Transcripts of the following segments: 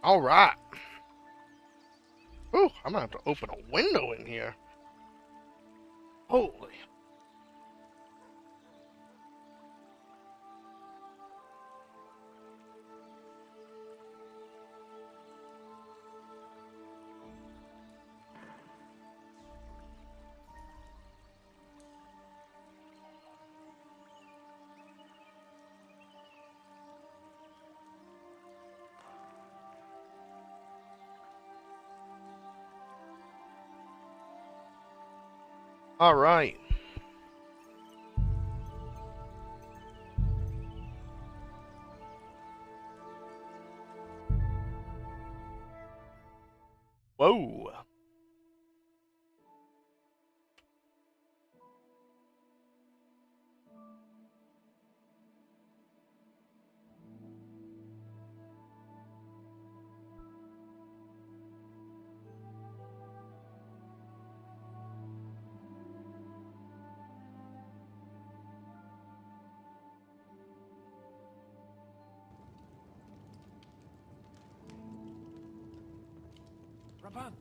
All right. Ooh, I'm gonna have to open a window in here. Holy. All right. Whoa. Brabant,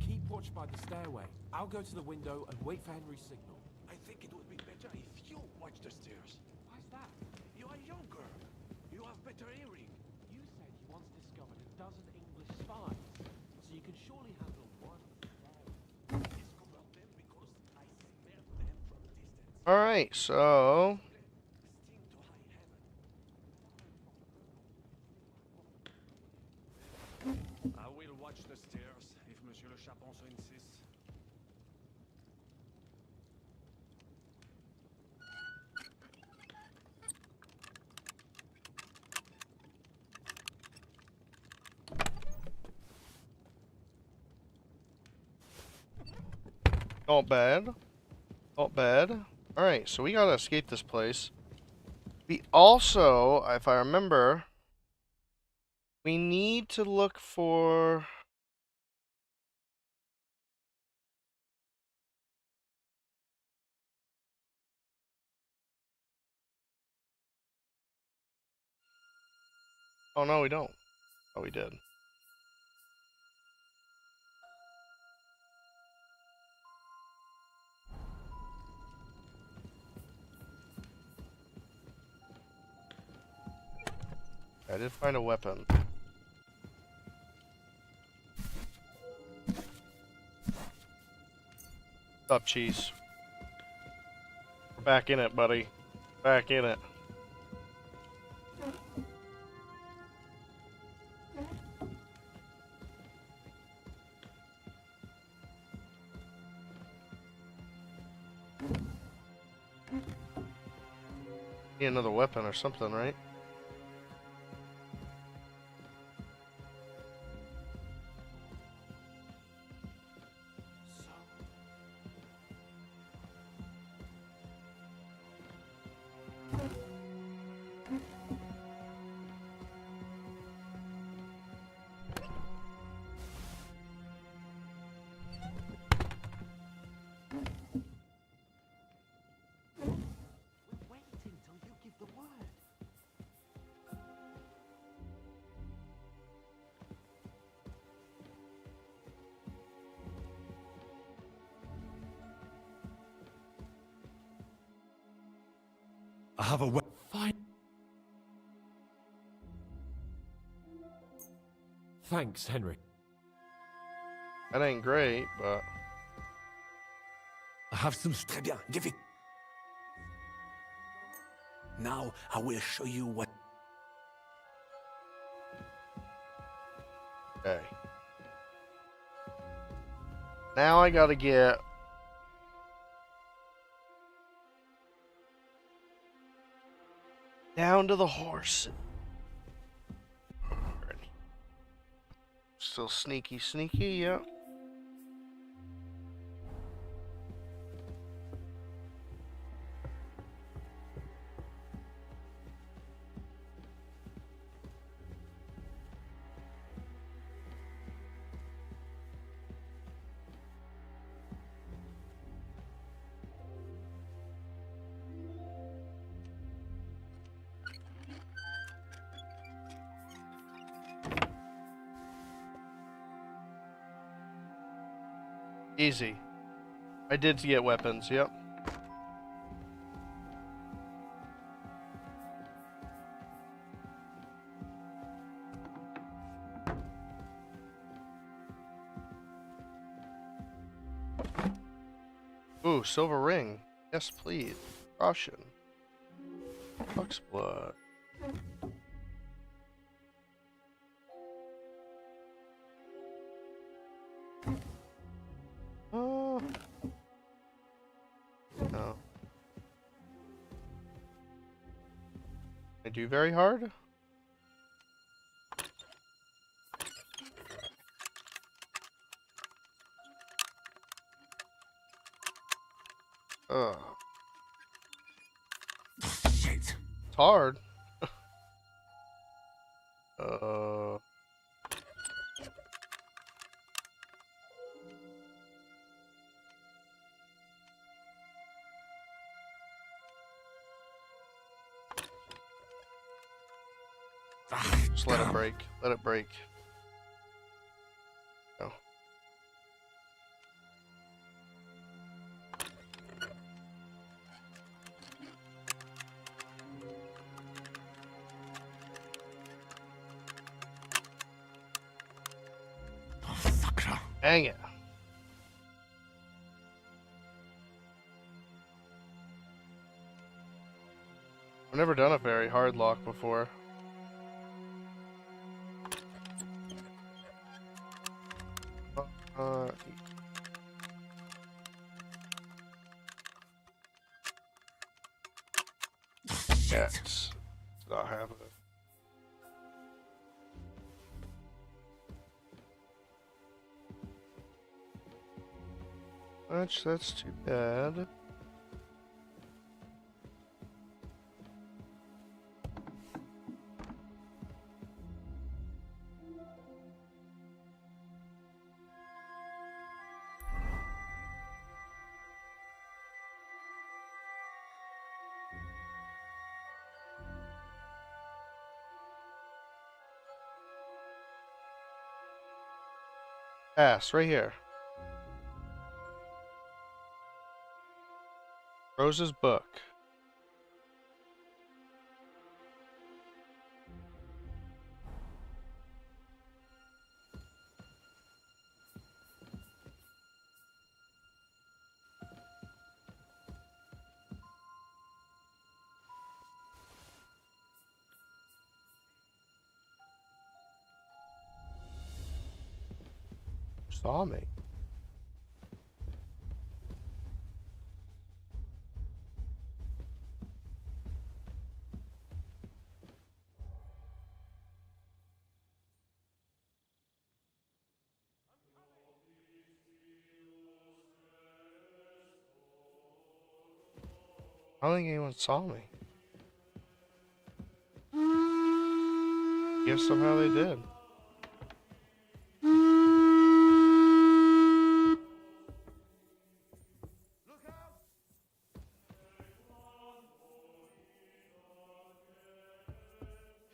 keep watch by the stairway. I'll go to the window and wait for Henry's signal. I think it would be better if you watch the stairs. Why's that? You are younger. You have better hearing. You said you once discovered a dozen English spies, so you can surely handle one today. Discover them because I smell them from distance. All right. So Sting to high heaven. I will watch the stairs if Monsieur Le Chapon so insists. not bad. Not bad. All right. So we gotta escape this place. We also, if I remember, we need to look for. Oh no, we don't. Oh, we did. I did find a weapon. What's up, Cheese? We're back in it, buddy. Back in it. Need another weapon or something, right? We're waiting till you give the word. I have a weapon. Fine. Thanks, Henry. That ain't great, but I have some. Très bien, give it. Now I will show you what. okay. Now I gotta get down to the horse. Still sneaky, yeah. Easy. I did get weapons, yep. Ooh, silver ring. Yes, please. Caution. Fox blood. Oh. No. I do very hard? Ugh. Shit. It's hard. Uh. Just let it break. Let it break. No. Fucker. Dang it. I've never done a very hard lock before. Uh, Shit. X. Not having it. That's too bad. Pass, right here. Rose's book. Saw me. I don't think anyone saw me. Guess somehow they did.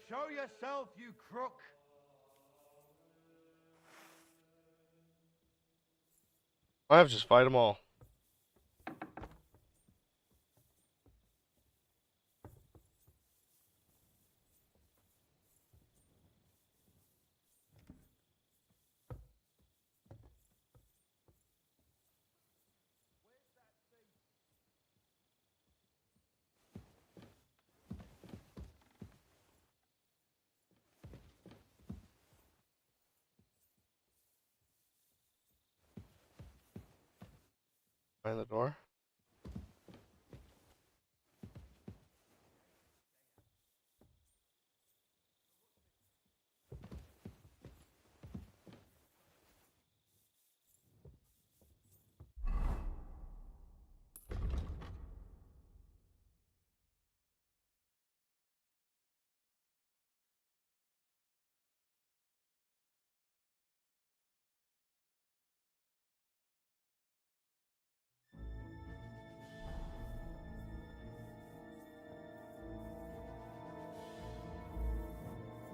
Show yourself, you crook! I have to just fight them all. Find the door.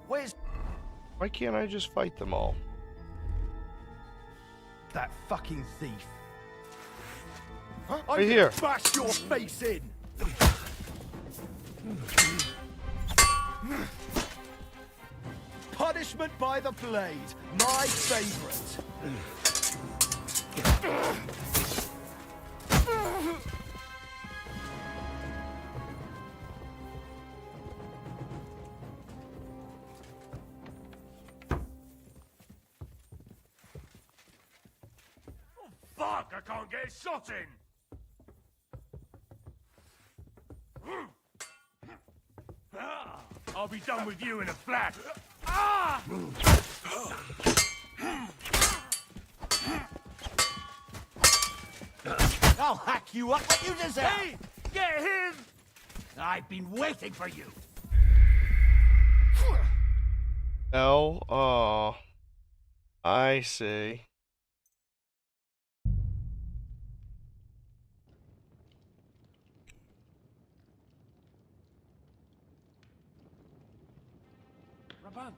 Where's... Why can't I just fight them all? That fucking thief. Right here. Bash your face in. Punishment by the blade. My favorite. Fuck, I can't get a shot in! I'll be done with you in a flash. I'll hack you up like you deserve. Hey, get him! I've been waiting for you. No. Oh. I see. Rabant,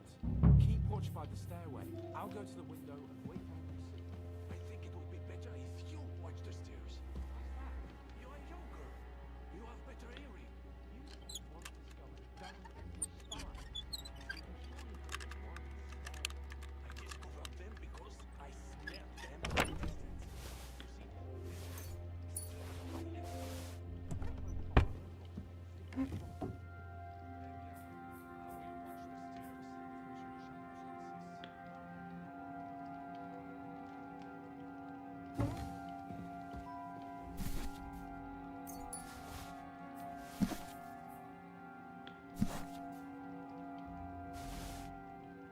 keep watch by the stairway. I'll go to the window and wait for him to see. I think it would be better if you watch the stairs. You are younger. You have better hearing. You once discovered dozen English spies. You can surely have one stay. I discovered them because I smelled them at a distance. You see,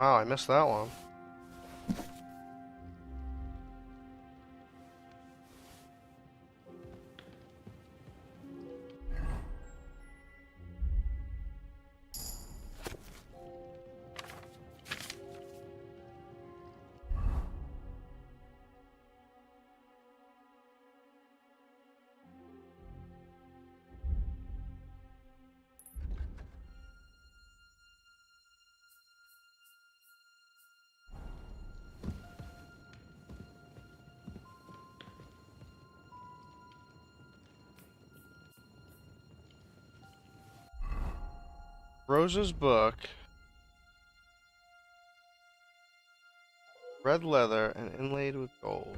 Wow, I missed that one. Rose's book. Red leather and inlaid with gold.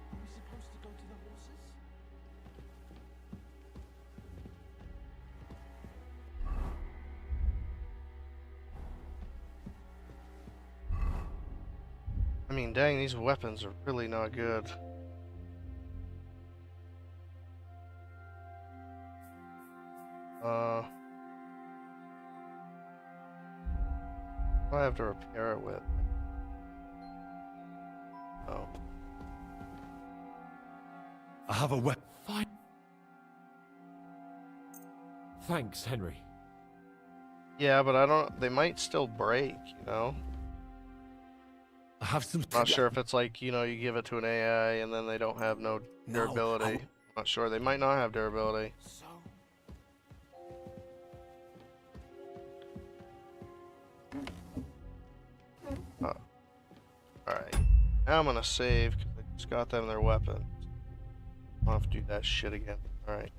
Are we supposed to go to the horses? I mean, dang, these weapons are really not good. What do I have to repair it with? Oh. I have a weapon. Fine. Thanks, Henry. Yeah, but I don't. They might still break, you know? I have some. Not sure if it's like, you know, you give it to an AI and then they don't have no No, durability. Not sure. They might not have durability. So, Alright. Now I'm gonna save because I just got them their weapons. I'll have to do that shit again. Alright.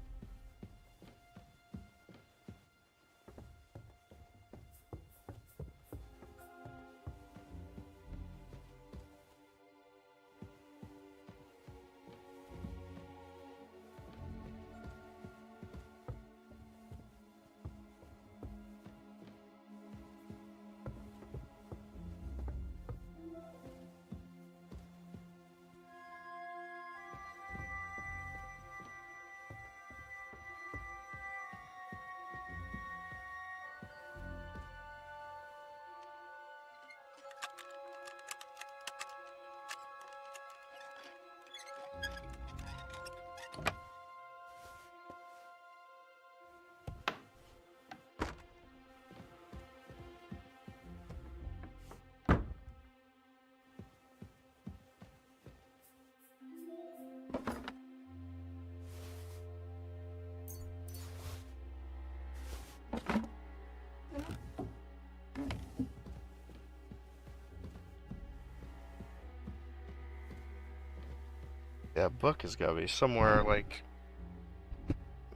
that book has got to be somewhere, like,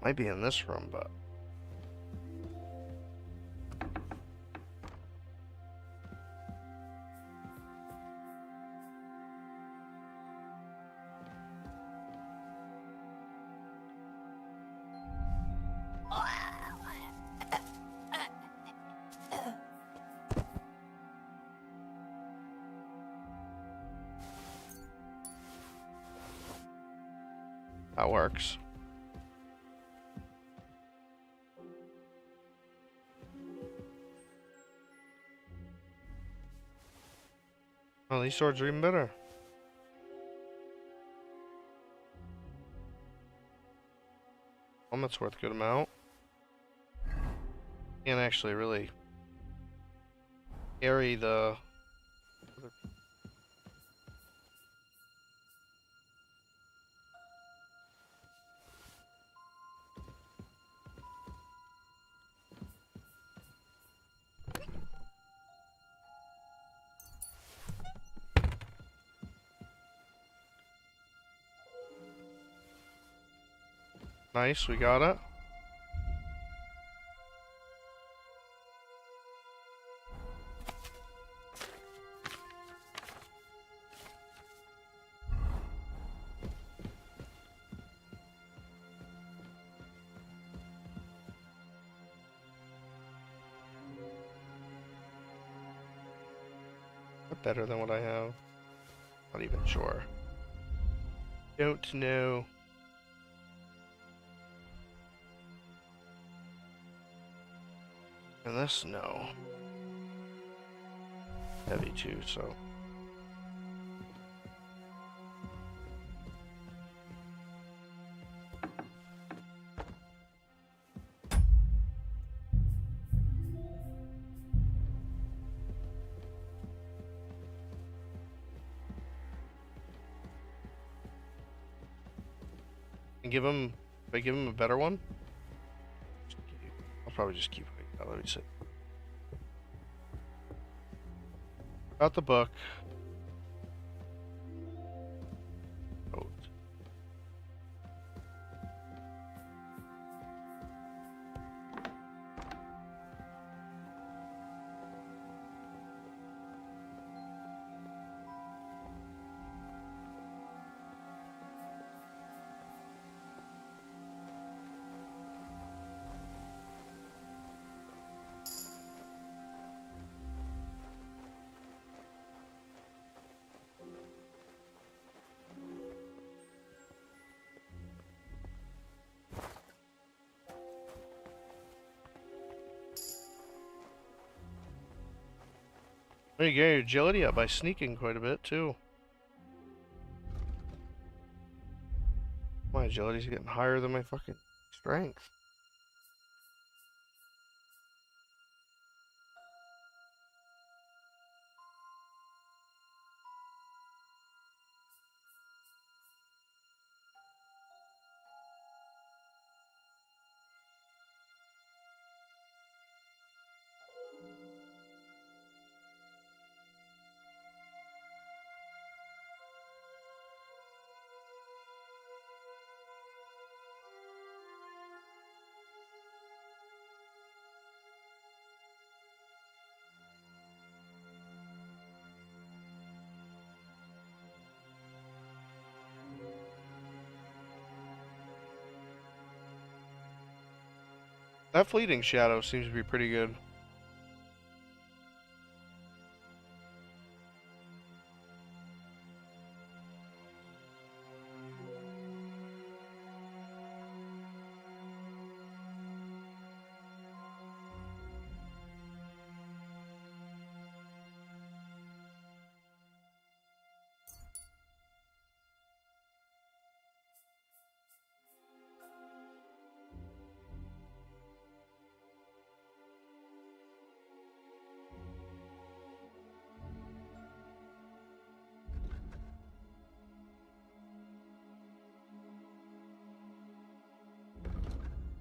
might be in this room, but that works. Oh, these swords are even better. That's worth a good amount. Can't actually really carry the other. Nice, we got it. Better than what I have. Not even sure. Don't know. And this, no. Heavy too, so. And give him, if I give him a better one? I'll probably just keep it. Let me see. Got the book. Oh. Well, you get your agility up by sneaking quite a bit too. My agility's getting higher than my fucking strength. That fleeting shadow seems to be pretty good.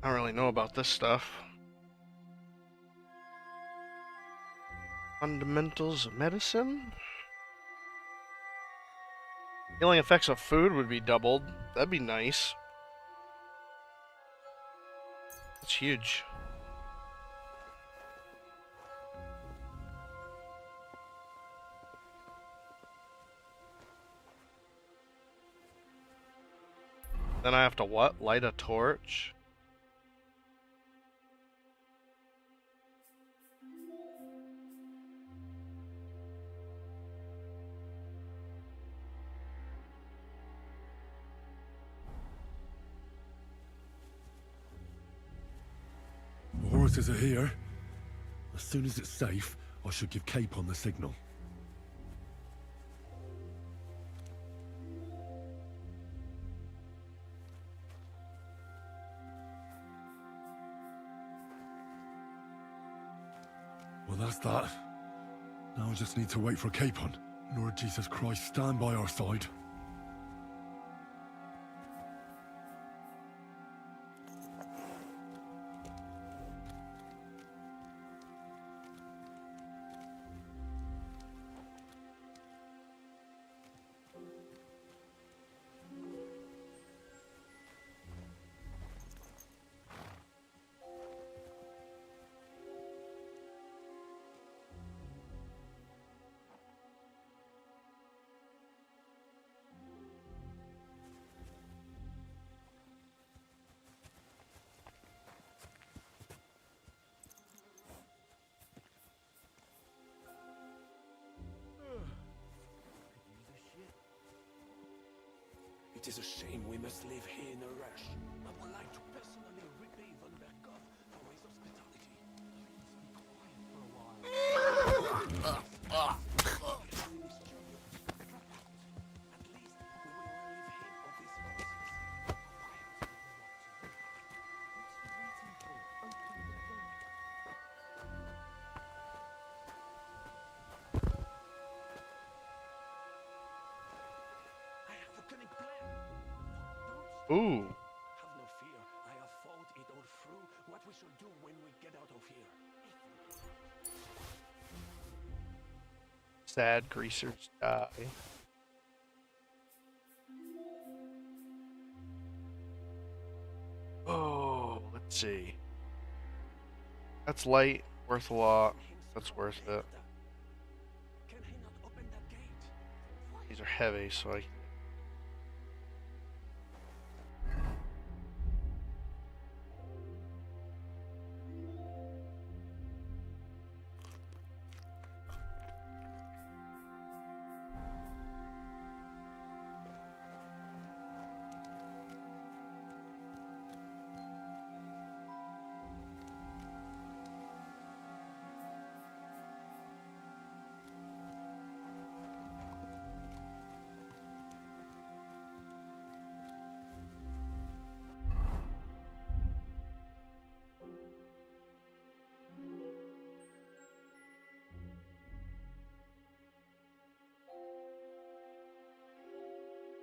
I don't really know about this stuff. Fundamentals of medicine? Healing effects of food would be doubled. That'd be nice. That's huge. Then I have to what? Light a torch? The horses are here. As soon as it's safe, I should give Capon the signal. Well, that's that. Now I just need to wait for Capon. Lord Jesus Christ, stand by our side. It is a shame we must live here in a rush. I would like to personally repay Von Berghoff for his hospitality. At least we will relieve him of his losses. I have a cunning plan. Ooh. Have no fear. I have thought it all through. What we should do when we get out of here. Sad greasers die. Oh, let's see. That's light, worth a lot. That's worth it. Can he not open that gate? These are heavy, so I...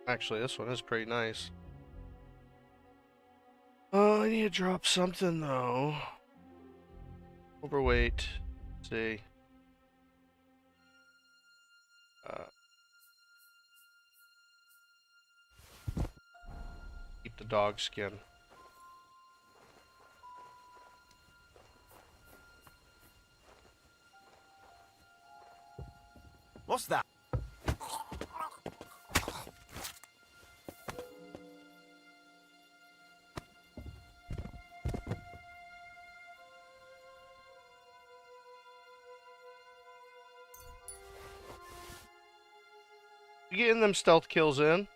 Actually, this one is pretty nice. Oh, I need to drop something, though. Overweight. Let's see. Keep the dog skin. What's that? You getting them stealth kills in?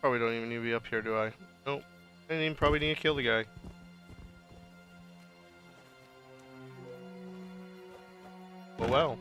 Probably don't even need to be up here, do I? Nope. I didn't even probably need to kill the guy. Oh well.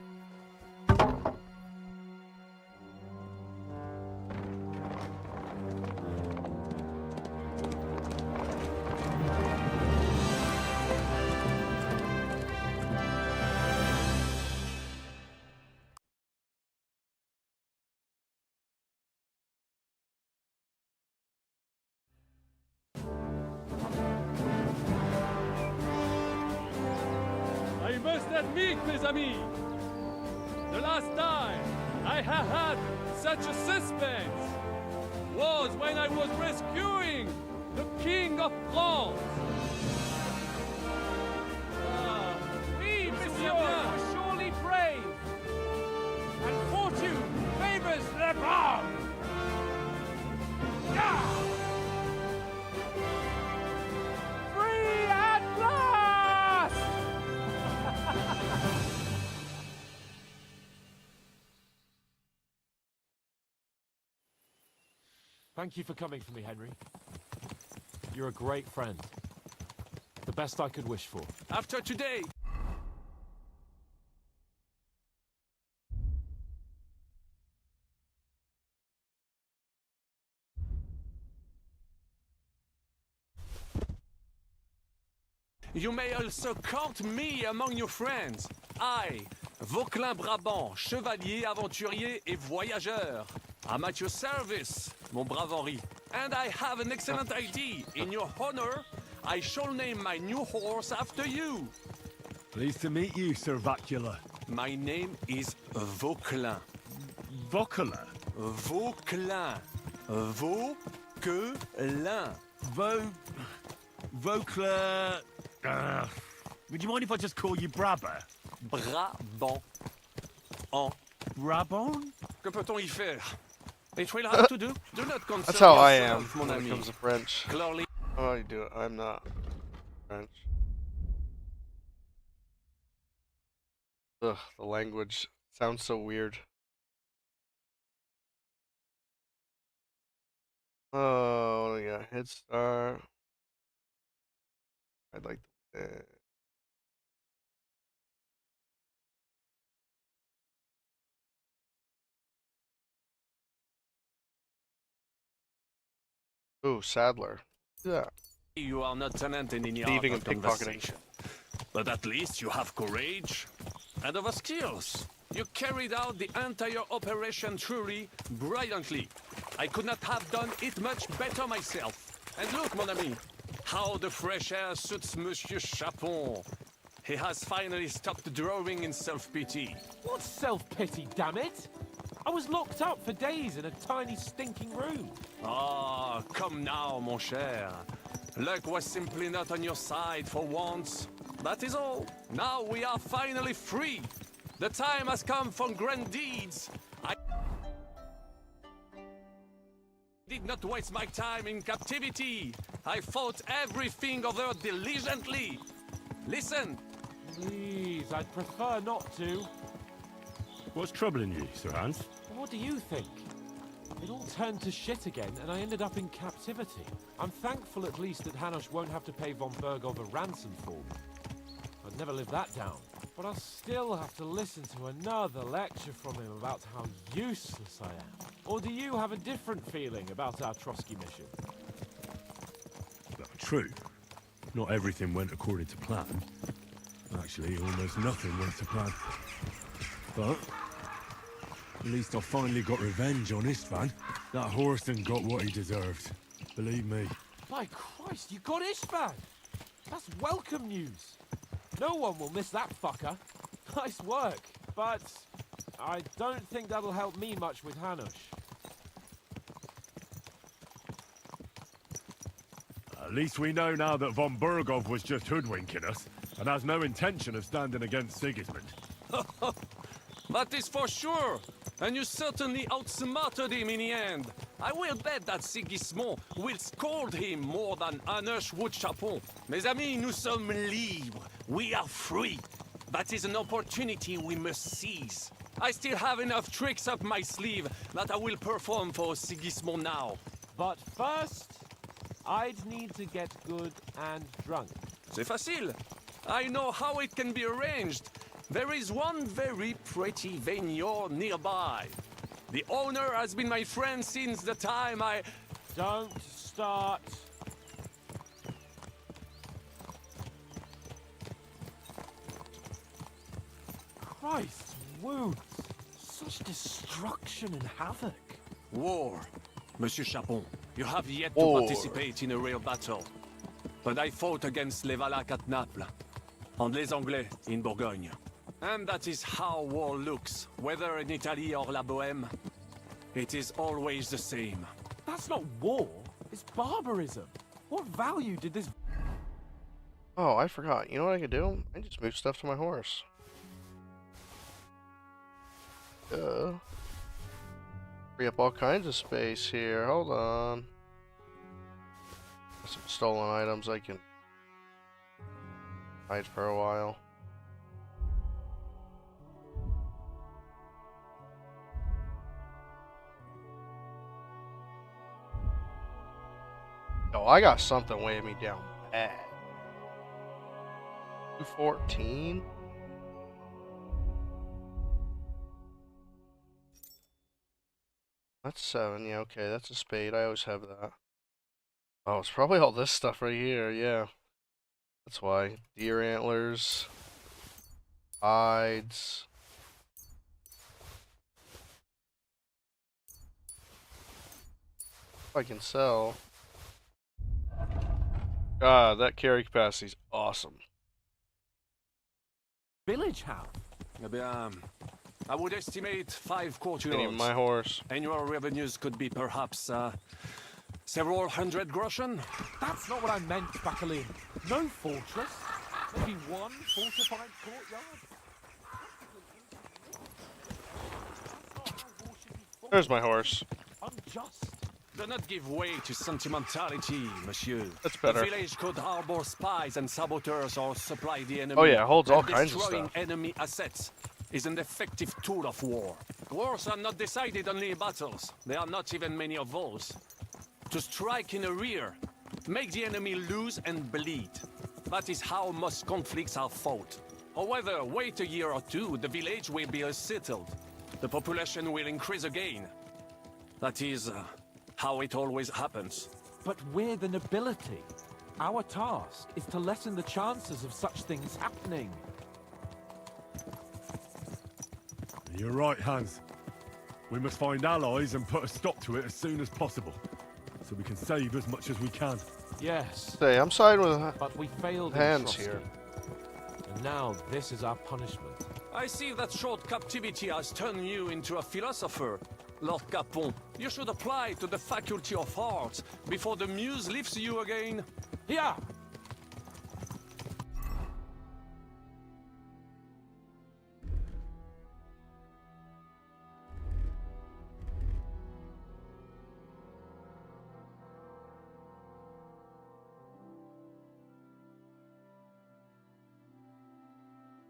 must admit, mes amis, the last time I have had such a suspense was when I was rescuing the King of France. Oui, monsieur, you're surely brave. And fortune favors the brave. Free at last! Thank you for coming for me, Henry. You're a great friend. The best I could wish for. After today, you may also count me among your friends. I, Vauquelin Brabant, chevalier, aventurier et voyageur. I'm at your service, mon brave Henri. And I have an excellent idea. In your honor, I shall name my new horse after you. Pleased to meet you, Sir Vacula. My name is Vauquelin. Vocula? Vauquelin. Vauquelin. Vocla... would you mind if I just call you Brabber? Brabant. En. Brabon? Que peut-on y faire? It will have to do. Do not concern That's how I am yourself, mon when it ami. comes to French. Clearly, Oh, you do it. I'm not French. Ugh, the language sounds so weird. Oh, yeah, head start. I'd like to. Ooh, Sadler. Yeah. you are not tenant in the art Thieving of and pickpocketing. conversation. But at least you have courage and other skills. You carried out the entire operation truly brilliantly. I could not have done it much better myself. And look, mon ami, how the fresh air suits Monsieur Chapon. He has finally stopped drawing in self-pity. What self-pity, damn it? I was locked up for days in a tiny stinking room. Ah, come now, mon cher. Luck was simply not on your side for once. That is all. Now we are finally free. The time has come for grand deeds. I did not waste my time in captivity. I fought everything over diligently. Listen. Please, I'd prefer not to. What's troubling you, Sir Hans? What do you think? It all turned to shit again, and I ended up in captivity. I'm thankful at least that Hanush won't have to pay von Bergov a ransom for me. I'd never live that down. But I'll still have to listen to another lecture from him about how useless I am. Or do you have a different feeling about our Trotsky mission? True. Not everything went according to plan. Actually, almost nothing went to plan. But at least I finally got revenge on Istvan. That Horston got what he deserved. Believe me. By Christ, you got Istvan! That's welcome news! No one will miss that fucker. Nice work, but I don't think that'll help me much with Hanush. At least we know now that von Bergov was just hoodwinking us, and has no intention of standing against Sigismund. That is for sure. And you certainly outsmarted him in the end. I will bet that Sigismund will scold him more than Hanush would Chapon. Mes amis, nous sommes libres. We are free. That is an opportunity we must seize. I still have enough tricks up my sleeve that I will perform for Sigismund now. But first, I'd need to get good and drunk. C'est facile. I know how it can be arranged. There is one very pretty vineyard nearby. The owner has been my friend since the time I... Don't start. Christ, wounds. Such destruction and havoc. War. Monsieur Chapon, you have yet to War. participate in a real battle. But I fought against les Valaques at Naples. on les Anglais in Bourgogne. And that is how war looks, whether in Italy or La Bohème. It is always the same. That's not war. It's barbarism. What value did this... Oh, I forgot. You know what I could do? I can just move stuff to my horse. Free up all kinds of space here. Hold on. Some stolen items I can hide for a while. Oh, I got something weighing me down bad. 214? That's 7. Yeah, okay, that's a spade. I always have that. Oh, it's probably all this stuff right here. Yeah. That's why. Deer antlers. Hides. I can sell. God, that carry capacity's awesome. Village house? Eh bien, I would estimate 5 And even courtyards. my horse. Annual revenues could be perhaps several hundred groschen. That's not what I meant, Bacalin. No fortress. Maybe one fortified courtyard. There's my horse. Unjust. Do not give way to sentimentality, monsieur. That's better. The village could harbor spies and saboteurs or supply the enemy. Oh yeah, it holds all And kinds of destroying stuff. enemy assets is an effective tool of war. Wars are not decided only in battles. There are not even many of those. To strike in the rear, make the enemy lose and bleed. That is how most conflicts are fought. However, wait a year or two, the village will be settled. The population will increase again. That is how it always happens. But we're the nobility. Our task is to lessen the chances of such things happening. You're right, Hans. We must find allies and put a stop to it as soon as possible, so we can save as much as we can. Yes, Say, I'm siding with but we failed in hands Trotsky. here. And now this is our punishment. I see that short captivity has turned you into a philosopher. Lord Capon, you should apply to the Faculty of Arts before the muse lifts you again. Yeah.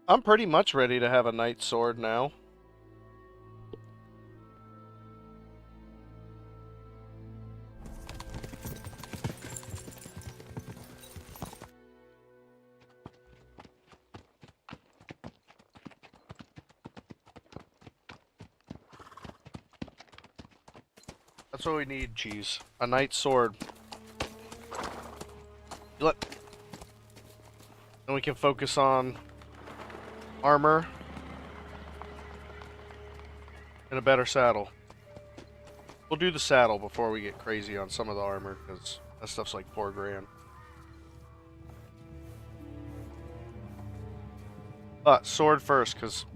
I'm pretty much ready to have a knight's sword now. That's what we need, cheese. A knight's sword. Then we can focus on armor and a better saddle. We'll do the saddle before we get crazy on some of the armor, because that stuff's like 4 grand. But sword first, because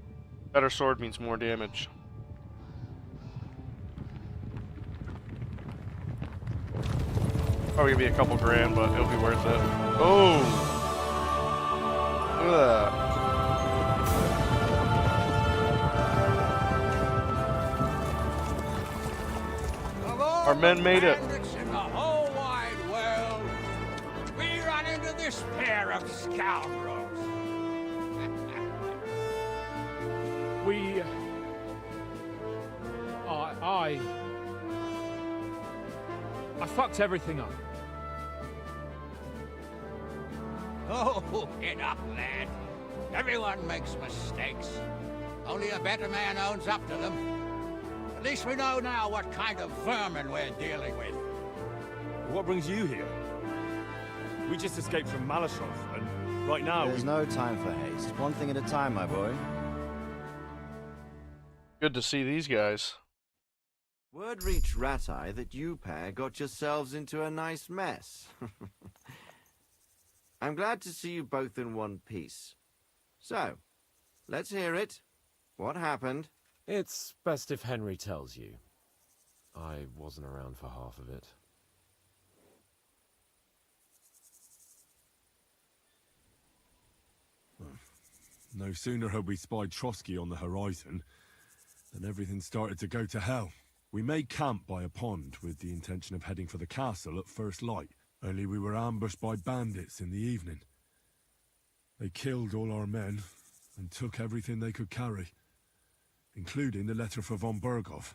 better sword means more damage. Probably gonna be a couple grand, but it'll be worth it. Oh! Look at that. Our men made it. Bandits in the whole wide world. We run into this pair of scoundrels. We... I fucked everything up. Oh, get up, lad. Everyone makes mistakes. Only a better man owns up to them. At least we know now what kind of vermin we're dealing with. What brings you here? We just escaped from Malashov, and right now There's no time for haste. One thing at a time, my boy. Good to see these guys. Word reached Rat-Eye that you pair got yourselves into a nice mess. I'm glad to see you both in one piece. So, let's hear it. What happened? It's best if Henry tells you. I wasn't around for half of it. No sooner had we spied Trotsky on the horizon than everything started to go to hell. We made camp by a pond with the intention of heading for the castle at first light, only we were ambushed by bandits in the evening. They killed all our men and took everything they could carry, including the letter for von Berghoff.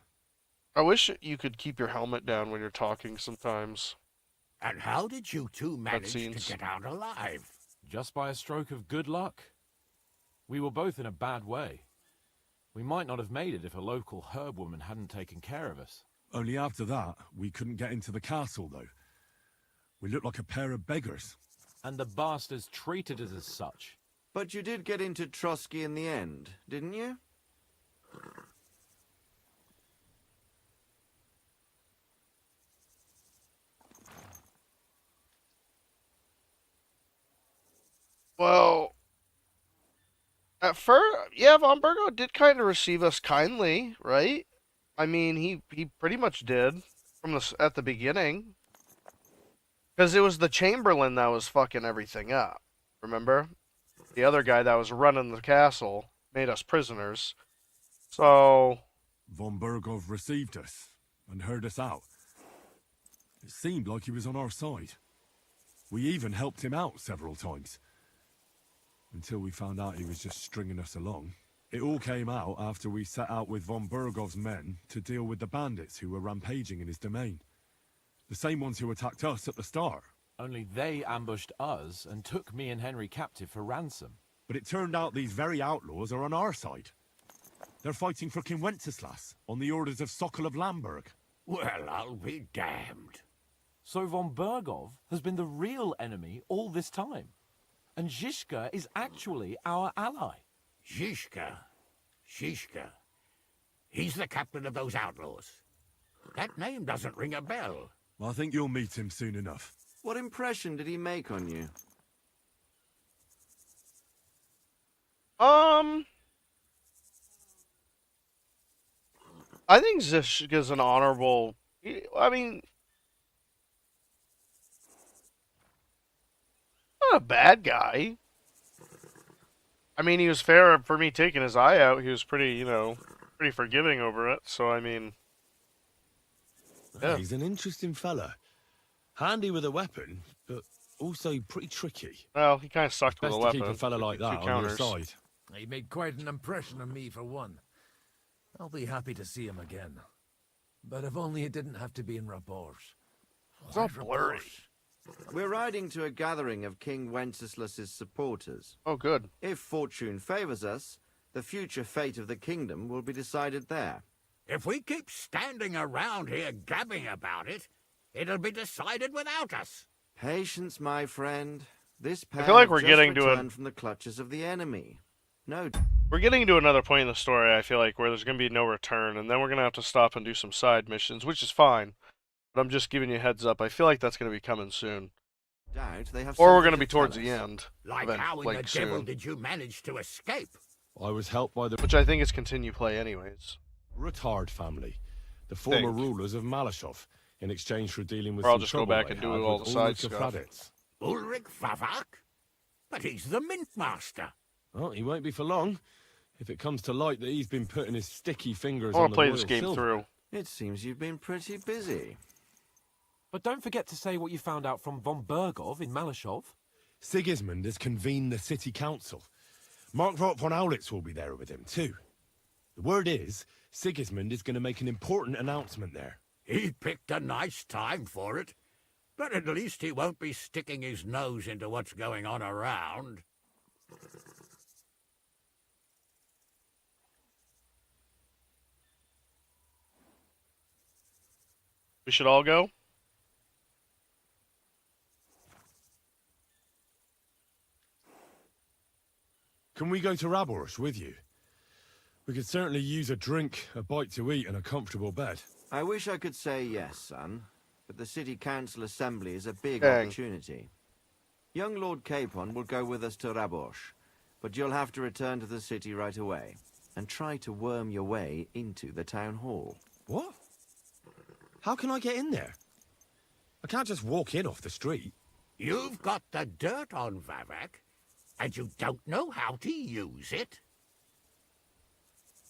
I wish you could keep your helmet down when you're talking sometimes. And how did you two manage to Cutscenes. get out alive? Just by a stroke of good luck. We were both in a bad way. We might not have made it if a local herb woman hadn't taken care of us. Only after that, we couldn't get into the castle, though. We looked like a pair of beggars. And the bastards treated us as such. But you did get into Trotsky in the end, didn't you? Well, at first, yeah, von Bergo did kind of receive us kindly, right? I mean, he pretty much did at the beginning, because it was the Chamberlain that was fucking everything up. Remember, the other guy that was running the castle made us prisoners. So Von Berghoff received us and heard us out. It seemed like he was on our side. We even helped him out several times. Until we found out he was just stringing us along. It all came out after we set out with von Berghoff's men to deal with the bandits who were rampaging in his domain. The same ones who attacked us at the start. Only they ambushed us and took me and Henry captive for ransom. But it turned out these very outlaws are on our side. They're fighting for King Wenceslas on the orders of Sokol of Lamberg. Well, I'll be damned. So von Berghoff has been the real enemy all this time. And Zizka is actually our ally. Zizka. He's the captain of those outlaws. That name doesn't ring a bell. I think you'll meet him soon enough. What impression did he make on you? I think Zizka's an honorable. I mean, not a bad guy. I mean, he was fair for me taking his eye out. He was pretty, pretty forgiving over it. So, I mean, yeah. He's an interesting fella. Handy with a weapon, but also pretty tricky. Well, he kind of sucked with Best a to weapon. keep a fella like Two that on your counters. side. He made quite an impression on me, for one. I'll be happy to see him again. But if only it didn't have to be in Raborge. It's all blurry. We're riding to a gathering of King Wenceslas's supporters. Oh, good. If fortune favors us, the future fate of the kingdom will be decided there. If we keep standing around here gabbing about it, it'll be decided without us. Patience, my friend. This pair feel like have we're just getting to a- returned from the clutches of the enemy. No, We're getting to another point in the story, I feel like, where there's going to be no return, and then we're going to have to stop and do some side missions, which is fine. But I'm just giving you a heads up. I feel like that's going to be coming soon. doubt they have. Or we're something going to be tell towards us. the end. Like event- how in like the devil soon. did you manage to escape? I was helped by the Which I think is continue play anyways. Rutard family, the former Think. rulers of Malashov, in exchange for dealing with Or I'll some just go trouble back they and do had all with the side Ulrich of stuff. Raditz. Ulrich Favak? But he's the mint master. Well, he won't be for long. If it comes to light that he's been putting his sticky fingers I on want the to play royal this game silver. through. It seems you've been pretty busy. But don't forget to say what you found out from von Berghoff in Malashov. Sigismund has convened the city council. Markvart von Aulitz will be there with him, too. The word is, Sigismund is going to make an important announcement there. He picked a nice time for it. But at least he won't be sticking his nose into what's going on around. We should all go? Can we go to Raborsh with you? We could certainly use a drink, a bite to eat, and a comfortable bed. I wish I could say yes, son, but the city council assembly is a big Dang. opportunity. Young Lord Capon will go with us to Rabosh, but you'll have to return to the city right away and try to worm your way into the town hall. What? How can I get in there? I can't just walk in off the street. You've got the dirt on Vavak, and you don't know how to use it?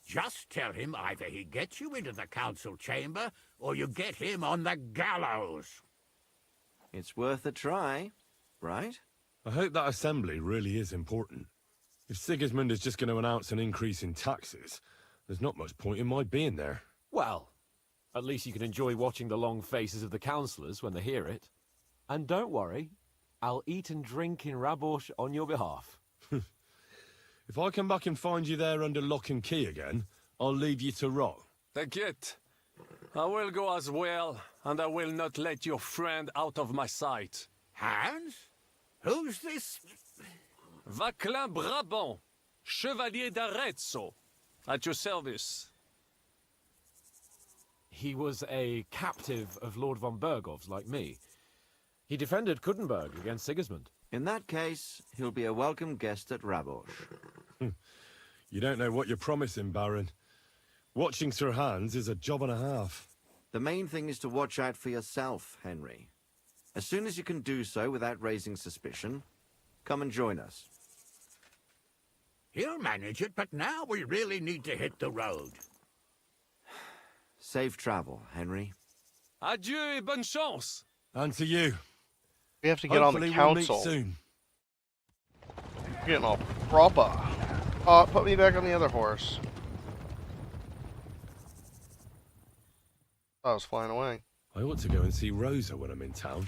Just tell him either he gets you into the council chamber, or you get him on the gallows. It's worth a try, right? I hope that assembly really is important. If Sigismund is just going to announce an increase in taxes, there's not much point in my being there. Well, at least you can enjoy watching the long faces of the councillors when they hear it. And don't worry, I'll eat and drink in Rabosh on your behalf. If I come back and find you there under lock and key again, I'll leave you to rot. T'inquiète. I will go as well, and I will not let your friend out of my sight. Hans? Who's this? Vaclin Brabant, Chevalier d'Arezzo, at your service. He was a captive of Lord von Bergov's, like me. He defended Kuddenberg against Sigismund. In that case, he'll be a welcome guest at Rabosh. You don't know what you're promising, Baron. Watching Sir Hans is a job and a half. The main thing is to watch out for yourself, Henry. As soon as you can do so without raising suspicion, come and join us. He'll manage it, but now we really need to hit the road. Safe travel, Henry. Adieu et bonne chance. And to you. We have to get on Hopefully the we'll meet council. soon. Getting all proper. Put me back on the other horse. I was flying away. I ought to go and see Rosa when I'm in town.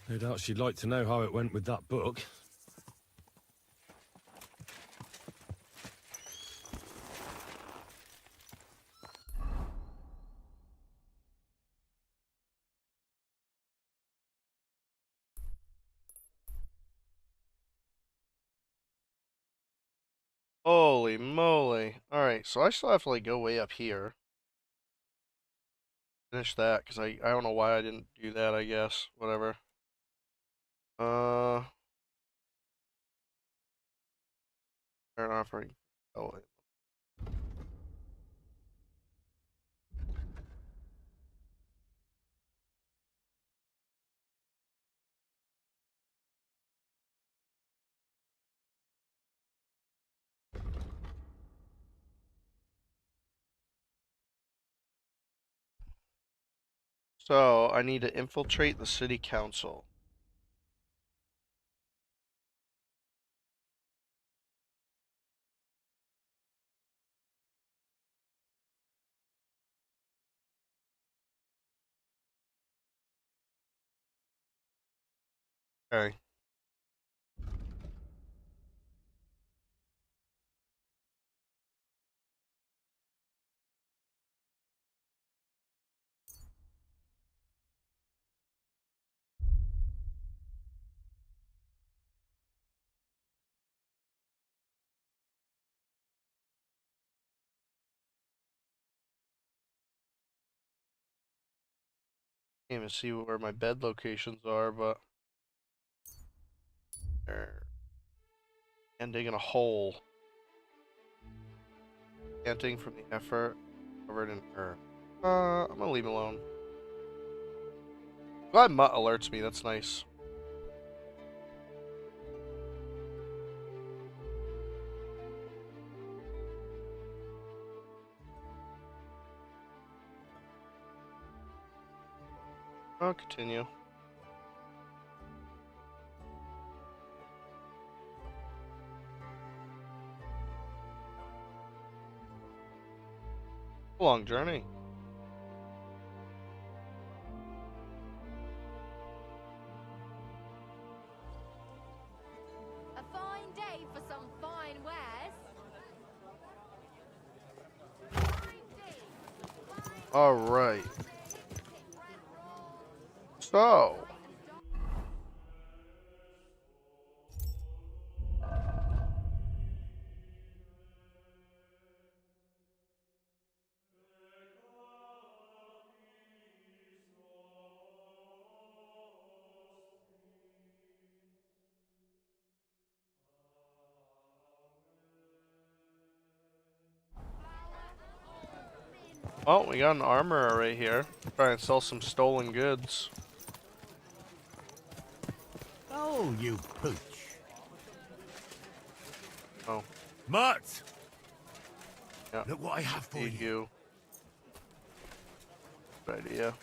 No doubt she'd like to know how it went with that book. Holy moly. Alright, so I still have to like go way up here. Finish that, because I don't know why I didn't do that, I guess. Whatever. Current offering. Oh, wait. So, I need to infiltrate the city council. Okay. Can't even see where my bed locations are, but there. And digging a hole. Panting from the effort covered in earth. I'm gonna leave him alone. Glad Mutt alerts me, that's nice. I'll continue. A long journey. A fine day for some fine wares. All right. So. Well, we got an armorer right here. Try and sell some stolen goods. Oh, you pooch. Oh, Mutt! yeah. Look what I have for Feed you. you. Good idea.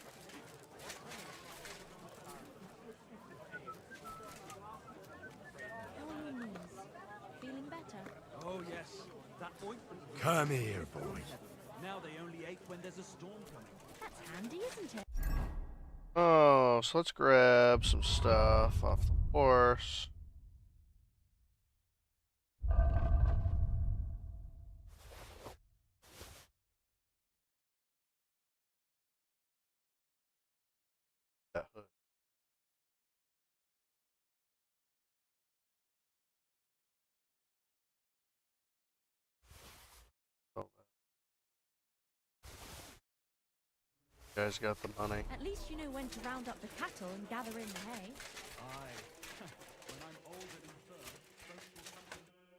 How are your knees? Feeling better? Oh, yes. That ointment. Come here, boy. Now they only ache when there's a storm coming. That's handy, isn't it? Oh, so let's grab some stuff off the horse. That hood. Oh, you guys got the money. At least you know when to round up the cattle and gather in the hay. Aye. When I'm old and infirm,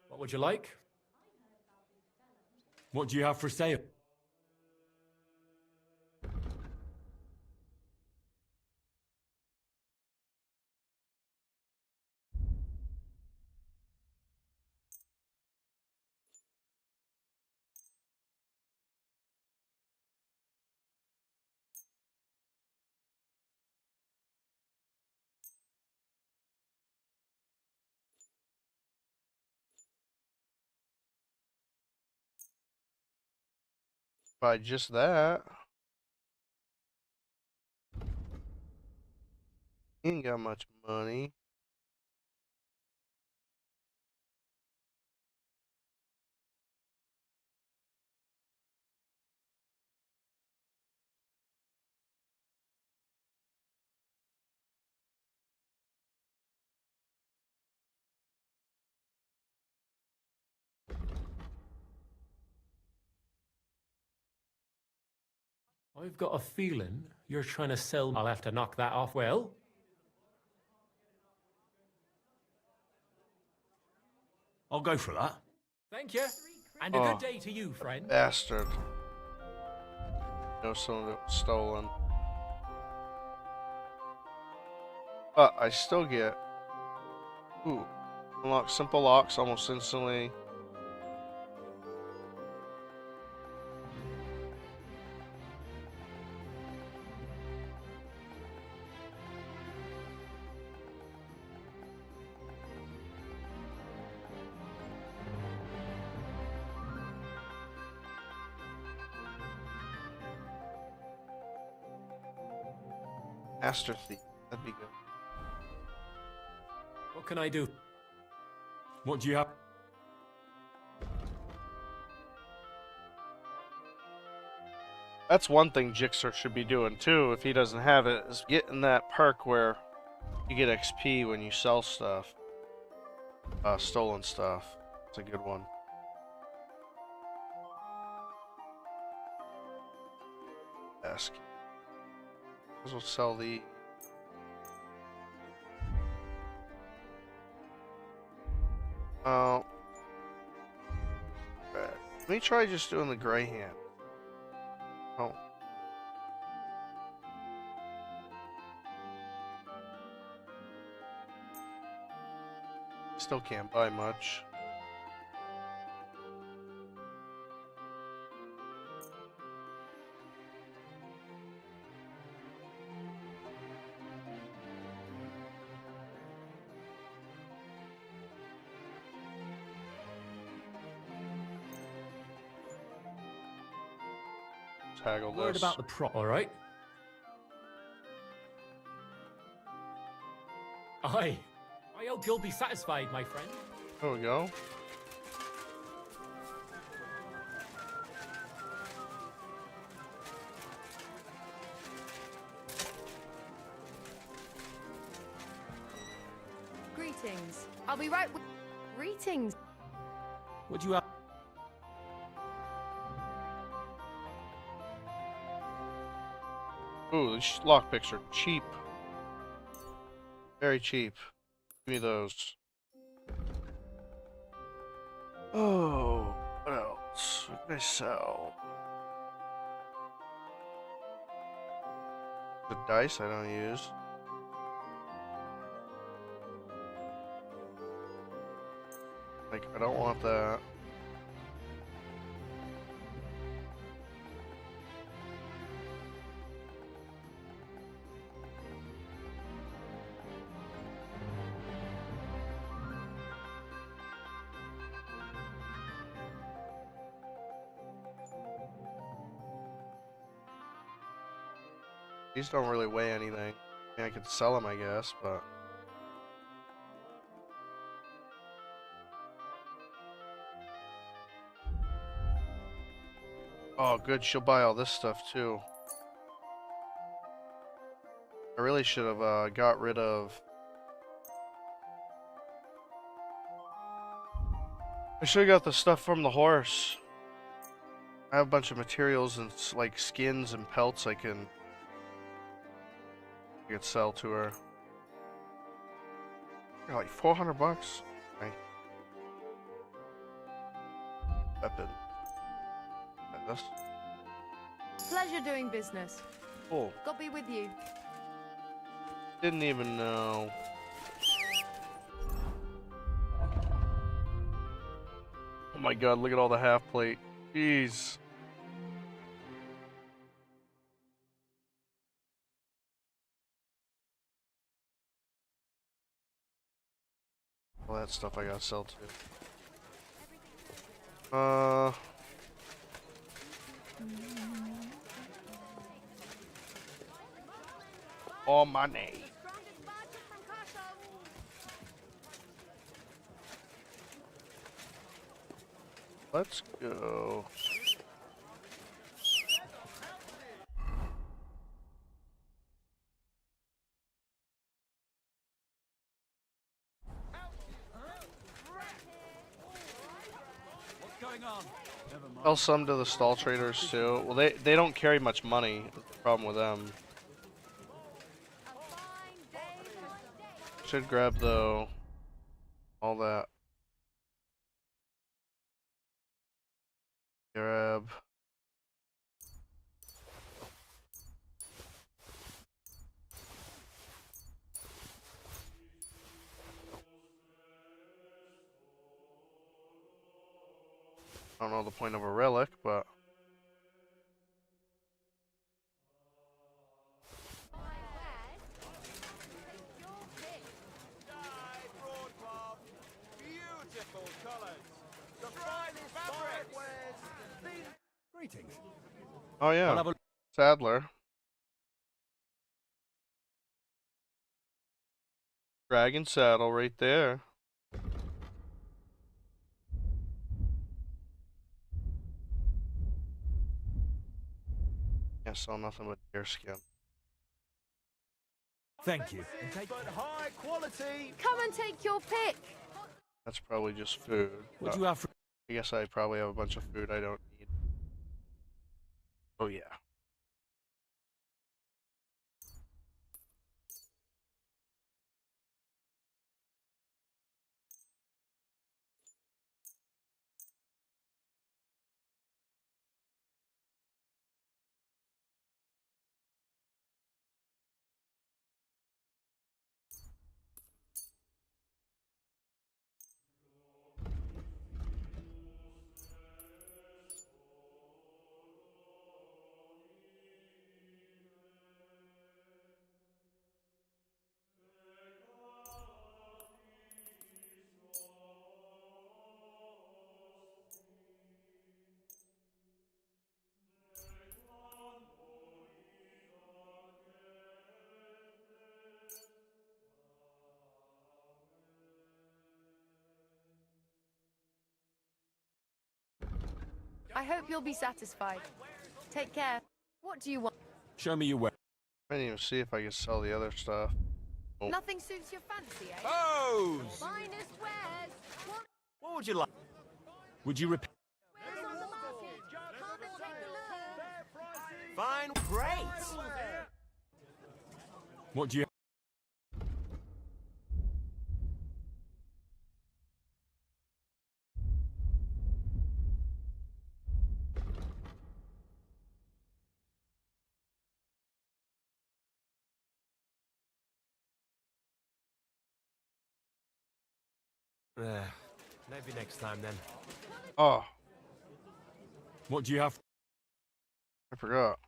What would you like? What do you have for sale? Buy just that. He ain't got much money. I've got a feeling you're trying to sell. I'll have to knock that off. Well, I'll go for that. thank you. And a Oh. good day to you, friend. Bastard. Know some of it was stolen. But I still get. Ooh. Unlock simple locks almost instantly. Master Thief. That'd be good. What can I do? What do you have? That's one thing Jixer should be doing too, if he doesn't have it, is getting that perk where you get XP when you sell stuff. Stolen stuff. It's a good one. Ask. Might as well sell the. Oh. Right. Let me try just doing the gray hand. Oh. Still can't buy much. Taggle Word this. about the prop, all right? Aye. I hope you'll be satisfied, my friend. There we go. Greetings. I'll be right with. Greetings. Would you have? Ooh, these lockpicks are cheap. Very cheap. Give me those. Oh, what else? What can I sell? The dice I don't use. Like, I don't want that. These don't really weigh anything. I mean, I could sell them, I guess, but... Oh, good. She'll buy all this stuff, too. I really should have got rid of... I should have got the stuff from the horse. I have a bunch of materials and like skins and pelts I could sell to her. Got like 400 bucks. Okay. Weapon. And this. Pleasure doing business. Cool. God be with you. Didn't even know. Oh my god, look at all the half plate. Jeez. All that stuff I gotta sell too. All money. Let's go. What's going on? Never mind. Sell some to the stall traders too. Well, they don't carry much money. That's the problem with them. Should grab though all that. Grab. I don't know the point of a relic, but Greetings. oh yeah, Sadler. Dragon saddle right there. Can't sell nothing but deer skin. Thank you. But high quality. Come and take your pick. That's probably just food. What do but you have for... I guess I probably have a bunch of food I don't need. Oh yeah. I hope you'll be satisfied. Take care. What do you want? Show me your way. I didn't even see if I could sell the other stuff. Oh. Nothing suits your fancy, eh? Pose! Finest wares. What would you like? Would you repair? Wares on the market. Come and take a look. Fine. Great! What do you... Maybe next time then. Oh, What do you have? I forgot.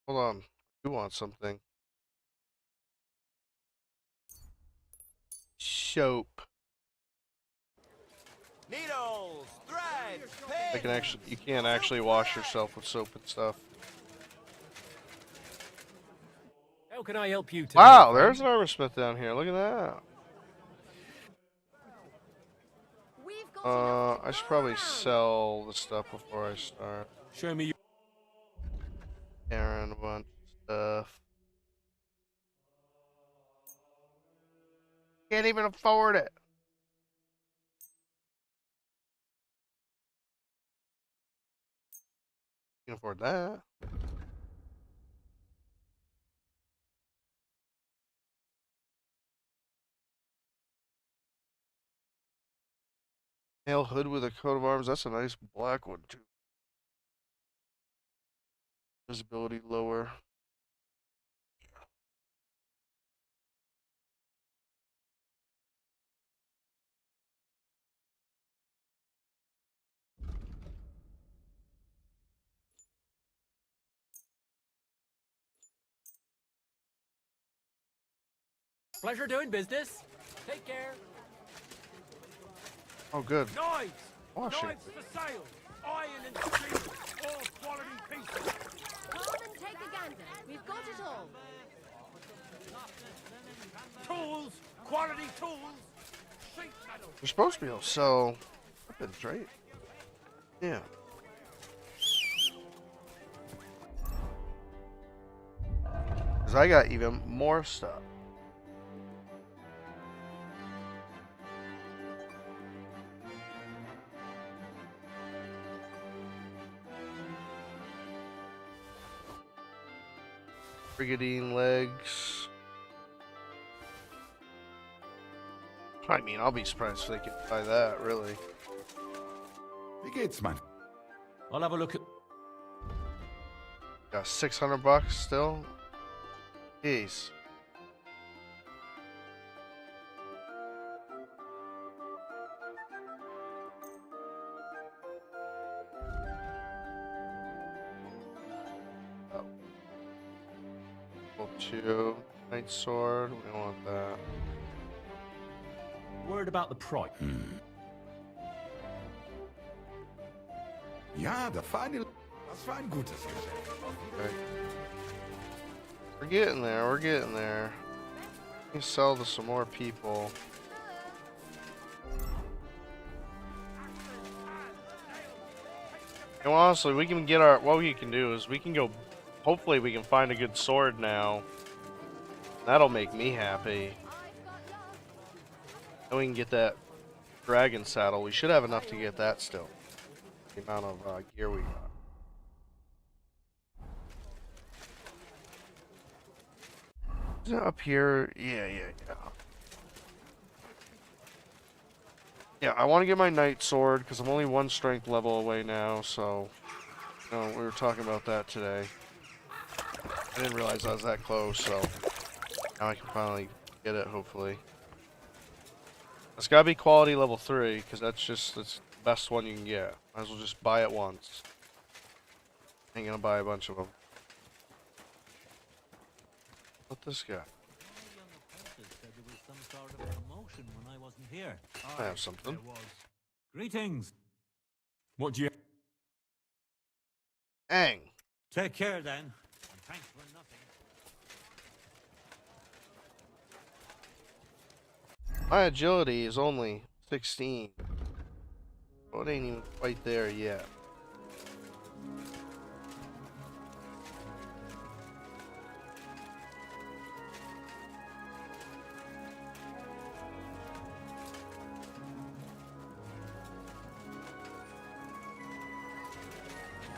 Hold on. You want something? Soap. Needles, threads, I can actually, you can't actually wash yourself with soap and stuff. How can I help you today? Wow, friend? there's an armor smith down here. Look at that. We've got enough to I should go probably around. sell the stuff before I start. Show me your... Aaron, a bunch of stuff. Can't even afford it. You can afford that. Mail hood with a coat of arms. That's a nice black one too. Visibility lower. Pleasure doing business. Take care. Oh, good. Knives! Washing. Knives for sale! Iron and steel! All quality pieces! Come and take a gander. We've got it all. Tools! Quality tools! Sheet metal! You're supposed to be able to sell weapons, right? Yeah. Because I got even more stuff. Brigandine legs. I mean, I'll be surprised if they can buy that, really. Wie geht's, Mann? I'll have a look at... Got $600 still? Jeez. Oh. Level 2. Knight sword. We don't want that. Word about the price. Ja, das war ein gutes Geschäft. Okay. We're getting there, we're getting there. We can sell to some more people. And honestly, we can get our, what we can do is we can go, hopefully we can find a good sword now. That'll make me happy. And we can get that dragon saddle. We should have enough to get that still. The amount of gear we got. Is it up here? Yeah. Yeah, I want to get my knight sword because I'm only one strength level away now, so we were talking about that today. I didn't realize I was that close, so now I can finally get it, hopefully. It's gotta be quality level 3, because that's the best one you can get. Might as well just buy it once. Ain't gonna buy a bunch of them. What this guy? I have something. Greetings. What do you... Dang. Take care then. And thanks for nothing. My agility is only 16. Well, it ain't even quite there yet.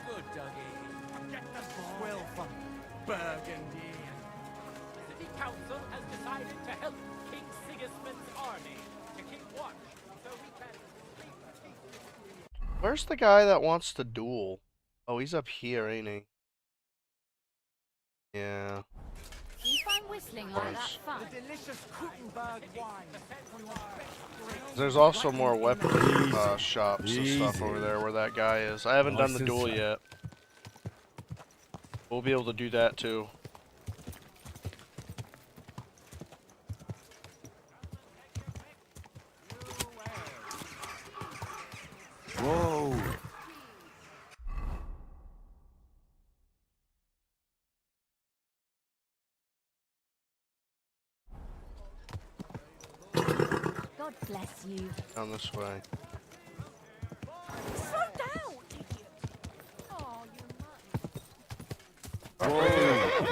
Good, Dougie. Get the swill from Burgundy. The city council has decided to help King Sigismund's army to keep watch so we can... Where's the guy that wants to duel? Oh, he's up here, ain't he? Yeah. You find whistling like that fun? Delicious Krukenberg wine. There's also more weapon shops and stuff Easy. over there where that guy is. I haven't done the Nice and duel slow. yet. We'll be able to do that too. Whoa. God bless you. Down this way. Slow down, idiot. Oh, you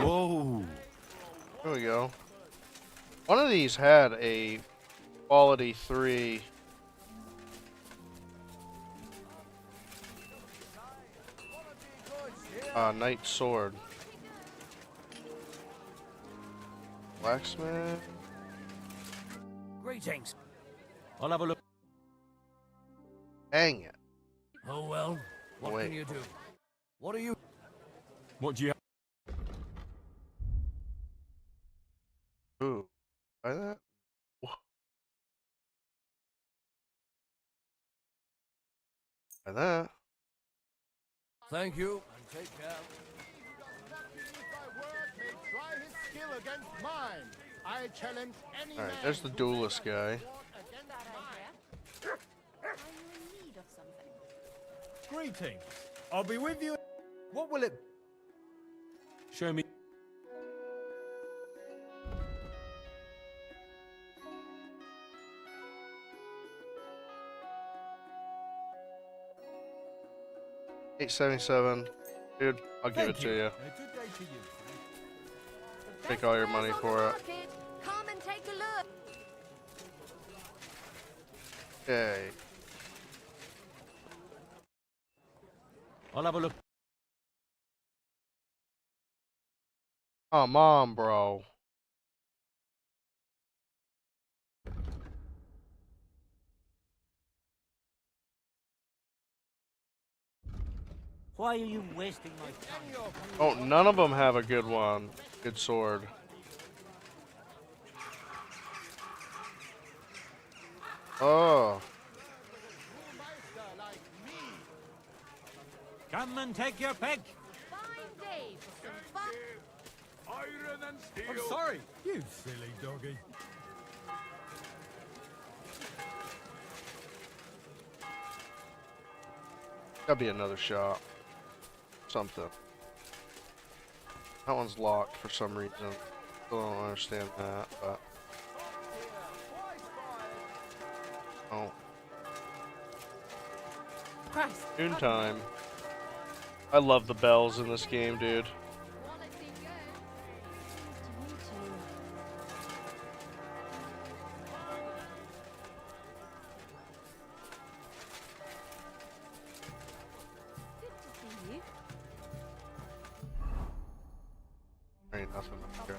Whoa. Whoa. There we go. One of these had a quality 3. Knight sword. Blacksmith. Greetings. I'll have a look. Dang it. Oh well. What Wait. can you do? What are you? What do you Ooh. Buy that? Whoa. Buy that. Thank you, and take care. Alright, there's the duelist guy. Are you in need of something? Greetings. I'll be with you. What will it? show me? 877. Dude, I'll give it to you. And a good day to you. Take all your money for it. Come and take a look. Okay. I'll have a look. Come on, bro. Why are you wasting my time? Oh, none of them have a good one. Good sword. Oh. Come and take your pick. Fine day for some fun. Iron and steel. I'm sorry. You silly doggy. Gotta be another shot. Something. That one's locked for some reason. Still don't understand that, but. Oh. Christ. Noontime. I love the bells in this game, dude. Quality good. To meet you. Good to see you. Ain't nothing up here.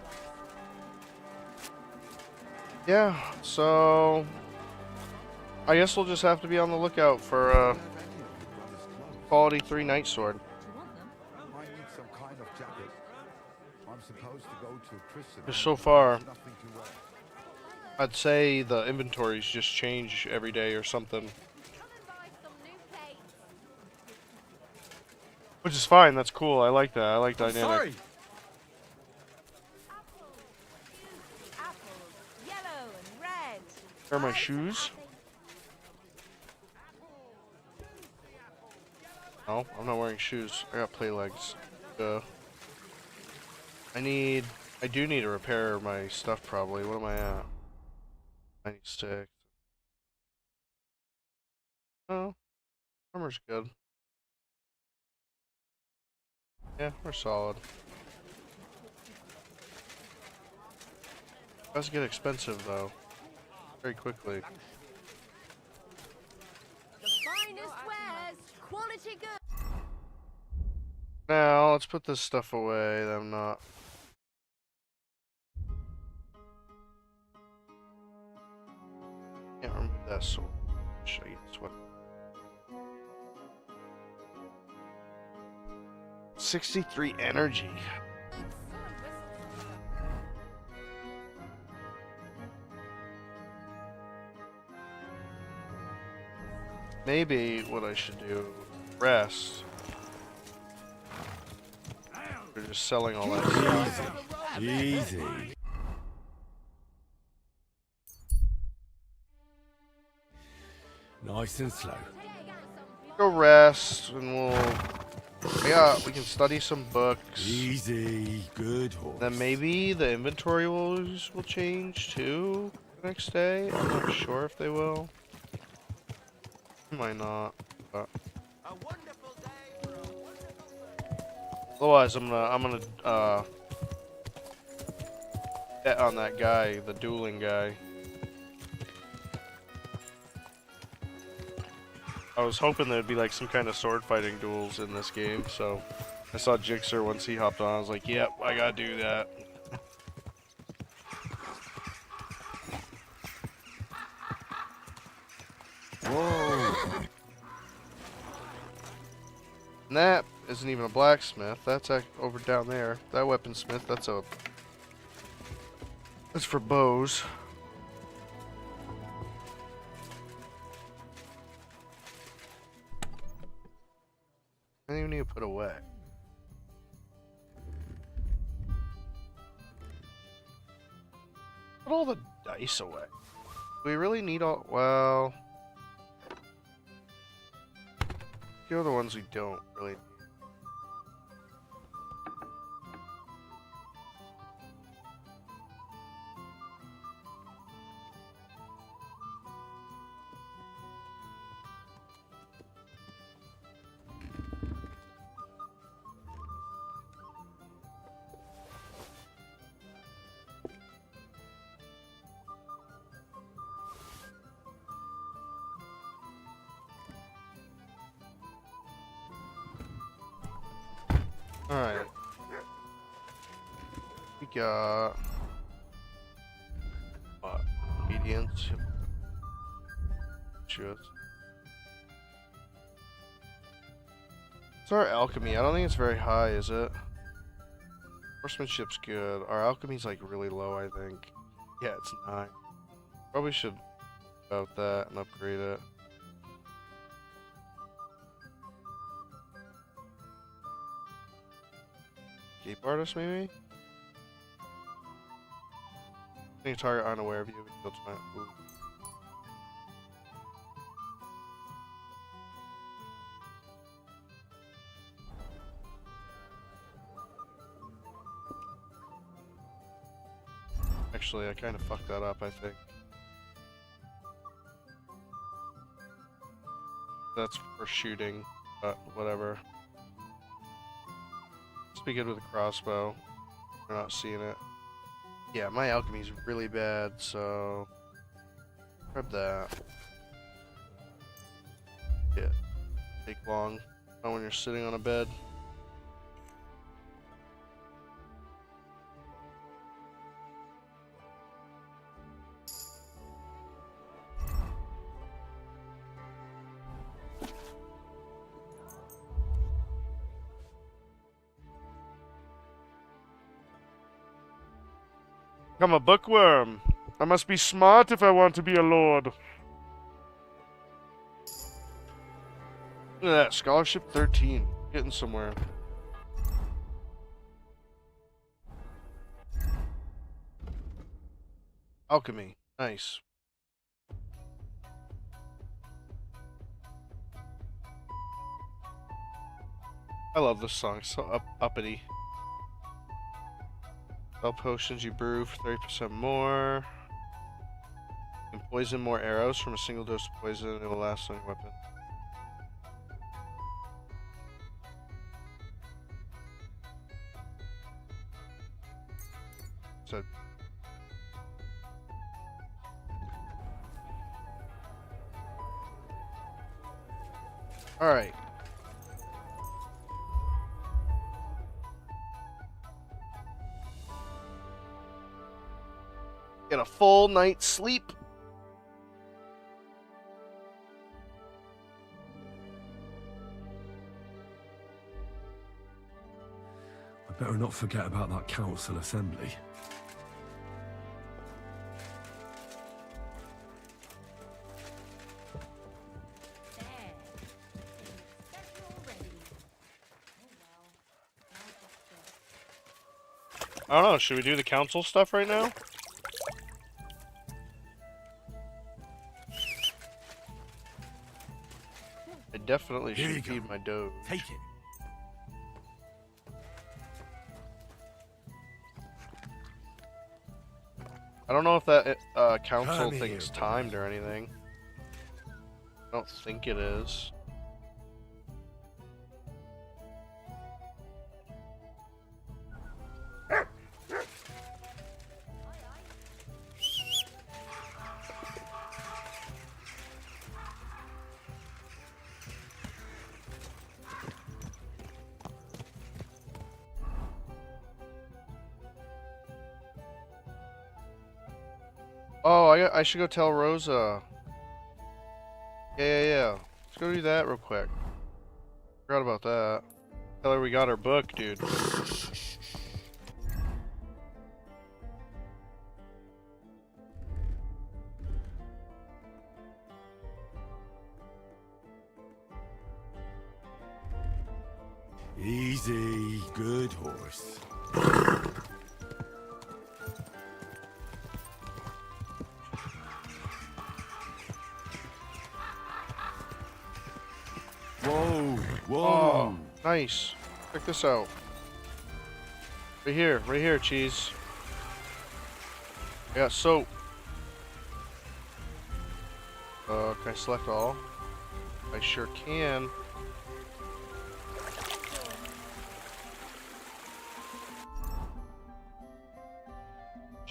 Yeah, so I guess we'll just have to be on the lookout for quality 3 Knight Sword. Do you want them? I need some kind of jacket. I'm supposed to go to prison. Just so far, There's nothing to wear. I'd say the inventories just change every day or something. Come and buy some new plates. Which is fine, that's cool. I like that. I like I'm dynamic. sorry. Apples, yellow and red. Where are my shoes? No, I'm not wearing shoes. I got play legs. I do need to repair my stuff probably. What am I at? 96. Oh, armor's good. Yeah, we're solid. Does get expensive though. Very quickly. The finest wares, quality good. Now, let's put this stuff away that I'm not. Can't remember that sword. Show you this one. 63 energy. maybe what I should do, rest. We're just selling all that stuff. Easy. Nice and slow. Go rest, and we can study some books. Easy. Good horse. Then maybe the inventory will change too the next day. I'm not sure if they will. Might not. But. Otherwise, I'm gonna bet on that guy, the dueling guy. I was hoping there'd be like some kind of sword fighting duels in this game, so I saw Jixer once he hopped on. I was like, yep, I gotta do that. Whoa. And that isn't even a blacksmith. That's over down there. That weaponsmith, that's for bows. I don't even need to put away. Put all the dice away. Do we really need all? Well, here are the ones we don't really need. Alright. We got... what? Obedience. Choose. It's our alchemy. I don't think it's very high, is it? Horsemanship's good. Our alchemy's like really low, I think. Yeah, it's 9. Probably should about that and upgrade it. Cape artist, maybe? Any target unaware of you. That's fine. Ooh. Actually, I kind of fucked that up, I think. That's for shooting, but whatever. Let's be good with a crossbow. We're not seeing it. Yeah, my alchemy's really bad, so... grab that. Yeah. Take long. Not when you're sitting on a bed. I'm a bookworm. I must be smart if I want to be a lord. Look at that, scholarship 13. Getting somewhere. Alchemy. Nice. I love this song. It's so uppity. Spell potions you brew for 30% more. You can poison more arrows from a single dose of poison. It will last on your weapon. So. Alright. Get a full night's sleep. I better not forget about that council assembly. I don't know, should we do the council stuff right now? I definitely Here you should go. feed my doge. Take it. I don't know if that council Come thing's here, timed or anything. I don't think it is. Oh, I should go tell Rosa. Yeah. Let's go do that real quick. Forgot about that. Tell her we got our book, dude. Easy, good horse. Whoa, whoa. Oh, nice. Check this out. Right here, cheese. I got soap. Can I select all? I sure can.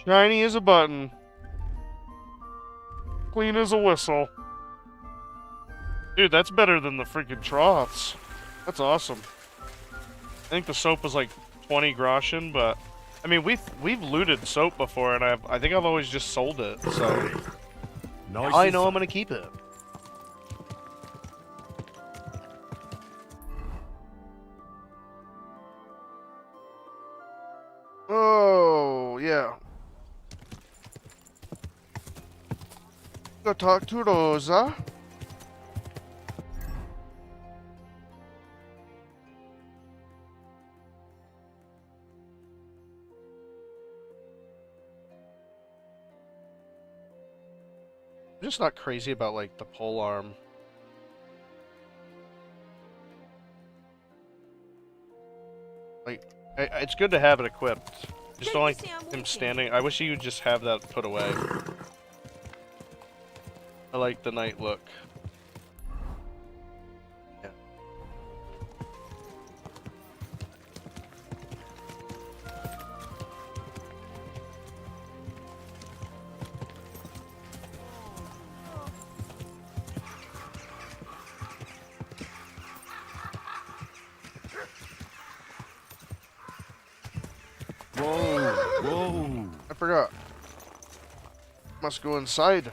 Shiny as a button. Clean as a whistle. Dude, that's better than the freaking troughs. That's awesome. I think the soap was like 20 groschen, but I mean we've looted soap before, and I think I've always just sold it. So Nice. I know I'm gonna keep it. Oh yeah. Go talk to Rosa. I'm just not crazy about like the pole arm. Like, it's good to have it equipped. Just don't like him standing. I wish he would just have that put away. I like the night look. Yeah. Whoa, whoa. I forgot. Must go inside.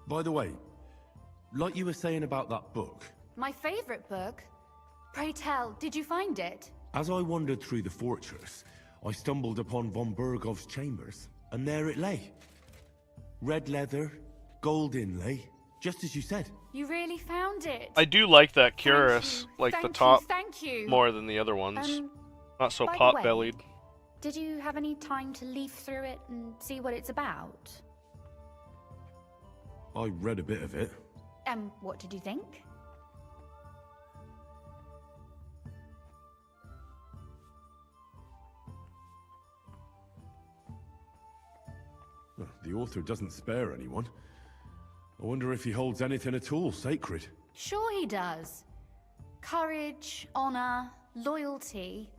By the way, like you were saying about that book, My favorite book? Pray tell, did you find it? as I wandered through the fortress, I stumbled upon von Bergov's chambers, and there it lay. Red leather, gold inlay, just as you said. You really found it? I do like that cuirass, like the top Thank you. more than the other ones. Not so by the pot-bellied. way, Did you have any time to leaf through it and see what it's about? I read a bit of it. What did you think? Well, the author doesn't spare anyone. I wonder if he holds anything at all sacred. Sure he does. Courage, honor, loyalty.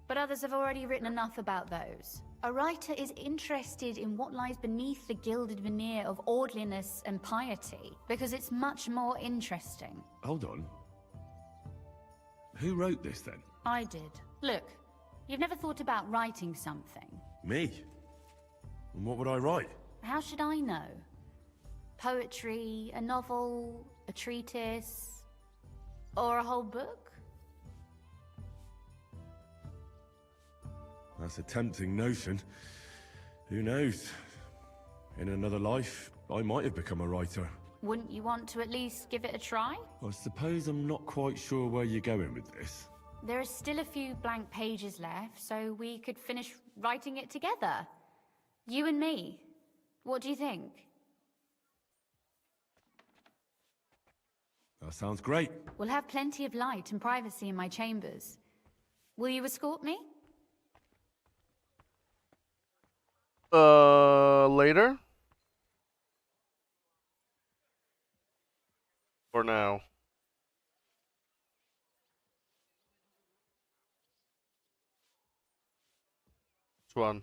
But others have already written enough about those. A writer is interested in what lies beneath the gilded veneer of orderliness and piety, because it's much more interesting. Hold on. Who wrote this then? I did. Look, you've never thought about writing something. Me? And what would I write? How should I know? Poetry, a novel, A treatise? Or a whole book? That's a tempting notion. Who knows? In another life, I might have become a writer. Wouldn't you want to at least give it a try? I suppose I'm not quite sure where you're going with this. There are still a few blank pages left, so we could finish writing it together. You and me. What do you think? That sounds great. We'll have plenty of light and privacy in my chambers. Will you escort me? Later? Or now? Which one?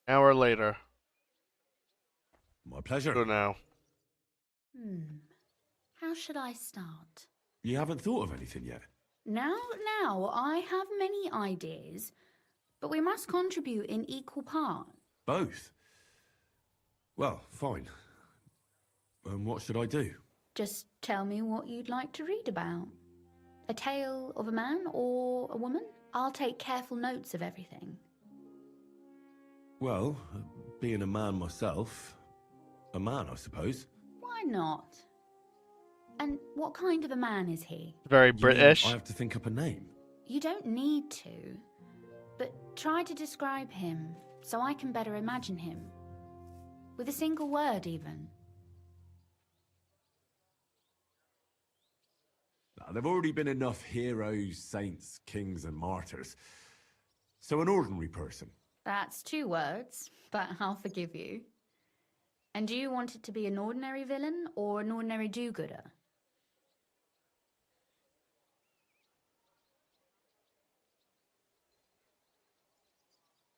Hour later. My pleasure. Go now. How should I start? You haven't thought of anything yet? Now, I have many ideas, but we must contribute in equal part. Both? Well, fine. What should I do? Just tell me what you'd like to read about. A tale of a man or a woman? I'll take careful notes of everything. Well, being a man myself, a man, I suppose. Why not? And what kind of a man is he? Very You mean British. I have to think up a name. You don't need to, but try to describe him so I can better imagine him. With a single word, even. Now, there've already been enough heroes, saints, kings, and martyrs. So an ordinary person. That's 2 words, but I'll forgive you. And do you want it to be an ordinary villain or an ordinary do-gooder?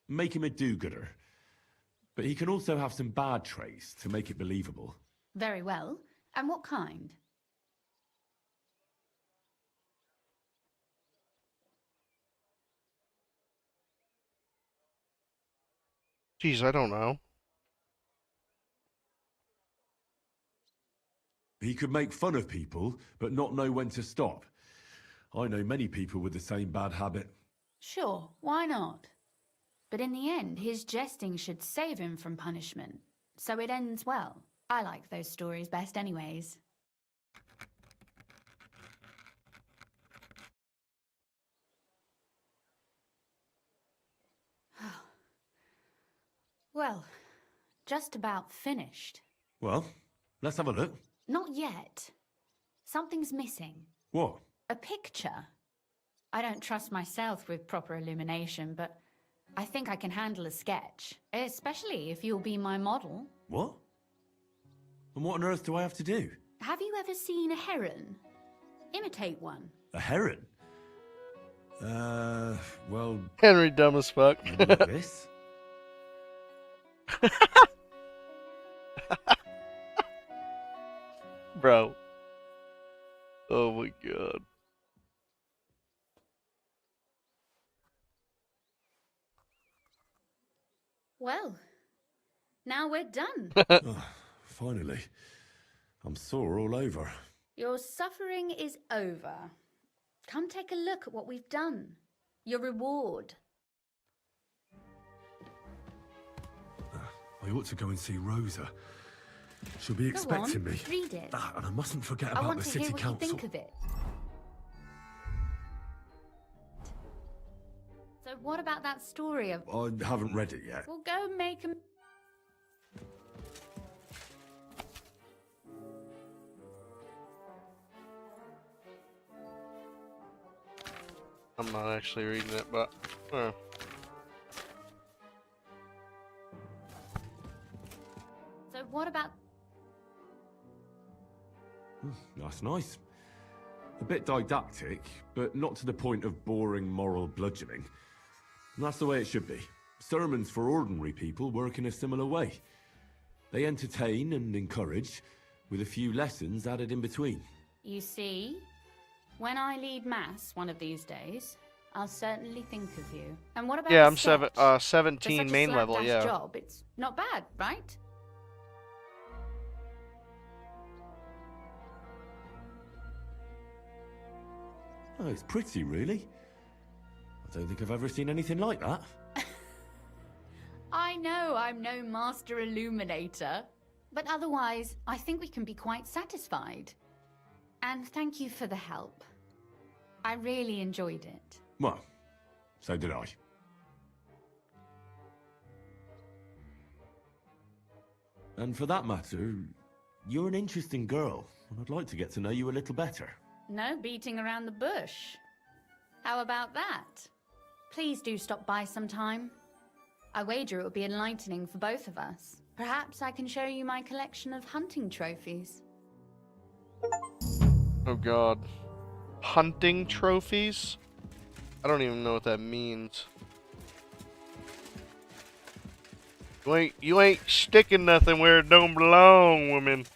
Make him a do-gooder. But he can also have some bad traits to make it believable. Very well. And what kind? Jeez, I don't know. He could make fun of people, but not know when to stop. I know many people with the same bad habit. Sure, why not? But in the end, his jesting should save him from punishment. So it ends well. I like those stories best anyways. Well, just about finished. Well, let's have a look. Not yet. Something's missing. What? A picture. I don't trust myself with proper illumination, but I think I can handle a sketch. Especially if you'll be my model. What? And what on earth do I have to do? Have you ever seen a heron? Imitate one. A heron? Well... Henry dumb as fuck. like this? Bro. Oh my god. Well, now we're done. Oh, finally. I'm sore all over. Your suffering is over. Come take a look at what we've done. Your reward. I ought to go and see Rosa. She'll be expecting Go on, me. read it. And I mustn't forget I about want the to city hear what council. you think of it. So what about that story of... I haven't read it yet. We'll go make a... I'm not actually reading it, but... So what about... That's nice. A bit didactic, but not to the point of boring moral bludgeoning. And that's the way it should be. Sermons for ordinary people work in a similar way. They entertain and encourage, with a few lessons added in between. You see? When I lead mass one of these days, I'll certainly think of you. And what about Yeah, the I'm sketch? For 17 such a main level, slapdash yeah. job, it's not bad, right? Oh, it's pretty, really. I don't think I've ever seen anything like that. I know I'm no master illuminator, but otherwise, I think we can be quite satisfied. And thank you for the help. I really enjoyed it. Well, so did I. And for that matter, you're an interesting girl, and I'd like to get to know you a little better. No beating around the bush. How about that? Please do stop by sometime. I wager it will be enlightening for both of us. Perhaps I can show you my collection of hunting trophies. Oh god. Hunting trophies? I don't even know what that means. You ain't sticking nothing where it don't belong, woman.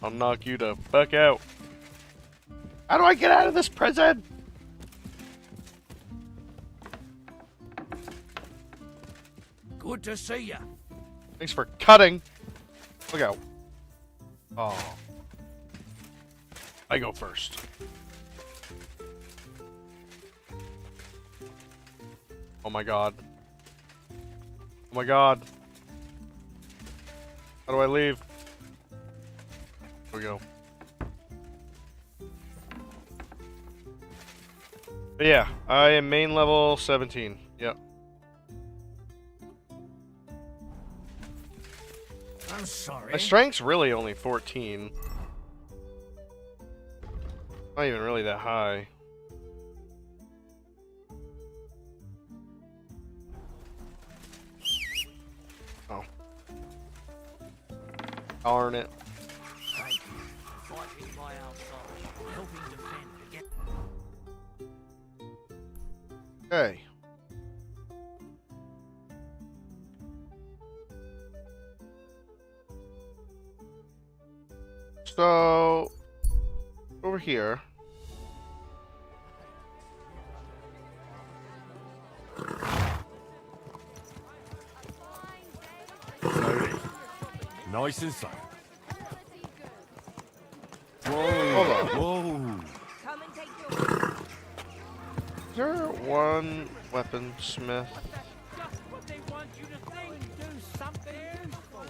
I'll knock you the fuck out. How do I get out of this prison? Good to see you. Thanks for cutting. Look out. Oh. I go first. Oh my god. Oh my god. How do I leave? There we go. But yeah, I am main level 17. Yep. I'm sorry. My strength's really only 14. Not even really that high. Oh. Darn it. Thank you for fighting by our side, helping defend against... Okay. So, over here. Nice and slow. Hold on. Whoa. Is there one weaponsmith? Just what they want you to think. Do something useful.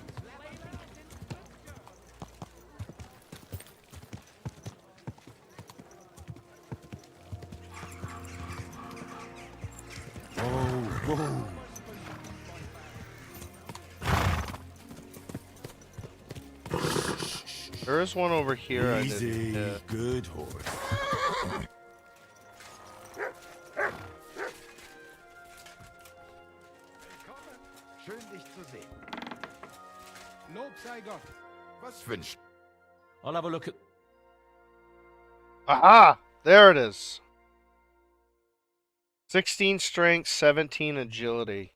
Whoa. There is one over here. I Easy, didn't hit. good horse. Schön, dich zu sehen. Lob sei Gott. Was wünscht? I'll have a look at... Aha! There it is. 16 strength, 17 agility.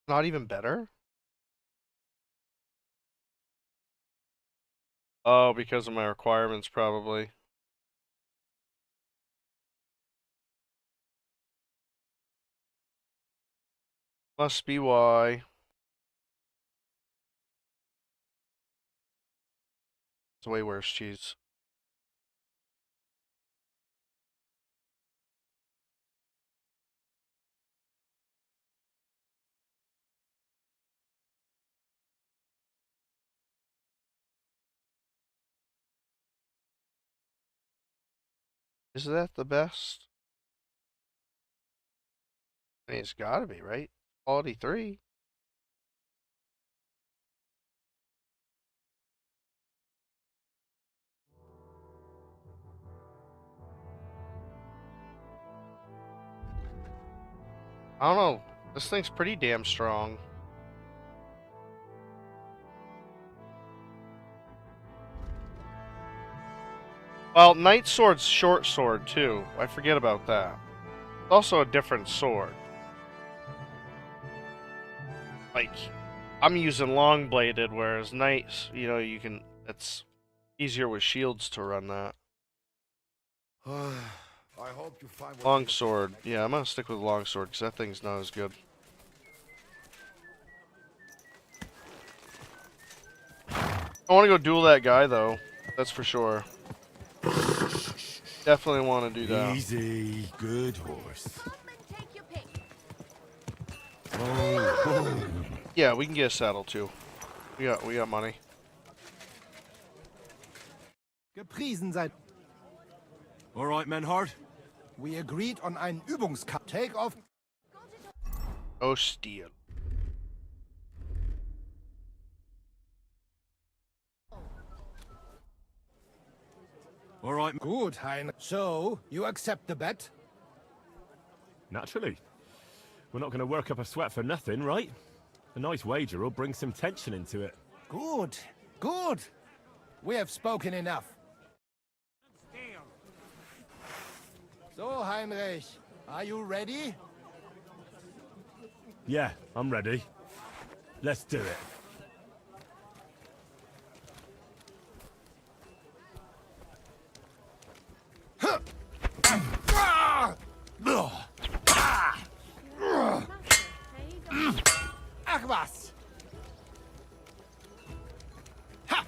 Not even better? Oh, because of my requirements, probably. Must be why. It's way worse cheese. Is that the best? I mean, it's gotta be, right? Quality 3. I don't know. This thing's pretty damn strong. Well, Night Sword's short sword, too. I forget about that. also a different sword. Like, I'm using long bladed, whereas knights, you know, you can. It's easier with shields to run that. I hope you find what Long sword. Yeah, I'm gonna stick with long sword because that thing's not as good. I want to go duel that guy though. That's for sure. Definitely want to do that. Easy, good horse. Yeah, we can get a saddle too. We got money. Gepriesen seid. All right, Menhard. We agreed on einen Übungskampf. Take off. Oh, steel. All right. Gut, Heinrich. So, you accept the bet? Naturally. We're not going to work up a sweat for nothing, right? A nice wager will bring some tension into it. Good, good. We have spoken enough. So, Heinrich, are you ready? Yeah, I'm ready. Let's do it. Ach was! Come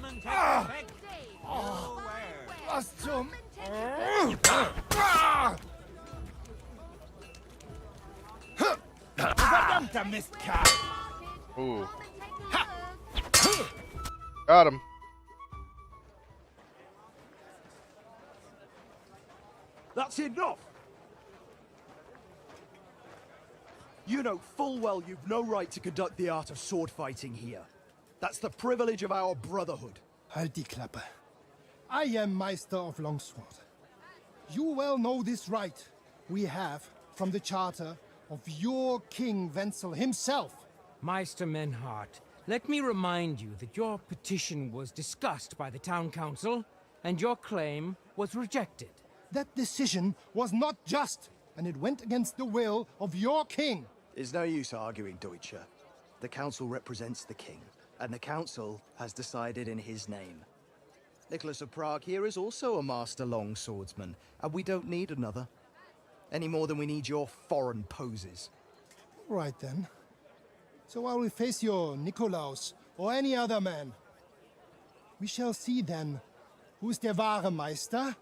and take your peg. Was zum... Verdammter Mistkerl! Ooh. Got him. That's enough! You know full well you've no right to conduct the art of sword fighting here. That's the privilege of our brotherhood. Halt die Klappe. I am Meister of Longsword. You well know this right we have from the charter of your King Wenzel himself. Meister Menhart, let me remind you that your petition was discussed by the town council, and your claim was rejected. That decision was not just, and it went against the will of your king. It's no use arguing, Deutscher. The council represents the king, and the council has decided in his name. Nicholas of Prague here is also a master longswordsman, and we don't need another. Any more than we need your foreign poses. Right then. So I will face your Nikolaus or any other man. We shall see then who is der wahre Meister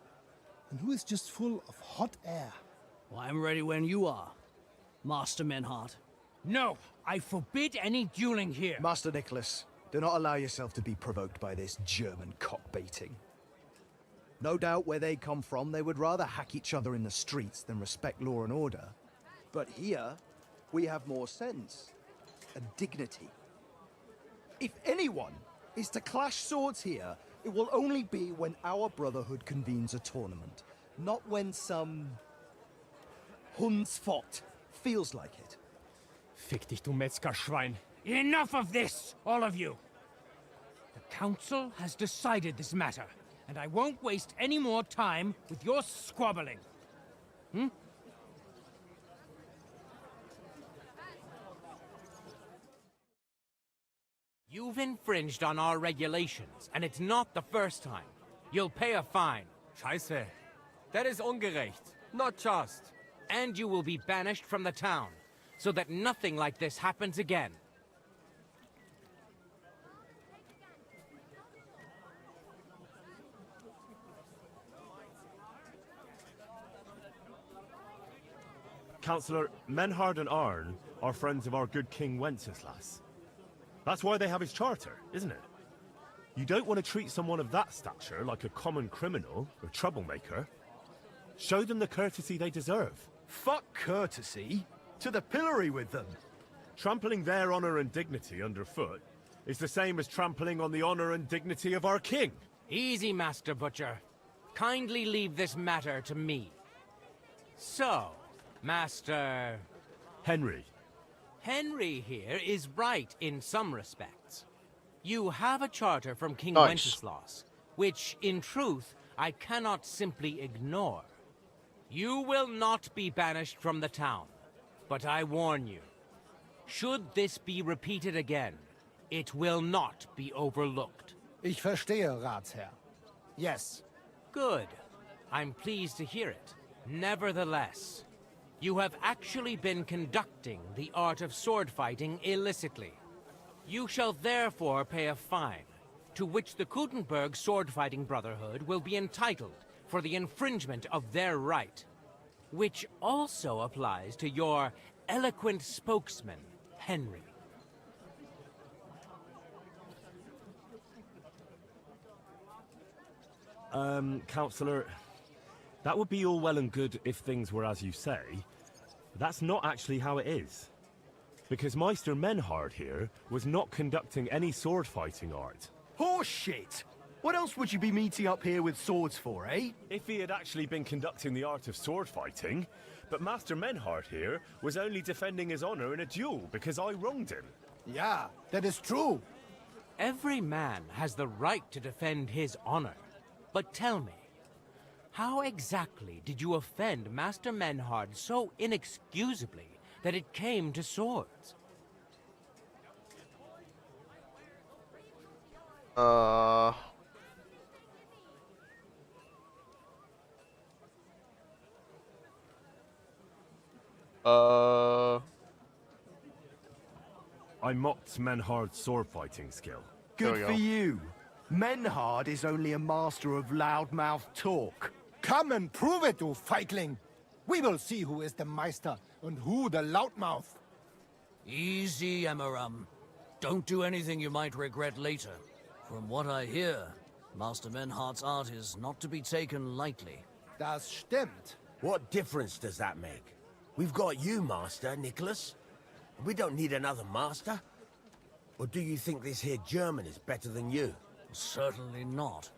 and who is just full of hot air. Well, I'm ready when you are, Master Menhart. No, I forbid any dueling here. Master Nicholas, do not allow yourself to be provoked by this German cock-baiting. No doubt where they come from, they would rather hack each other in the streets than respect law and order. But here, we have more sense and dignity. If anyone is to clash swords here, it will only be when our brotherhood convenes a tournament, not when some Hundsfott feels like it. Fick dich, du Metzgerschwein. Enough of this, all of you! The council has decided this matter, and I won't waste any more time with your squabbling. Hmm? You've infringed on our regulations, and it's not the first time. You'll pay a fine. Scheiße. That is ungerecht. Not just. And you will be banished from the town, so that nothing like this happens again. Councillor, Menhard and Arn are friends of our good King Wenceslas. That's why they have his charter, isn't it? You don't want to treat someone of that stature like a common criminal or troublemaker. Show them the courtesy they deserve. Fuck courtesy. To the pillory with them. Trampling their honor and dignity underfoot is the same as trampling on the honor and dignity of our king. Easy, Master Butcher. Kindly leave this matter to me. So, Master... Henry. Henry here is right in some respects. You have a charter from King Nice. Wenceslas, which, in truth, I cannot simply ignore. You will not be banished from the town, but I warn you, should this be repeated again, it will not be overlooked. Ich verstehe, Ratsherr. Yes. Good. I'm pleased to hear it. Nevertheless, you have actually been conducting the art of sword fighting illicitly. You shall therefore pay a fine, to which the Kutenberg Sword Fighting Brotherhood will be entitled for the infringement of their right, which also applies to your eloquent spokesman, Henry. Counselor, that would be all well and good if things were as you say, but that's not actually how it is. Because Meister Menhard here was not conducting any sword fighting art. Horseshit! What else would you be meeting up here with swords for, eh? If he had actually been conducting the art of sword fighting, but Master Menhard here was only defending his honor in a duel because I wronged him. Yeah, that is true. Every man has the right to defend his honor. But tell me, how exactly did you offend Master Menhard so inexcusably that it came to swords? I mocked Menhard's sword fighting skill. Good for you. Menhard is only a master of loudmouth talk. Come and prove it, you feigling. We will see who is the Meister and who the loudmouth. Easy, Emmeram. Don't do anything you might regret later. From what I hear, Master Menhard's art is not to be taken lightly. Das stimmt. What difference does that make? We've got you, Master, Nicholas. We don't need another master. Or do you think this here German is better than you? Certainly not.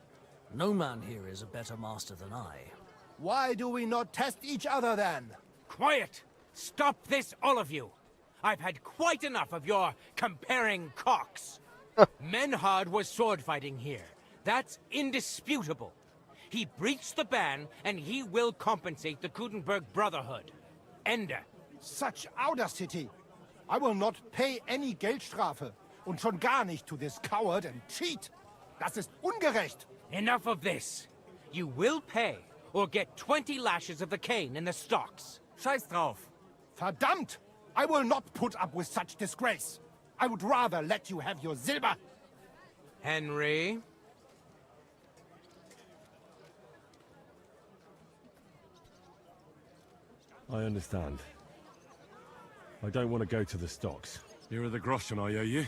No man here is a better master than I. Why do we not test each other then? Quiet! Stop this, all of you! I've had quite enough of your comparing cocks. Menhard was sword fighting here. That's indisputable. He breached the ban, and he will compensate the Kutenberg Brotherhood. Ende. Such audacity! I will not pay any Geldstrafe. Und schon gar nicht to this coward and cheat. Das ist ungerecht. Enough of this. You will pay, or get 20 lashes of the cane in the stocks. Scheiß drauf. Verdammt! I will not put up with such disgrace. I would rather let you have your silber. Henry? I understand. I don't want to go to the stocks. Here are the groschen I owe you.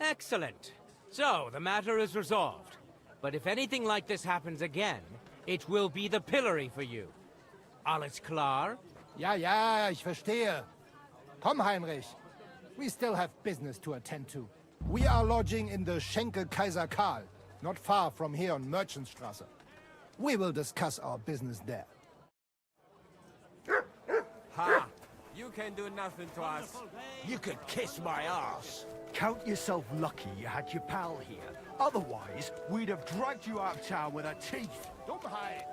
Excellent. So, the matter is resolved. But if anything like this happens again, it will be the pillory for you. Alles klar? Ja, ja, ich verstehe. Komm, Heinrich. We still have business to attend to. We are lodging in the Schenkel Kaiser Karl, not far from here on Merchantstrasse. We will discuss our business there. Ha! You can do nothing to us. You could kiss my ass. Count yourself lucky you had your pal here. Otherwise, we'd have dragged you out of town with our teeth. Dummheit!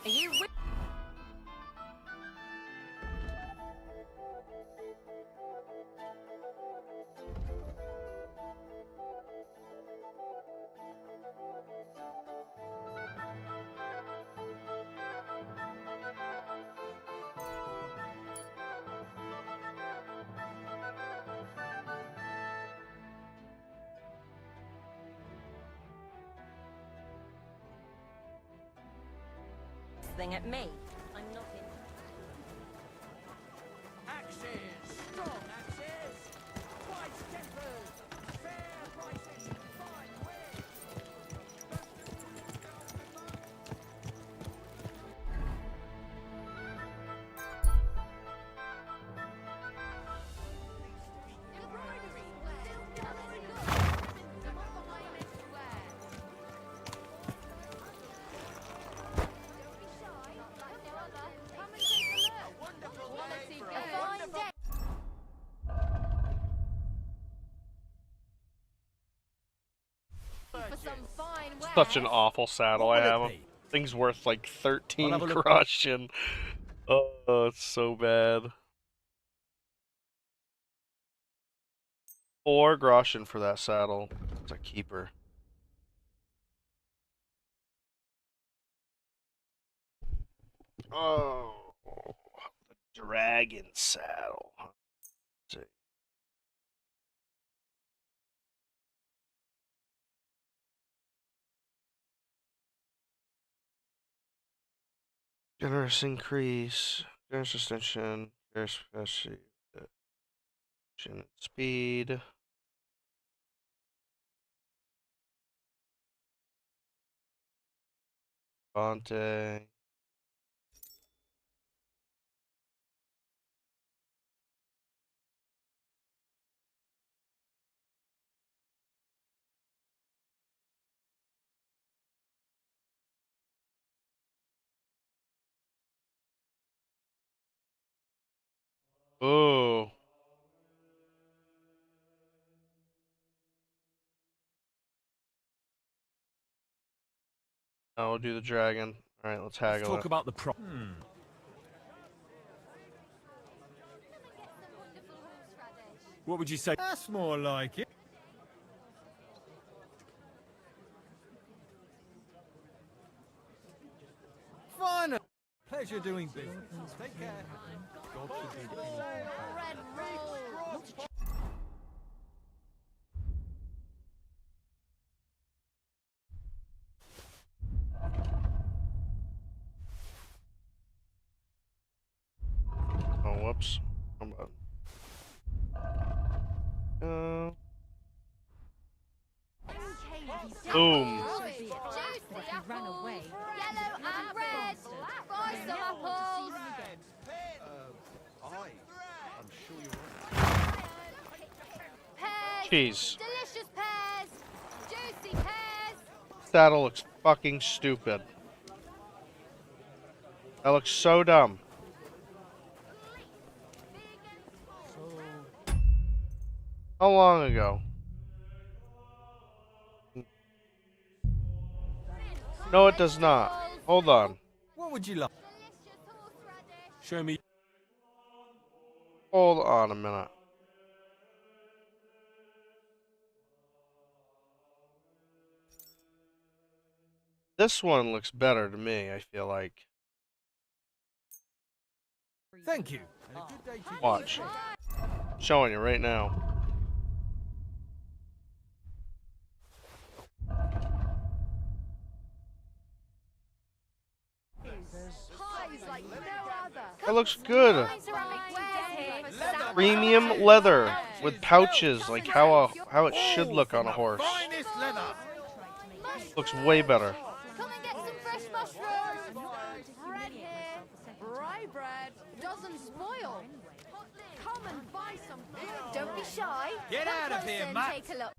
Are you with thing at me? I'm not in. Axes! Strong axes! Wise tempers! Fair prices! Fine wit! Such an awful saddle I have. Thing's worth like 13 groschen. Oh, it's so bad. 4 groschen for that saddle. It's a keeper. Oh, the dragon saddle. Let's see. Generous increase, generous extension, generous capacity, speed. Bonte. Oh. Now we'll do the dragon. Alright, let's haggle Talk it. about the What would you say? That's more like it. Fine. Pleasure doing business. Take care. God forbid Oh, whoops. Wrong button. Boom. Ran away. Yellow and red. Buy some apples. I'm sure you're right. Pears. Jeez. Delicious pears. Juicy pears. Saddle looks fucking stupid. That looks so dumb. How long ago? No, it does not. Hold on. What would you like? Show me. Hold on a minute. This one looks better to me, I feel like. Thank you. And a good day to you. Watch. Showing you right now. That looks good. Premium leather with pouches, like how it should look on a horse. Finest leather. Looks way better. Come and get some fresh mushrooms. Bread here. Rye bread doesn't spoil. Come and buy some. Don't be shy. Get out of here, Matt. Take a look.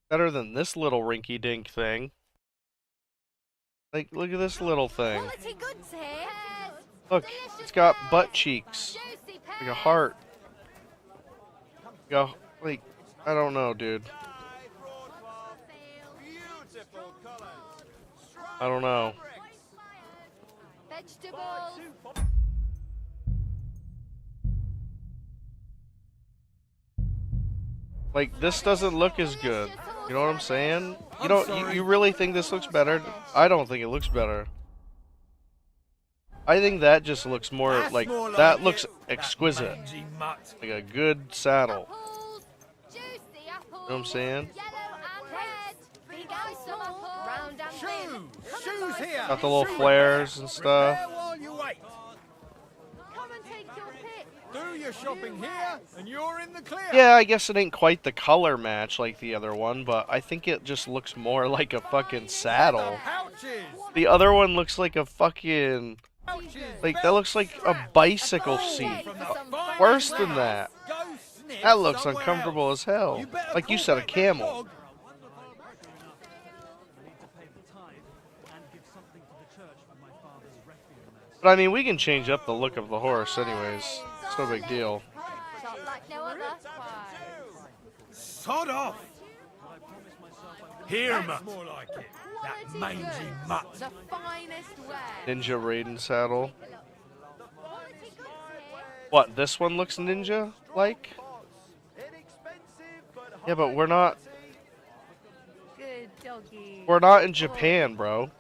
Better than this little rinky-dink thing. Like, look at this little thing. Quality goods here. Look, it's got butt cheeks. Like a heart. Like, like, I don't know, dude. I don't know. Vegetables. Like, this doesn't look as good. You know what I'm saying? You really think this looks better? I don't think it looks better. I think that just looks more like that looks exquisite. Like a good saddle. You know what I'm saying? Shoes here. Got the little flares and stuff. While you wait. Come and take your pick. Do your shopping here, and you're in the clear. Yeah, I guess it ain't quite the color match like the other one, but I think it just looks more like a fucking saddle. The other one looks like a fucking... Like, that looks like a bicycle seat. Worse than that. That looks uncomfortable as hell. Like you said, a camel. But I mean, we can change up the look of the horse anyways. It's no big deal. Shop like no other. Sod off. Hear him. More like it. That mangy mutt. The finest wear. Ninja Raiden saddle. What, this one looks ninja-like? Yeah, but we're not... Good doggy. We're not in Japan, bro.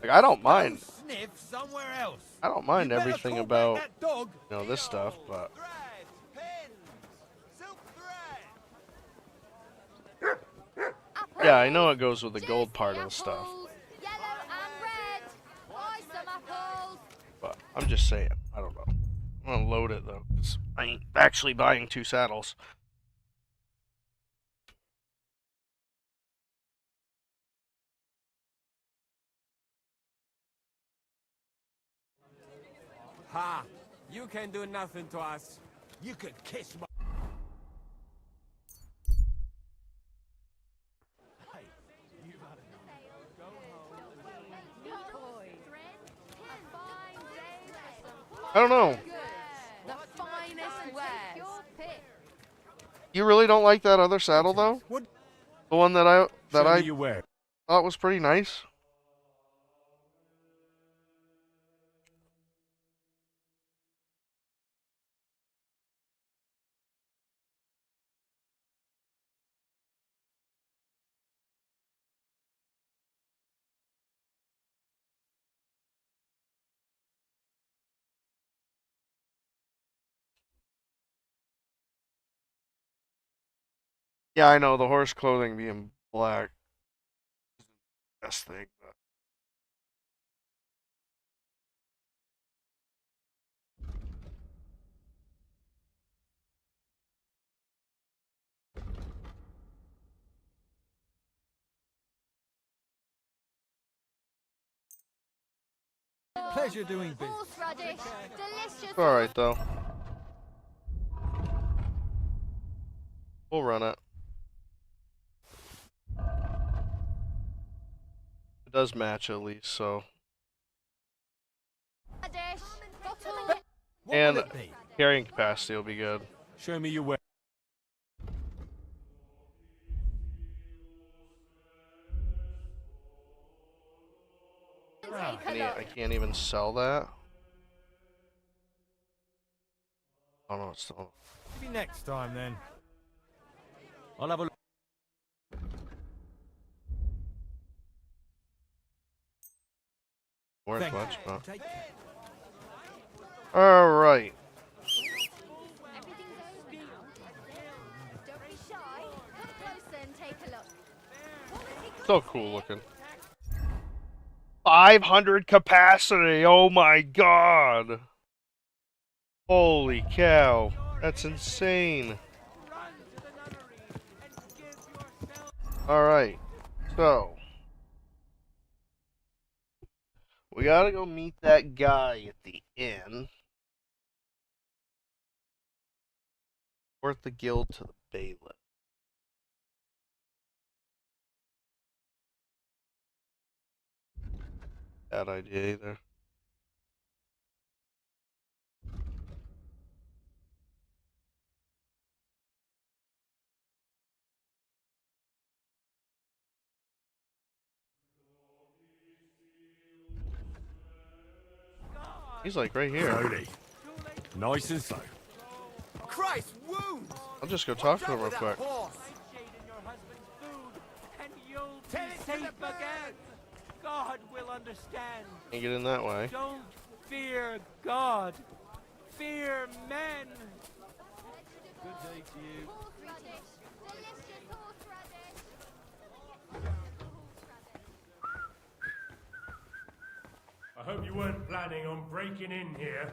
Like, I don't mind. Sniff somewhere else. I don't mind You better everything call about, back that dog. you know, this stuff, but... Yeah, I know it goes with the gold part of the stuff. Yellow and red. Buy some apples. But I'm just saying, I don't know. I'm gonna load it though, 'cause I ain't actually buying 2 saddles. Ha! You can do nothing to us. You could kiss my... I don't know. The finest wares. You really don't like that other saddle though? What? The one that I you wear. thought was pretty nice. Yeah, I know the horse clothing being black is the best thing, but Pleasure doing business. Horseradish. Delicious. it's alright though. We'll run it. It does match at least, so. Radish. Bottle. And carrying capacity will be good. Show me your way. I can't even sell that. Oh no, it's still. Maybe next time then. I'll have a look. Weren't much, but. Alright. Don't be shy. Come closer and take a look. So cool looking. 500 capacity, oh my god. Holy cow. That's insane. Alright, so. We gotta go meet that guy at the inn. Worth the guild to the bailiff. Bad idea either. He's like right here. Slowly. Nice and slow. Christ, wounds! I'll just go talk to him real quick. And you'll be safe again. God will understand. Can't get in that way. Don't fear God. Fear men. Good day to you. Horseradish. Delicious horseradish. I hope you weren't planning on breaking in here.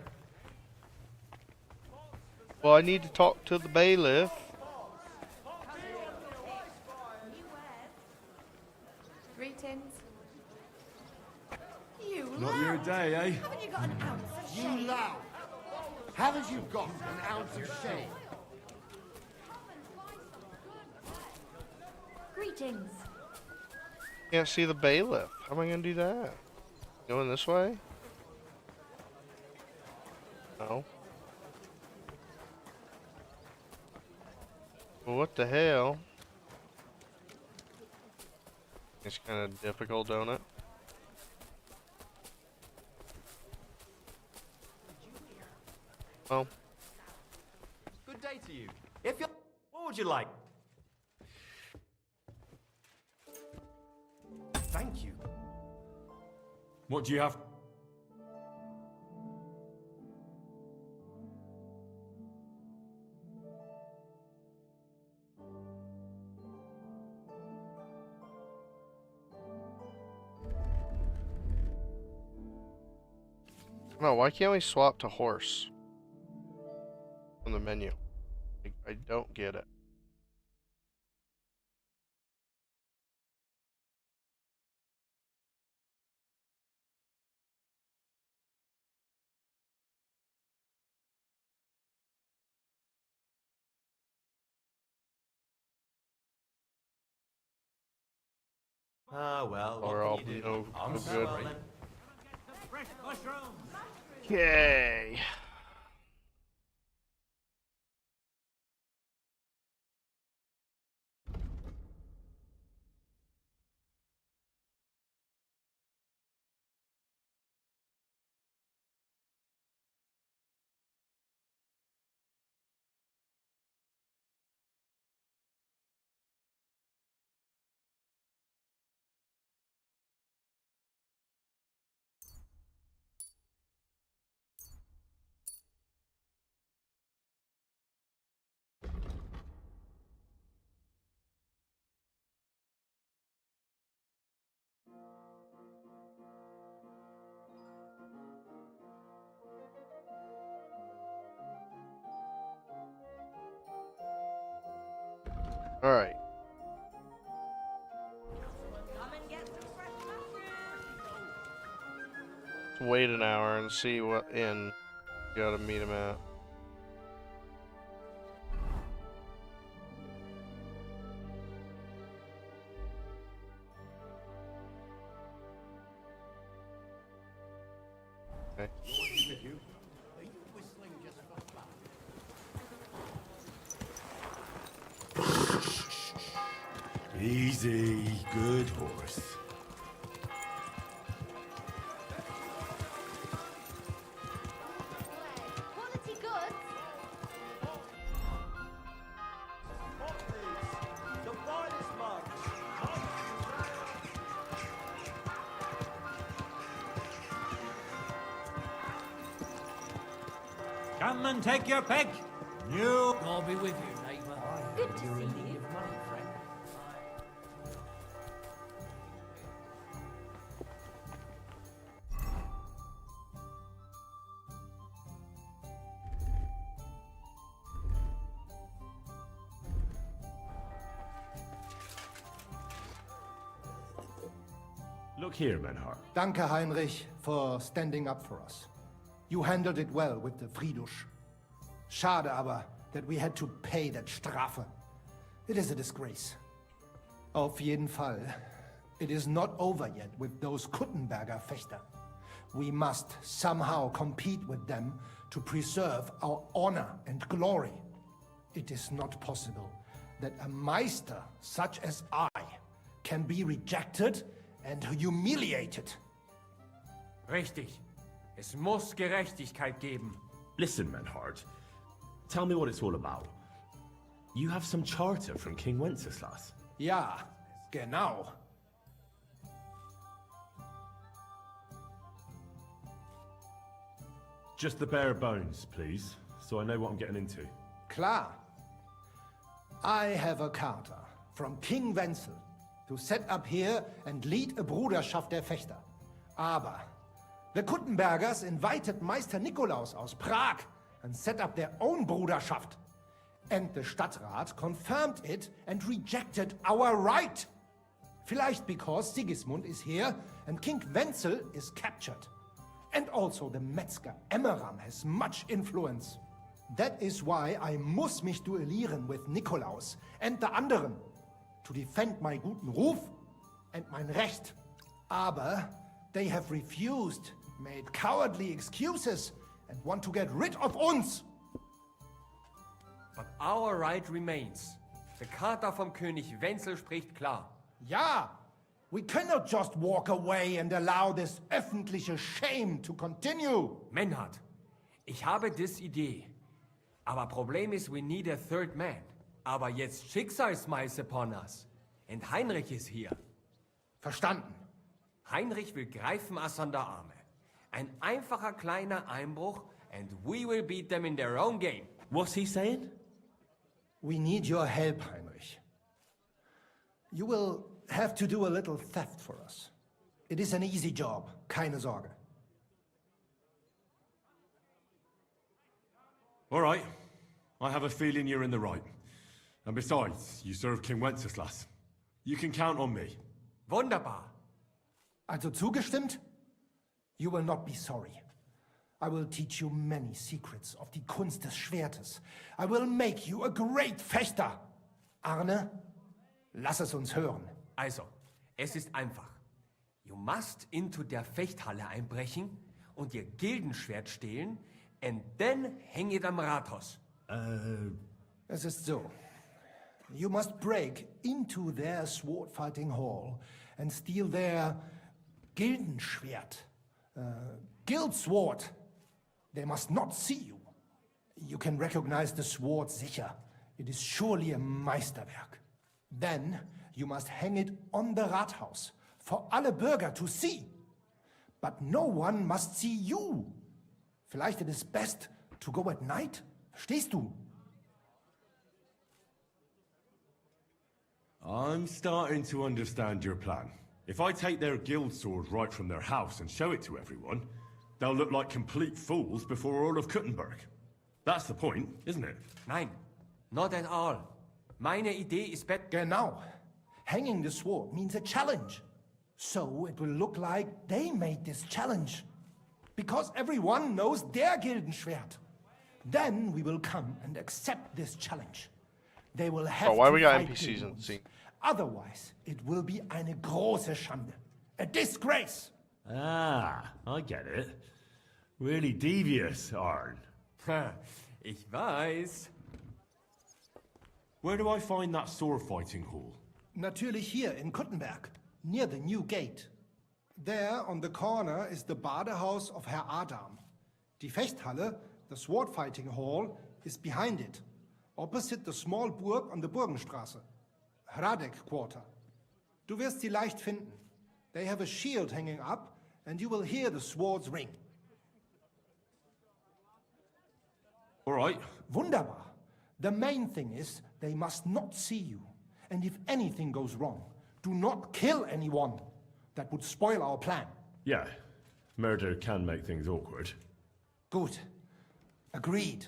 Well, I need to talk to the bailiff. Greetings. You Not loud. your day, eh? Haven't you got an ounce of shame? You loud! Haven't you got an ounce of shame? Greetings. Can't see the bailiff. How am I gonna do that? Going this way? No. Well, what the hell? It's kind of difficult, don't it? Well, Good day to you. If you, what would you like? Thank you. What do you have? no, why can't we swap to horse from the menu? I don't get it. Ah, well, Or what all can you do? no I'm good. sorry. Fresh mushrooms. Okay. All right. Let's wait an hour and see what inn you gotta meet him at. Okay. Easy, good horse. Quality goods. The finest mugs. Come and take your pick. New. I'll be with you, neighbor. Good to see you. Money, friend. Look here, Menhart. Danke, Heinrich, for standing up for us. You handled it well with the Friedusch. Schade aber, that we had to pay that Strafe. It is a disgrace. Auf jeden Fall, it is not over yet with those Kuttenberger Fechter. We must somehow compete with them to preserve our honor and glory. It is not possible that a Meister such as I can be rejected and humiliated. Richtig. Es muss Gerechtigkeit geben. Listen, Menhart. Tell me what it's all about. You have some charter from King Wenceslas. Ja, genau. Just the bare bones, please, so I know what I'm getting into. Klar. I have a charter from King Wenzel to set up here and lead a Bruderschaft der Fechter. Aber the Kuttenbergers invited Meister Nikolaus aus Prague and set up their own Bruderschaft. And the Stadtrat confirmed it and rejected our right. Vielleicht because Sigismund is here and King Wenzel is captured. And also the Metzger Emmeram has much influence. That is why I muss mich duellieren with Nikolaus and the anderen to defend my guten Ruf and mein Recht. Aber they have refused, made cowardly excuses and want to get rid of uns. But our right remains. The Charta vom König Wenzel spricht klar. Ja, We cannot just walk away and allow this öffentliche shame to continue. Menhard, ich habe dis Idee. Aber Problem ist, we need a third man. Aber jetzt Schicksalsmeis upon us. And Heinrich is here. Verstanden. Heinrich will greifen us an der Arme. Ein einfacher kleiner Einbruch and we will beat them in their own game. What's he saying? We need your help, Heinrich. You will have to do a little theft for us. It is an easy job, keine Sorge. All right. I have a feeling you're in the right. And besides, you serve King Wenceslas. You can count on me. Wunderbar. Also zugestimmt? You will not be sorry. I will teach you many secrets of die Kunst des Schwertes. I will make you a great Fechter. Arne, lass es uns hören. Also, es ist einfach. You must into der Fechthalle einbrechen und ihr Gildenschwert stehlen and then hang it am Rathaus. Es ist so. You must break into their sword fighting hall and steal their Gildenschwert. Guild sword. They must not see you. You can recognize the sword sicher. It is surely a Meisterwerk. Then you must hang it on the Rathaus for alle Bürger to see. But no one must see you. Vielleicht it is best to go at night. Verstehst du? I'm starting to understand your plan. If I take their guild sword right from their house and show it to everyone, they'll look like complete fools before all of Kuttenberg. That's the point, isn't it? Nein, not at all. Meine Idee ist Genau. Hanging the sword means a challenge. So it will look like they made this challenge. Because everyone knows their Gildenschwert. Then we will come and accept this challenge. They will have why to we got fight NPCs in the demons. scene? Otherwise, it will be eine große Schande. A disgrace. Ah, I get it. Really devious, Arn. Ich weiß. Where do I find that sword fighting hall? Natürlich hier in Kuttenberg, near the new gate. There on the corner is the Badehaus of Herr Adam. Die Fechthalle, the sword fighting hall, is behind it, opposite the small burg on the Burgenstraße. Hradek Quarter. Du wirst sie leicht finden. They have a shield hanging up, and you will hear the swords ring. All right. Wunderbar. The main thing is, they must not see you. And if anything goes wrong, do not kill anyone. That would spoil our plan. Yeah, murder can make things awkward. Good. Agreed.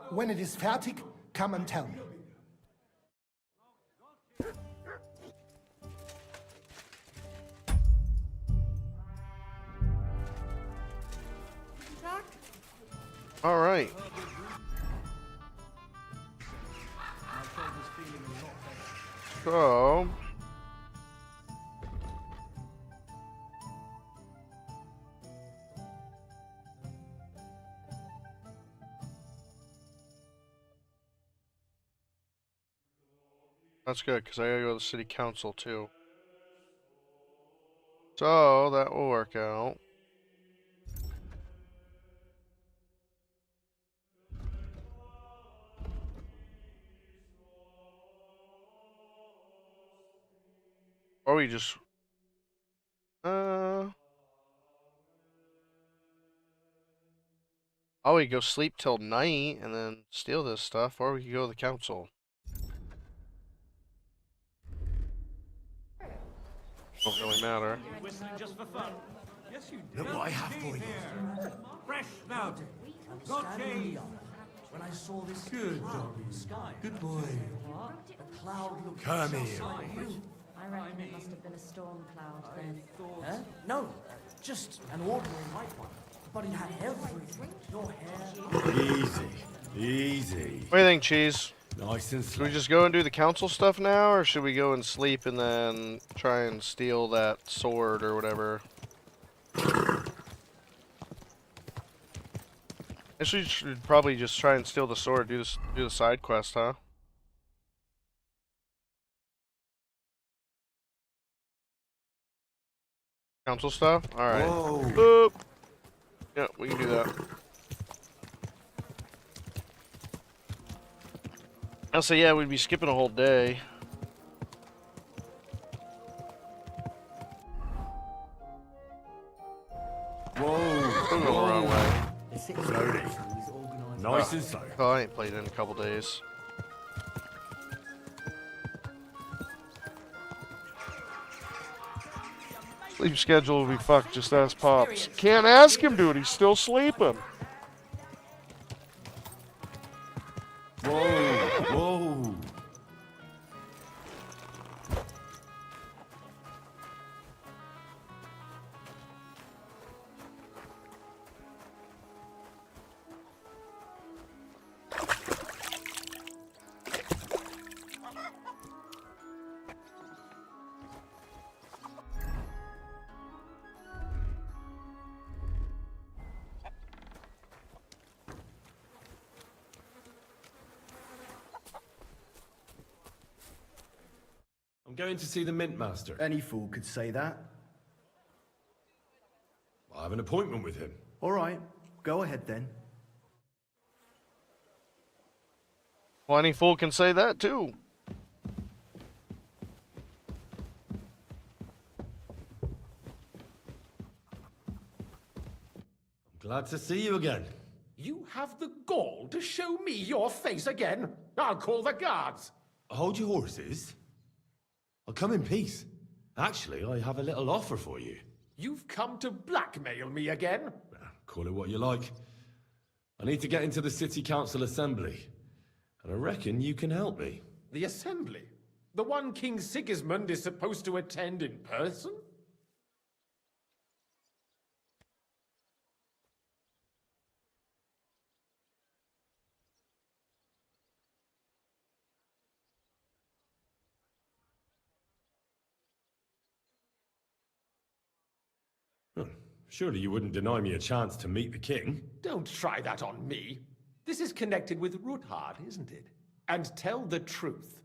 When it is fertig, come and tell me. All right. So, that's good, because I gotta go to the city council too. So, that will work out. Or we just... Oh, we go sleep till night and then steal this stuff, or we could go to the council. Don't really matter. Whistling just for fun. Yes, you did. Look what I have for you. Fresh spouted. Got cheese. When I saw this Good cloud in the sky. Good boy. The cloud looked Come just here. like you. I reckon it must have been a storm cloud then. Huh? No, just an ordinary white one. But it had everything. Your hair. Easy, easy. What do you think, Cheese? Nice and Should we just go and do the council stuff now, or should we go and sleep and then try and steal that sword or whatever? Guess we should probably just try and steal the sword, do the side quest, huh? Council stuff? Alright. Whoa. Boop. Yeah, we can do that. I'll say, yeah, we'd be skipping a whole day. Whoa. We're going the wrong way. Slowly. Nice and slow. Oh, I ain't played in a couple days. Sleep schedule will be fucked, just ask Pops. Can't ask him, dude, he's still sleeping. Whoa. Whoa. I'm going to see the Mint Master. Any fool could say that. I have an appointment with him. All right, go ahead then. Well, any fool can say that, too. Glad to see you again. You have the gall to show me your face again? I'll call the guards. Hold your horses. I'll come in peace. Actually, I have a little offer for you. You've come to blackmail me again? Call it what you like. I need to get into the City Council Assembly, and I reckon you can help me. The Assembly? The one King Sigismund is supposed to attend in person? Surely you wouldn't deny me a chance to meet the king? Don't try that on me. This is connected with Ruthard, isn't it? And tell the truth.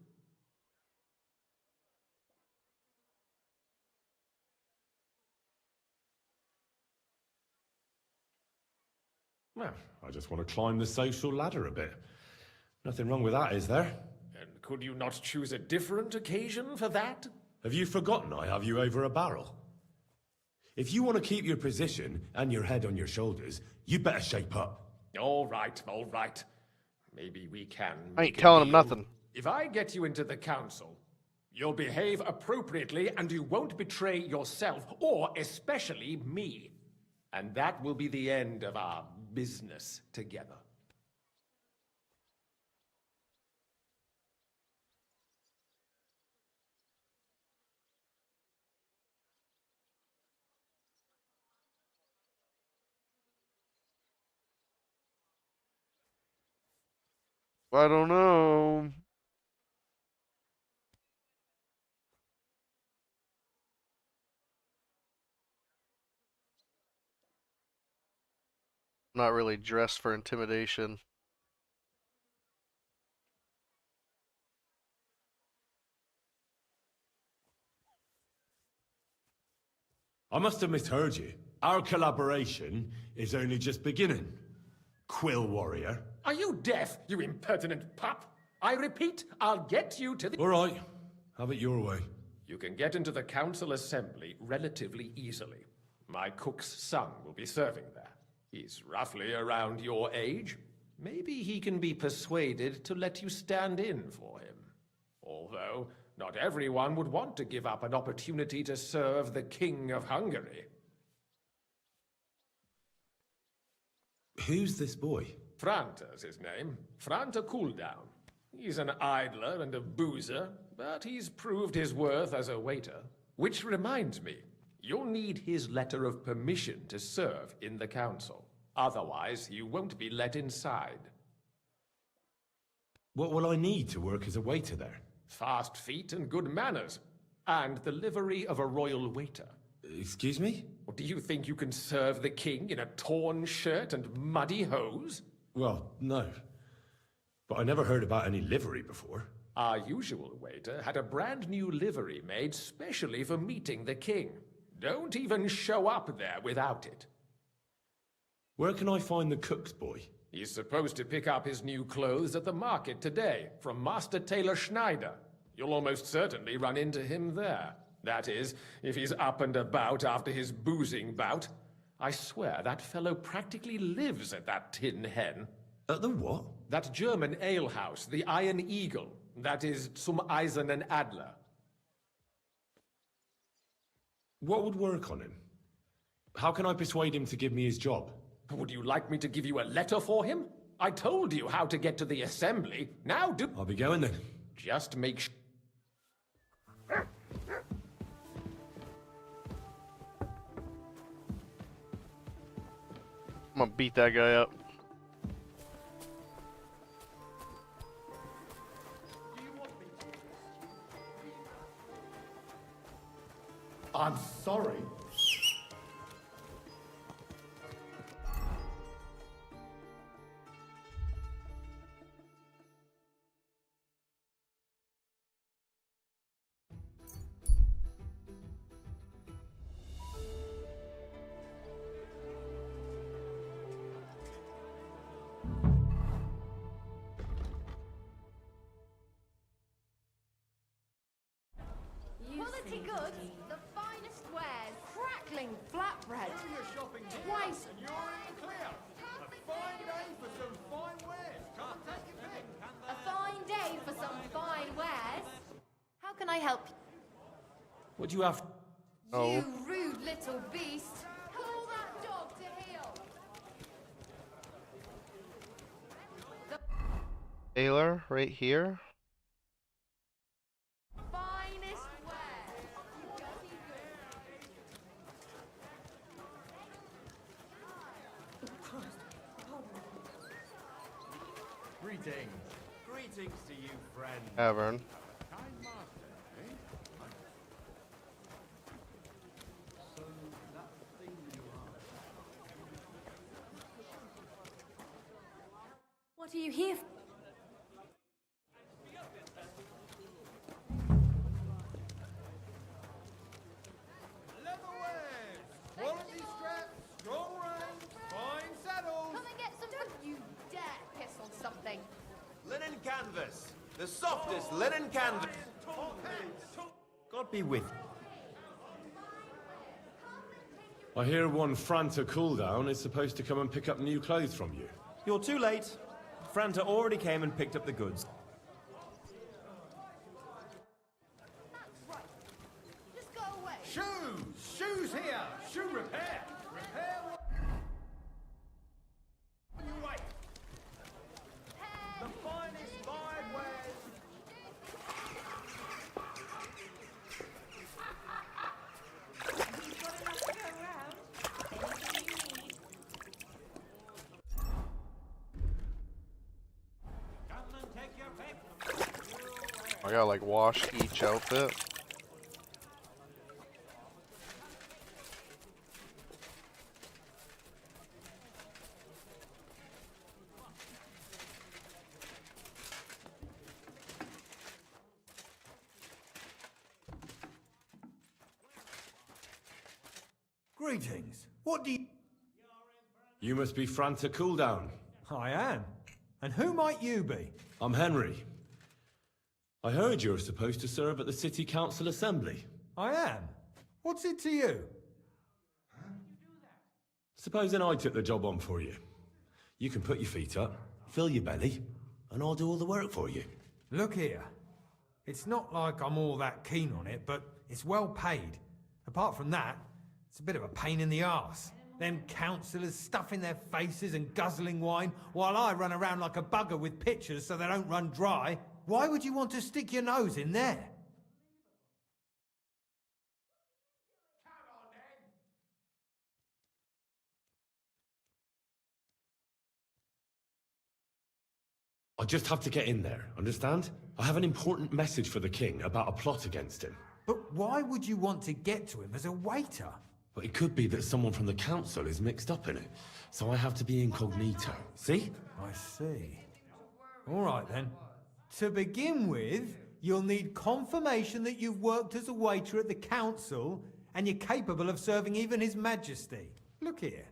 Well, I just want to climb the social ladder a bit. Nothing wrong with that, is there? And could you not choose a different occasion for that? Have you forgotten I have you over a barrel? If you want to keep your position and your head on your shoulders, you better shape up. All right, all right. Maybe we can. I ain't telling him nothing. If I get you into the council, you'll behave appropriately and you won't betray yourself, or especially me. And that will be the end of our business together. I don't know. Not really dressed for intimidation. I must have misheard you. Our collaboration is only just beginning. Quill warrior. Are you deaf, you impertinent pup? I repeat, I'll get you to the— All right. Have it your way. You can get into the council assembly relatively easily. My cook's son will be serving there. He's roughly around your age. Maybe he can be persuaded to let you stand in for him. Although, not everyone would want to give up an opportunity to serve the King of Hungary. Who's this boy? Franta's his name. Franta Cooldown. He's an idler and a boozer, but he's proved his worth as a waiter. Which reminds me, you'll need his letter of permission to serve in the council. Otherwise, you won't be let inside. What will I need to work as a waiter there? Fast feet and good manners. And the livery of a royal waiter. Excuse me? Or do you think you can serve the king in a torn shirt and muddy hose? Well, no. But I never heard about any livery before. Our usual waiter had a brand new livery made specially for meeting the king. Don't even show up there without it. Where can I find the cook's boy? He's supposed to pick up his new clothes at the market today from Master Tailor Schneider. You'll almost certainly run into him there. That is, if he's up and about after his boozing bout. I swear that fellow practically lives at that Tin Hen. At the what? That German alehouse, the Iron Eagle. That is Zum Eisernen Adler. What would work on him? How can I persuade him to give me his job? Would you like me to give you a letter for him? I told you how to get to the assembly. Now do... I'll be going then. Just make sure... I'm gonna beat that guy up. I'm sorry. Quality goods, the finest wares, crackling flatbread. Twice. And you're in the clear. A fine day for some fine wares. Can't take your pick. A fine day for some fine wares. How can I help you? What do you have? You rude little beast. Call that dog to heel. Taylor, right here. Finest wares. Greetings to you, friend. Tavern. What are you here for? Quality straps, strong range, fine saddles. Come and get some. Don't you dare piss on something. Linen canvas. The softest linen canvas. God be with you. I hear one Franta cooldown is supposed to come and pick up new clothes from you. You're too late. Franta already came and picked up the goods. Just go away. Shoes! Shoes here! Shoe repair! Repair what you wait. The finest fine wares. I gotta like wash each outfit. Greetings. What do you... You must be Franta cooldown. I am. And who might you be? I'm Henry. I heard you're supposed to serve at the City Council Assembly. I am. What's it to you? Supposing I took the job on for you. You can put your feet up, fill your belly, and I'll do all the work for you. Look here. It's not like I'm all that keen on it, but it's well paid. Apart from that, it's a bit of a pain in the arse. Them councillors stuffing their faces and guzzling wine, while I run around like a bugger with pitchers so they don't run dry. Why would you want to stick your nose in there? I just have to get in there, understand? I have an important message for the king about a plot against him. But why would you want to get to him as a waiter? But it could be that someone from the council is mixed up in it, so I have to be incognito. See? I see. All right then. To begin with, you'll need confirmation that you've worked as a waiter at the council and you're capable of serving even His Majesty. Look here.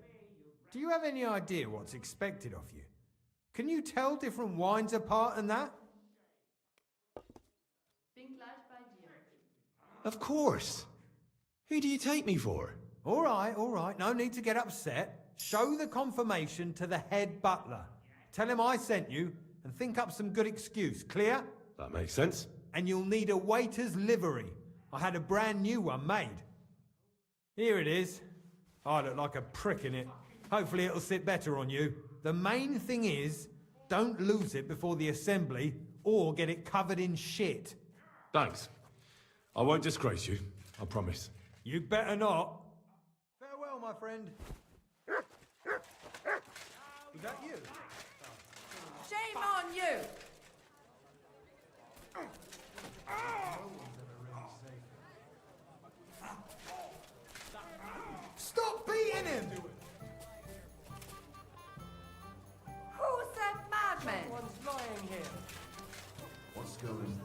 Do you have any idea what's expected of you? Can you tell different wines apart and that? Of course. Who do you take me for? All right. No need to get upset. Show the confirmation to the head butler. Tell him I sent you and think up some good excuse. Clear? That makes sense. And you'll need a waiter's livery. I had a brand new one made. Here it is. I look like a prick in it. Hopefully it'll sit better on you. The main thing is, don't lose it before the assembly or get it covered in shit. Thanks. I won't disgrace you, I promise. You'd better not. Farewell, my friend. Was that you? Shame on you! Stop beating him! Who's that madman? Someone's lying here. What's going on?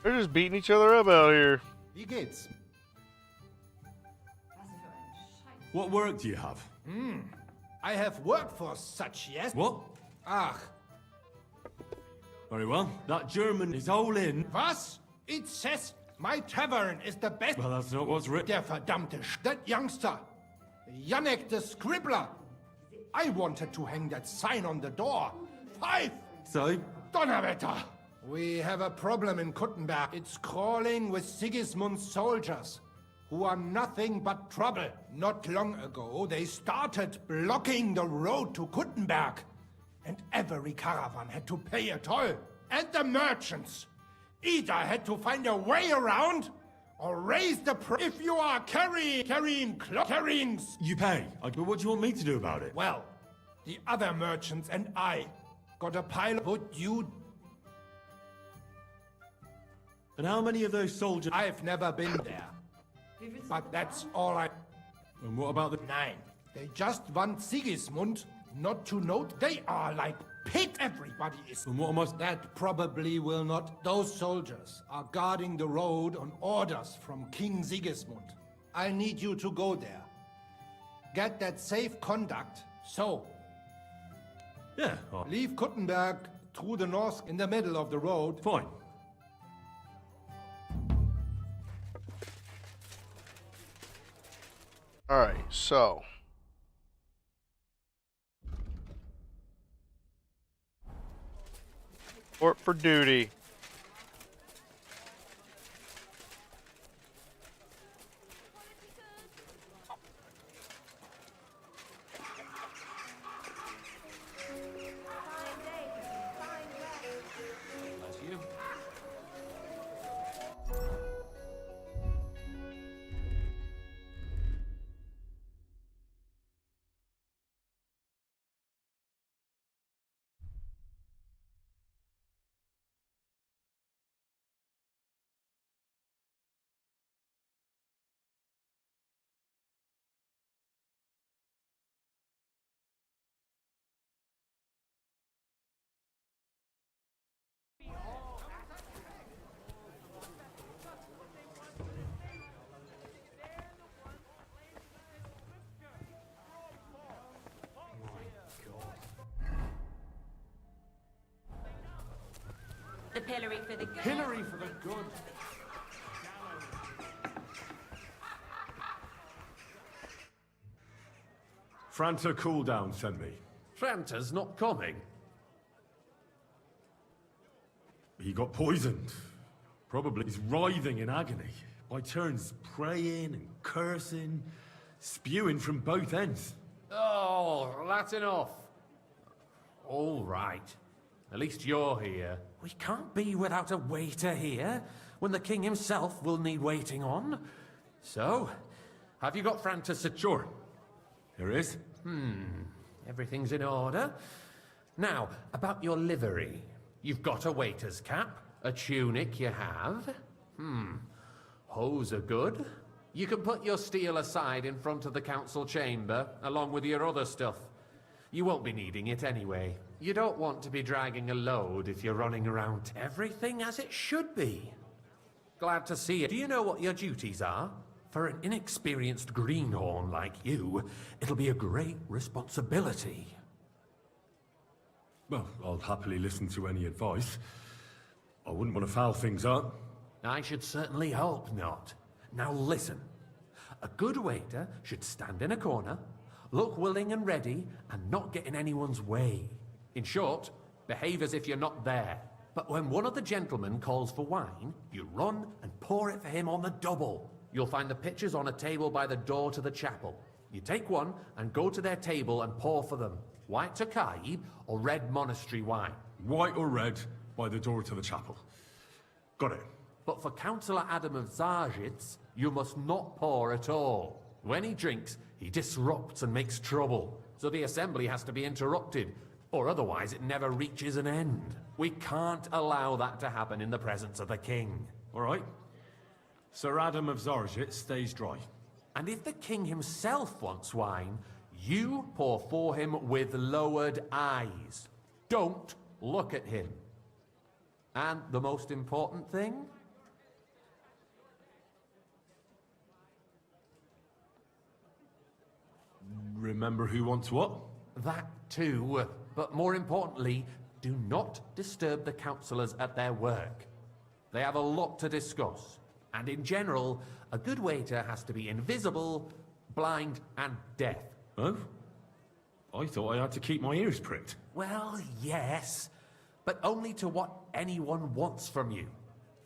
They're just beating each other up out here. Wie geht's? What work do you have? I have worked for such, yes? What? Ach. Very well. That German is all in. Was? It says my tavern is the best. Well, that's not what's written. Der verdammte that youngster. Yannick the scribbler. I wanted to hang that sign on the door. 5! So? Donnerwetter! We have a problem in Kuttenberg. It's crawling with Sigismund's soldiers, who are nothing but trouble. Not long ago, they started blocking the road to Kuttenberg, and every caravan had to pay a toll. And the merchants either had to find a way around or raise the price. If you are carrying. You pay. But what do you want me to do about it? Well, the other merchants and I got a pile of what you. And how many of those soldiers? I've never been there. But that's all I. And what about the 9? They just want Sigismund not to note they are like pigs. Everybody is. And what am I? That probably will not. Those soldiers are guarding the road on orders from King Sigismund. I need you to go there. Get that safe conduct. So. Yeah. Leave Kuttenberg through the north in the middle of the road. Fine. Alright, so. Report for duty. That's you. The pillory for the good. Pillory for the good. Franta Cooldown sent me. Franta's not coming. He got poisoned. Probably he's writhing in agony. By turns praying and cursing, spewing from both ends. Oh, that's enough. All right. At least you're here. We can't be without a waiter here, when the king himself will need waiting on. So, have you got Franta Sure. Here is. Everything's in order. Now, about your livery. You've got a waiter's cap, a tunic you have. Hose are good. You can put your steel aside in front of the council chamber, along with your other stuff. You won't be needing it anyway. You don't want to be dragging a load if you're running around. Everything as it should be. Glad to see you. Do you know what your duties are? For an inexperienced greenhorn like you, it'll be a great responsibility. Well, I'll happily listen to any advice. I wouldn't want to foul things up. I should certainly hope not. Now listen. A good waiter should stand in a corner, look willing and ready, and not get in anyone's way. In short, behave as if you're not there. But when one of the gentlemen calls for wine, you run and pour it for him on the double. You'll find the pitchers on a table by the door to the chapel. You take one and go to their table and pour for them. White Tokai or red monastery wine. White or red, by the door to the chapel. Got it. But for Councillor Adam of Zarjitz, you must not pour at all. When he drinks, he disrupts and makes trouble. So the assembly has to be interrupted, or otherwise it never reaches an end. We can't allow that to happen in the presence of the king. All right. Sir Adam of Zarjit stays dry. And if the king himself wants wine, you pour for him with lowered eyes. Don't look at him. And the most important thing? Remember who wants what? That too. But more importantly, do not disturb the councillors at their work. They have a lot to discuss. And in general, a good waiter has to be invisible, blind, and deaf. Oh? I thought I had to keep my ears pricked. Well, yes, but only to what anyone wants from you.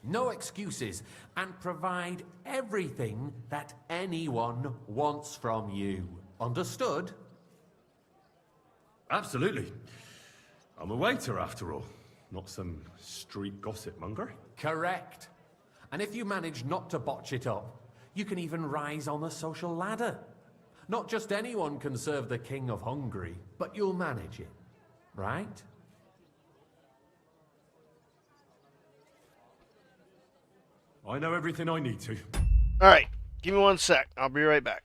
No excuses, and provide everything that anyone wants from you. Understood? Absolutely. I'm a waiter, after all. Not some street gossip monger. Correct. And if you manage not to botch it up, you can even rise on the social ladder. Not just anyone can serve the King of Hungary, but you'll manage it, right? I know everything I need to. Alright, give me 1 sec. I'll be right back.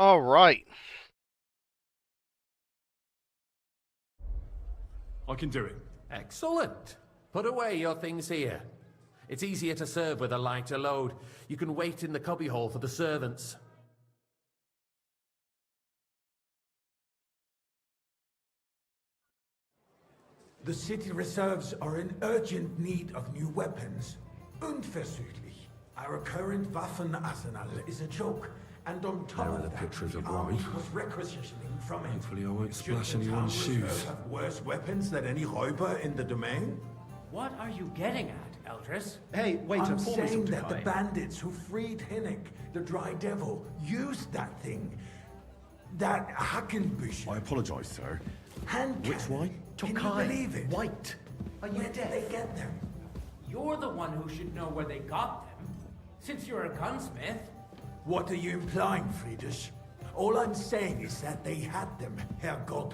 All right. I can do it. Excellent. Put away your things here. It's easier to serve with a lighter load. You can wait in the cubbyhole for the servants. The city reserves are in urgent need of new weapons. Unverzüglich. Our current Waffenarsenal is a joke. And on top There are of the that, pictures of the army Rome. was requisitioning from it. Hopefully I won't Should splash the anyone's town reserve shoes. have worse weapons than any Räuber in the domain? What are you getting at, Eldris? Hey, wait, I'm pour me saying some that the Thai. bandits who freed Hinnick, the Dry Devil, used that thing. That Hackenbücher. I apologise, sir. Hand Which cannon. wine? Can you Tokai. believe it? White. Are you Where did deaf? they get them? You're the one who should know where they got them. Since you're a gunsmith. What are you implying, Friedrich? All I'm saying is that they had them, Herrgott.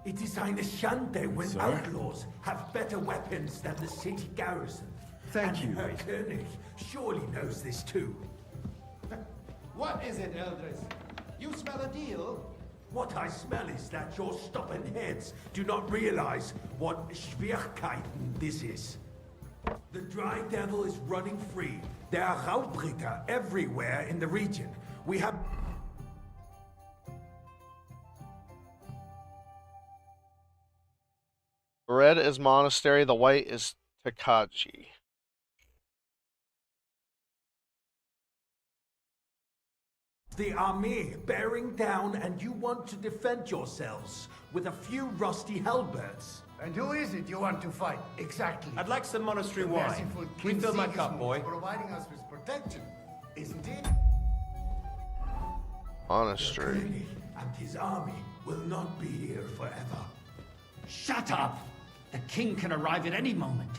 It is eine Schande when Sir? outlaws have better weapons than the city garrison. Thank you, Herr Wait. König surely knows this too. What is it, Eldris? You smell a deal? What I smell is that your stubborn heads do not realize what Schwierigkeiten this is. The Dry Devil is running free. There are Raubritter everywhere in the region. We have... The red is monastery, the white is Takaji. The army bearing down, and you want to defend yourselves with a few rusty halberds. And who is it you want to fight, exactly? I'd like some monastery The wine. merciful King Refill my cup, Sigismund boy. is providing us with protection, isn't he? Monastery. König and his army will not be here forever. Shut up! The king can arrive at any moment.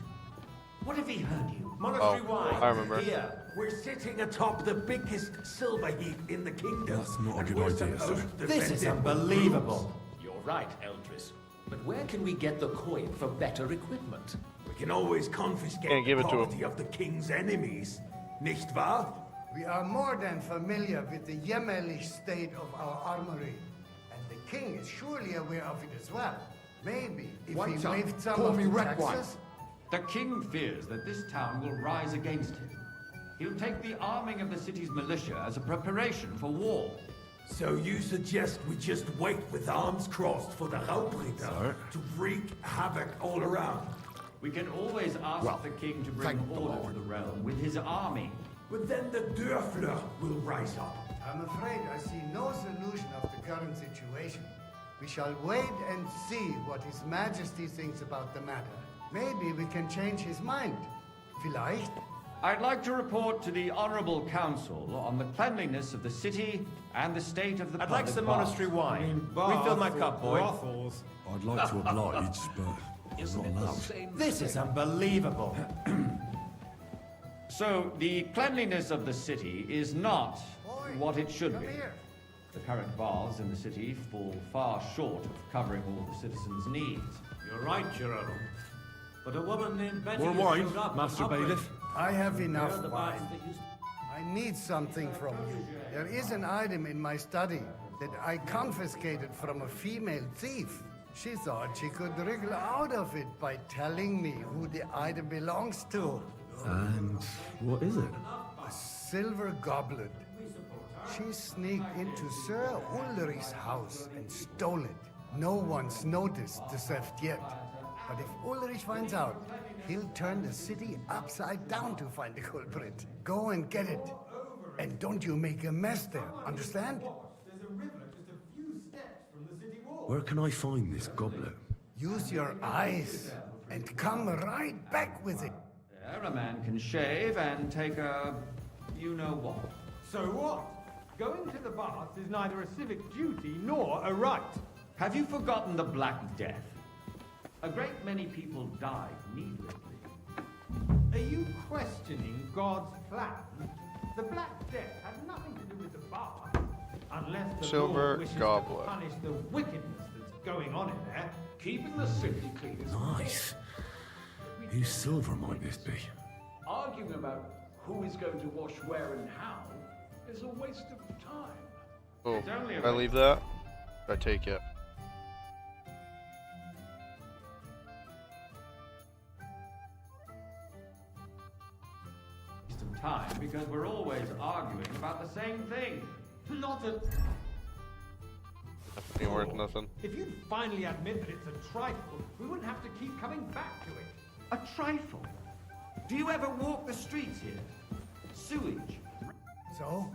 What have he heard you? Monastery Oh, wine. I remember. Here. We're sitting atop the biggest silver heap in the kingdom. That's not a and good we're idea, supposed sir. to This defend is it with unbelievable. You're right, Eldris. But where can we get the coin for better equipment? We can always confiscate Can't give the it to him. property of the king's enemies. Nicht wahr? We are more than familiar with the jämmerlich state of our armory. And the king is surely aware of it as well. Maybe if he waived some of the taxes... The king fears that this town will rise against him. He'll take the arming of the city's militia as a preparation for war. So you suggest we just wait with arms crossed for the Raubritter to wreak havoc all around? We can always ask the king to bring order to the realm with his army. But then the Dörfler will rise up. I'm afraid I see no solution of the current situation. We shall wait and see what His Majesty thinks about the matter. Maybe we can change his mind. Vielleicht? I'd like to report to the Honorable Council on the cleanliness of the city and the state of the I'd like public some baths. monastery wine. Refill my cup, boy. I'd like to oblige, but I'm not allowed. This is unbelievable. So, the cleanliness of the city is not what it should be. The current baths in the city fall far short of covering all the citizens' needs. You're right, Your Honor. But a woman named Betty More has wine, showed up Master and operated. Bailiff? I have enough They're the wine. baths that used- I need something from you. There is an item in my study that I confiscated from a female thief. She thought she could wriggle out of it by telling me who the item belongs to. And what is it? A silver goblet. She sneaked into Sir Ulrich's house and stole it. No one's noticed the theft yet. But if Ulrich finds out, he'll turn the city upside down to find the culprit. Go and get it. And don't you make a mess there, understand? Where can I find this goblet? Use your eyes and come right back with it. There, a man can shave and take a... you-know-what. So what? Going to the baths is neither a civic duty nor a right. Have you forgotten the Black Death? A great many people died needlessly. Are you questioning God's plan? The Black Death had nothing to do with the bath. Unless the Silver Lord wishes goblet. to punish the wickedness that's going on in there, keeping the city clean is Nice. Whose silver might this be? Arguing about who is going to wash where and how is a waste of time. Oh, It's only a did I leave that? Did I take it? Some time because we're always arguing about the same thing. Not a. Ain't worth nothing. If you'd finally admit that it's a trifle, we wouldn't have to keep coming back to it. A trifle? Do you ever walk the streets here? Sewage. So?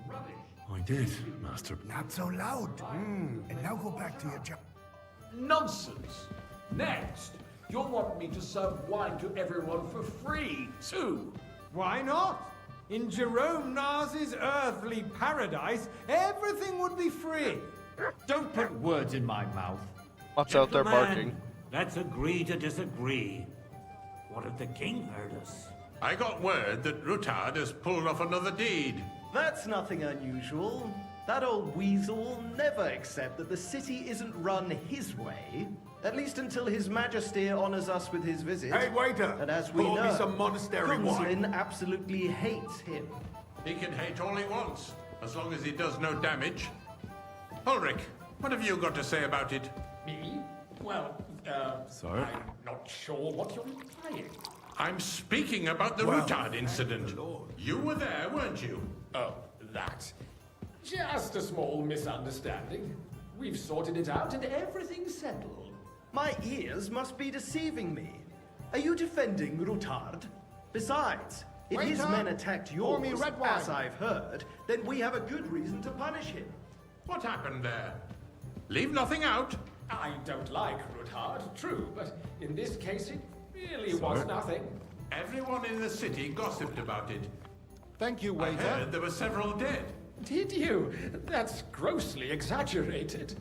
Rubbish. I did, Master. Not so loud. And now go back to your job. Nonsense. Next, you'll want me to serve wine to everyone for free, too. Why not? In Jerome Nas's earthly paradise, everything would be free. Don't put words in my mouth. What's out there barking? Let's agree to disagree. What if the king heard us? I got word that Rutard has pulled off another deed. That's nothing unusual. That old weasel will never accept that the city isn't run his way. At least until His Majesty honors us with his visit. Hey, waiter! And as we Pour know, me some monastery wine. Gunslin absolutely hates him. He can hate all he wants, as long as he does no damage. Ulrich, what have you got to say about it? Me? Well, Sir? I'm not sure what you're implying. I'm speaking about the Rutard incident. You were there, weren't you? Oh, that. Just a small misunderstanding. We've sorted it out and everything's settled. My ears must be deceiving me. Are you defending Rutard? Besides, if his Waiter, men attacked pour me yours, red wine. as I've heard, then we have a good reason to punish him. What happened there? Leave nothing out. I don't like Ruthard, true, but in this case it really was nothing. Everyone in the city gossiped about it. Thank you, I waiter. heard there were several dead. Did you? That's grossly exaggerated.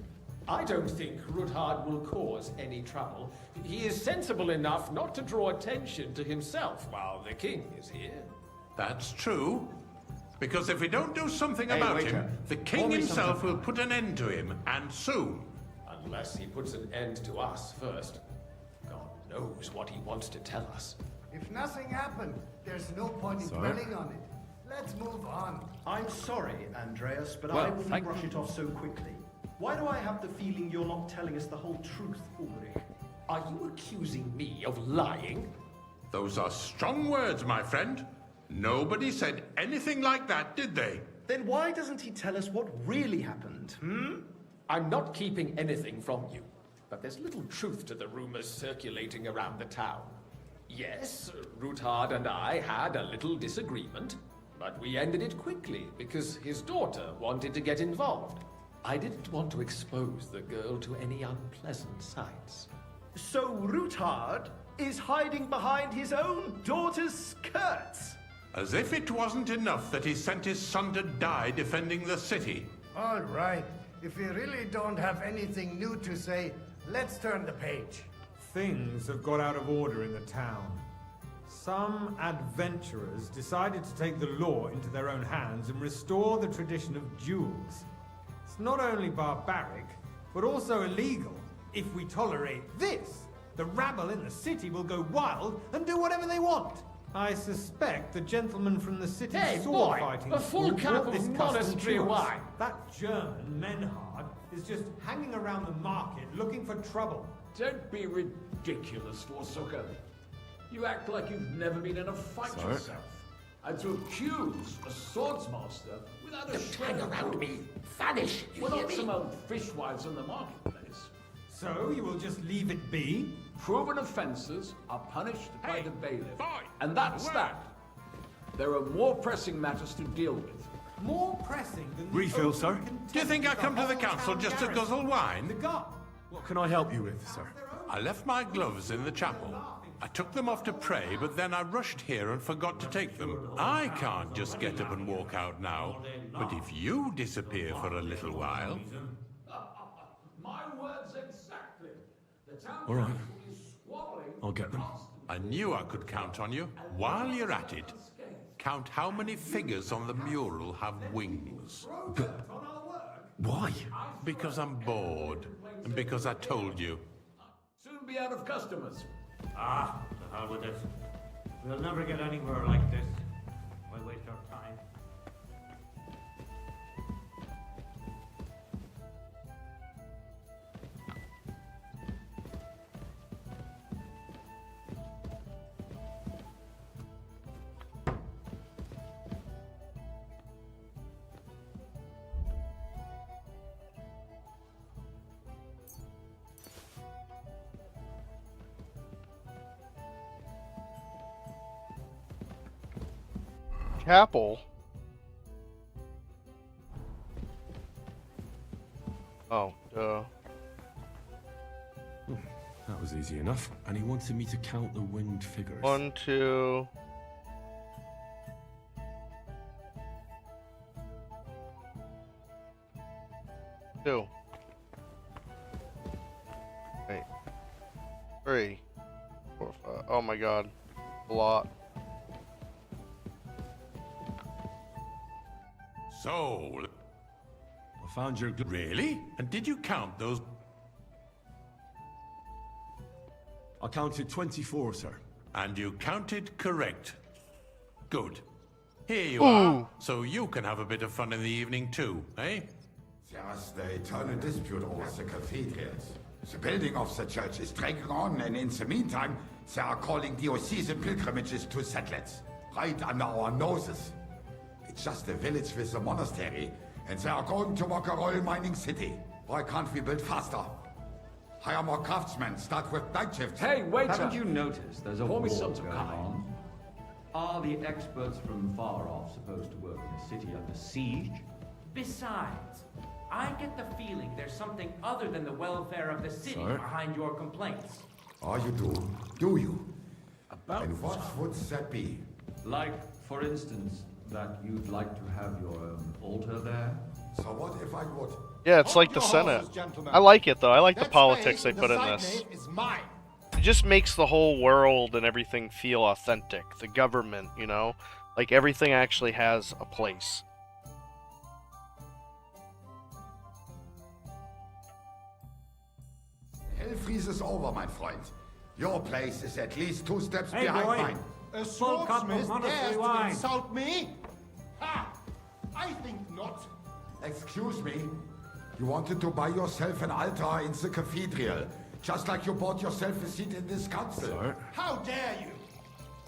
I don't think Ruthard will cause any trouble. He is sensible enough not to draw attention to himself while the king is here. That's true. Because if we don't do something Hey, about waiter. him, the Pour king me himself something. will put an end to him, and soon. Unless he puts an end to us first. God knows what he wants to tell us. If nothing happened, there's no point in dwelling on it. Let's move on. I'm sorry, Andreas, but Well, I wouldn't thank brush it off so quickly. Why do I have the feeling you're not telling us the whole truth, Ulrich? Are you accusing me of lying? Those are strong words, my friend. Nobody said anything like that, did they? Then why doesn't he tell us what really happened, I'm not keeping anything from you, but there's little truth to the rumors circulating around the town. Yes, Ruthard and I had a little disagreement, but we ended it quickly because his daughter wanted to get involved. I didn't want to expose the girl to any unpleasant sights. So Ruthard is hiding behind his own daughter's skirts? As if it wasn't enough that he sent his son to die defending the city. All right. If we really don't have anything new to say, let's turn the page. Things have got out of order in the town. Some adventurers decided to take the law into their own hands and restore the tradition of duels. It's not only barbaric, but also illegal. If we tolerate this, the rabble in the city will go wild and do whatever they want. I suspect the gentleman from the city's Hey, sword boy, fighting a full school cup brought of this custom monastery to us. wine. That German, Menhard, is just hanging around the market looking for trouble. Don't be ridiculous, Forsucker. You act like you've never been in a fight Sir? yourself. And to accuse a swordsmaster without a shred hang of around proof. me. Vanish, you We're hear not me? some old fishwives in the marketplace. So you will just leave it be? Proven offences are punished by the bailiff. boy, And that's away. that. There are more pressing matters to deal with. More pressing than the Refill, open sir? contempt Do you think I of the come to the whole council town just to garrison. guzzle wine? The guard. What can I help you with, sir? I left my gloves in the chapel. I took them off to pray, but then I rushed here and forgot to take them. I can't just get up and walk out now. But if you disappear for a little while... My words exactly. The town All right. council is squabbling. I'll get them. I knew I could count on you. While you're at it, count how many figures on the mural have wings. Why? Because I'm bored, and because I told you. Soon be out of customers. Ah, the hell with it. We'll never get anywhere like this. Why waste our time? chapel. Oh, duh. That was easy enough. And he wanted me to count the winged figures. 1, 2. Two. Wait. 3, 4, 5. Oh my god. A lot. So, I found your... really? And did you count those? I counted 24, sir. And you counted correct. Good. Here you Ooh. are, so you can have a bit of fun in the evening too, eh? There's the eternal dispute over the cathedrals. The building of the church is dragging on, and in the meantime, they are calling diocesan pilgrimages to settlers, right under our noses. It's just a village with a monastery, and they are going to make a royal mining city. Why can't we build faster? Hire more craftsmen, start with night shifts. Hey, waiter! Haven't you noticed there's a Pour war me going some Sakai. on? Are the experts from far off supposed to work in a city under siege? Besides, I get the feeling there's something other than the welfare of the city Sir? behind your complaints. Oh, you do? Do you? About And what would that be? Like, for instance, that you'd like to have your own altar there? So what if I would? Yeah, it's like the Senate. I like it though. I like the politics they put in this. It just makes the whole world and everything feel authentic. The government, you know? Like everything actually has a place. Hell freezes over, my friend. Your place is at least 2 steps Hey, behind boy. mine. A full cup of monastery wine. insult me? Ha! I think not. Excuse me? You wanted to buy yourself an altar in the cathedral, just like you bought yourself a seat in this council. Sir? How dare you?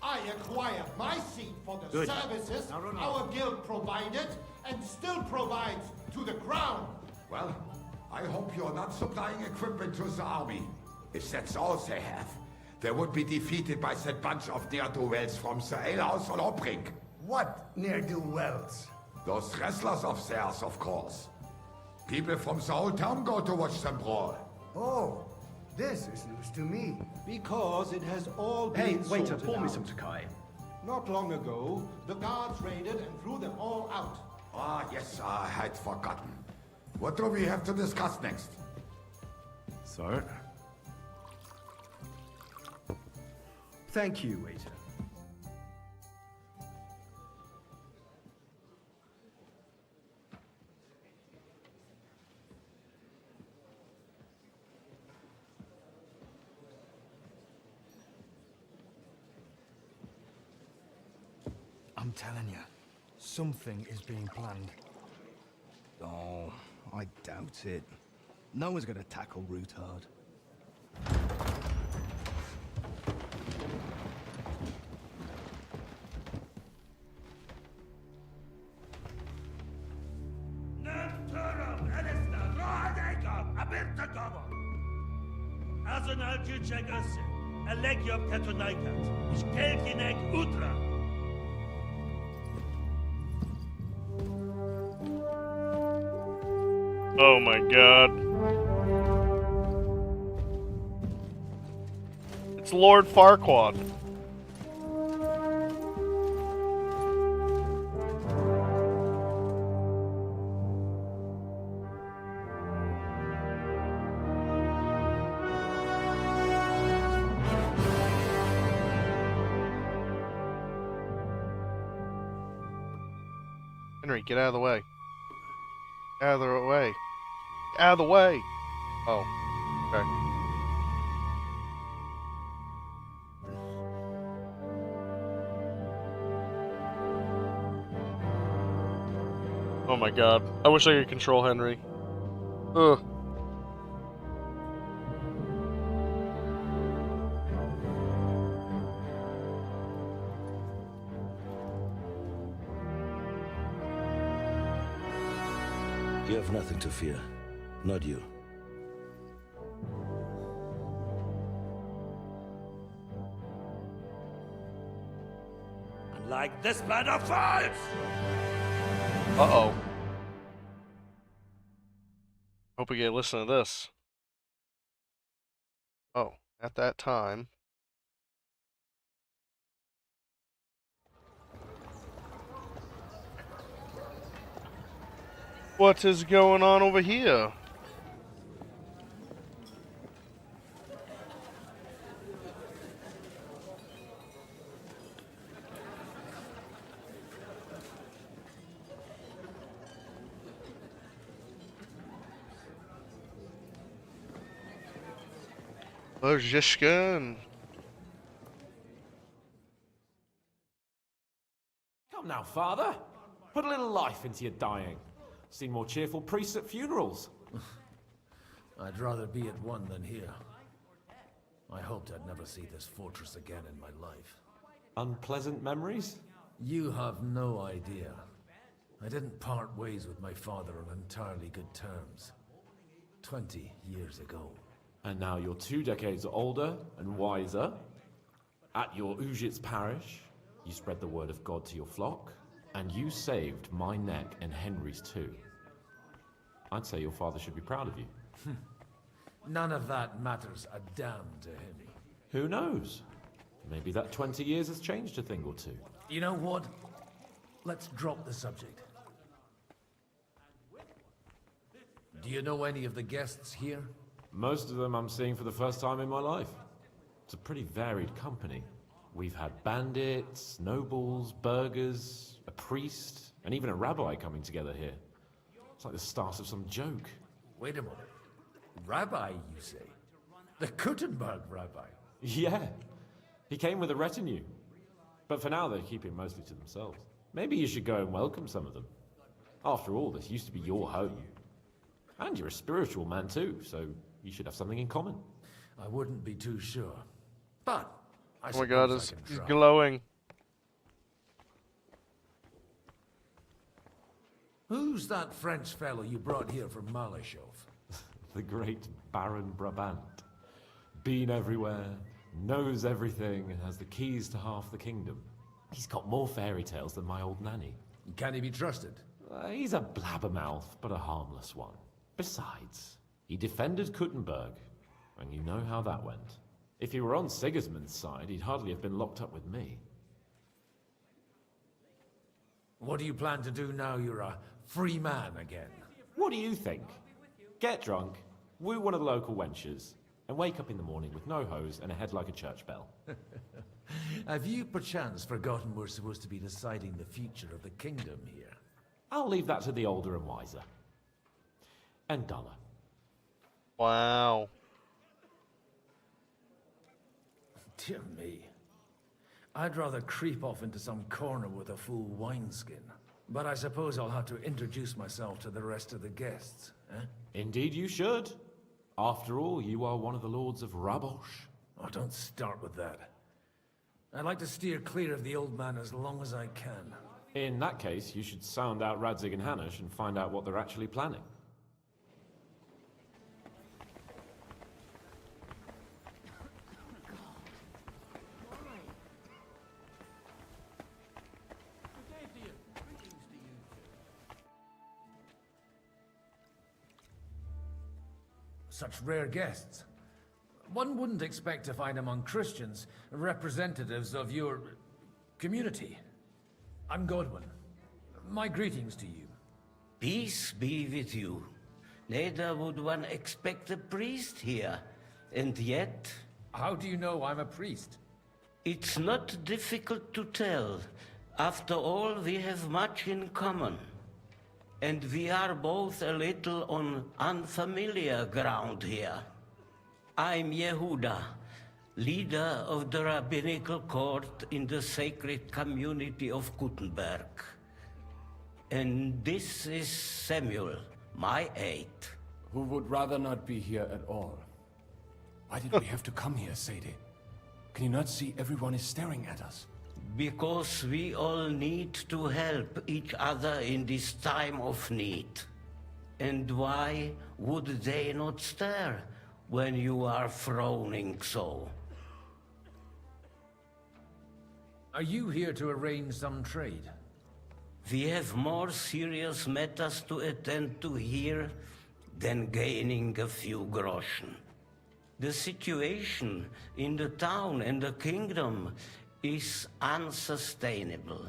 I acquired my seat for the Good. services No. our guild provided and still provides to the crown. Well, I hope you're not supplying equipment to the army. If that's all they have, they would be defeated by that bunch of ne'er-do-wells from the alehouse on Obrink. What ne'er-do-wells? Those wrestlers of theirs, of course. People from the whole town go to watch them brawl. Oh, this is news to me. Because it has all Hey, been waiter, sorted pour me out. some Sakai. Not long ago, the guards raided and threw them all out. Ah, yes, I had forgotten. What do we have to discuss next? Sir? Thank you, waiter. I'm telling you, something is being planned. Oh, I doubt it. No one's gonna tackle Rootard. Oh my god. It's Lord Farquaad. Henry, get out of the way. Out of the way. Out of the way. Oh. Okay. Oh my god. I wish I could control Henry. Ugh. You have nothing to fear. Not you. like this matter falls! Uh-oh. Hope we get to listen to this. Oh, at that time. What is going on over here? There's Jishka and... Come now, father. Put a little life into your dying. Seen more cheerful priests at funerals. I'd rather be at one than here. I hoped I'd never see this fortress again in my life. Unpleasant memories? You have no idea. I didn't part ways with my father on entirely good terms. 20 years ago. And now you're 2 decades older and wiser. At your Ujit's parish, you spread the word of God to your flock, and you saved my neck and Henry's too. I'd say your father should be proud of you. None of that matters a damn to him. Who knows? Maybe that 20 years has changed a thing or two. You know what? Let's drop the subject. Do you know any of the guests here? Most of them I'm seeing for the first time in my life. It's a pretty varied company. We've had bandits, nobles, burghers, a priest, and even a rabbi coming together here. It's like the start of some joke. Wait a moment. Rabbi, you say? The Kuttenberg rabbi? Yeah. He came with a retinue. But for now, they're keeping mostly to themselves. Maybe you should go and welcome some of them. After all, this used to be your home. And you're a spiritual man too, so you should have something in common. I wouldn't be too sure. But I oh my god, suppose I it's can try. glowing. Who's that French fellow you brought here from Malashov? The great Baron Brabant. Been everywhere, knows everything, and has the keys to half the kingdom. He's got more fairy tales than my old nanny. Can he be trusted? He's a blabbermouth, but a harmless one. Besides, he defended Kuttenberg, and you know how that went. If he were on Sigismund's side, he'd hardly have been locked up with me. What do you plan to do now you're a free man again? What do you think? Get drunk, woo one of the local wenches, and wake up in the morning with no hose and a head like a church bell. Have you perchance forgotten we're supposed to be deciding the future of the kingdom here? I'll leave that to the older and wiser. And duller. Wow. Dear me. I'd rather creep off into some corner with a full wineskin. But I suppose I'll have to introduce myself to the rest of the guests, eh? Indeed you should. After all, you are one of the lords of Rabosh. Oh, don't start with that. I'd like to steer clear of the old man as long as I can. In that case, you should sound out Radzig and Hanush and find out what they're actually planning. Such rare guests. One wouldn't expect to find among Christians representatives of your community. I'm Godwin. My greetings to you. Peace be with you. Neither would one expect a priest here. And yet... How do you know I'm a priest? It's not difficult to tell. After all, we have much in common. And we are both a little on unfamiliar ground here. I'm Yehuda, leader of the rabbinical court in the sacred community of Kuttenberg. And this is Samuel, my aide. Who would rather not be here at all. Why did we have to come here, Sadie? Can you not see everyone is staring at us? Because we all need to help each other in this time of need. And why would they not stare when you are frowning so? Are you here to arrange some trade? We have more serious matters to attend to here than gaining a few groschen. The situation in the town and the kingdom is unsustainable.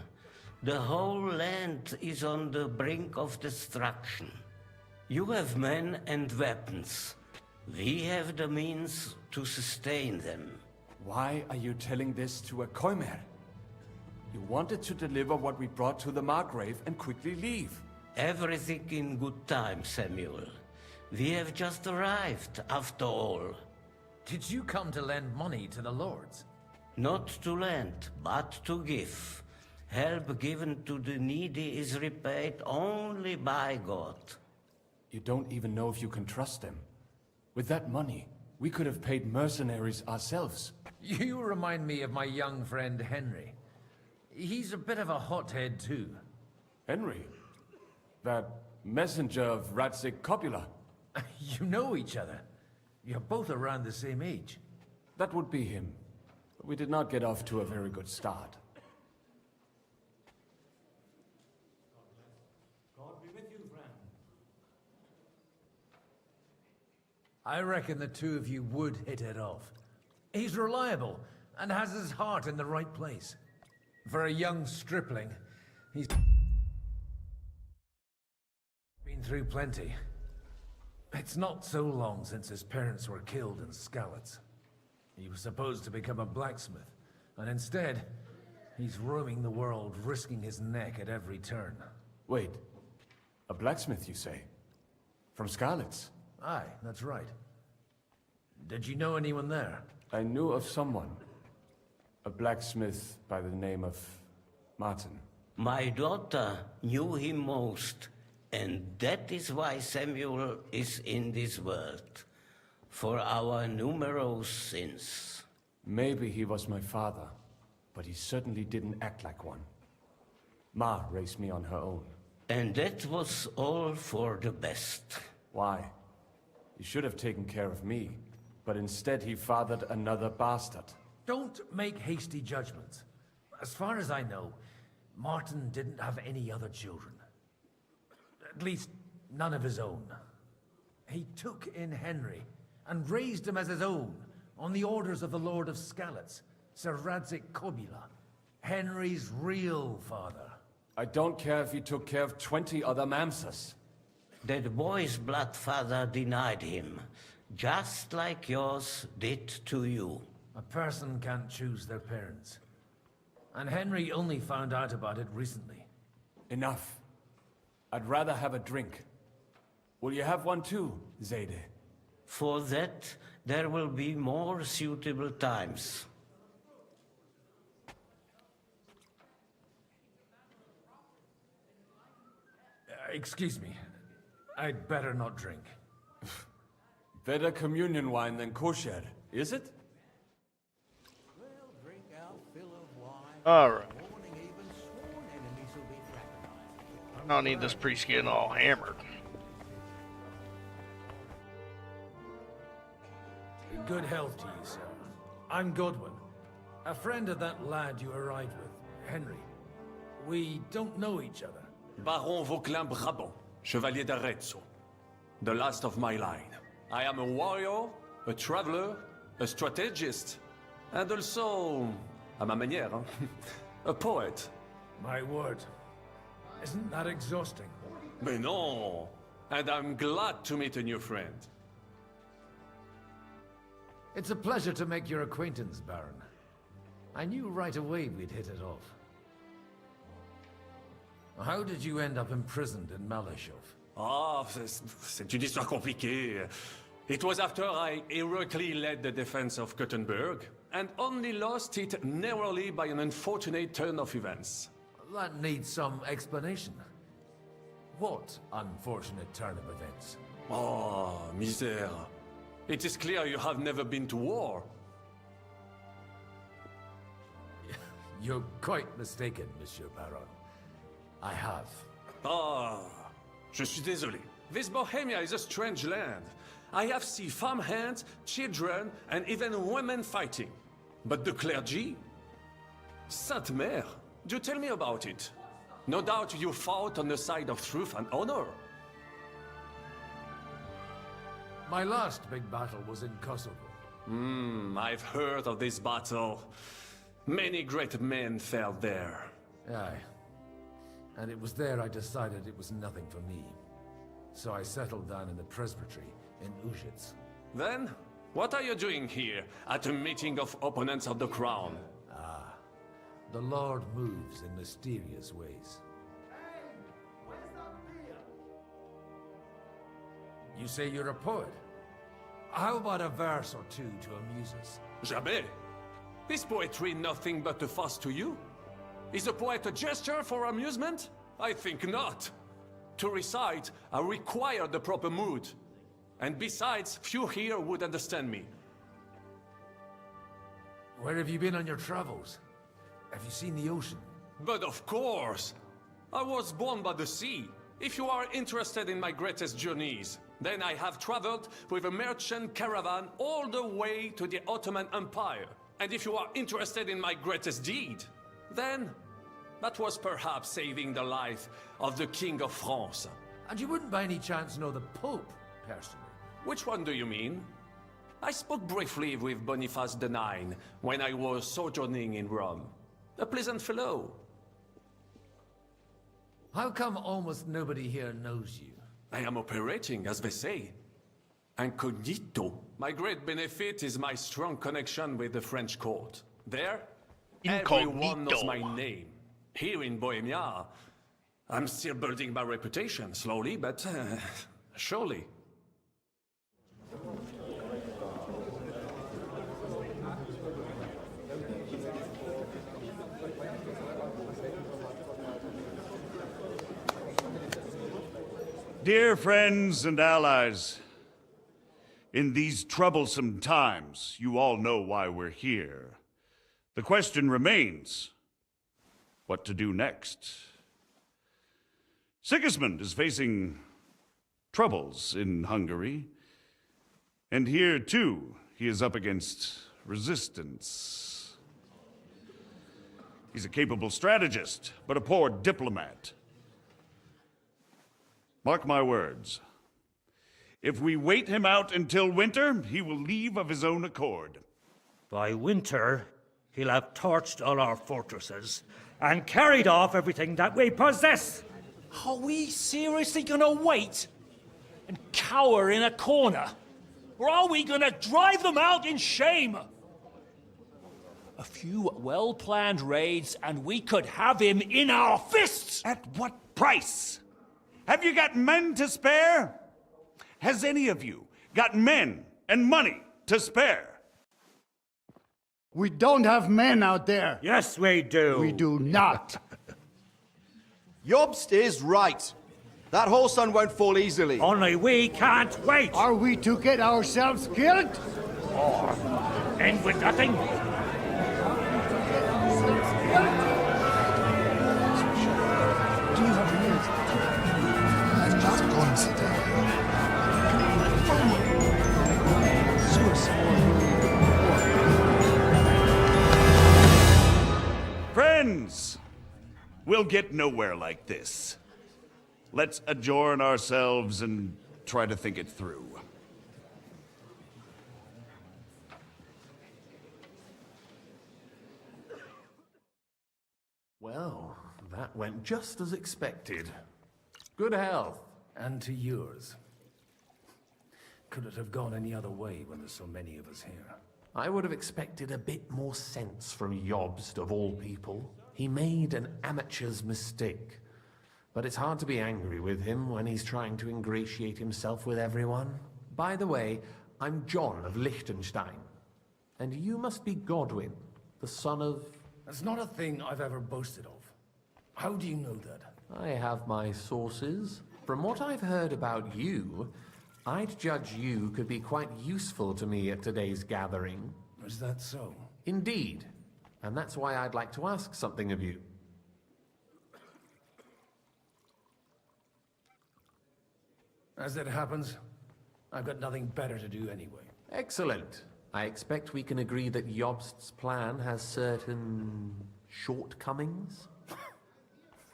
The whole land is on the brink of destruction. You have men and weapons. We have the means to sustain them. Why are you telling this to a Koimer? You wanted to deliver what we brought to the Margrave and quickly leave. Everything in good time, Samuel. We have just arrived, after all. Did you come to lend money to the lords? Not to lend, but to give. Help given to the needy is repaid only by God. You don't even know if you can trust them. With that money, we could have paid mercenaries ourselves. You remind me of my young friend Henry. He's a bit of a hothead too. Henry? That messenger of Radzik Copula? You know each other. You're both around the same age. That would be him. But we did not get off to a very good start. God be with you, friend. I reckon the two of you would hit it off. He's reliable and has his heart in the right place. For a young stripling, he's been through plenty. It's not so long since his parents were killed in Skalitz. He was supposed to become a blacksmith, and instead, he's roaming the world, risking his neck at every turn. Wait, a blacksmith, you say? From Skalitz? Aye, that's right. Did you know anyone there? I knew of someone. A blacksmith by the name of Martin. My daughter knew him most, and that is why Samuel is in this world. For our numerous sins. Maybe he was my father, but he certainly didn't act like one. Ma raised me on her own. And that was all for the best. Why? He should have taken care of me, but instead he fathered another bastard. Don't make hasty judgments. As far as I know, Martin didn't have any other children. At least, none of his own. He took in Henry and raised him as his own on the orders of the Lord of Skalitz, Sir Radzik Kobila, Henry's real father. I don't care if he took care of 20 other Mamsas. That boy's blood father denied him, just like yours did to you. A person can't choose their parents. And Henry only found out about it recently. Enough. I'd rather have a drink. Will you have one too, Zayde? For that, there will be more suitable times. Excuse me. I'd better not drink. Better communion wine than kosher, is it? Alright. I don't need this priest getting all hammered. Good health to you, sir. I'm Godwin, a friend of that lad you arrived with, Henry. We don't know each other. Baron Vauclin Brabant, Chevalier d'Arezzo. The last of my line. I am a warrior, a traveler, a strategist, and also, à ma manière, a poet. My word. Isn't that exhausting? Mais non! And I'm glad to meet a new friend. It's a pleasure to make your acquaintance, Baron. I knew right away we'd hit it off. How did you end up imprisoned in Malashov? Ah, c'est une histoire compliquée. It was after I heroically led the defense of Gothenburg, and only lost it narrowly by an unfortunate turn of events. That needs some explanation. What unfortunate turn of events? Oh, misère. It is clear you have never been to war. You're quite mistaken, Monsieur Baron. I have. Ah, je suis désolé. This Bohemia is a strange land. I have seen farmhands, children, and even women fighting. But the clergy? Sainte Mère, do tell me about it. No doubt you fought on the side of truth and honor. My last big battle was in Kosovo. I've heard of this battle. Many great men fell there. Aye. And it was there I decided it was nothing for me. So I settled down in the presbytery in Ujits. Then, what are you doing here at a meeting of opponents of the crown? The Lord moves in mysterious ways. You say you're a poet? How about a verse or two to amuse us? Jamais. Is poetry nothing but a fuss to you? Is a poet a gesture for amusement? I think not. To recite, I require the proper mood. And besides, few here would understand me. Where have you been on your travels? Have you seen the ocean? But of course! I was born by the sea. If you are interested in my greatest journeys, then I have traveled with a merchant caravan all the way to the Ottoman Empire. And if you are interested in my greatest deed, then that was perhaps saving the life of the King of France. And you wouldn't by any chance know the Pope, personally? Which one do you mean? I spoke briefly with Boniface IX when I was sojourning in Rome. A pleasant fellow. How come almost nobody here knows you? I am operating, as they say. Incognito. My great benefit is my strong connection with the French court. There, everyone knows my name. Here in Bohemia, I'm still building my reputation, slowly, but surely. Dear friends and allies, in these troublesome times, you all know why we're here. The question remains, what to do next? Sigismund is facing troubles in Hungary, and here, too, he is up against resistance. He's a capable strategist, but a poor diplomat. Mark my words. If we wait him out until winter, he will leave of his own accord. By winter, he'll have torched all our fortresses and carried off everything that we possess. Are we seriously gonna wait and cower in a corner? Or are we gonna drive them out in shame? A few well-planned raids and we could have him in our fists! At what price? Have you got men to spare? Has any of you got men and money to spare? We don't have men out there. Yes, we do. We do not. Jobst is right. That whole sun won't fall easily. Only we can't wait. Are we to get ourselves killed? Or end with nothing? Friends, we'll get nowhere like this. Let's adjourn ourselves and try to think it through. Well, that went just as expected. Good health. And to yours. Could it have gone any other way when there's so many of us here? I would have expected a bit more sense from Jobst, of all people. He made an amateur's mistake. But it's hard to be angry with him when he's trying to ingratiate himself with everyone. By the way, I'm John of Liechtenstein. And you must be Godwin, the son of... That's not a thing I've ever boasted of. How do you know that? I have my sources. From what I've heard about you, I'd judge you could be quite useful to me at today's gathering. Is that so? Indeed. And that's why I'd like to ask something of you. As it happens, I've got nothing better to do anyway. Excellent. I expect we can agree that Jobst's plan has certain shortcomings?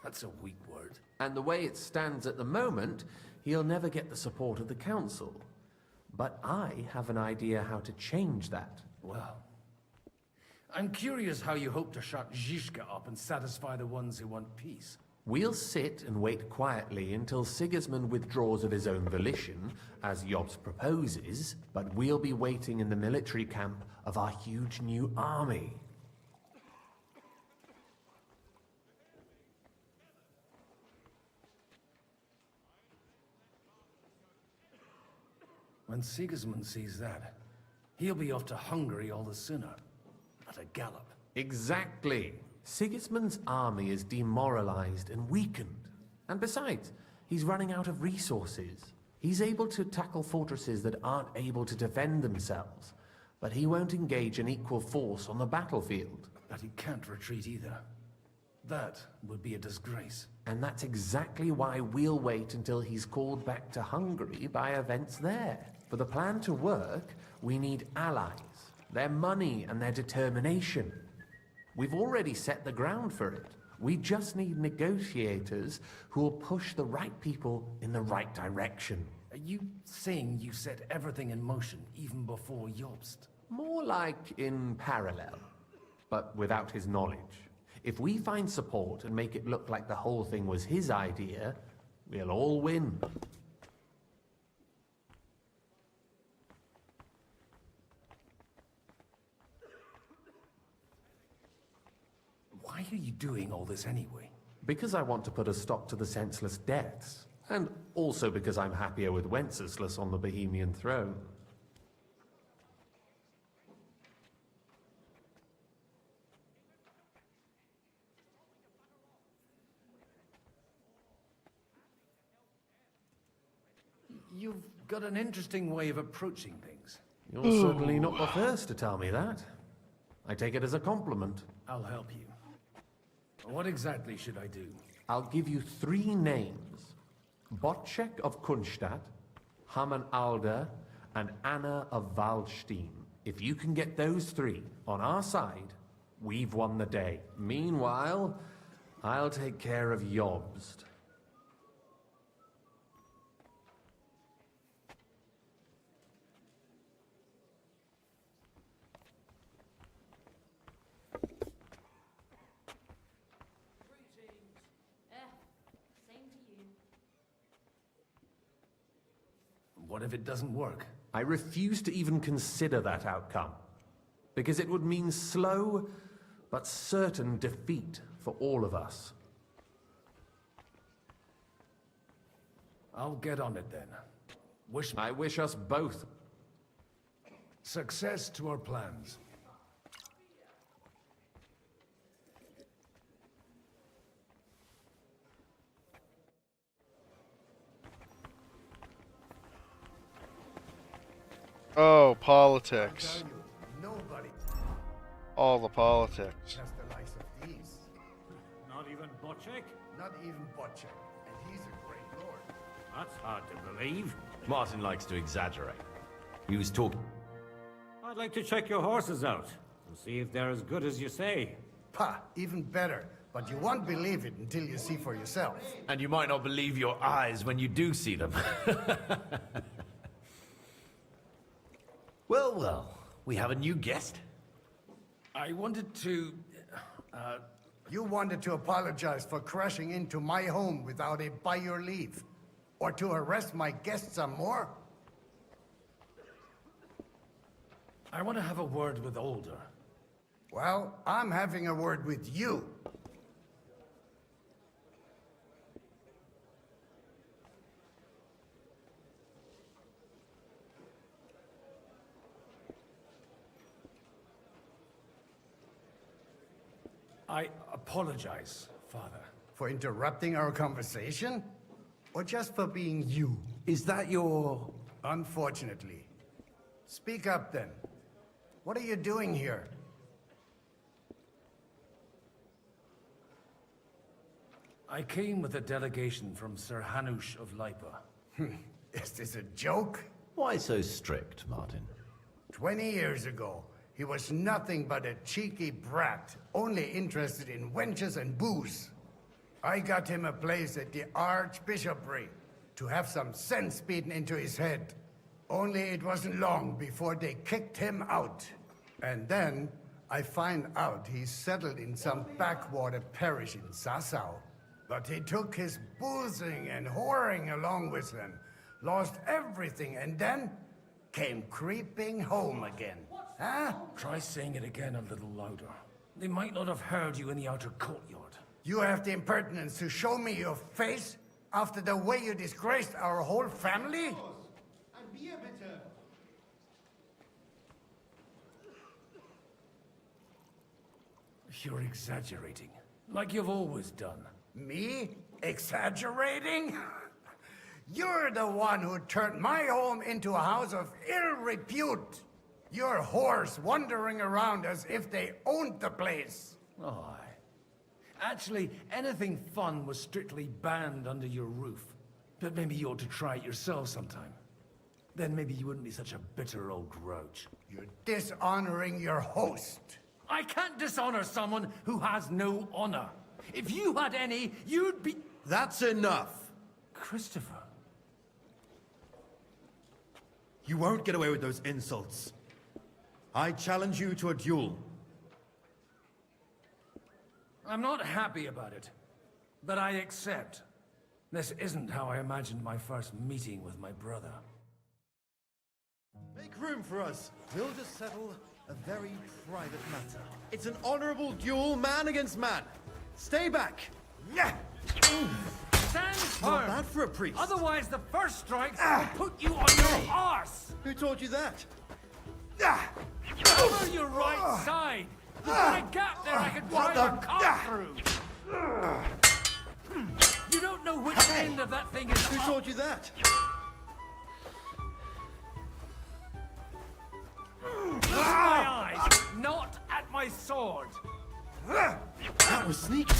That's a weak word. And the way it stands at the moment, he'll never get the support of the council. But I have an idea how to change that. Well, I'm curious how you hope to shut Zizka up and satisfy the ones who want peace. We'll sit and wait quietly until Sigismund withdraws of his own volition, as Jobs proposes, but we'll be waiting in the military camp of our huge new army. When Sigismund sees that, he'll be off to Hungary all the sooner. At a gallop. Exactly. Sigismund's army is demoralized and weakened. And besides, he's running out of resources. He's able to tackle fortresses that aren't able to defend themselves, but he won't engage in equal force on the battlefield. But he can't retreat either. That would be a disgrace. And that's exactly why we'll wait until he's called back to Hungary by events there. For the plan to work, we need allies, their money and their determination. We've already set the ground for it. We just need negotiators who will push the right people in the right direction. Are you saying you set everything in motion even before Jobst? More like in parallel, but without his knowledge. If we find support and make it look like the whole thing was his idea, we'll all win. Why are you doing all this anyway? Because I want to put a stop to the senseless deaths, and also because I'm happier with Wenceslas on the Bohemian throne. You've got an interesting way of approaching things. You're certainly not the first to tell me that. I take it as a compliment. I'll help you. What exactly should I do? I'll give you 3 names. Botchek of Kunstadt, Hamann Alder, and Anna of Waldstein. If you can get those 3 on our side, we've won the day. Meanwhile, I'll take care of Jobst. What if it doesn't work? I refuse to even consider that outcome, because it would mean slow but certain defeat for all of us. I'll get on it then. I wish us both success to our plans. Oh, politics. Nobody All the politics. has the likes of these. Not even Botchek? Not even Botchek. And he's a great lord. That's hard to believe. Martin likes to exaggerate. He was talking... I'd like to check your horses out and see if they're as good as you say. Pah, even better. But you won't believe it until you see for yourself. And you might not believe your eyes when you do see them. Well, well, we have a new guest. I wanted to... You wanted to apologize for crashing into my home without it by your leave. Or to arrest my guests some more? I want to have a word with Older. Well, I'm having a word with you. I apologize, Father. For interrupting our conversation? Or just for being you? Is that your... Unfortunately. Speak up then. What are you doing here? I came with a delegation from Sir Hanush of Lipa. Is this a joke? Why so strict, Martin? 20 years ago, He was nothing but a cheeky brat, only interested in wenches and booze. I got him a place at the Archbishopric to have some sense beaten into his head. Only it wasn't long before they kicked him out. And then I find out he's settled in some backwater parish in Sassau. But he took his boozing and whoring along with him, lost everything, and then came creeping home again. Huh? Try saying it again a little louder. They might not have heard you in the outer courtyard. You have the impertinence to show me your face after the way you disgraced our whole family? You're exaggerating, like you've always done. Me? Exaggerating? You're the one who turned my home into a house of ill repute. Your whores wandering around as if they owned the place. Oh, aye. Actually, anything fun was strictly banned under your roof. But maybe you ought to try it yourself sometime. Then maybe you wouldn't be such a bitter old grouch. You're dishonoring your host. I can't dishonor someone who has no honor. If you had any, you'd be... That's enough. Christopher. You won't get away with those insults. I challenge you to a duel. I'm not happy about it, but I accept. This isn't how I imagined my first meeting with my brother. Make room for us. We'll just settle a very private matter. It's an honorable duel, man against man. Stay back. Yeah. Stand firm. Not bad for a priest. Otherwise, the first strike will put you on your arse. Who taught you that? Cover your right side. There's a gap there I can drive a car through. You don't know which end of that thing is. Who taught you that? Look at my eyes, not at my sword. That was sneaky.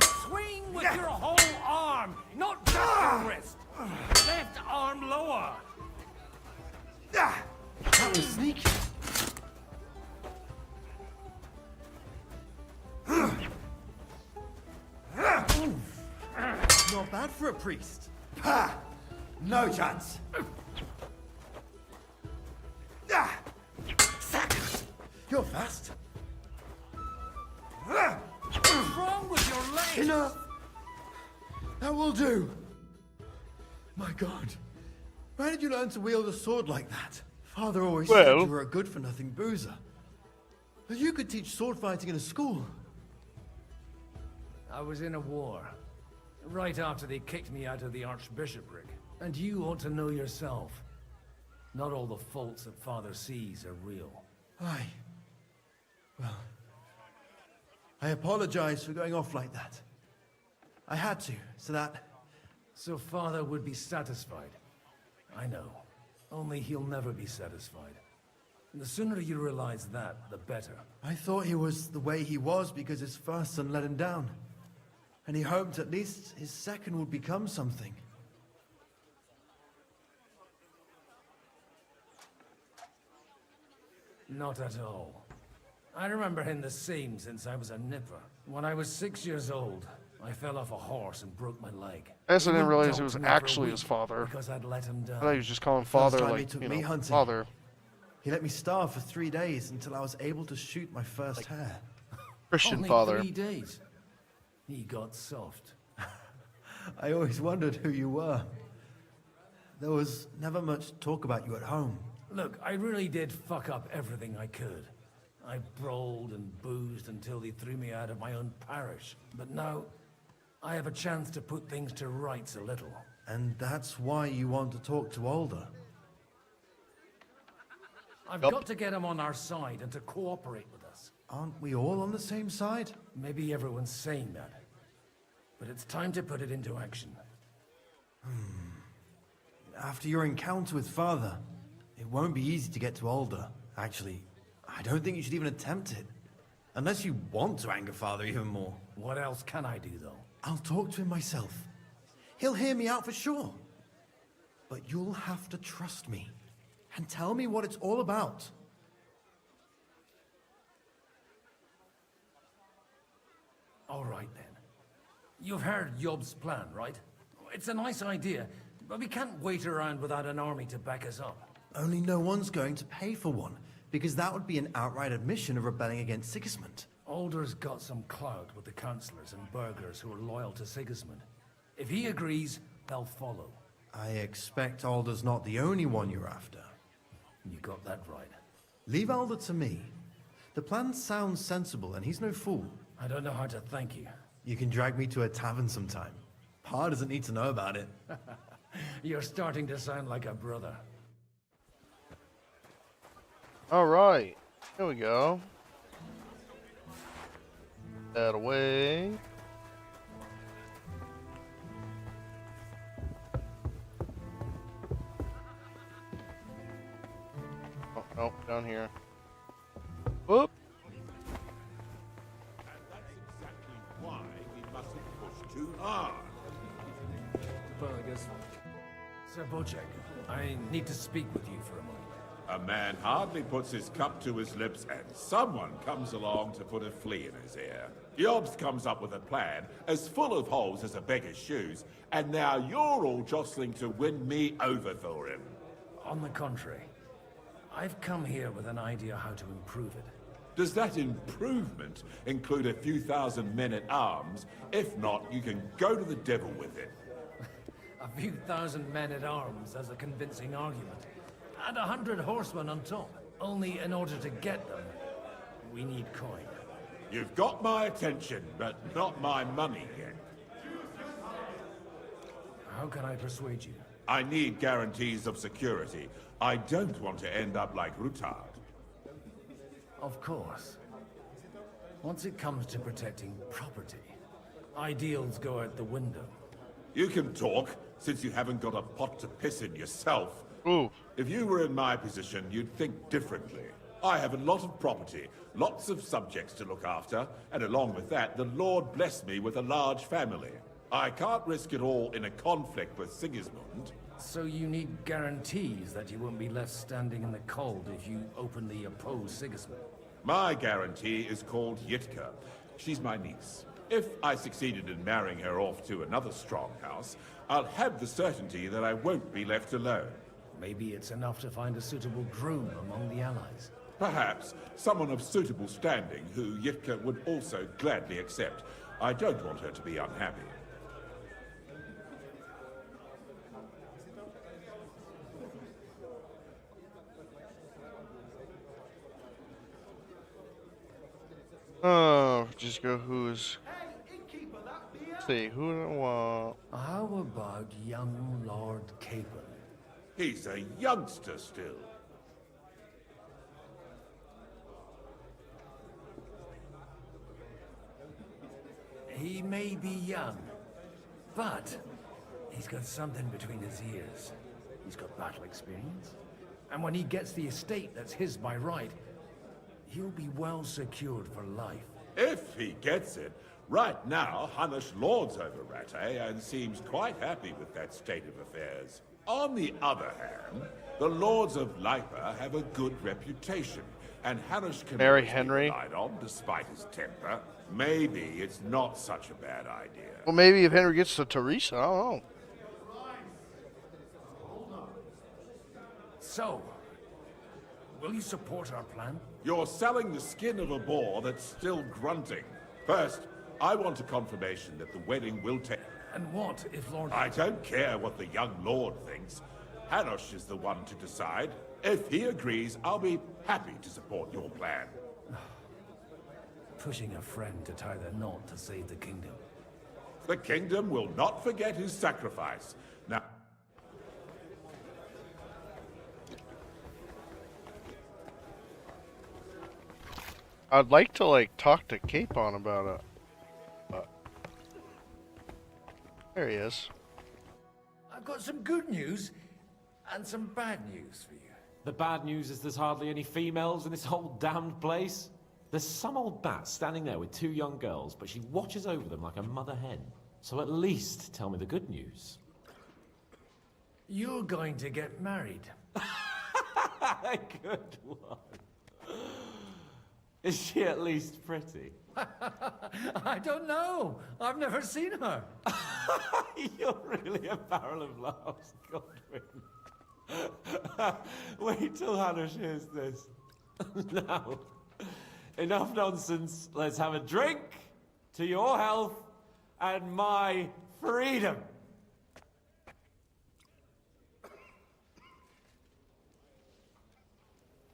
Swing with your whole arm, not just your wrist. Left arm lower. That was sneaky. Not bad for a priest. Ha! No chance. You're fast. What's wrong with your legs? Enough. That will do. My God. Where did you learn to wield a sword like that? Father always said you were a good-for-nothing boozer. But you could teach sword fighting in a school. I was in a war. Right after they kicked me out of the Archbishopric. And you ought to know yourself. Not all the faults that Father sees are real. Aye. Well, I apologize for going off like that. I had to, so that... So Father would be satisfied. I know. Only he'll never be satisfied. And the sooner you realize that, the better. I thought he was the way he was because his first son let him down. And he hoped at least his second would become something. Not at all. I remember him the same since I was a nipper. When I was 6 years old, I fell off a horse and broke my leg. I guess I didn't realize it was actually his father. Because I'd let him down. I thought he was just calling father First time he like, took you me know, hunting. father. He let me starve for 3 days until I was able to shoot my first hare. Christian Only father. 3 days. He got soft. I always wondered who you were. There was never much talk about you at home. Look, I really did fuck up everything I could. I brawled and boozed until they threw me out of my own parish. But now, I have a chance to put things to rights a little. And that's why you want to talk to Alder. I've got to get him on our side and to cooperate with us. Aren't we all on the same side? Maybe everyone's saying that. But it's time to put it into action. After your encounter with Father, it won't be easy to get to Alder. Actually, I don't think you should even attempt it. Unless you want to anger Father even more. What else can I do, though? I'll talk to him myself. He'll hear me out for sure. But you'll have to trust me and tell me what it's all about. All right then. You've heard Yob's plan, right? It's a nice idea, but we can't wait around without an army to back us up. Only no one's going to pay for one, because that would be an outright admission of rebelling against Sigismund. Alder's got some clout with the councillors and burghers who are loyal to Sigismund. If he agrees, they'll follow. I expect Alder's not the only one you're after. You got that right. Leave Alder to me. The plan sounds sensible, and he's no fool. I don't know how to thank you. You can drag me to a tavern sometime. Pa doesn't need to know about it. You're starting to sound like a brother. All right, here we go. That away. Oh, no, down here. Whoop. Why we mustn't push too hard. Sir Bocek, I need to speak with you for a moment. A man hardly puts his cup to his lips and someone comes along to put a flea in his ear. Jobst comes up with a plan as full of holes as a beggar's shoes, and now you're all jostling to win me over for him. On the contrary, I've come here with an idea how to improve it. Does that improvement include a few thousand men-at-arms? If not, you can go to the devil with it. A few thousand men-at-arms as a convincing argument. And 100 horsemen on top. Only in order to get them, we need coin. You've got my attention, but not my money yet. How can I persuade you? I need guarantees of security. I don't want to end up like Rutard. Of course. Once it comes to protecting property, ideals go out the window. You can talk, since you haven't got a pot to piss in yourself. Ooh. If you were in my position, you'd think differently. I have a lot of property, lots of subjects to look after, and along with that, the Lord blessed me with a large family. I can't risk it all in a conflict with Sigismund. So you need guarantees that you won't be left standing in the cold if you openly oppose Sigismund. My guarantee is called Yitka. She's my niece. If I succeeded in marrying her off to another strong house, I'll have the certainty that I won't be left alone. Maybe it's enough to find a suitable groom among the allies. Perhaps someone of suitable standing who Yitka would also gladly accept. I don't want her to be unhappy. Oh, just go who's... Let's see, who do I want? How about young Lord Capon? He's a youngster still. He may be young, but he's got something between his ears. He's got battle experience. And when he gets the estate that's his by right, he'll be well secured for life. If he gets it. Right now, Hanush lords over Rattay and seems quite happy with that state of affairs. On the other hand, the lords of Lipa have a good reputation, and Hanush can Marry always be Henry. relied on despite his temper. Maybe it's not such a bad idea. Well, maybe if Henry gets to Teresa, I don't know. So, will you support our plan? You're selling the skin of a boar that's still grunting. First, I want a confirmation that the wedding will take... And what if Lord... I don't care what the young lord thinks. Hanush is the one to decide. If he agrees, I'll be happy to support your plan. Pushing a friend to tie the knot to save the kingdom. The kingdom will not forget his sacrifice. Now... I'd like to, like, talk to Capon about it. But... There he is. I've got some good news and some bad news for you. The bad news is there's hardly any females in this whole damned place. There's some old bat standing there with two young girls, but she watches over them like a mother hen. So at least tell me the good news. You're going to get married. Good one. Is she at least pretty? I don't know. I've never seen her. You're really a barrel of laughs, Godwin. Wait till Hannah hears this. Now, enough nonsense. Let's have a drink to your health and my freedom.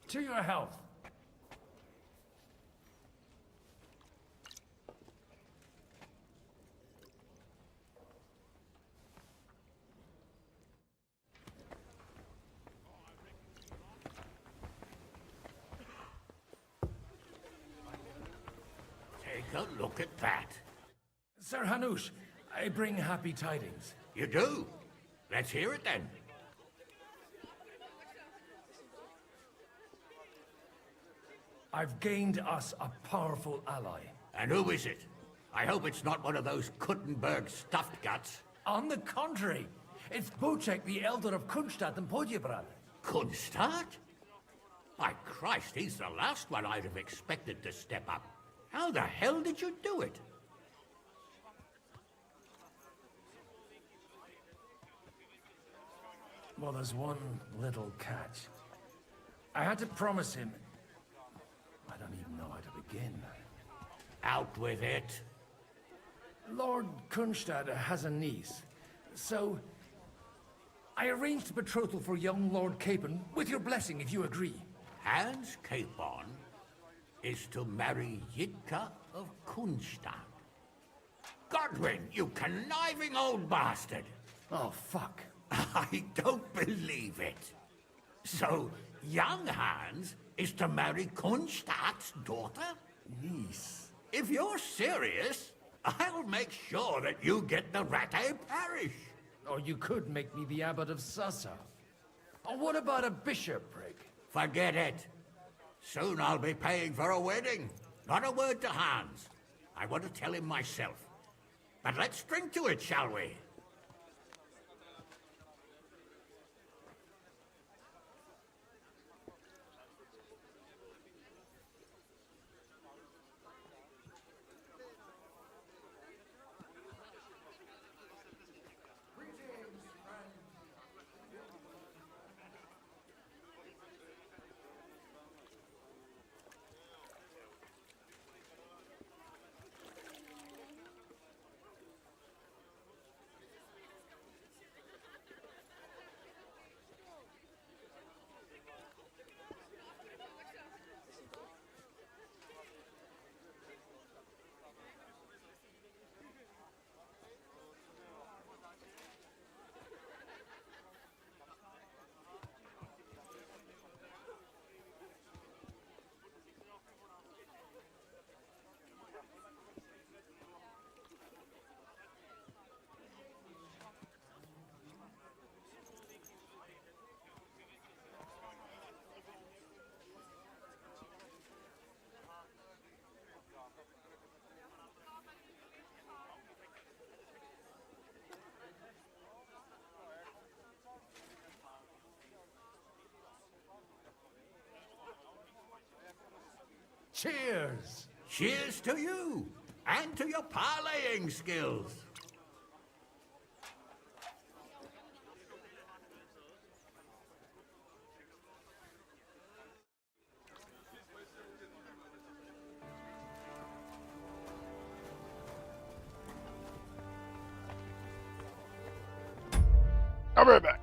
To your health. Take a look at that. Sir Hanush, I bring happy tidings. You do? Let's hear it then. I've gained us a powerful ally. And who is it? I hope it's not one of those Kuttenberg stuffed guts. On the contrary, it's Bocek, the Elder of Kunstadt and Podjebrad. Kunstadt? My Christ, he's the last one I'd have expected to step up. How the hell did you do it? Well, there's one little catch. I had to promise him... I don't even know how to begin. Out with it. Lord Kunstad has a niece, so... I arranged a betrothal for young Lord Capon, with your blessing if you agree. Hans Capon is to marry Yitka of Kunstadt. Godwin, you conniving old bastard! Oh, fuck. I don't believe it. So, young Hans is to marry Kunstadt's daughter? Niece. If you're serious, I'll make sure that you get the Rattay parish. Or you could make me the abbot of Sassa. Or what about a bishopric? Forget it. Soon I'll be paying for a wedding. Not a word to Hans. I want to tell him myself. But let's drink to it, shall we? Cheers! Cheers to you, and to your parleying skills. I'll be right back.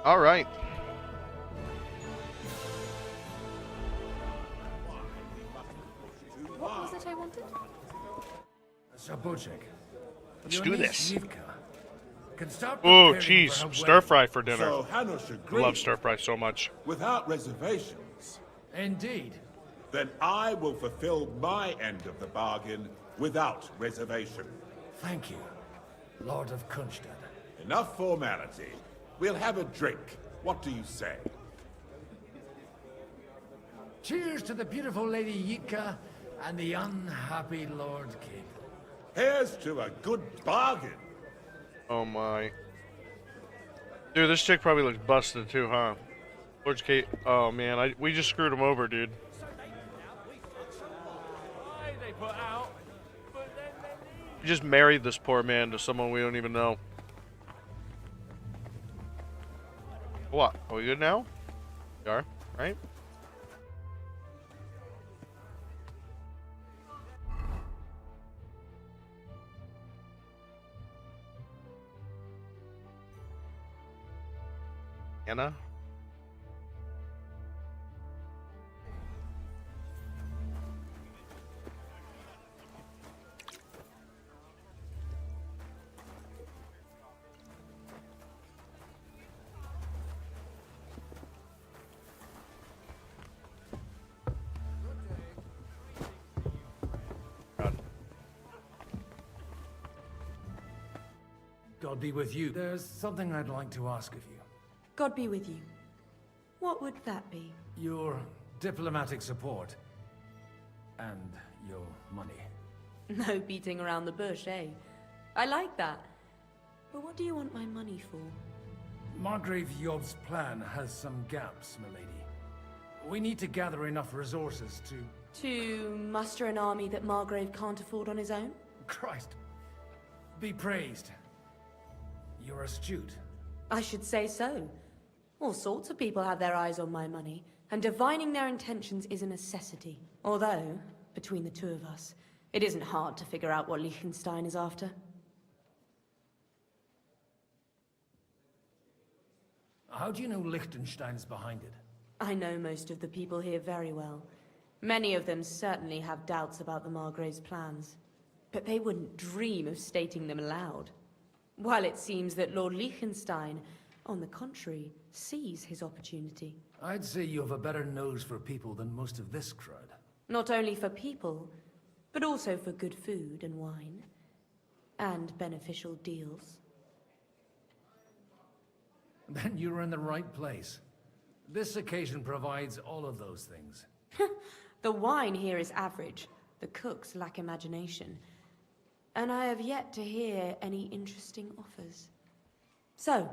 All right. What was it I wanted? Zabojek. Let's do this. Oh, cheese. Stir fry for dinner. So Hanush I agreed. love stir fry so much. Without reservations. Indeed. Then I will fulfill my end of the bargain without reservation. Thank you, Lord of Kunstad. Enough formality. We'll have a drink. What do you say? Cheers to the beautiful Lady Yika and the unhappy Lord King. Here's to a good bargain. Oh my. Dude, this chick probably looks busted too, huh? Lord Kate. Oh man, we just screwed him over, dude. We just married this poor man to someone we don't even know. What? Are we good now? We are, right? Anna? God be with you. There's something I'd like to ask of you. God be with you. What would that be? Your diplomatic support. And your money. No beating around the bush, eh? I like that. But what do you want my money for? Margrave Yob's plan has some gaps, milady. We need to gather enough resources to... To muster an army that Margrave can't afford on his own? Christ. Be praised. You're astute. I should say so. All sorts of people have their eyes on my money, and divining their intentions is a necessity. Although, between the two of us, it isn't hard to figure out what Liechtenstein is after. How do you know Liechtenstein's behind it? I know most of the people here very well. Many of them certainly have doubts about the Margrave's plans. But they wouldn't dream of stating them aloud. While it seems that Lord Liechtenstein, on the contrary, sees his opportunity. I'd say you have a better nose for people than most of this crowd. Not only for people, but also for good food and wine. And beneficial deals. Then you're in the right place. This occasion provides all of those things. The wine here is average. The cooks lack imagination. And I have yet to hear any interesting offers. So,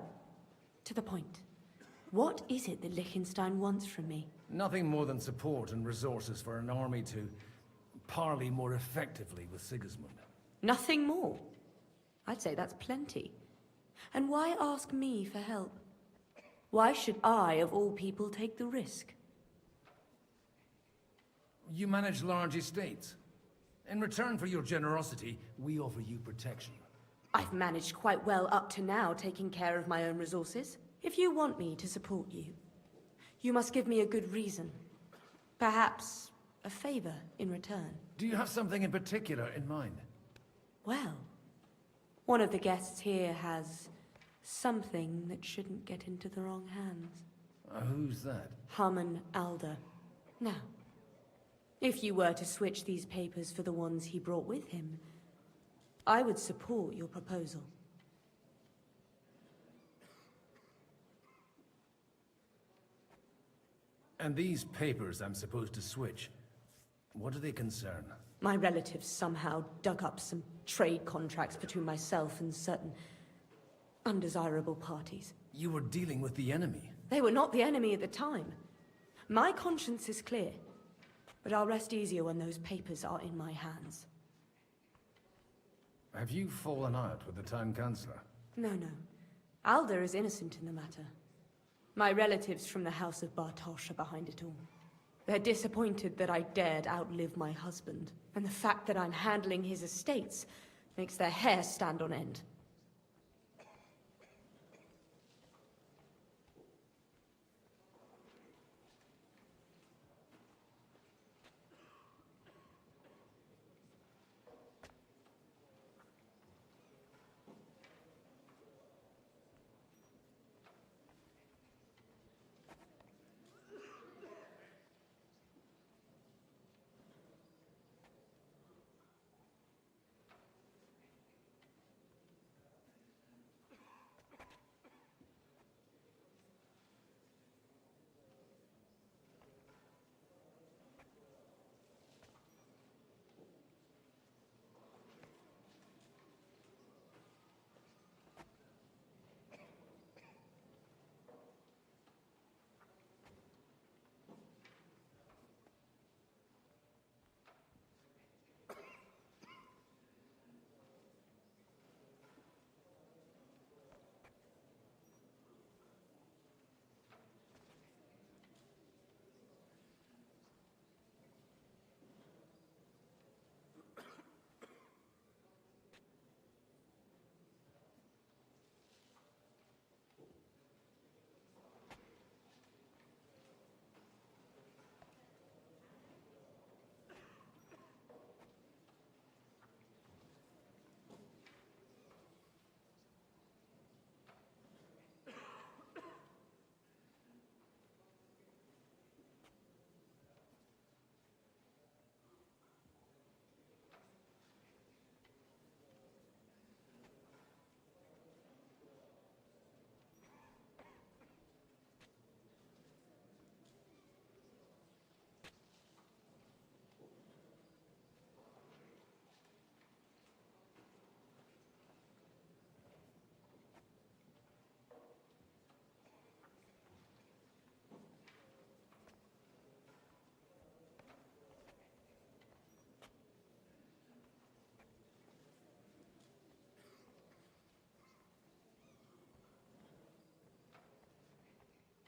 to the point. What is it that Liechtenstein wants from me? Nothing more than support and resources for an army to parley more effectively with Sigismund. Nothing more? I'd say that's plenty. And why ask me for help? Why should I, of all people, take the risk? You manage large estates. In return for your generosity, we offer you protection. I've managed quite well up to now, taking care of my own resources. If you want me to support you, you must give me a good reason. Perhaps a favor in return. Do you have something in particular in mind? Well, one of the guests here has something that shouldn't get into the wrong hands. Who's that? Harmon Alder. Now, if you were to switch these papers for the ones he brought with him, I would support your proposal. And these papers I'm supposed to switch, what do they concern? My relatives somehow dug up some trade contracts between myself and certain undesirable parties. You were dealing with the enemy. They were not the enemy at the time. My conscience is clear, but I'll rest easier when those papers are in my hands. Have you fallen out with the town councillor? No. Alder is innocent in the matter. My relatives from the House of Bartosz are behind it all. They're disappointed that I dared outlive my husband, and the fact that I'm handling his estates makes their hair stand on end.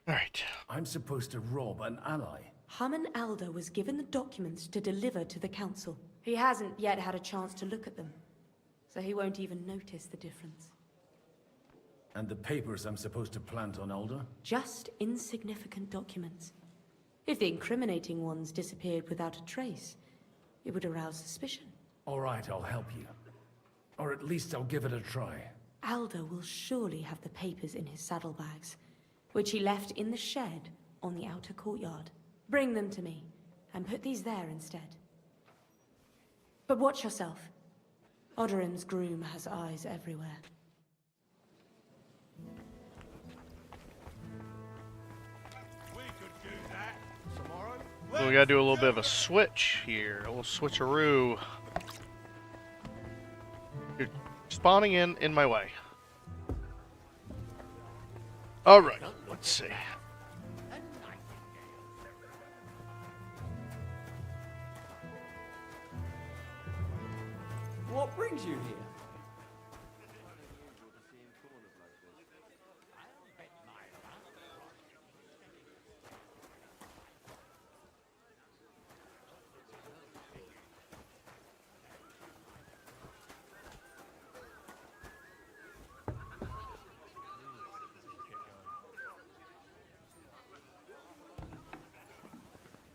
Alright. I'm supposed to rob an ally. Haman Alder was given the documents to deliver to the council. He hasn't yet had a chance to look at them, so he won't even notice the difference. And the papers I'm supposed to plant on Alder? Just insignificant documents. If the incriminating ones disappeared without a trace, it would arouse suspicion. All right, I'll help you. Or at least I'll give it a try. Alder will surely have the papers in his saddlebags, which he left in the shed on the outer courtyard. Bring them to me, and put these there instead. But watch yourself. Odorin's groom has eyes everywhere. So we gotta do a little bit of a switch here, a little switcheroo. You're spawning in my way. Alright, let's see. What brings you here?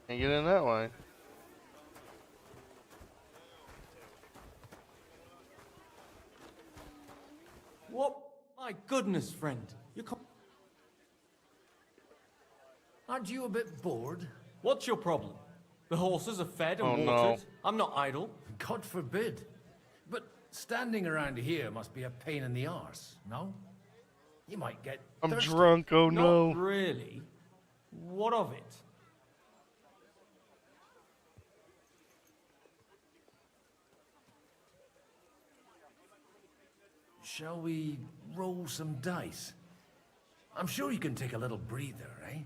Can't get in that way. What? My goodness, friend. Aren't you a bit bored? What's your problem? The horses are fed and Oh, no. watered. I'm not idle. God forbid. But standing around here must be a pain in the arse, no? You might get I'm thirsty. drunk, oh no. Not really. What of it? Shall we roll some dice? I'm sure you can take a little breather, eh?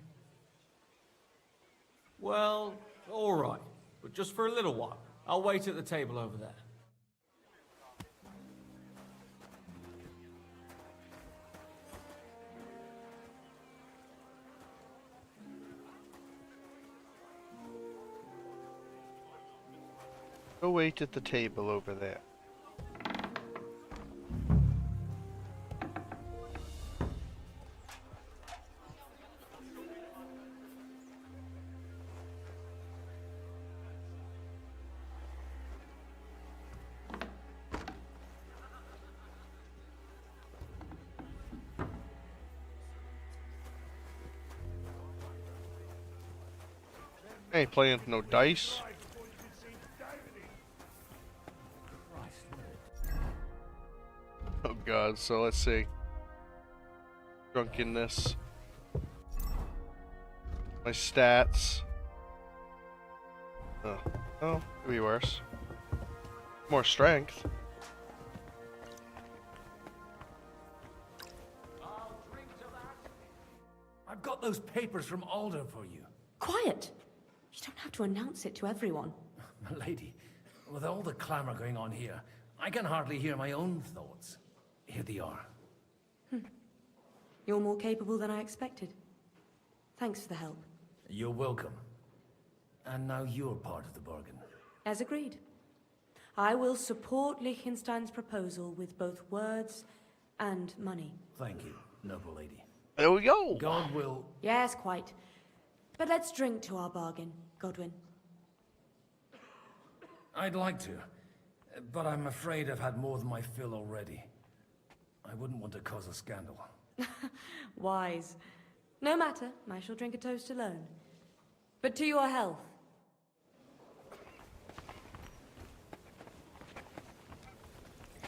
Well, all right. But just for a little while. I'll wait at the table over there. Go wait at the table over there. I ain't playing no dice. Oh god, so let's see. Drunkenness. My stats. Oh, could be worse. More strength. I've got those papers from Alder for you. Quiet! You don't have to announce it to everyone. My lady, with all the clamor going on here, I can hardly hear my own thoughts. Here they are. You're more capable than I expected. Thanks for the help. You're welcome. And now you're part of the bargain. As agreed. I will support Liechtenstein's proposal with both words and money. Thank you, noble lady. There we go. God will... Yes, quite. But let's drink to our bargain, Godwin. I'd like to, but I'm afraid I've had more than my fill already. I wouldn't want to cause a scandal. Wise. No matter, I shall drink a toast alone. But to your health.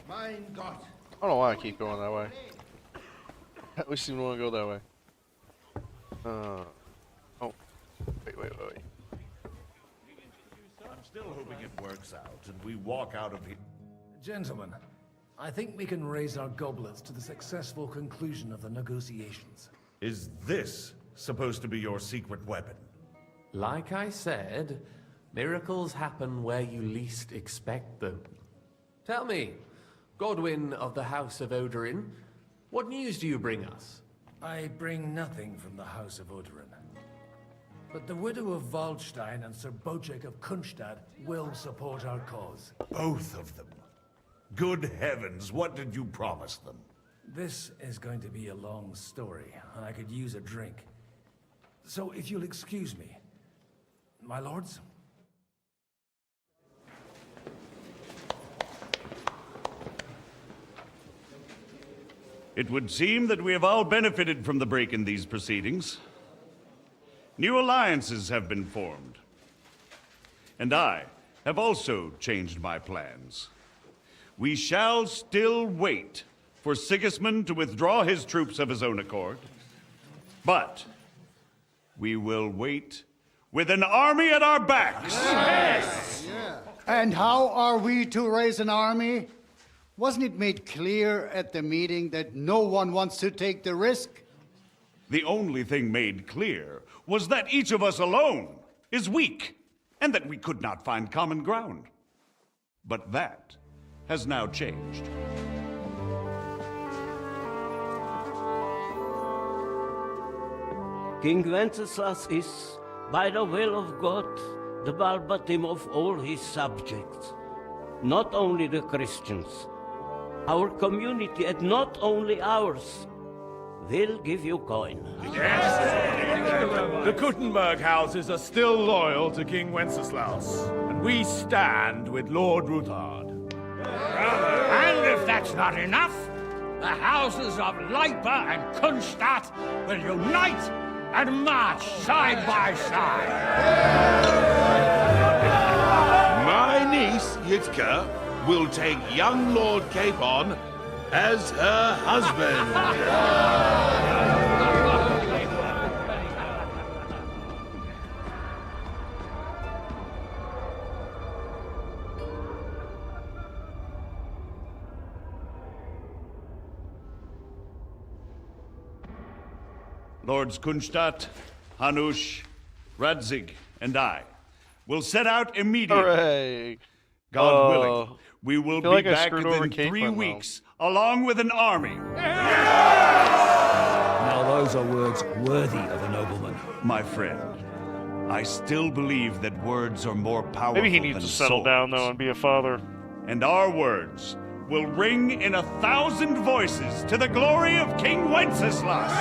Mein Gott. I don't know why I keep going that way. I always seem to want to go that way. Oh. Wait. I'm still hoping it works out and we walk out of here. Gentlemen, I think we can raise our goblets to the successful conclusion of the negotiations. Is this supposed to be your secret weapon? Like I said, miracles happen where you least expect them. Tell me, Godwin of the House of Odorin, what news do you bring us? I bring nothing from the House of Odorin. But the widow of Waldstein and Sir Bocek of Kunstad will support our cause. Both of them. Good heavens, what did you promise them? This is going to be a long story, and I could use a drink. So if you'll excuse me, my lords? It would seem that we have all benefited from the break in these proceedings. New alliances have been formed. And I have also changed my plans. We shall still wait for Sigismund to withdraw his troops of his own accord. But we will wait with an army at our backs. Yes! And how are we to raise an army? Wasn't it made clear at the meeting that no one wants to take the risk? The only thing made clear was that each of us alone is weak, and that we could not find common ground. But that has now changed. King Wenceslas is, by the will of God, the Balbatim of all his subjects. Not only the Christians, our community, and not only ours, will give you coin. The Kuttenberg houses are still loyal to King Wenceslaus, and we stand with Lord Ruthard. And if that's not enough, the houses of Leipa and Kunstadt will unite and march side by side. My niece, Yitka, will take young Lord Capon as her husband. Lords Kunstadt, Hanush, Radzig, and I will set out immediately. Hooray! God willing, we will be like I back screwed over within 3 Caitlin, though. weeks, along with an army. Now those are words worthy of a nobleman. My friend, I still believe that words are more powerful Maybe he than needs to settle swords. down, though, and be a father. And our words will ring in 1,000 voices to the glory of King Wenceslas.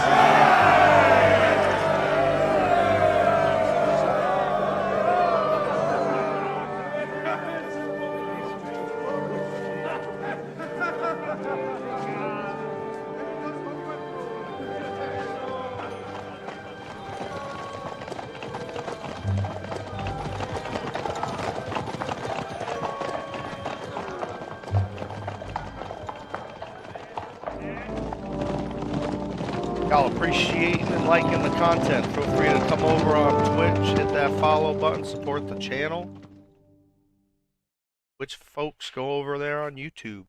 Y'all appreciating and liking the content. Feel free to come over on Twitch, hit that follow button, support the channel. Which folks go over there on YouTube.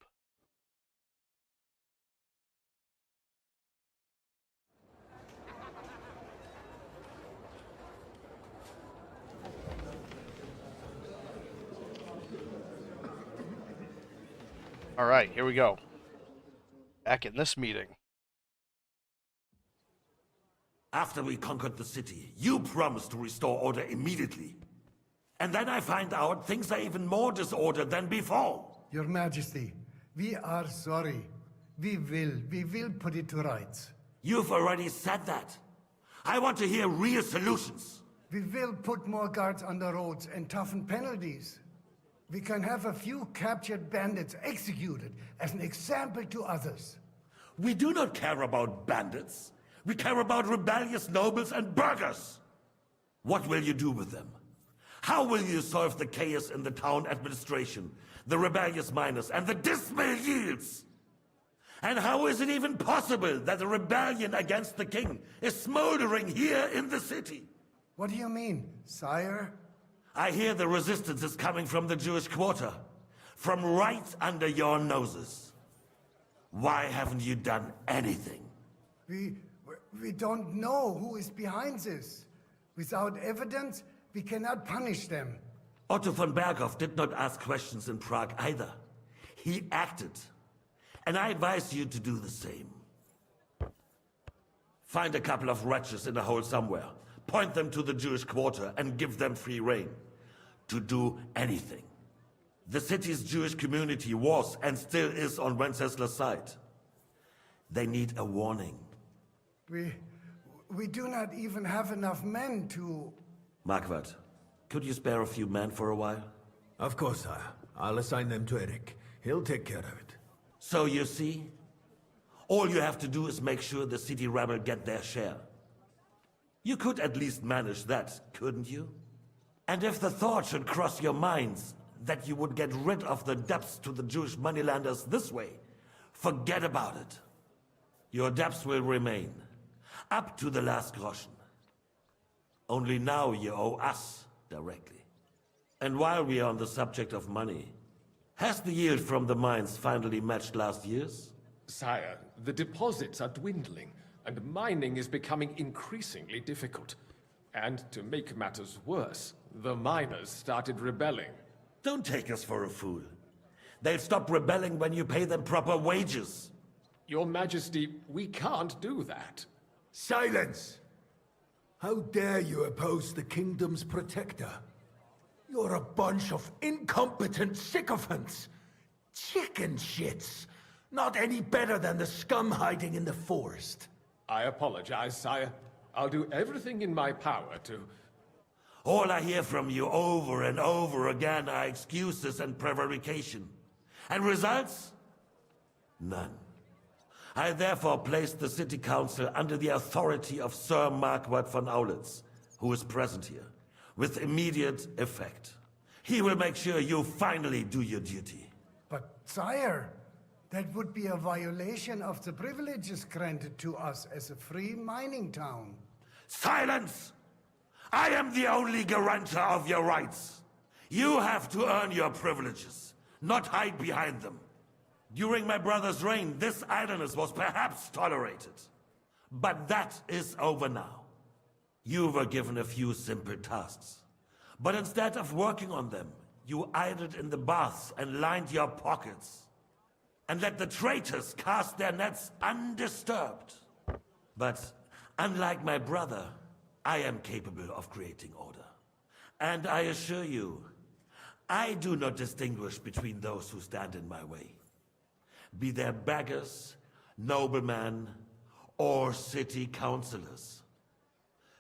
All right, here we go. Back in this meeting. After we conquered the city, you promised to restore order immediately. And then I find out things are even more disordered than before. Your Majesty, we are sorry. We will put it to rights. You've already said that. I want to hear real solutions. We will put more guards on the roads and toughen penalties. We can have a few captured bandits executed as an example to others. We do not care about bandits. We care about rebellious nobles and burghers. What will you do with them? How will you solve the chaos in the town administration, the rebellious miners, and the dismal yields? And how is it even possible that a rebellion against the king is smoldering here in the city? What do you mean, sire? I hear the resistance is coming from the Jewish quarter, from right under your noses. Why haven't you done anything? We don't know who is behind this. Without evidence, we cannot punish them. Otto von Berghoff did not ask questions in Prague either. He acted. And I advise you to do the same. Find a couple of wretches in a hole somewhere. Point them to the Jewish quarter and give them free rein. To do anything. The city's Jewish community was and still is on Wencesla's side. They need a warning. We do not even have enough men to... Marquardt, could you spare a few men for a while? Of course, sire. I'll assign them to Eric. He'll take care of it. So you see, all you have to do is make sure the city rabble get their share. You could at least manage that, couldn't you? And if the thought should cross your minds that you would get rid of the debts to the Jewish moneylanders this way, forget about it. Your debts will remain, up to the last groschen. Only now you owe us directly. And while we are on the subject of money, has the yield from the mines finally matched last year's? Sire, the deposits are dwindling, and mining is becoming increasingly difficult. And to make matters worse, the miners started rebelling. Don't take us for a fool. They'll stop rebelling when you pay them proper wages. Your Majesty, we can't do that. Silence! How dare you oppose the kingdom's protector? You're a bunch of incompetent sycophants. Chicken shits. Not any better than the scum hiding in the forest. I apologize, sire. I'll do everything in my power to... All I hear from you over and over again are excuses and prevarication. And results? None. I therefore placed the city council under the authority of Sir Marquardt von Aulitz, who is present here, with immediate effect. He will make sure you finally do your duty. But, sire, that would be a violation of the privileges granted to us as a free mining town. Silence! I am the only guarantor of your rights. You have to earn your privileges, not hide behind them. During my brother's reign, this idleness was perhaps tolerated. But that is over now. You were given a few simple tasks. But instead of working on them, you idled in the baths and lined your pockets. And let the traitors cast their nets undisturbed. But unlike my brother, I am capable of creating order. And I assure you, I do not distinguish between those who stand in my way. Be they beggars, noblemen, or city councillors.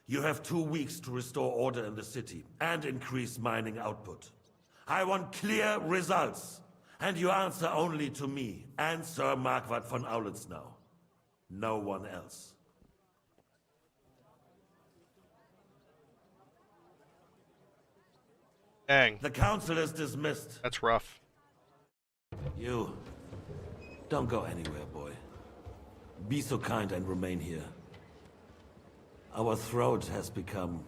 You have 2 weeks to restore order in the city and increase mining output. I want clear results, and you answer only to me and Sir Marquardt von Aulitz now. No one else. Dang. The council is dismissed. That's rough. You... don't go anywhere, boy. Be so kind and remain here. Our throat has become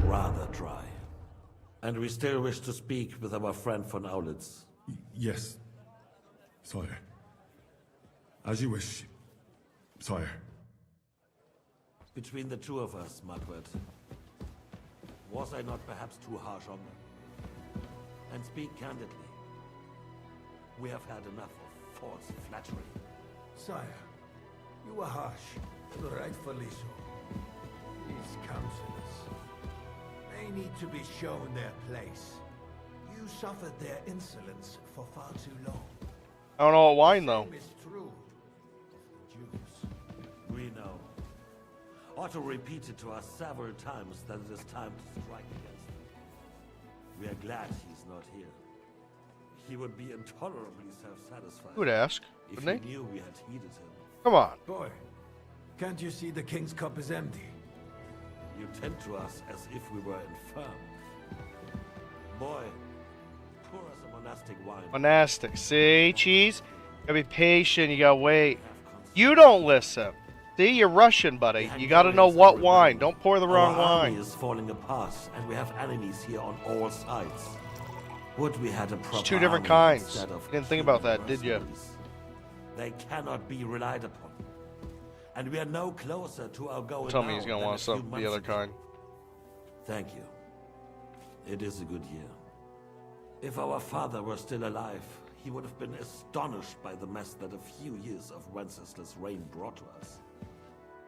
rather dry. And we still wish to speak with our friend von Aulitz. Yes, sire. As you wish, sire. Between the two of us, Marquardt, was I not perhaps too harsh on them? And speak candidly. We have had enough of false flattery. Sire, you were harsh, rightfully so. These councillors, they need to be shown their place. You suffered their insolence for far too long. I don't know what wine though. Same is true of the Jews. We know. Otto repeated to us several times that it is time to strike against them. We are glad he's not here. He would be intolerably self-satisfied. Who would ask, if wouldn't he knew we had heeded him. Come on. Boy, can't you see the king's cup is empty? You tend to us as if we were infirm. Boy, pour us a monastic wine. Monastic. See, cheese? You gotta be patient. You gotta wait. You don't listen. See, you're Russian, buddy. You gotta know what wine. Don't pour the wrong Our wine. army is falling apart, and we have enemies here on all sides. Would we had a proper It's two different army kinds. instead of You didn't think about that, did you? mercenaries. They cannot be relied upon. And we are no closer to our goal Tell me now he's gonna than want a few some the months other ago. kind. Thank you. It is a good year. If our father were still alive, he would have been astonished by the mess that a few years of Wencesla's reign brought to us.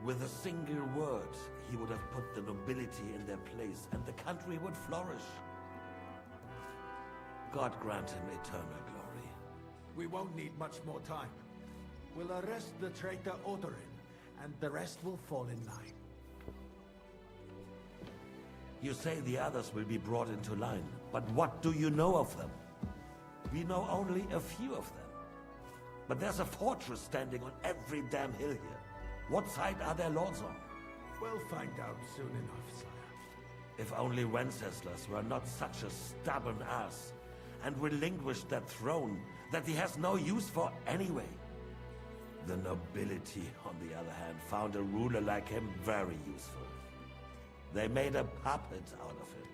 With a single word, he would have put the nobility in their place, and the country would flourish. God grant him eternal glory. We won't need much more time. We'll arrest the traitor Odorin, and the rest will fall in line. You say the others will be brought into line, but what do you know of them? We know only a few of them. But there's a fortress standing on every damn hill here. What side are their lords on? We'll find out soon enough, sire. If only Wenceslas were not such a stubborn ass, and relinquished that throne that he has no use for anyway. The nobility, on the other hand, found a ruler like him very useful. They made a puppet out of him.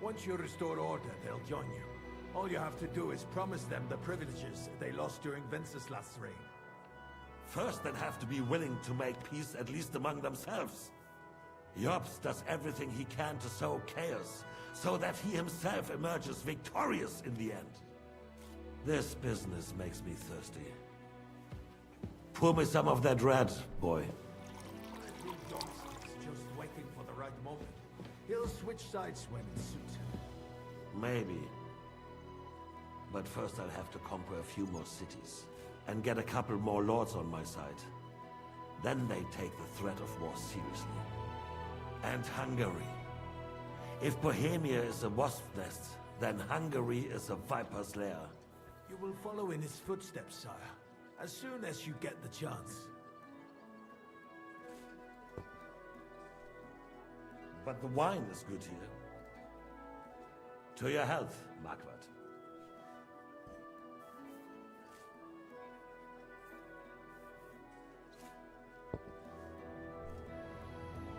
Once you restore order, they'll join you. All you have to do is promise them the privileges they lost during Wenceslas' reign. First, they'd have to be willing to make peace at least among themselves. Jobst does everything he can to sow chaos, so that he himself emerges victorious in the end. This business makes me thirsty. Pour me some of that red, boy. I think Jobst is just waiting for the right moment. He'll switch sides when it suits him. Maybe. But first I'll have to conquer a few more cities, and get a couple more lords on my side. Then they take the threat of war seriously. And Hungary. If Bohemia is a wasp nest, then Hungary is a viper's lair. You will follow in his footsteps, sire, as soon as you get the chance. But the wine is good here. To your health, Marquardt.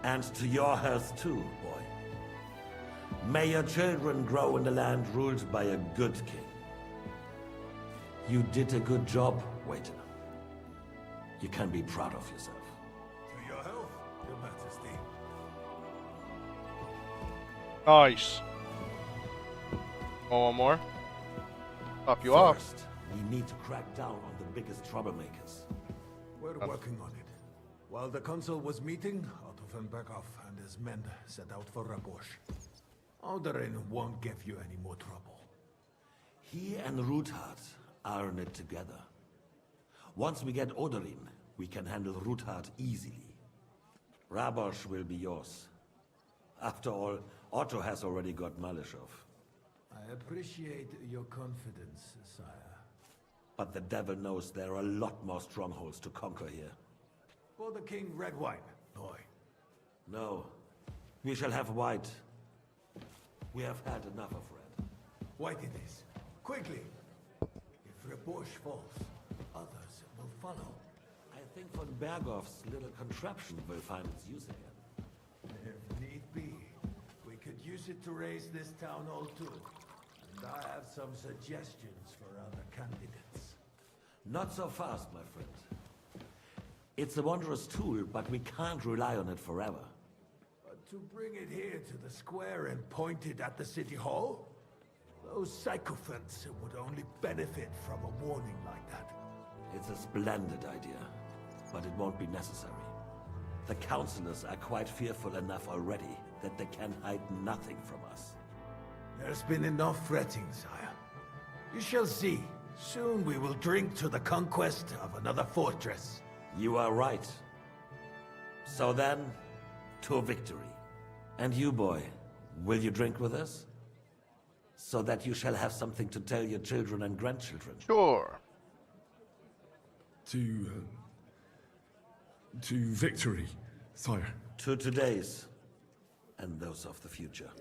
And to your health too, boy. May your children grow in a land ruled by a good king. You did a good job, waiter. You can be proud of yourself. To your health, Your Majesty. Nice. One more. Top you off. First, we need to crack down on the biggest troublemakers. We're working on it. While the consul was meeting, Otto von Berghoff and his men set out for Rabosch. Odorin won't give you any more trouble. He and Ruthard are in it together. Once we get Odorin, we can handle Ruthard easily. Rabosch will be yours. After all, Otto has already got Malishov. I appreciate your confidence, sire. But the devil knows there are a lot more strongholds to conquer here. For the king, red wine, boy. No. We shall have white. We have had enough of red. White it is. Quickly. If Rabosch falls, others will follow. I think von Berghoff's little contraption will find its use again. If need be, we could use it to raise this town hall too. And I have some suggestions for other candidates. Not so fast, my friend. It's a wondrous tool, but we can't rely on it forever. But to bring it here to the square and point it at the city hall? Those sycophants would only benefit from a warning like that. It's a splendid idea, but it won't be necessary. The councillors are quite fearful enough already that they can hide nothing from us. There's been enough fretting, sire. You shall see. Soon we will drink to the conquest of another fortress. You are right. So then, to victory. And you, boy, will you drink with us? So that you shall have something to tell your children and grandchildren. Sure. To victory, sire. To today's, and those of the future.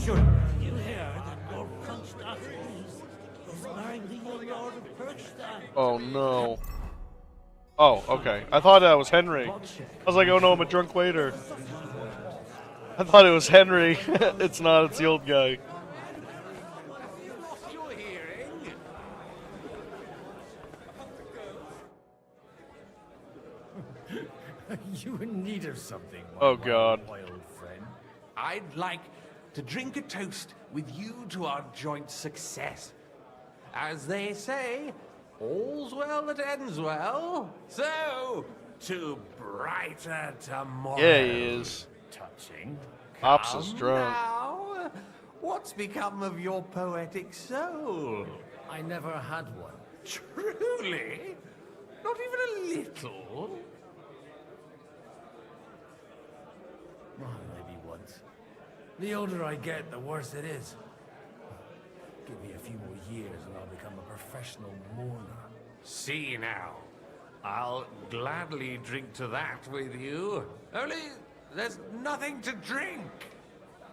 Sure. You hear that Lord Constantine is marrying the young Lord of Bergstein. Oh no. Oh, okay. I thought that was Henry. I was like, oh no, I'm a drunk waiter. I thought it was Henry. It's not, it's the old guy. You in need of something, Oh God. my old friend? I'd like to drink a toast with you to our joint success. As they say, all's well that ends well. So, to brighter tomorrow. Yeah, he is. Touching. Pops is Come drunk. now. What's become of your poetic soul? I never had one. Truly? Not even a little? Well, maybe once. The older I get, the worse it is. Give me a few more years and I'll become a professional mourner. See now. I'll gladly drink to that with you. Only, there's nothing to drink.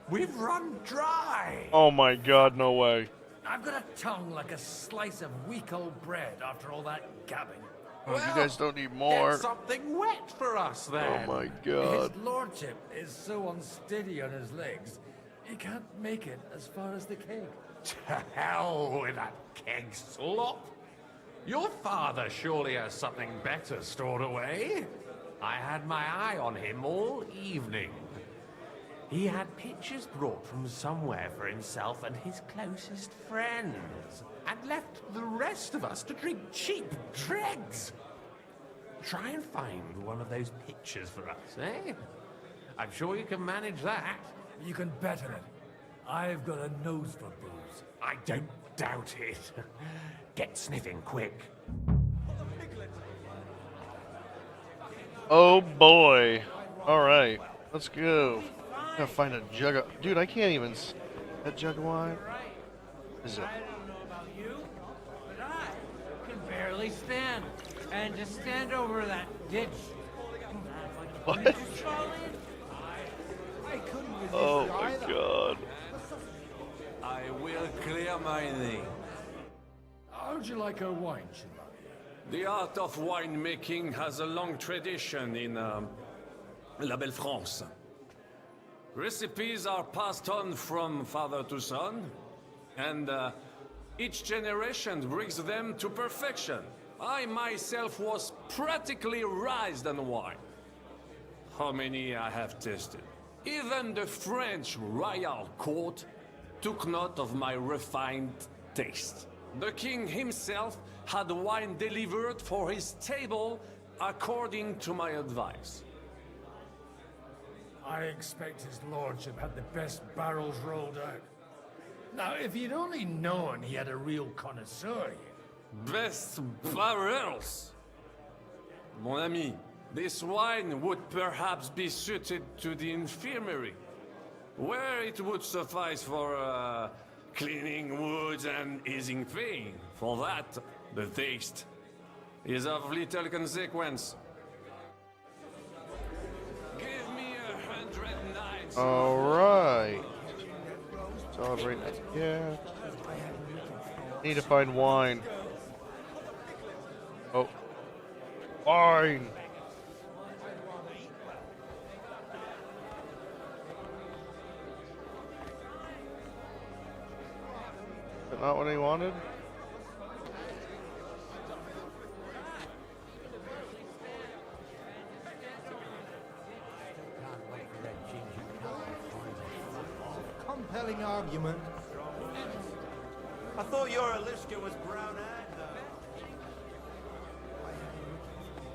We've run dry. Oh my God, no way. I've got a tongue like a slice of week old bread after all that gabbing. Oh, you guys don't need more. Get something wet for us then. Oh my God. His lordship is so unsteady on his legs, he can't make it as far as the keg. To hell with that keg slop. Your father surely has something better stored away. I had my eye on him all evening. He had pictures brought from somewhere for himself and his closest friends, and left the rest of us to drink cheap dregs. Try and find one of those pictures for us, eh? I'm sure you can manage that. You can bet on it. I've got a nose for booze. I don't doubt it. Get sniffing quick. Oh boy. Alright, let's go. Gotta find a jug of... Dude, I can't even... That jug of wine? Is it? I don't know about you, but I can barely stand. And to stand over that ditch. What? I couldn't resist Oh it my either. God. I will clear my name. How'd you like our wine, Chevalier? The art of winemaking has a long tradition in La Belle France. Recipes are passed on from father to son, and each generation brings them to perfection. I myself was practically raised on wine. How many I have tasted. Even the French royal court took note of my refined taste. The king himself had wine delivered for his table according to my advice. I expect his lordship had the best barrels rolled out. Now, if you'd only known he had a real connoisseur here. Best barrels! Mon ami, this wine would perhaps be suited to the infirmary, where it would suffice for cleaning wounds and easing pain. For that, the taste is of little consequence. Give me 109. Alright. Celebrate. Yeah. Need to find wine. Oh. Wine! Is that not what he wanted? Compelling argument. I thought your Alishka was brown-eyed, though.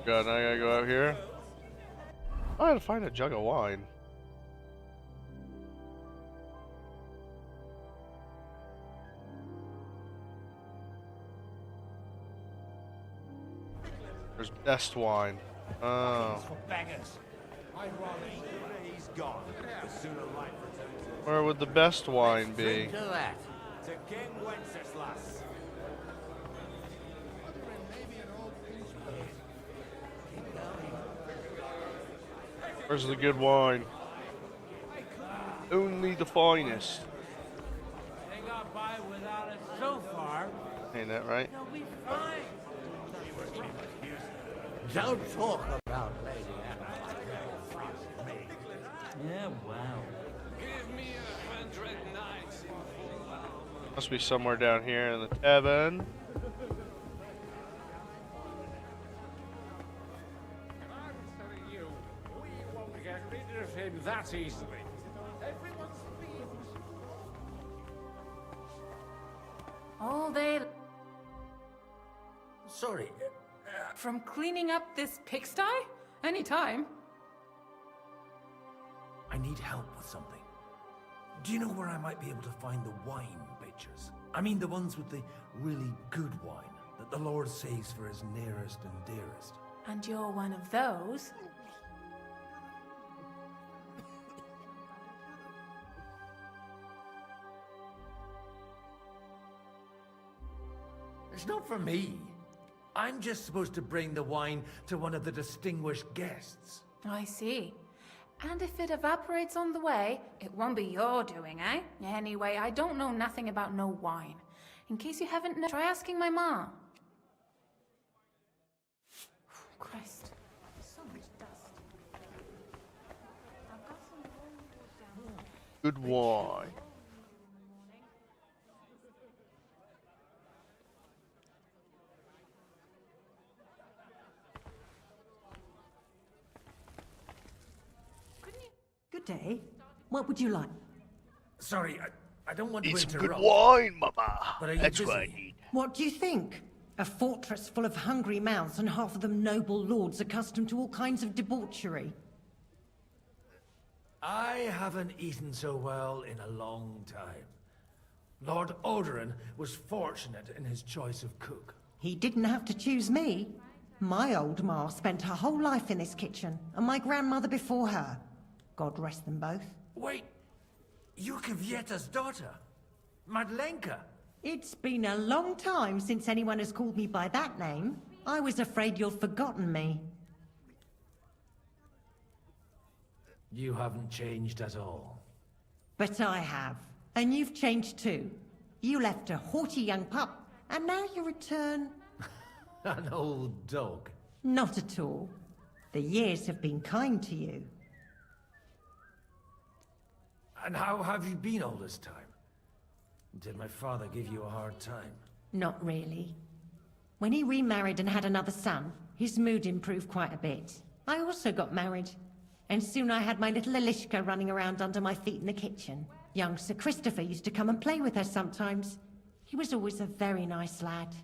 God, now I gotta go out here. I gotta find a jug of wine. There's best wine. Oh. Beggars. I'd rather eat where he's gone. The sooner life returns. Where would the best wine be? Drink to that. To King Wenceslas. Where's the good wine? Only the finest. They got by without it so far. Ain't that right? They'll be fine. Don't talk about Lady Anna like that in front of me. Yeah, wow. Give me 100 knights in full. Must be somewhere down here in the tavern. We won't get rid of him that easily. Everyone's All day. Sorry. From cleaning up this pigsty? Anytime. I need help with something. Do you know where I might be able to find the wine pitchers? I mean the ones with the really good wine that the Lord saves for his nearest and dearest. And you're one of those? It's not for me. I'm just supposed to bring the wine to one of the distinguished guests. I see. And if it evaporates on the way, it won't be your doing, eh? Anyway, I don't know nothing about no wine. In case you haven't known, try asking my ma. Christ. So much dust. I've got some down. Good wine. Good day. What would you like? Sorry, I don't want to Need some interrupt. good wine, Mama. But are you That's busy? what I need. What do you think? A fortress full of hungry mouths and half of them noble lords accustomed to all kinds of debauchery. I haven't eaten so well in a long time. Lord Odoran was fortunate in his choice of cook. He didn't have to choose me. My old ma spent her whole life in this kitchen, and my grandmother before her. God rest them both. Wait, you're Kvieta's daughter, Madlenka. It's been a long time since anyone has called me by that name. I was afraid you'd forgotten me. You haven't changed at all. But I have. And you've changed too. You left a haughty young pup, and now you return... An old dog. Not at all. The years have been kind to you. And how have you been all this time? Did my father give you a hard time? Not really. When he remarried and had another son, his mood improved quite a bit. I also got married. And soon I had my little Elishka running around under my feet in the kitchen. Young Sir Christopher used to come and play with her sometimes. He was always a very nice lad.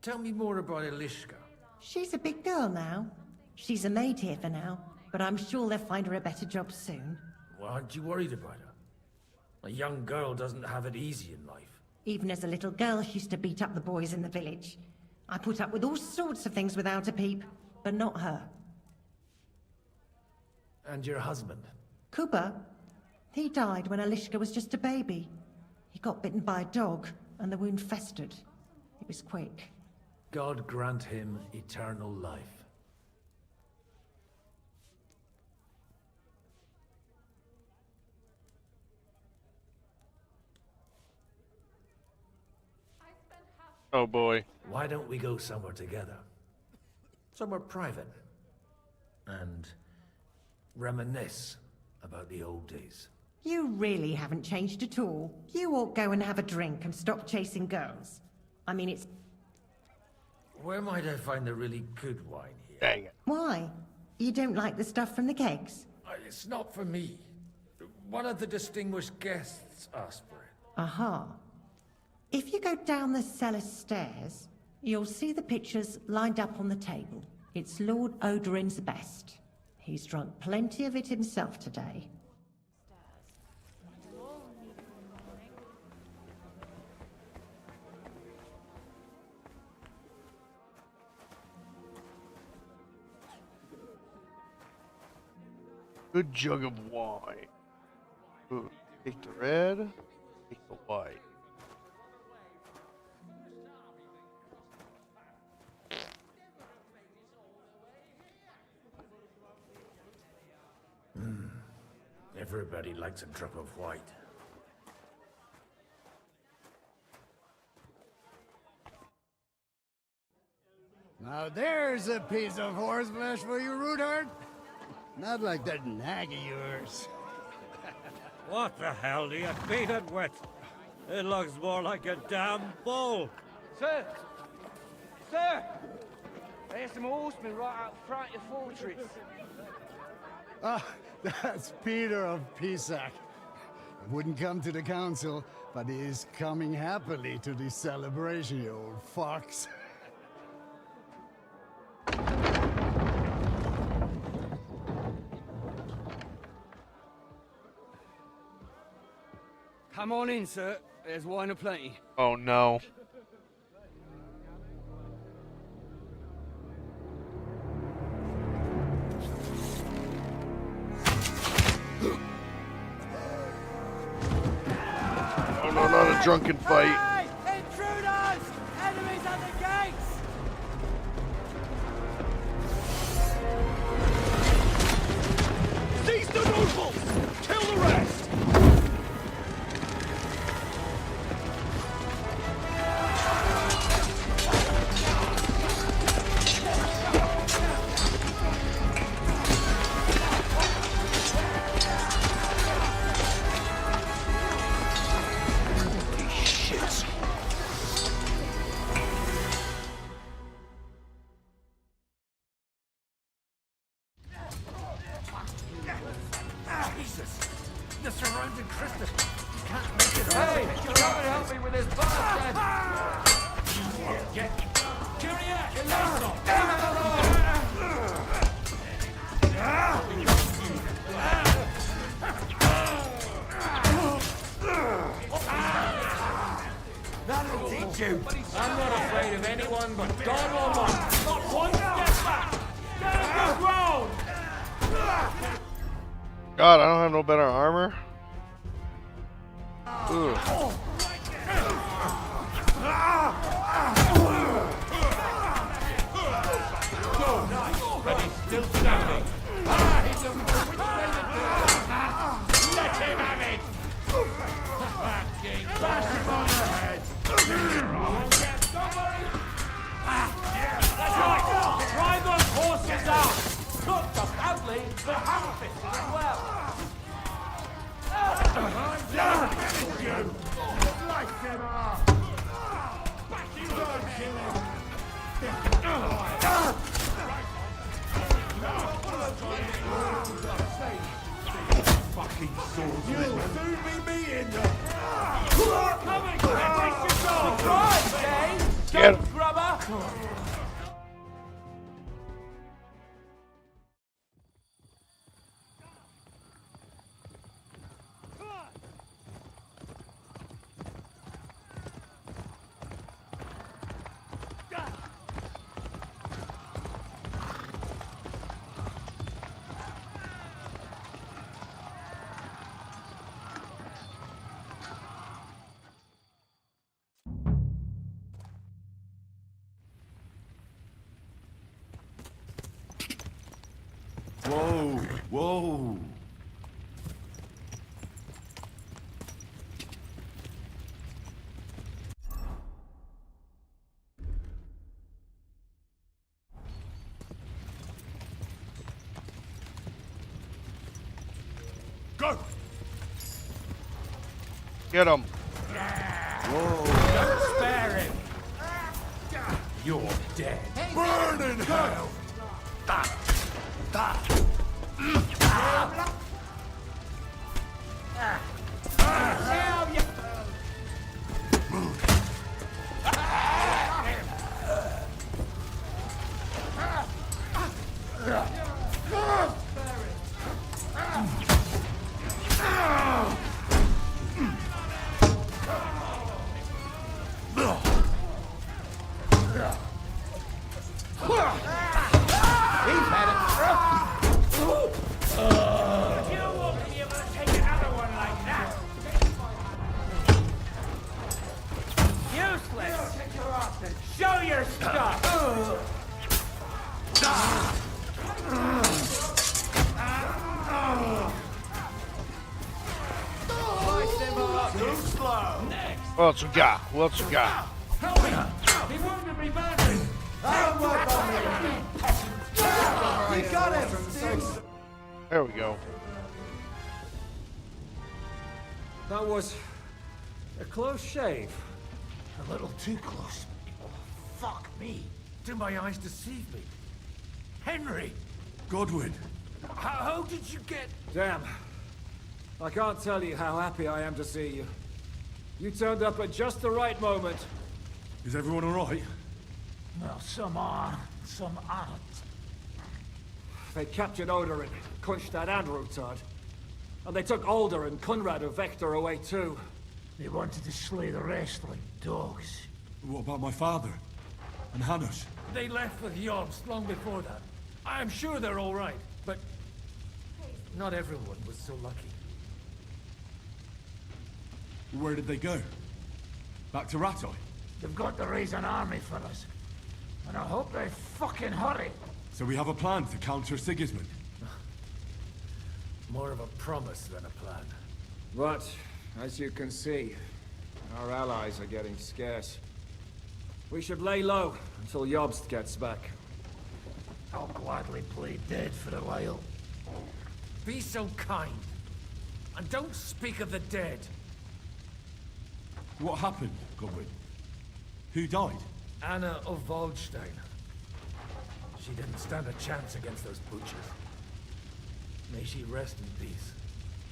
Tell me more about Elishka. She's a big girl now. She's a maid here for now, but I'm sure they'll find her a better job soon. Well, aren't you worried about her? A young girl doesn't have it easy in life. Even as a little girl, she used to beat up the boys in the village. I put up with all sorts of things without a peep, but not her. And your husband? Kuba? He died when Elishka was just a baby. He got bitten by a dog, and the wound festered. It was quick. God grant him eternal life. Oh boy. Why don't we go somewhere together? Somewhere private. And reminisce about the old days. You really haven't changed at all. You ought go and have a drink and stop chasing girls. I mean, it's... Where might I find the really good wine here? Dang it. Why? You don't like the stuff from the kegs? It's not for me. One of the distinguished guests asked for it. Aha. If you go down the cellar stairs, you'll see the pictures lined up on the table. It's Lord Odoran's best. He's drunk plenty of it himself today. Good jug of wine. Ooh, take the red, take the white. Everybody likes a drop of white. Now there's a piece of horseflesh for you, Rootheart. Not like that nag of yours. What the hell do you feed it with? It looks more like a damn bull. Sir! Sir! There's some horsemen right out front of the fortress. Ah, that's Peter of Pisac. He wouldn't come to the council, but he is coming happily to the celebration, you old fox. Come on in, sir. There's wine aplenty. Oh no. Oh no, not a drunken fight. Hey! Intruders! Enemies at the gates! Seize the nobles! Kill the rest! Jesus! The surrounding Christmas! You can't make it Hey! Come and help me with this bastard! Get Kyriak! Elisa! That'll teach you! I'm not afraid of anyone but God Almighty. Not one step back! Stand your ground! God, I don't have no better armor. Ugh. Ready, still standing. Let him have it! Bash him on the head! That's right! Drive those horses out! Cooked up badly, but ham-fisted as well! Light him up! Back you go, kill him! fucking swords! You'll soon be meeting them! Coming! Surprise, eh? Get him. Dump grubber! Whoa, whoa. Go! Get him. Whoa! Spare him! You're dead. Burn in hell! Show your stuff! Too slow! What else we got? What else we got? Help me! He wounded me badly! I'm what the There we go. That was a close shave. A little too close. Fuck me. Do my eyes deceive me? Henry! Godwin! How did you get... Damn. I can't tell you how happy I am to see you. You turned up at just the right moment. Is everyone alright? Well, some are, some aren't. They captured Odorin, Kunstad and Rutard. And they took Alder and Conrad of Vector away too. They wanted to slay the rest like dogs. What about my father? And Hanush? They left with Jobst long before that. I'm sure they're all right, but not everyone was so lucky. Where did they go? Back to Ratoi? They've got to raise an army for us. And I hope they fucking hurry. So we have a plan to counter Sigismund? More of a promise than a plan. But, as you can see, our allies are getting scarce. We should lay low until Jobst gets back. I'll gladly play dead for a while. Be so kind. And don't speak of the dead. What happened, Godwin? Who died? Anna of Waldstein. She didn't stand a chance against those butchers. May she rest in peace.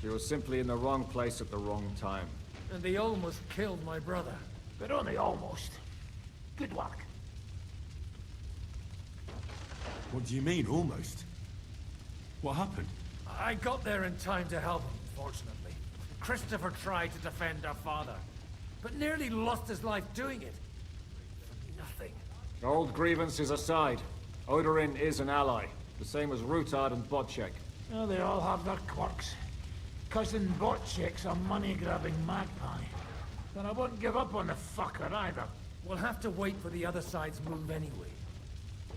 She was simply in the wrong place at the wrong time. And they almost killed my brother. But only almost. Good work. What do you mean, almost? What happened? I got there in time to help him, fortunately. Christopher tried to defend our father, but nearly lost his life doing it. For nothing. Old grievances aside, Odorin is an ally. The same as Rutard and Bocek. Oh, they all have their quirks. Cousin Bocek's a money-grabbing magpie. But I won't give up on the fucker either. We'll have to wait for the other side's move anyway.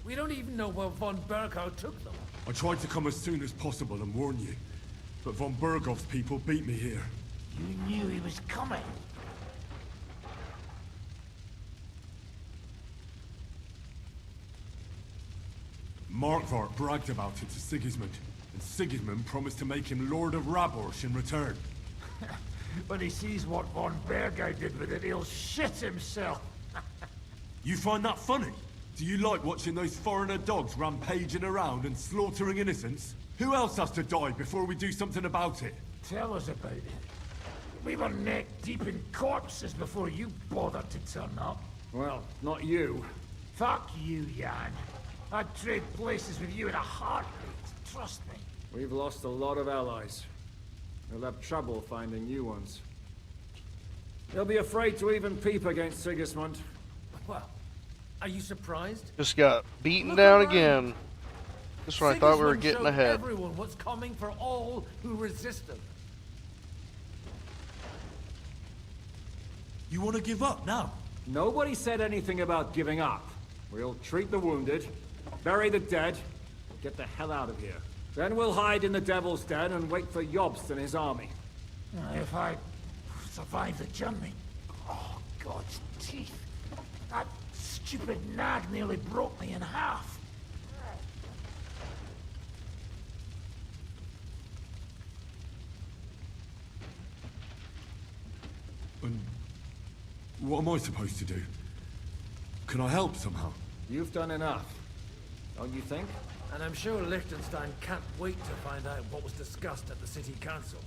We don't even know where von Berghow took them. I tried to come as soon as possible and warn you, but von Bergov's people beat me here. You knew he was coming. Markvart bragged about it to Sigismund, and Sigismund promised to make him Lord of Raborsh in return. When he sees what von Berghow did with it, he'll shit himself. You find that funny? Do you like watching those foreigner dogs rampaging around and slaughtering innocents? Who else has to die before we do something about it? Tell us about it. We were neck deep in corpses before you bothered to turn up. Well, not you. Fuck you, Jan. I'd trade places with you in a heartbeat. Trust me. We've lost a lot of allies. We'll have trouble finding new ones. They'll be afraid to even peep against Sigismund. Well, are you surprised? Just got beaten Look down around. again. Just when I thought we were Sigismund getting showed ahead. Everyone what's coming for all who resist him. You want to give up now? Nobody said anything about giving up. We'll treat the wounded, bury the dead, get the hell out of here. Then we'll hide in the Devil's Den and wait for Jobst and his army. If I survive the journey. Oh, God's teeth. That stupid nag nearly broke me in half. And what am I supposed to do? Can I help somehow? You've done enough, don't you think? And I'm sure Liechtenstein can't wait to find out what was discussed at the city council.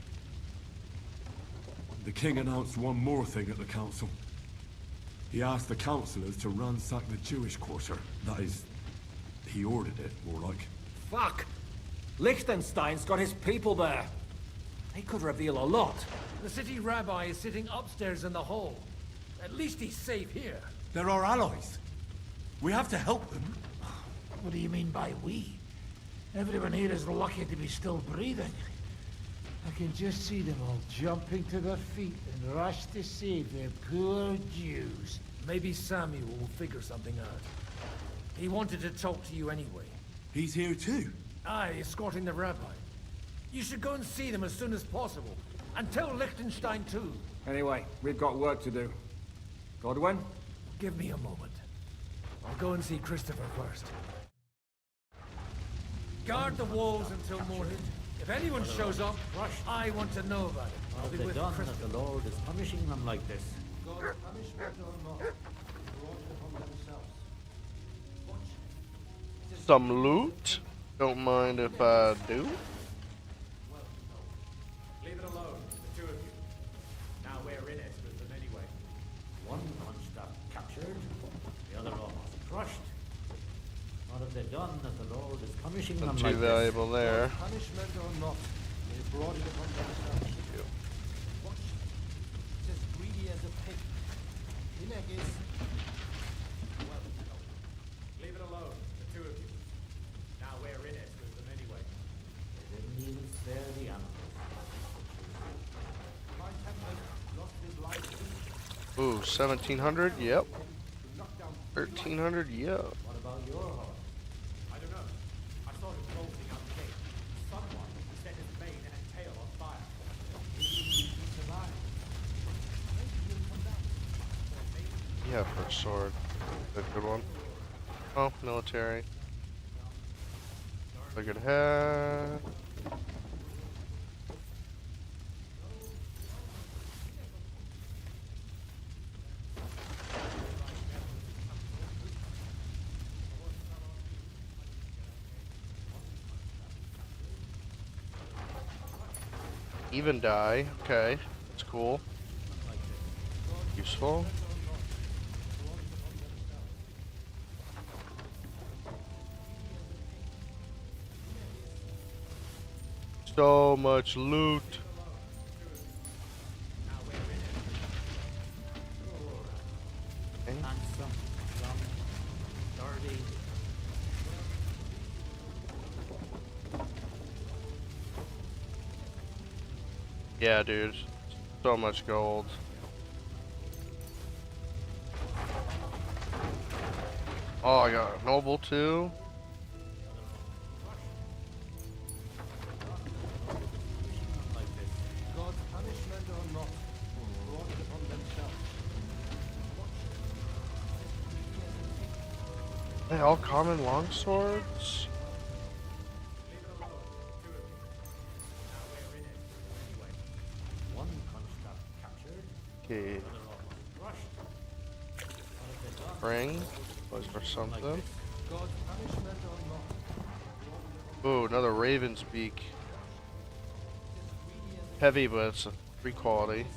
The king announced one more thing at the council. He asked the councillors to ransack the Jewish quarter. That is, he ordered it, more like. Fuck! Liechtenstein's got his people there. They could reveal a lot. The city rabbi is sitting upstairs in the hall. At least he's safe here. They're our allies. We have to help them. What do you mean by we? Everyone here is lucky to be still breathing. I can just see them all jumping to their feet and rush to save their poor Jews. Maybe Samuel will figure something out. He wanted to talk to you anyway. He's here too? Aye, escorting the rabbi. You should go and see them as soon as possible. And tell Liechtenstein too. Anyway, we've got work to do. Godwin? Give me a moment. I'll go and see Christopher first. Guard the walls until morning, If anyone shows up, I want to know about it. I'll What be have they with done Christian. that the Lord is punishing them like this? God's punishment or not, brought it upon themselves. Some loot. Don't mind if I do. Leave it alone, the two of you. Now we're in it with them anyway. One construct captured, the other almost crushed. What have they done that the Lord is punishing them Not too like valuable there. God's punishment or not, they brought it upon themselves. Watch. It's as greedy as a pig. Hinek is. Well, no. Leave it alone, the two of you. Now we're in it with them anyway. They didn't even spare the animals. My tempest lost his life. Ooh, 1700. Yep. 1300. Yep. What about your horse? I don't know. I saw him bolting out the gate. Someone set his mane and tail on fire. He survived. Maybe he'll come back. Yeah, for a sword. That's a good one. Oh, military. Look at head. Even die. Okay, that's cool. Useful. So much loot. Okay. Handsome, young, dirty. Yeah, dude. So much gold. Oh, I got a noble too. God's punishment or not, brought it upon themselves. They all common longswords. One construct captured, Okay. the other almost crushed. What have they done? Spring. Was there something? God's punishment or not. Ooh, another Raven's Beak. Heavy, but it's a 3 quality.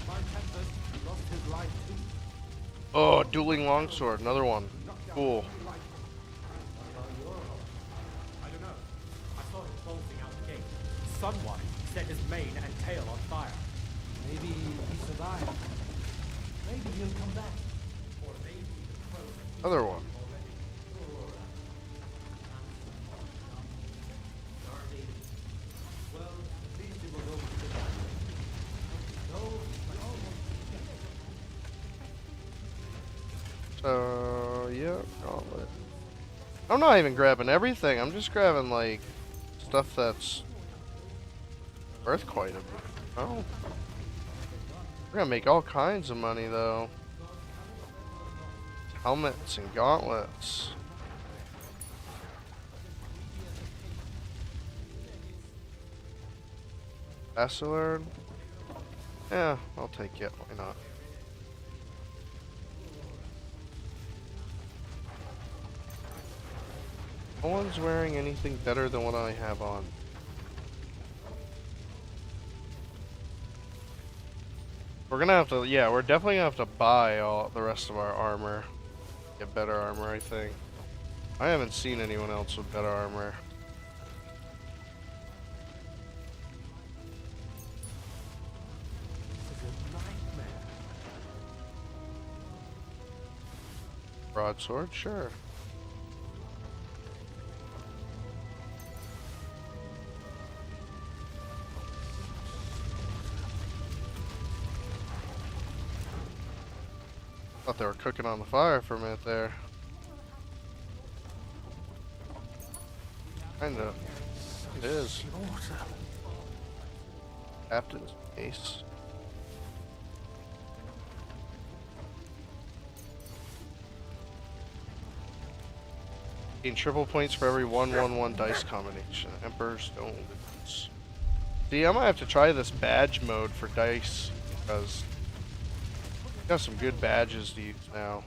My tempest lost his life too. Oh, dueling longsword, another one. Cool. I don't know. I saw him bolting out the gate. Someone set his mane and tail on fire. Maybe he survived. Maybe he'll come back. Or maybe the crows Other one. Well, at least it was over to the No, So, yeah, gauntlet. I'm not even grabbing everything. I'm just grabbing, like, stuff that's worth quite a bit. Oh. We're gonna make all kinds of money, though. Helmets and gauntlets. Bacillard? Yeah, I'll take it. Why not? No one's wearing anything better than what I have on. We're gonna have to, yeah, we're definitely gonna have to buy all the rest of our armor. Get better armor, I think. I haven't seen anyone else with better armor. Broadsword, sure. Thought they were cooking on the fire for a minute there. Kinda. It is. Captain's ace. Gain triple points for every 1/1/1 dice combination. Emperors don't lose. See, I might have to try this badge mode for dice because got some good badges to use now.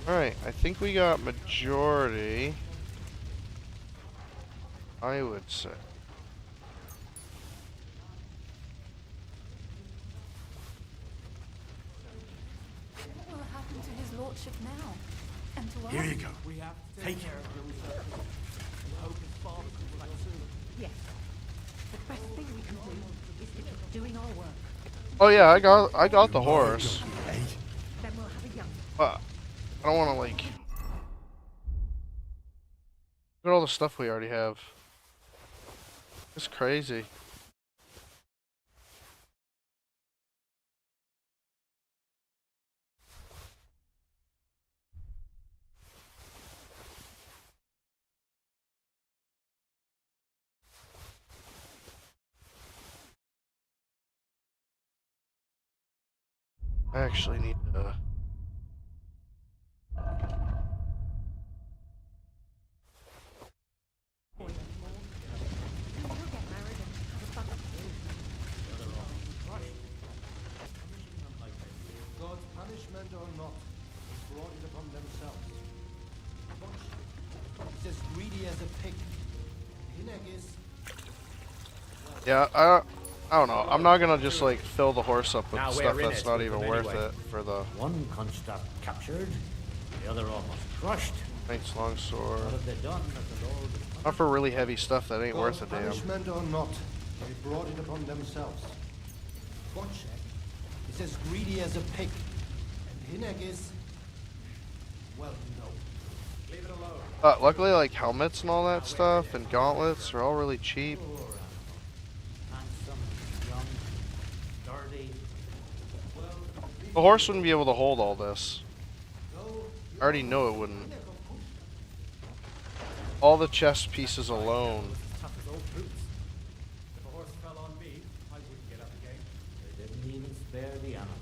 Alright, I think we got majority. I would say. What will happen to his lordship now? And to us? Here you go. We have to Take take it. care of him and hope his father comes back soon. Yes. The best thing we can do is to keep doing our work. Oh yeah, I got the horse. Then we'll have a young. But I don't want to like look at all the stuff we already have. It's crazy. I actually need to. God's punishment or not, they brought it upon themselves. He's as greedy as a pig. Hineg is. Yeah, I don't know. I'm not gonna just like fill the horse up with Now stuff we're in that's it not with even them worth anyway. it for the One construct captured, the other almost crushed. Knight's Longsword. What have they done that the Lord is Not for really heavy stuff that ain't God's worth a damn. punishment or not, they brought it upon themselves. Wojciech is as greedy as a pig. And Hineg is. Well, you know. Leave it alone. Luckily, like helmets and all that stuff and gauntlets are all really cheap. handsome, young, sturdy? The horse wouldn't be able to hold all this. I already know it wouldn't. All the chest pieces alone. Tough as old boots. If a horse fell on me, I wouldn't get up again. They didn't even spare the animal.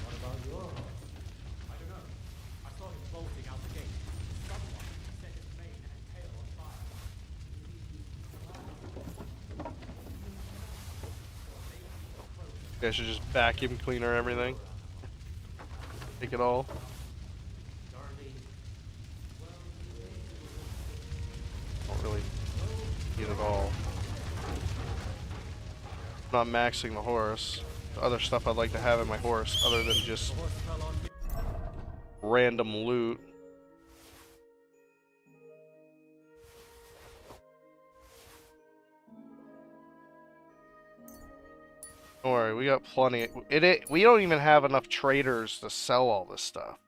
What about your horse? I don't know. I saw him bolting out the gate. Someone set his mane and tail on fire. You guys should just vacuum cleaner everything. Take it all. Don't really need it all. Not maxing the horse. The other stuff I'd like to have in my horse, other than just random loot. Don't worry, we got plenty. We don't even have enough traders to sell all this stuff.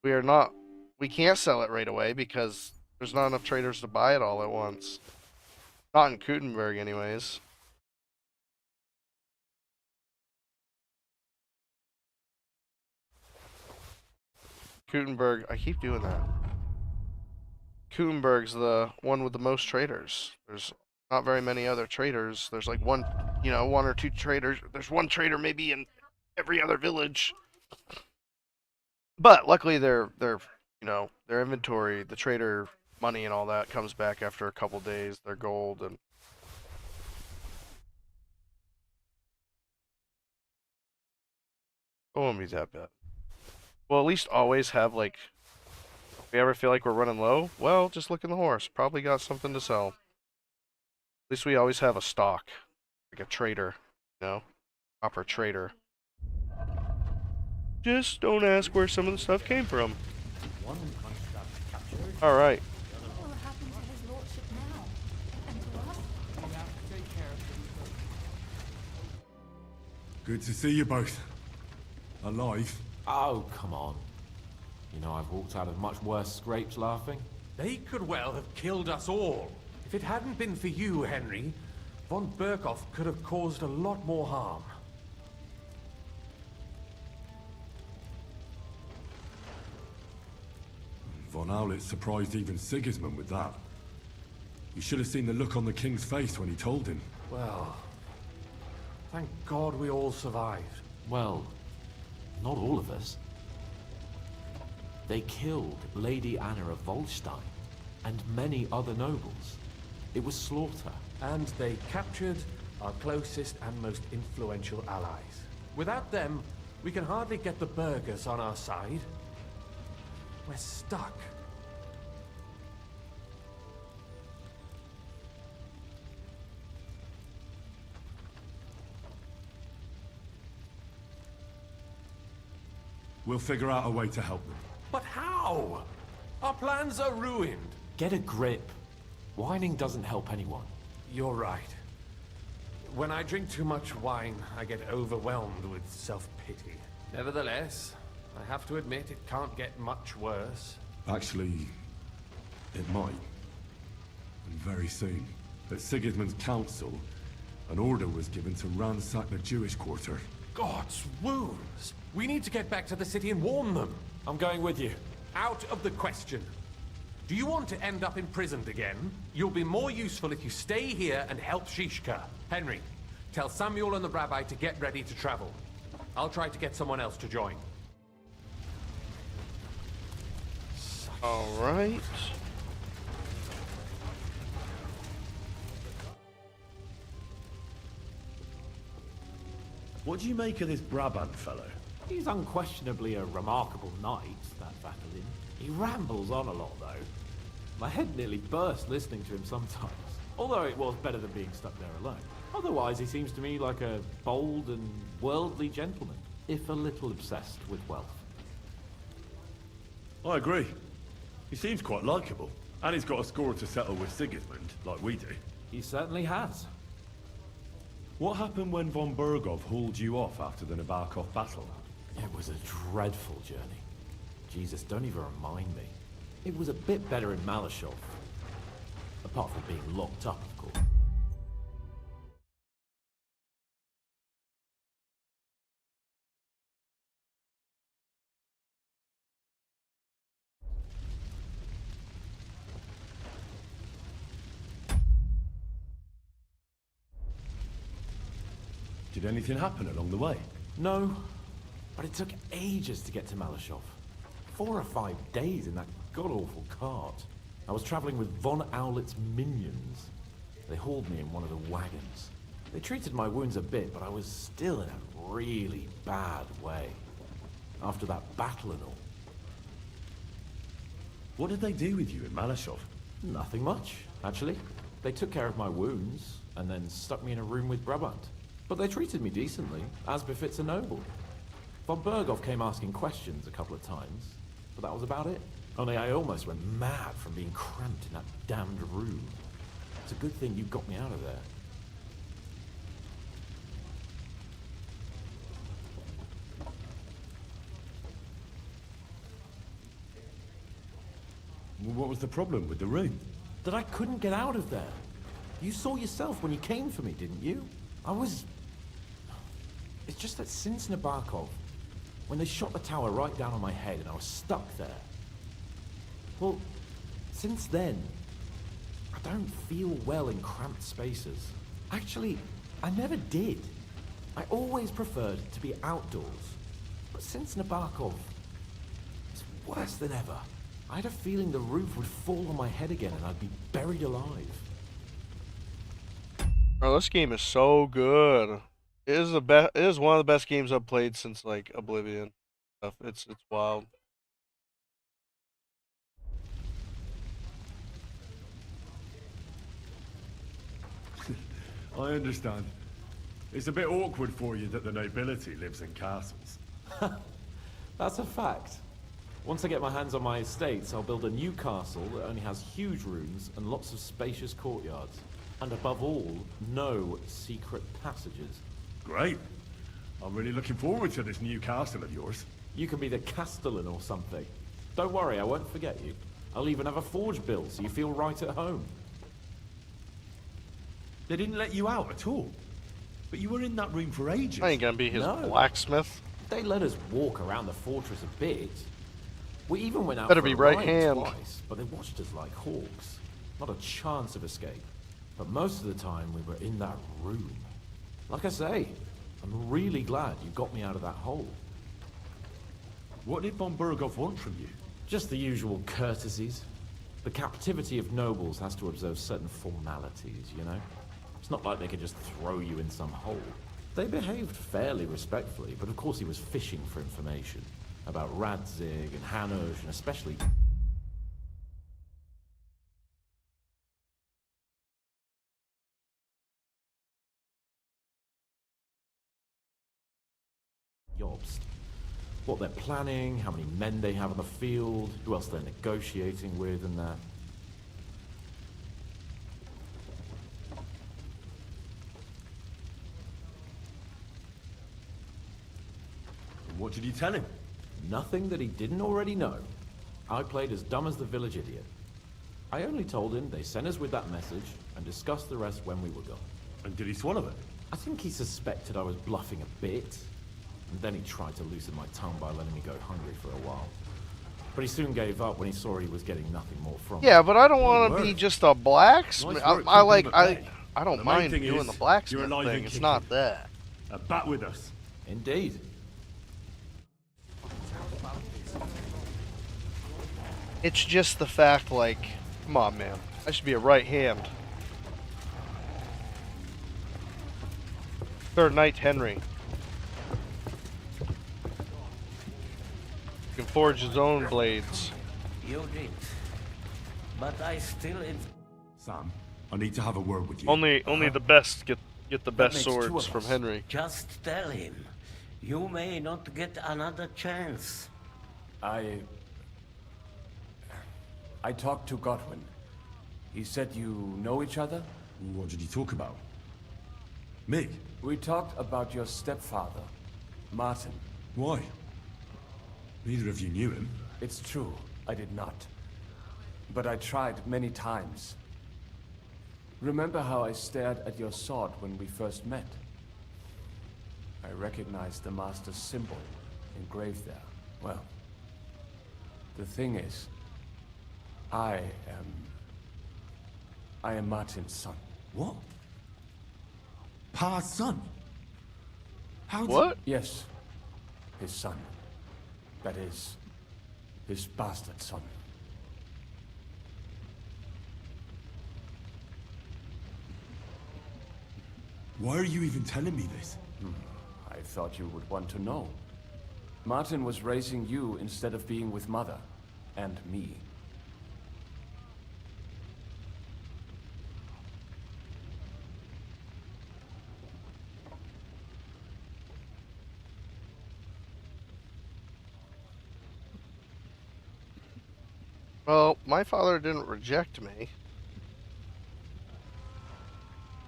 We can't sell it right away because there's not enough traders to buy it all at once. Not in Kuttenberg anyways. Kuttenberg, I keep doing that. Kuttenberg's the one with the most traders. There's not very many other traders. There's like one or two traders. There's one trader maybe in every other village. But luckily their inventory, the trader money and all that comes back after a couple days. Their gold and it won't be that bad. We'll at least always have like, if we ever feel like we're running low, well, just look in the horse. Probably got something to sell. At least we always have a stock. Like a trader, proper trader. Just don't ask where some of the stuff came from. One construct captured. Alright. What will happen to his lordship now? And to us? We have to take care of him. Good to see you both. Alive. Oh, come on. You know I've walked out of much worse scrapes laughing. They could well have killed us all. If it hadn't been for you, Henry, von Berkhoff could have caused a lot more harm. Von Owlet surprised even Sigismund with that. You should have seen the look on the king's face when he told him. Well, Thank God we all survived. Well, not all of us. They killed Lady Anna of Volstein and many other nobles. It was slaughter. And they captured our closest and most influential allies. Without them, we can hardly get the burghers on our side. We're stuck. We'll figure out a way to help them. But how? Our plans are ruined. Get a grip. Whining doesn't help anyone. You're right. When I drink too much wine, I get overwhelmed with self-pity. Nevertheless, I have to admit it can't get much worse. Actually, it might. And very soon. At Sigismund's council, an order was given to ransack the Jewish quarter. God's wounds! We need to get back to the city and warn them. I'm going with you. Out of the question. Do you want to end up imprisoned again? You'll be more useful if you stay here and help Shishka. Henry, tell Samuel and the rabbi to get ready to travel. I'll try to get someone else to join. All right. What do you make of this Brabant fellow? He's unquestionably a remarkable knight, that Vatalin. He rambles on a lot, though. My head nearly burst listening to him sometimes. Although it was better than being stuck there alone. Otherwise, he seems to me like a bold and worldly gentleman, if a little obsessed with wealth. I agree. He seems quite likable. And he's got a score to settle with Sigismund, like we do. He certainly has. What happened when von Bergov hauled you off after the Nabokov battle? It was a dreadful journey. Jesus, don't even remind me. It was a bit better in Malashov. Apart from being locked up, of course. Did anything happen along the way? No, but it took ages to get to Malashov. 4 or 5 days in that god-awful cart. I was traveling with von Owlet's minions. They hauled me in one of the wagons. They treated my wounds a bit, but I was still in a really bad way. After that battle and all. What did they do with you in Malashov? Nothing much, actually. They took care of my wounds, and then stuck me in a room with Brabant. But they treated me decently, as befits a noble. Von Bergov came asking questions a couple of times, but that was about it. Only I almost went mad from being cramped in that damned room. It's a good thing you got me out of there. What was the problem with the room? That I couldn't get out of there. You saw yourself when you came for me, didn't you? It's just that since Nabokov, when they shot the tower right down on my head and I was stuck there. Well, since then, I don't feel well in cramped spaces. Actually, I never did. I always preferred to be outdoors. But since Nabokov, it's worse than ever. I had a feeling the roof would fall on my head again and I'd be buried alive. Oh, this game is so good. It is it is one of the best games I've played since like Oblivion. It's wild. I understand. It's a bit awkward for you that the nobility lives in castles. That's a fact. Once I get my hands on my estates, I'll build a new castle that only has huge rooms and lots of spacious courtyards. And above all, no secret passages. Great. I'm really looking forward to this new castle of yours. You can be the castellan or something. Don't worry, I won't forget you. I'll even have a forge built so you feel right at home. They didn't let you out at all. But you were in that room for ages. I ain't gonna be his blacksmith. They let us walk around the fortress a bit. We even went out Better for be a right ride hand. twice, but they watched us like hawks. Not a chance of escape. But most of the time we were in that room. Like I say, I'm really glad you got me out of that hole. What did von Burgov want from you? Just the usual courtesies. The captivity of nobles has to observe certain formalities, you know? It's not like they could just throw you in some hole. They behaved fairly respectfully, but of course he was fishing for information about Radzig and Hanush, and especially... Jobst. What they're planning, how many men they have on the field, who else they're negotiating with, and that. And what did you tell him? Nothing that he didn't already know. I played as dumb as the village idiot. I only told him they sent us with that message and discussed the rest when we were gone. And did he swallow it? I think he suspected I was bluffing a bit. And then he tried to loosen my tongue by letting me go hungry for a while. But he soon gave up when he saw he was getting nothing more from Yeah, me. but I don't want to be just a blacksmith. I don't The main mind thing doing is, the you're blacksmith alive thing. and It's kicking. not that. Back with us. Indeed. It's just the fact, like, come on, man. I should be a right hand. Third Knight Henry. He can forge his own blades. You did. But I still... Sam, I need to have a word with you. Only the best get the best makes two swords of from us. Henry. Just tell him. You may not get another chance. I talked to Godwin. He said you know each other? What did you talk about? Me? We talked about your stepfather, Martin. Why? Neither of you knew him. It's true, I did not. But I tried many times. Remember how I stared at your sword when we first met? I recognized the Master's symbol engraved there. Well, the thing is, I am Martin's son. What? Pa's son? How did... What? Yes, his son. That is, his bastard son. Why are you even telling me this? I thought you would want to know. Martin was raising you instead of being with Mother, and me. Well, my father didn't reject me.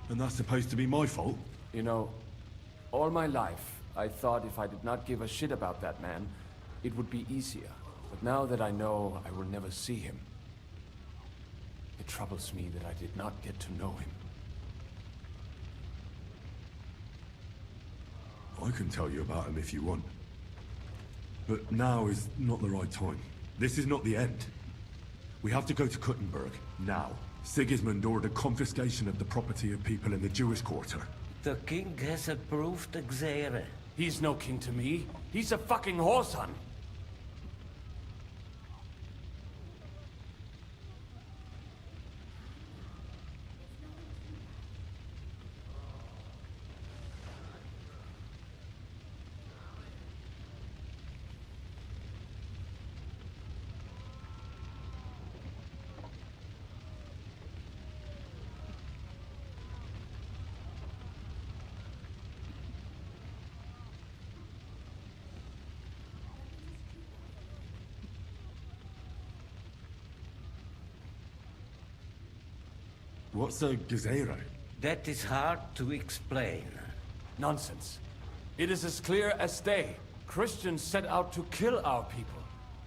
And that's supposed to be my fault? You know, all my life, I thought if I did not give a shit about that man, it would be easier. But now that I know I will never see him, it troubles me that I did not get to know him. I can tell you about him if you want. But now is not the right time. This is not the end. We have to go to Kuttenberg, now. Sigismund ordered confiscation of the property of people in the Jewish quarter. The king has approved Xere. He's no king to me. He's a fucking whoreson. What's a Gezerah? That is hard to explain. Nonsense. It is as clear as day. Christians set out to kill our people.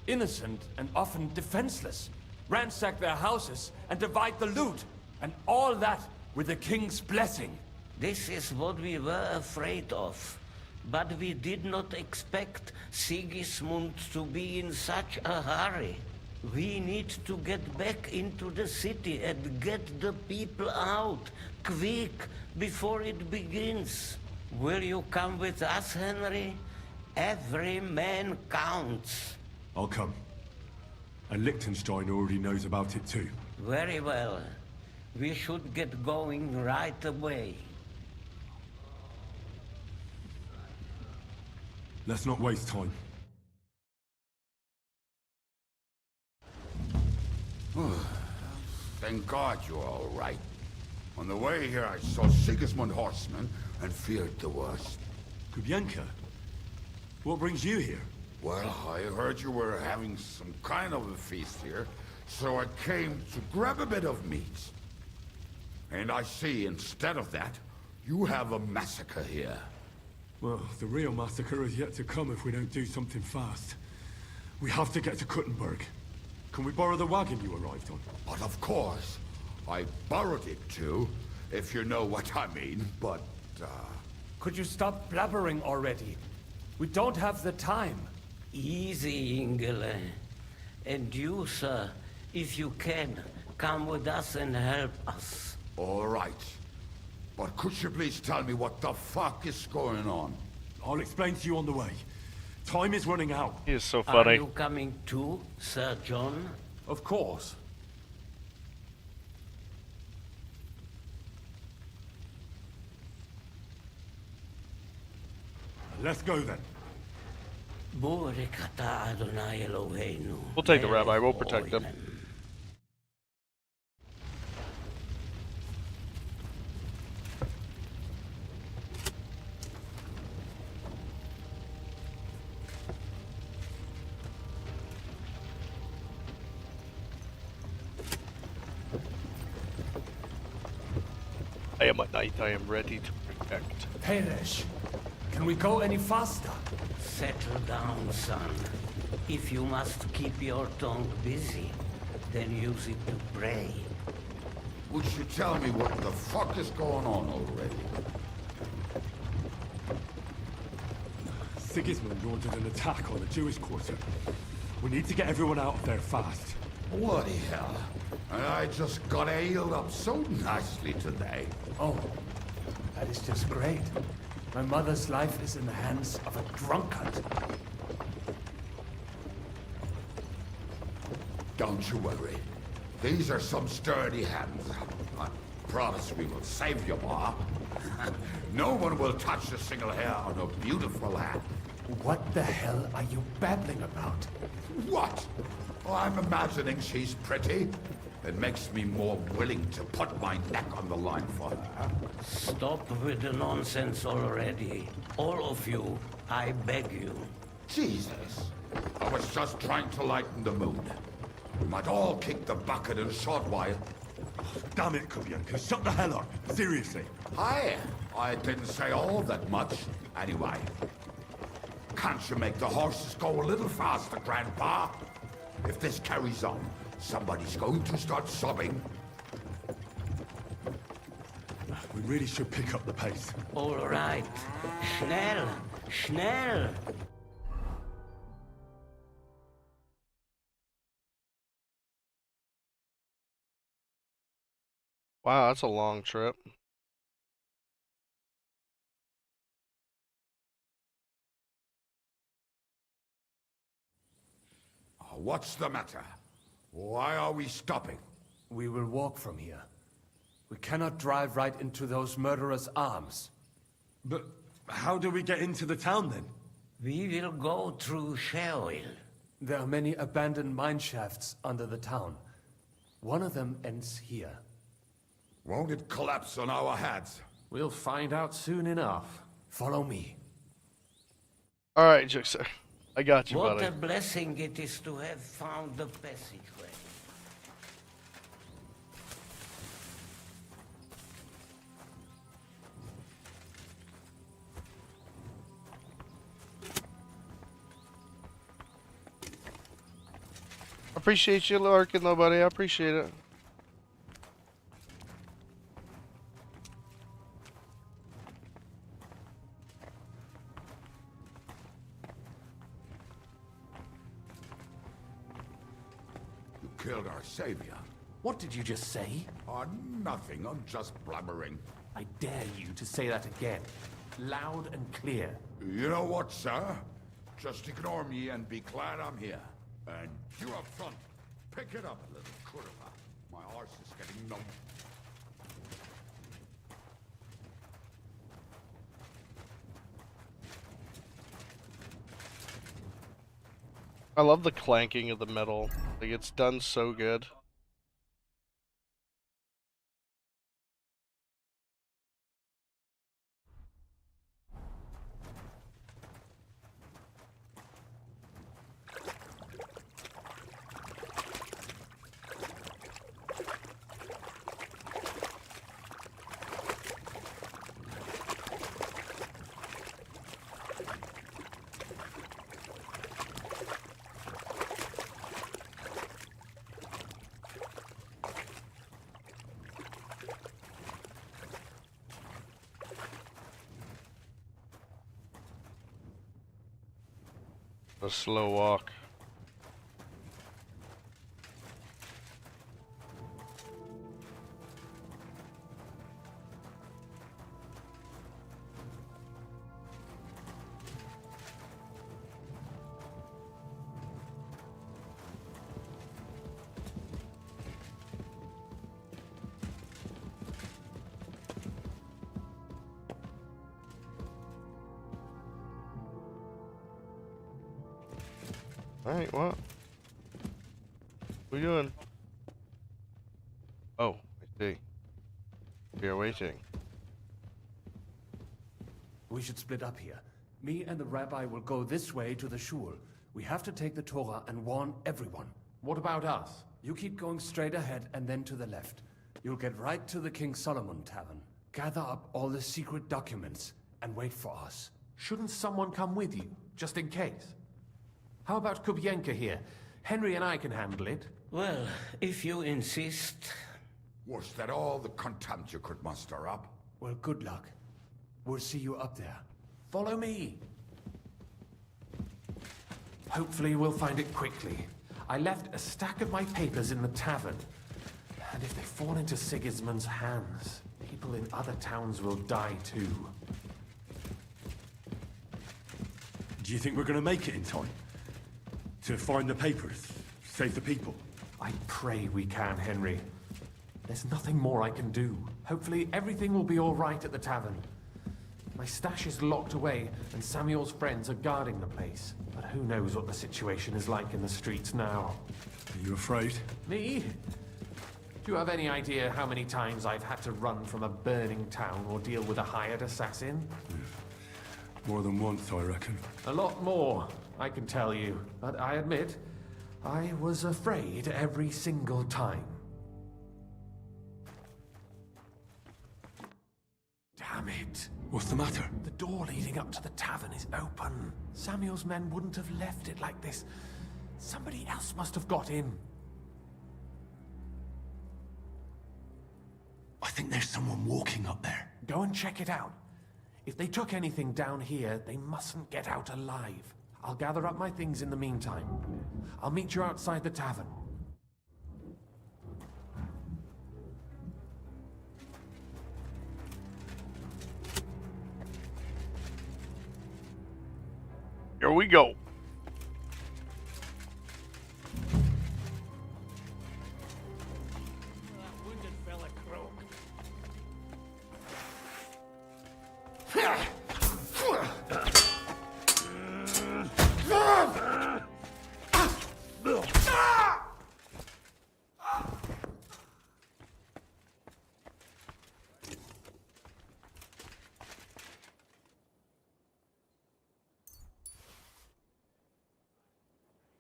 Innocent and often defenseless. Ransack their houses and divide the loot. And all that with the king's blessing. This is what we were afraid of. But we did not expect Sigismund to be in such a hurry. We need to get back into the city and get the people out, quick, before it begins. Will you come with us, Henry? Every man counts. I'll come. And Liechtenstein already knows about it too. Very well. We should get going right away. Let's not waste time. Thank God you're all right. On the way here, I saw Sigismund horsemen and feared the worst. Kubyanka? What brings you here? Well, I heard you were having some kind of a feast here, so I came to grab a bit of meat. And I see, instead of that, you have a massacre here. Well, the real massacre is yet to come if we don't do something fast. We have to get to Kuttenberg. Can we borrow the wagon you arrived on? But of course. I borrowed it too, if you know what I mean, but, Could you stop blabbering already? We don't have the time. Easy, Ingele. And you, sir, if you can, come with us and help us. All right. But could you please tell me what the fuck is going on? I'll explain to you on the way. Time is running out. He is so funny. Are you coming too, Sir John? Of course. Let's go then. We'll take the rabbi. We'll protect him. I am a knight. I am ready to protect. Peresh, can we go any faster? Settle down, son. If you must keep your tongue busy, then use it to pray. Would you tell me what the fuck is going on already? Sigismund ordered an attack on the Jewish quarter. We need to get everyone out of there fast. Bloody hell. And I just got ailed up so nicely today. Oh, that is just great. My mother's life is in the hands of a drunkard. Don't you worry. These are some sturdy hands. I promise we will save you, Ma. No one will touch a single hair on her beautiful head. What the hell are you babbling about? What? Oh, I'm imagining she's pretty. It makes me more willing to put my neck on the line for her. Stop with the nonsense already. All of you, I beg you. Jesus. I was just trying to lighten the mood. We might all kick the bucket in a short while. Damn it, Kubyanka, shut the hell up. Seriously. Hi. I didn't say all that much. Anyway. Can't you make the horses go a little faster, Grandpa? If this carries on, somebody's going to start sobbing. We really should pick up the pace. All right. Schnell! Schnell! Wow, that's a long trip. What's the matter? Why are we stopping? We will walk from here. We cannot drive right into those murderers' arms. But how do we get into the town then? We will go through Sheol. There are many abandoned mine shafts under the town. One of them ends here. Won't it collapse on our heads? We'll find out soon enough. Follow me. All right, Jixer. I got you, What buddy. a blessing it is to have found the passageway. Appreciate you lurking, though, buddy. I appreciate it. Killed our savior. What did you just say? Oh, nothing. I'm just blubbering. I dare you to say that again. loud and clear. You know what, sir? Just ignore me and be glad I'm here. And you up front, pick it up, little curva. My horse is getting numb. I love the clanking of the metal. Like, it's done so good. A slow walk. Alright, what? What are you doing? Oh, I see. We are waiting. We should split up here. Me and the rabbi will go this way to the shul. We have to take the Torah and warn everyone. What about us? You keep going straight ahead and then to the left. You'll get right to the King Solomon Tavern. Gather up all the secret documents and wait for us. Shouldn't someone come with you, just in case? How about Kubienka here? Henry and I can handle it. Well, if you insist. Was that all the contempt you could muster up? Well, good luck. We'll see you up there. Follow me. Hopefully we'll find it quickly. I left a stack of my papers in the tavern. And if they fall into Sigismund's hands, people in other towns will die too. Do you think we're going to make it in time? To find the papers? Save the people? I pray we can, Henry. There's nothing more I can do. Hopefully everything will be all right at the tavern. My stash is locked away, and Samuel's friends are guarding the place. But who knows what the situation is like in the streets now. Are you afraid? Me? Do you have any idea how many times I've had to run from a burning town or deal with a hired assassin? More than once, I reckon. A lot more, I can tell you. But I admit, I was afraid every single time. Damn it. What's the matter? The door leading up to the tavern is open. Samuel's men wouldn't have left it like this. Somebody else must have got in. I think there's someone walking up there. Go and check it out. If they took anything down here, they mustn't get out alive. I'll gather up my things in the meantime. I'll meet you outside the tavern. Here we go.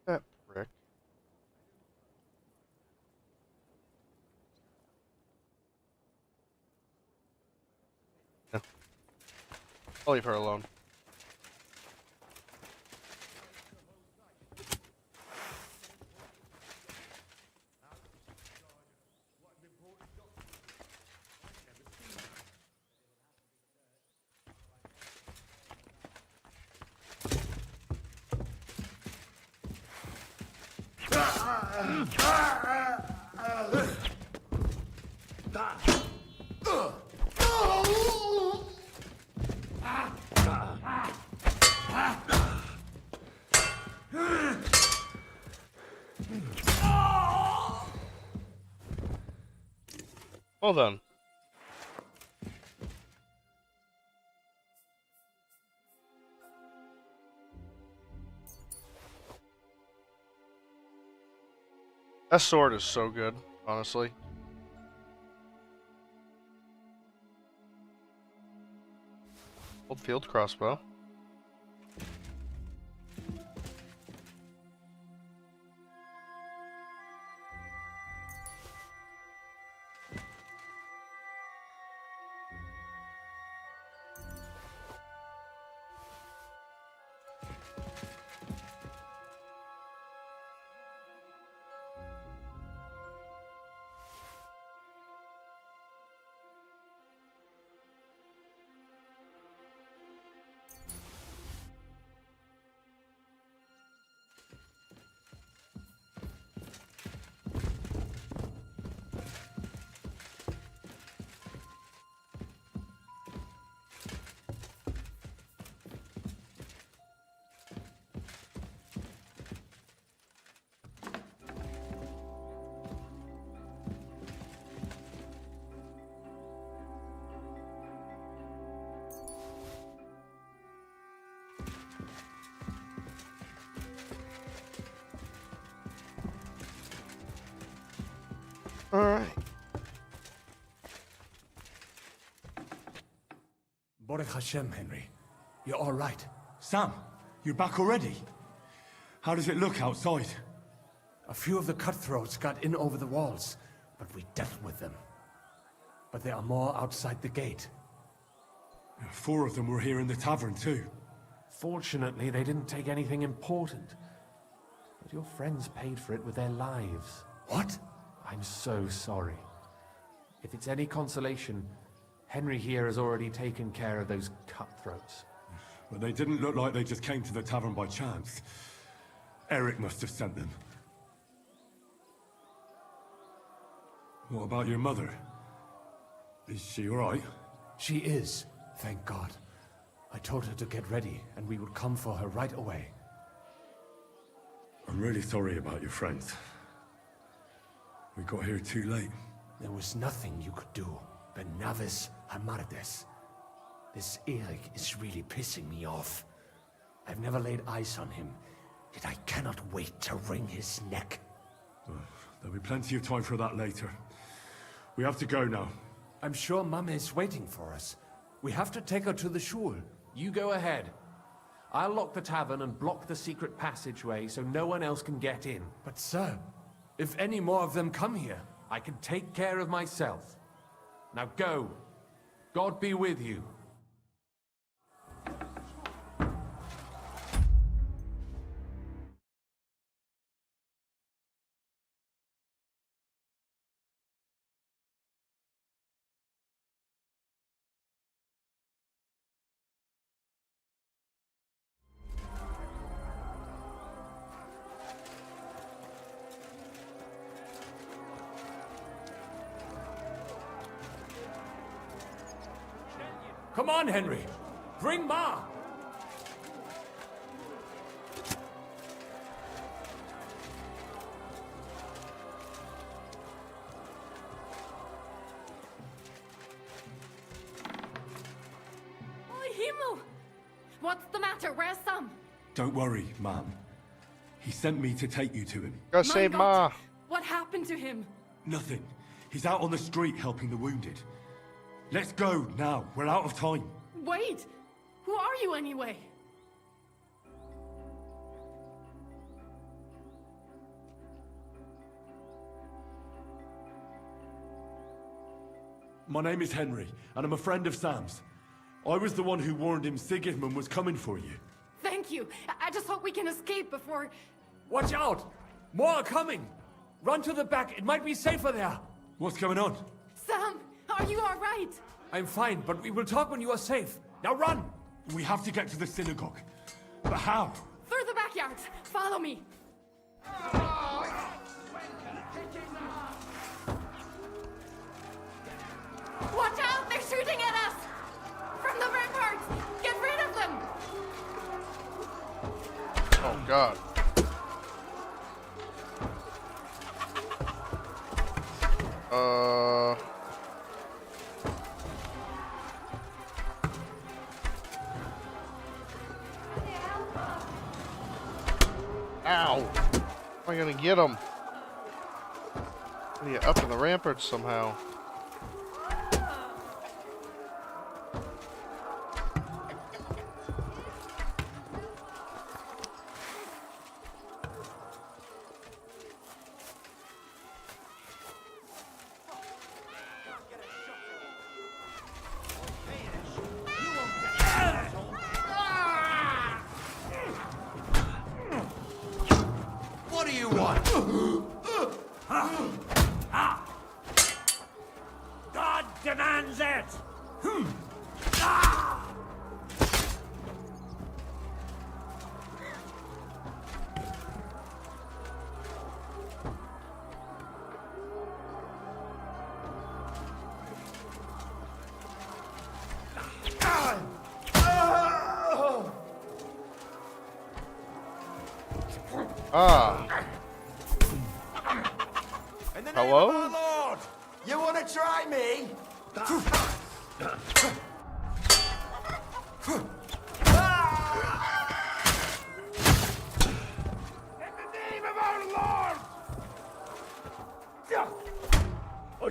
That prick. No. I'll leave her alone. Well done. That sword is so good, honestly. Old field crossbow. Alright. Baruch Hashem, Henry. You're all right. Sam, you're back already? How does it look outside? A few of the cutthroats got in over the walls, but we dealt with them. But there are more outside the gate. 4 of them were here in the tavern too. Fortunately, they didn't take anything important. But your friends paid for it with their lives. What? I'm so sorry. If it's any consolation, Henry here has already taken care of those cutthroats. But they didn't look like they just came to the tavern by chance. Eric must have sent them. What about your mother? Is she alright? She is, thank God. I told her to get ready, and we would come for her right away. I'm really sorry about your friends. We got here too late. There was nothing you could do. Benavis Hamardes. This Eric is really pissing me off. I've never laid eyes on him, yet I cannot wait to wring his neck. There'll be plenty of time for that later. We have to go now. I'm sure Mum is waiting for us. We have to take her to the shul. You go ahead. I'll lock the tavern and block the secret passageway so no one else can get in. But sir, if any more of them come here, I can take care of myself. Now go. God be with you. Come on, Henry. Bring Ma. Oh, Himmel! What's the matter? Where's Sam? Don't worry, Ma'am. He sent me to take you to him. Go save Ma. What happened to him? Nothing. He's out on the street helping the wounded. Let's go now. We're out of time. Wait! Who are you anyway? My name is Henry, and I'm a friend of Sam's. I was the one who warned him Sigismund was coming for you. Thank you. I just hope we can escape before... Watch out! More are coming! Run to the back. It might be safer there. What's going on? Sam, are you all right? I'm fine, but we will talk when you are safe. Now run! We have to get to the synagogue. But how? Through the backyards. Follow me. Watch out! They're shooting at us! From the ramparts! Get rid of them! Oh, God. gonna get him. Gotta get up in the ramparts somehow. What do you want? God demands it! Ah. In the name Hello? of our Lord, you want to try me?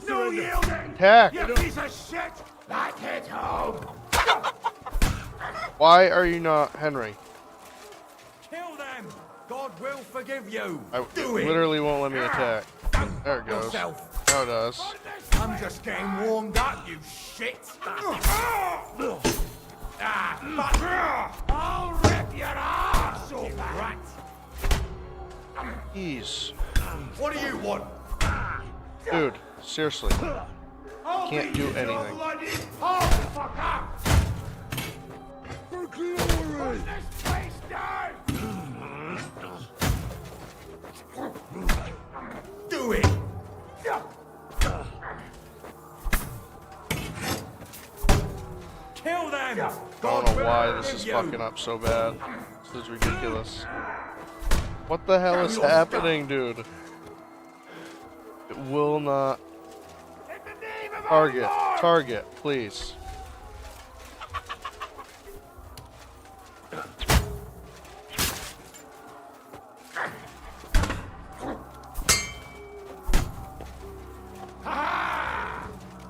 No yielding! Attack. You piece of shit! Like it home! Why are you not Henry? Kill them! God will forgive you! I Do it! literally won't let me attack. There it goes. Yourself. Now it does. I'm just getting warmed up, you shit! I'll rip your ass, you rat! Jeez. What do you want? Dude, seriously. Can't do anything. Hold the fuck up! For glory! Put this place down! Do it! Kill them! I don't know why this is fucking up so bad. This is ridiculous. What the hell is happening, dude? It will not. Target. Target, please.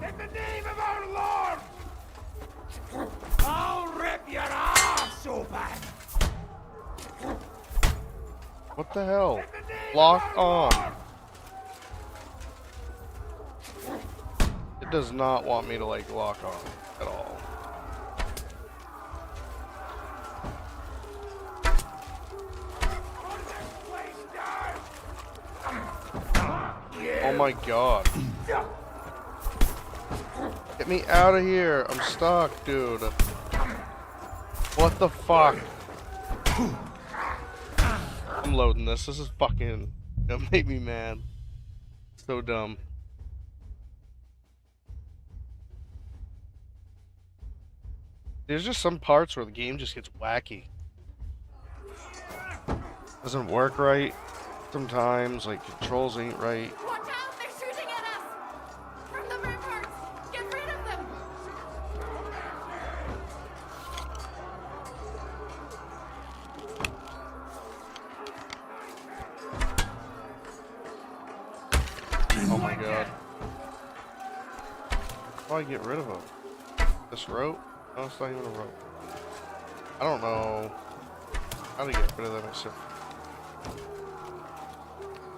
In the name of our Lord! I'll rip your ass open! What the hell? Lock on. It does not want me to like lock on at all. Oh my god. Get me out of here. I'm stuck, dude. What the fuck? I'm loading this. This is fucking gonna make me mad. So dumb. There's just some parts where the game just gets wacky. Doesn't work right. Sometimes, like, controls ain't right. Watch out! They're shooting at us! From the ramparts! Get rid of them! Oh my god. How do I get rid of them? This rope? No, it's not even a rope. I don't know how to get rid of them except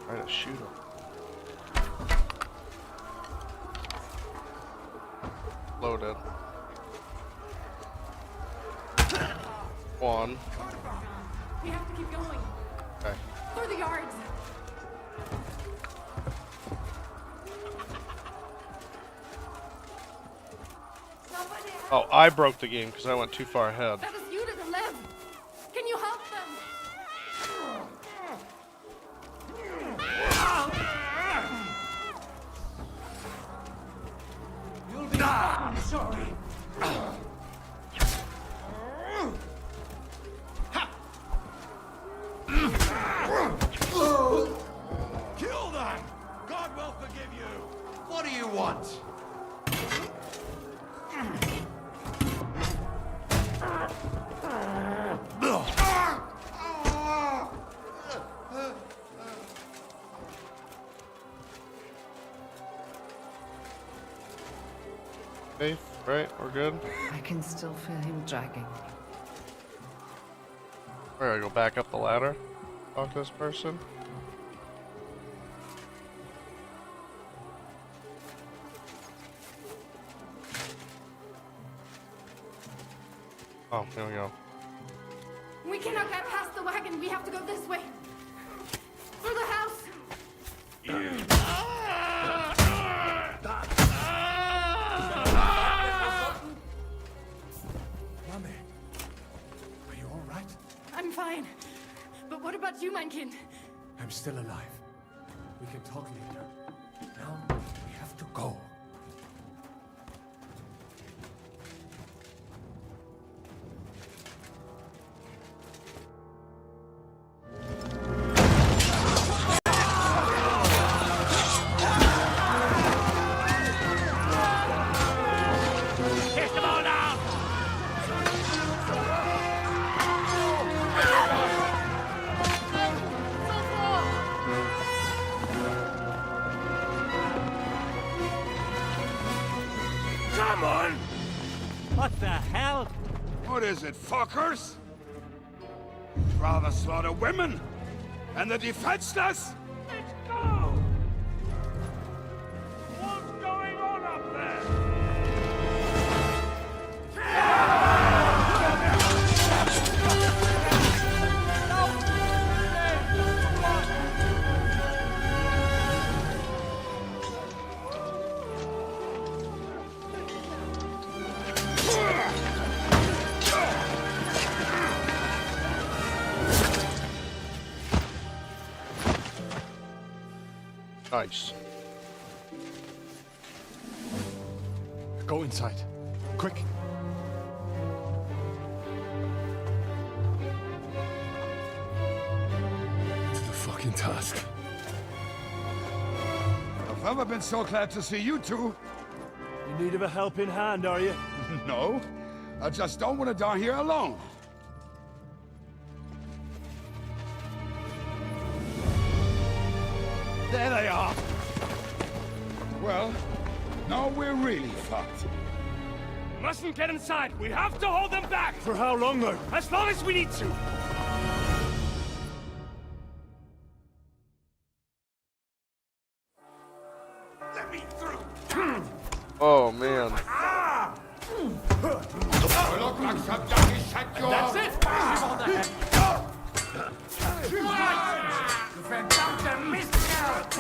try to shoot them. Loaded. One. We have to keep going. Okay. Through the yards. Oh, I broke the game because I went too far ahead. That is you to the left. Can you help them? You'll be fucking sorry! Kill them! God will forgive you! What do you want? Safe, right? We're good. I can still feel him dragging. We're gonna go back up the ladder. Talk to this person. Oh, here we go. We cannot get past the wagon. We have to go this way. Through the house. Mummy, are you all right? I'm fine. But what about you, mein Kind? I'm still alive. We can talk later. Now, we have to go. Come on! What the hell? What is it, fuckers? You'd rather slaughter women and the defenseless? Let's go! What's going on up there? Nice. Go inside. Quick. To the fucking task. I've never been so glad to see you two. In need of a helping hand, are you? No, I just don't want to die here alone. There they are. Well, now we're really fucked. Mustn't get inside. We have to hold them back. For how long, though? As long as we need to. Let me through. Oh man. Look like some dummy shut you That's off. it! Him on the head. You fantastic miscarriage!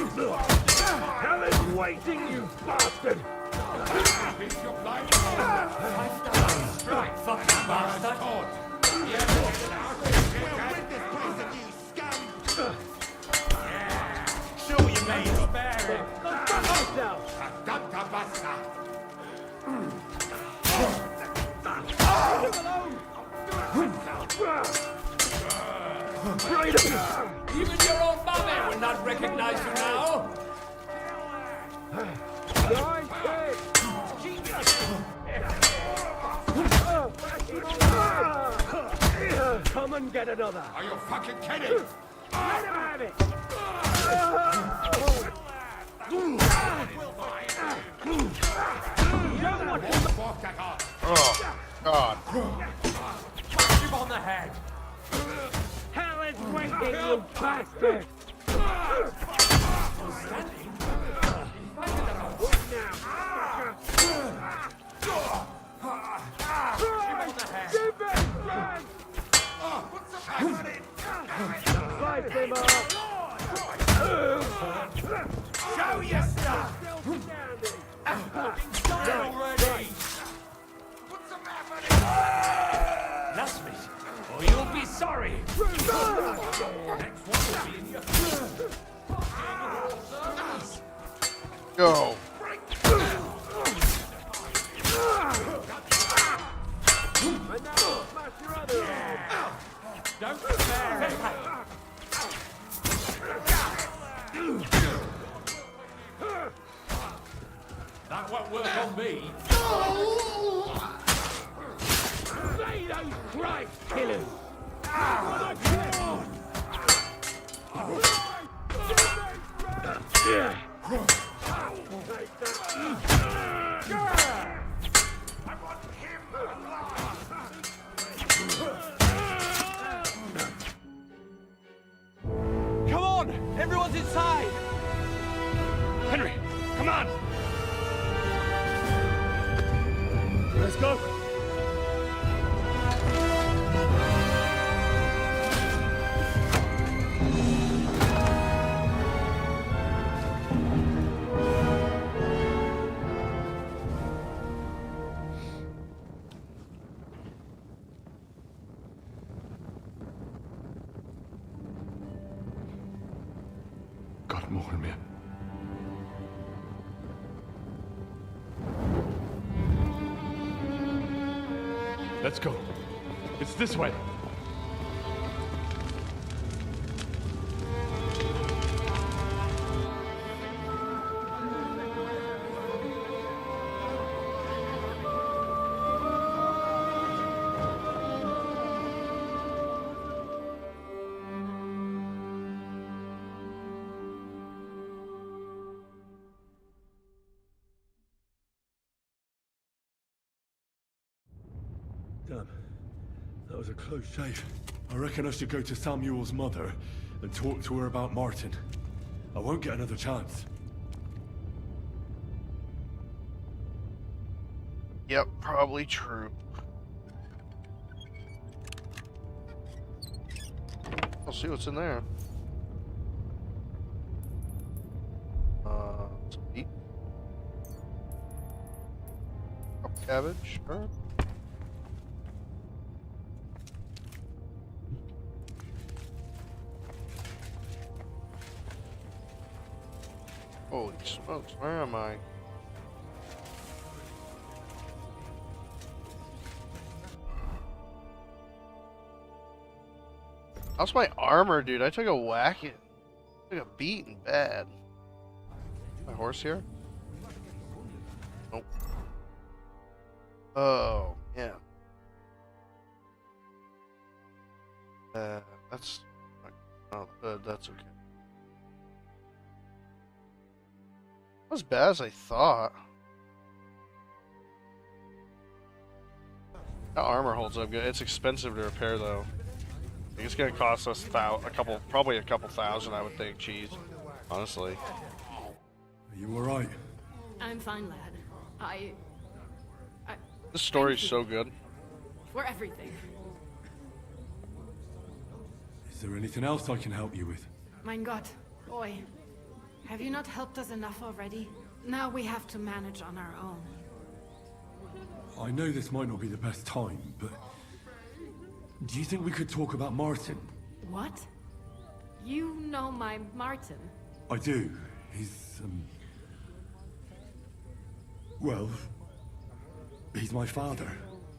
Hell is waiting, you bastard! Right, fucking bastard! Show you made spare him! Even your own mother will not recognize you now! Come and get another! Are you fucking kidding? Let him have it! Oh God. Him on the head! Hell is waiting, you bastard! Standing? Fight him up! Show your stuff! Done already! Blast me, or you'll be sorry! Next one will be in your Go. Don't spare him! That won't work on me! Say those Christ killers! go! God more mir. Let's go. It's this way. Damn. That was a close shave. I reckon I should go to Samuel's mother and talk to her about Martin. I won't get another chance. Yep, probably true. I'll see what's in there. Some meat. Couple cabbage, sure. Holy smokes, where am I? How's my armor, dude? I took a whacking. Took a beating bad. My horse here? Nope. Oh, yeah. That's... Oh, that's okay. Not as bad as I thought. That armor holds up good. It's expensive to repair, though. I think it's gonna cost us probably a couple thousand, I would think. Cheese, honestly. Are you alright? I'm fine, lad. This story's so good. For everything. Is there anything else I can help you with? Mein Gott, boy. Have you not helped us enough already? Now we have to manage on our own. I know this might not be the best time, but... do you think we could talk about Martin? What? You know my Martin? I do. He's, well... he's my father.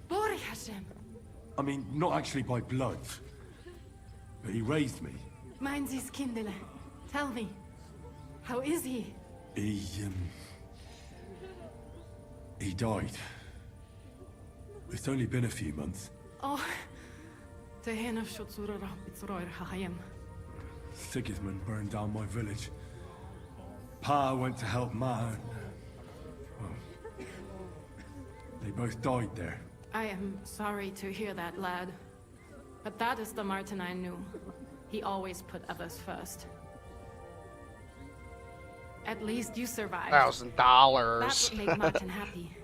Baruch Hashem. I mean, not actually by blood. But he raised me. Mein Sis Kindele. Tell me. How is he? He died. It's only been a few months. Oh. Sigismund burned down my village. Pa went to help Ma. Well, they both died there. I am sorry to hear that, lad. But that is the Martin I knew. He always put others first. At least you survived. $1,000. That would make Martin happy.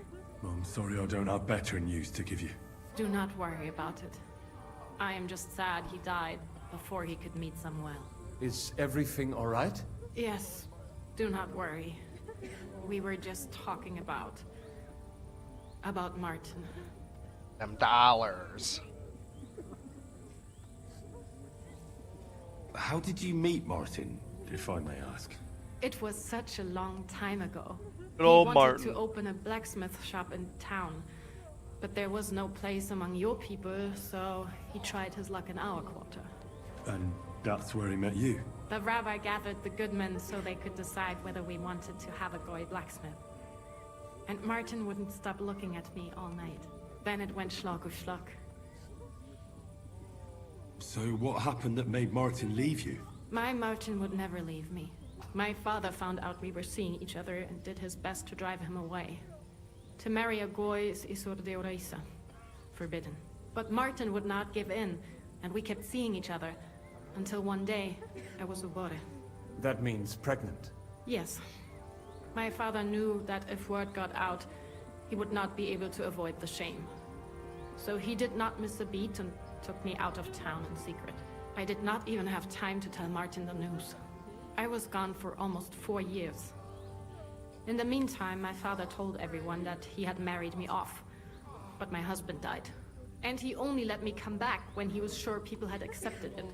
I'm sorry I don't have better news to give you. Do not worry about it. I am just sad he died before he could meet Samuel. Is everything all right? Yes, do not worry. We were just talking about Martin. Them dollars. How did you meet Martin, if I may ask? It was such a long time ago. Good old he wanted Martin. to open a blacksmith shop in town, but there was no place among your people, so he tried his luck in our quarter. And that's where he met you? The rabbi gathered the good men so they could decide whether we wanted to have a goy blacksmith. And Martin wouldn't stop looking at me all night. Then it went schlag auf schlag. So what happened that made Martin leave you? My Martin would never leave me. My father found out we were seeing each other and did his best to drive him away. To marry a goy is isur deoraisa, forbidden. But Martin would not give in, and we kept seeing each other, until one day, I was ubore. That means pregnant. Yes. My father knew that if word got out, he would not be able to avoid the shame. So he did not miss a beat and took me out of town in secret. I did not even have time to tell Martin the news. I was gone for almost 4 years. In the meantime, my father told everyone that he had married me off. But my husband died. And he only let me come back when he was sure people had accepted it.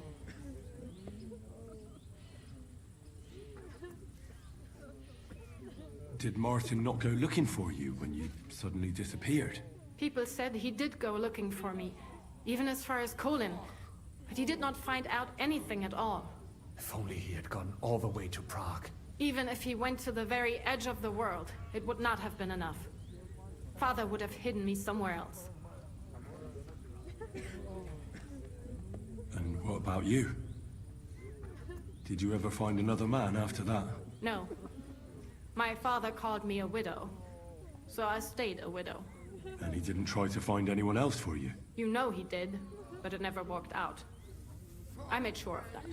Did Martin not go looking for you when you suddenly disappeared? People said he did go looking for me, even as far as Colin. But he did not find out anything at all. If only he had gone all the way to Prague. Even if he went to the very edge of the world, it would not have been enough. Father would have hidden me somewhere else. And what about you? Did you ever find another man after that? No. My father called me a widow, so I stayed a widow. And he didn't try to find anyone else for you? You know he did, but it never worked out. I made sure of that.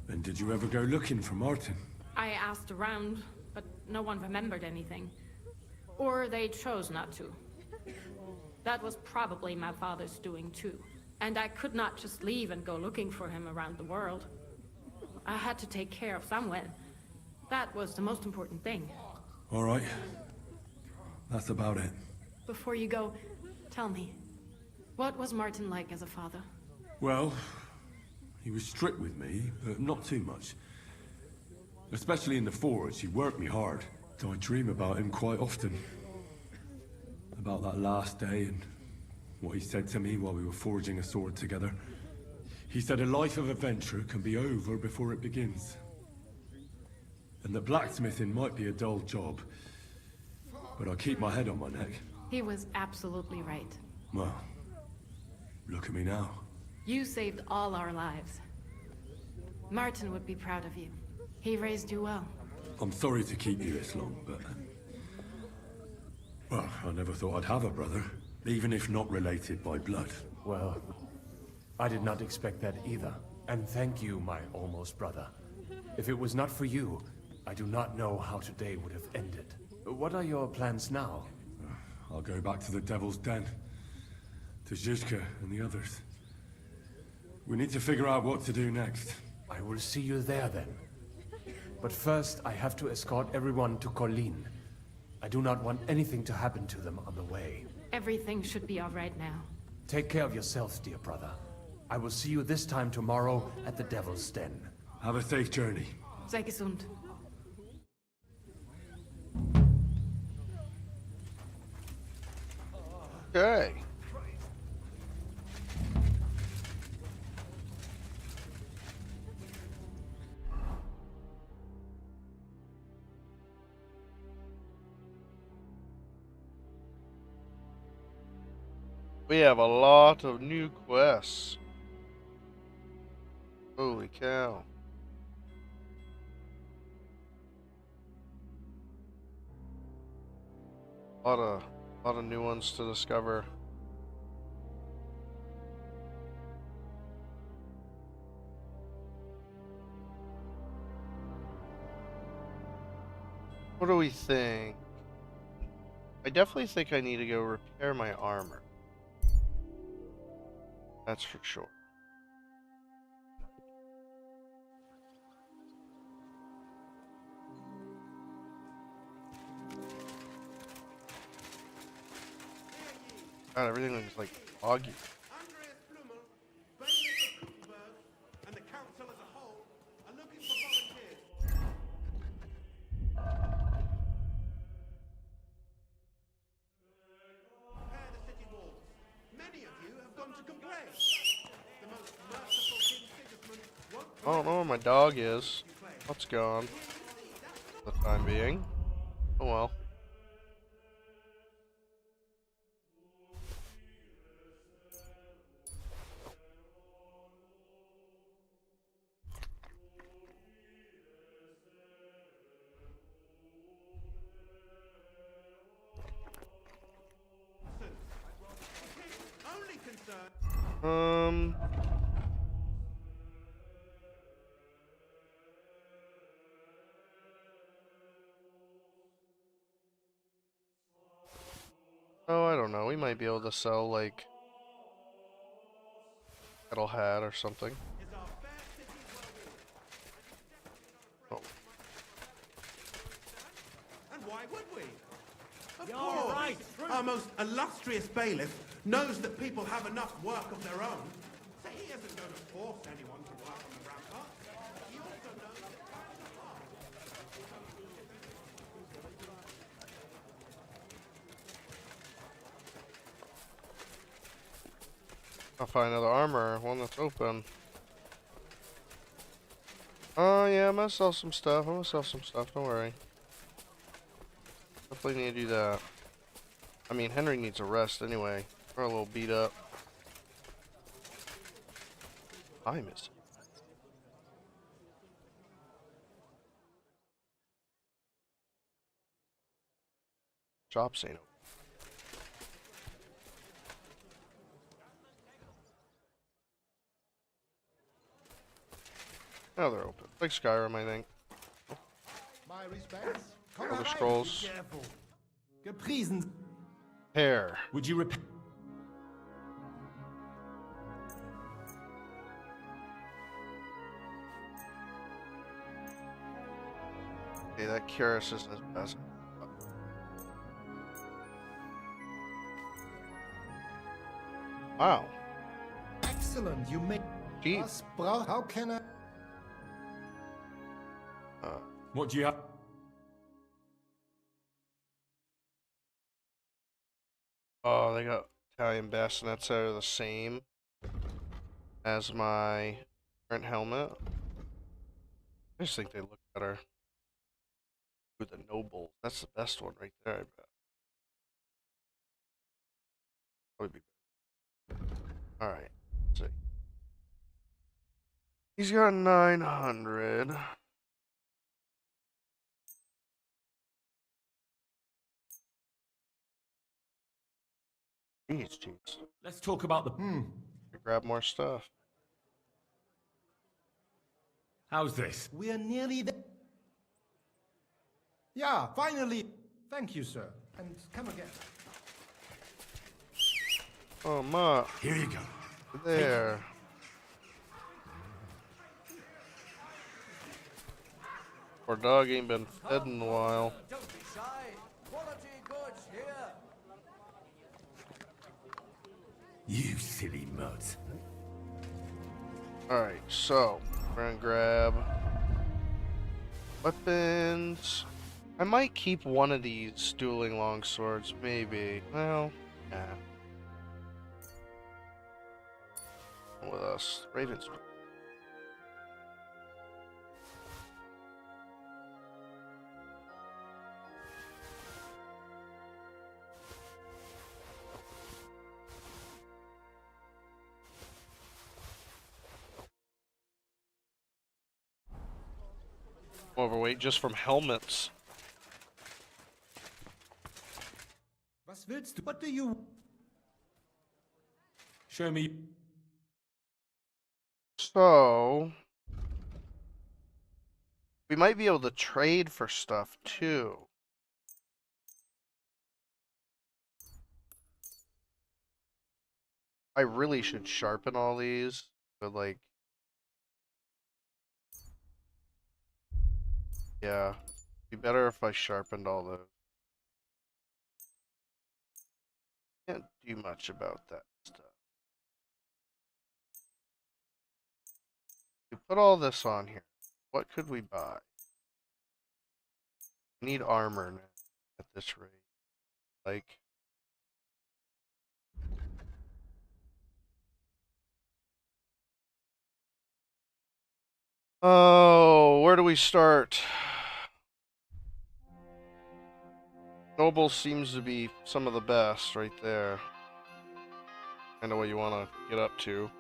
And did you ever go looking for Martin? I asked around, but no one remembered anything. Or they chose not to. That was probably my father's doing too. And I could not just leave and go looking for him around the world. I had to take care of someone. That was the most important thing. All right. That's about it. Before you go, tell me, what was Martin like as a father? Well, he was strict with me, but not too much. Especially in the forge, he worked me hard. I dream about him quite often. About that last day and what he said to me while we were forging a sword together. He said a life of adventure can be over before it begins. And that blacksmithing might be a dull job, but I keep my head on my neck. He was absolutely right. Well, look at me now. You saved all our lives. Martin would be proud of you. He raised you well. I'm sorry to keep you this long, but... well, I never thought I'd have a brother, even if not related by blood. Well, I did not expect that either. And thank you, my almost brother. If it was not for you, I do not know how today would have ended. What are your plans now? I'll go back to the Devil's Den. To Zizka and the others. We need to figure out what to do next. I will see you there then. But first, I have to escort everyone to Colleen. I do not want anything to happen to them on the way. Everything should be all right now. Take care of yourselves, dear brother. I will see you this time tomorrow at the Devil's Den. Have a safe journey. Sei gesund. Okay. We have a lot of new quests. Holy cow. A lot of new ones to discover. What do we think? I definitely think I need to go repair my armor. That's for sure. God, everything looks like foggy. I don't know where my dog is. What's gone? For the time being. Oh well. Um. Oh, I don't know. We might be able to sell, like, metal hat or something. Oh. And why would we? Of You're course. right. Our most illustrious bailiff knows that people have enough work of their own, so he isn't going to force anyone to work on the ramparts. He also knows that I'll find another armor, one that's open. Oh yeah, I'm gonna sell some stuff. Don't worry. Definitely need to do that. I mean, Henry needs a rest anyway. We're a little beat up. Time is. Shops ain't open. Oh, they're open. Like Skyrim, I think. My respects. Other scrolls. Gepriesen. Hair. Would you repeat? Okay, that Curus isn't as best. Wow. Excellent. You make. Cheap. How can I? What do you have? Oh, they got Italian bassinets that are the same as my current helmet. I just think they look better. Ooh, the nobles. That's the best one right there, I bet. Probably be better. Alright, let's see. He's got 900. Jeez. Let's talk about the. Grab more stuff. How's this? We are nearly there. Yeah, finally. Thank you, sir. And come again. Oh, Ma. Here you go. There. Our dog ain't been fed in a while. Don't be shy. Quality goods here. You silly mutt. Alright, so we're gonna grab weapons. I might keep one of these dueling longswords, maybe. Well, yeah. With us, Ravens. Overweight just from helmets. Was willst du? What do you? Show me. So we might be able to trade for stuff too. I really should sharpen all these, but like, yeah, be better if I sharpened all those. Can't do much about that stuff. We put all this on here. What could we buy? I need armor now at this rate. Like, oh, where do we start? Noble seems to be some of the best right there. I know what you want to get up to.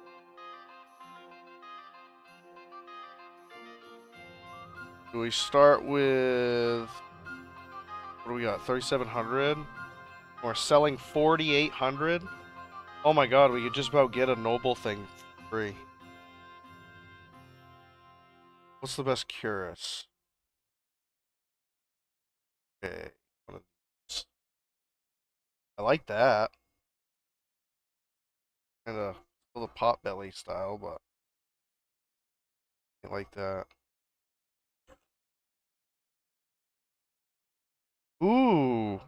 Do we start with, what do we got, 3,700? We're selling 4,800? Oh my god, we could just about get a noble thing free. What's the best Curus? Okay, one of these. I like that. Kind of still the potbelly style, but I like that. Ooh.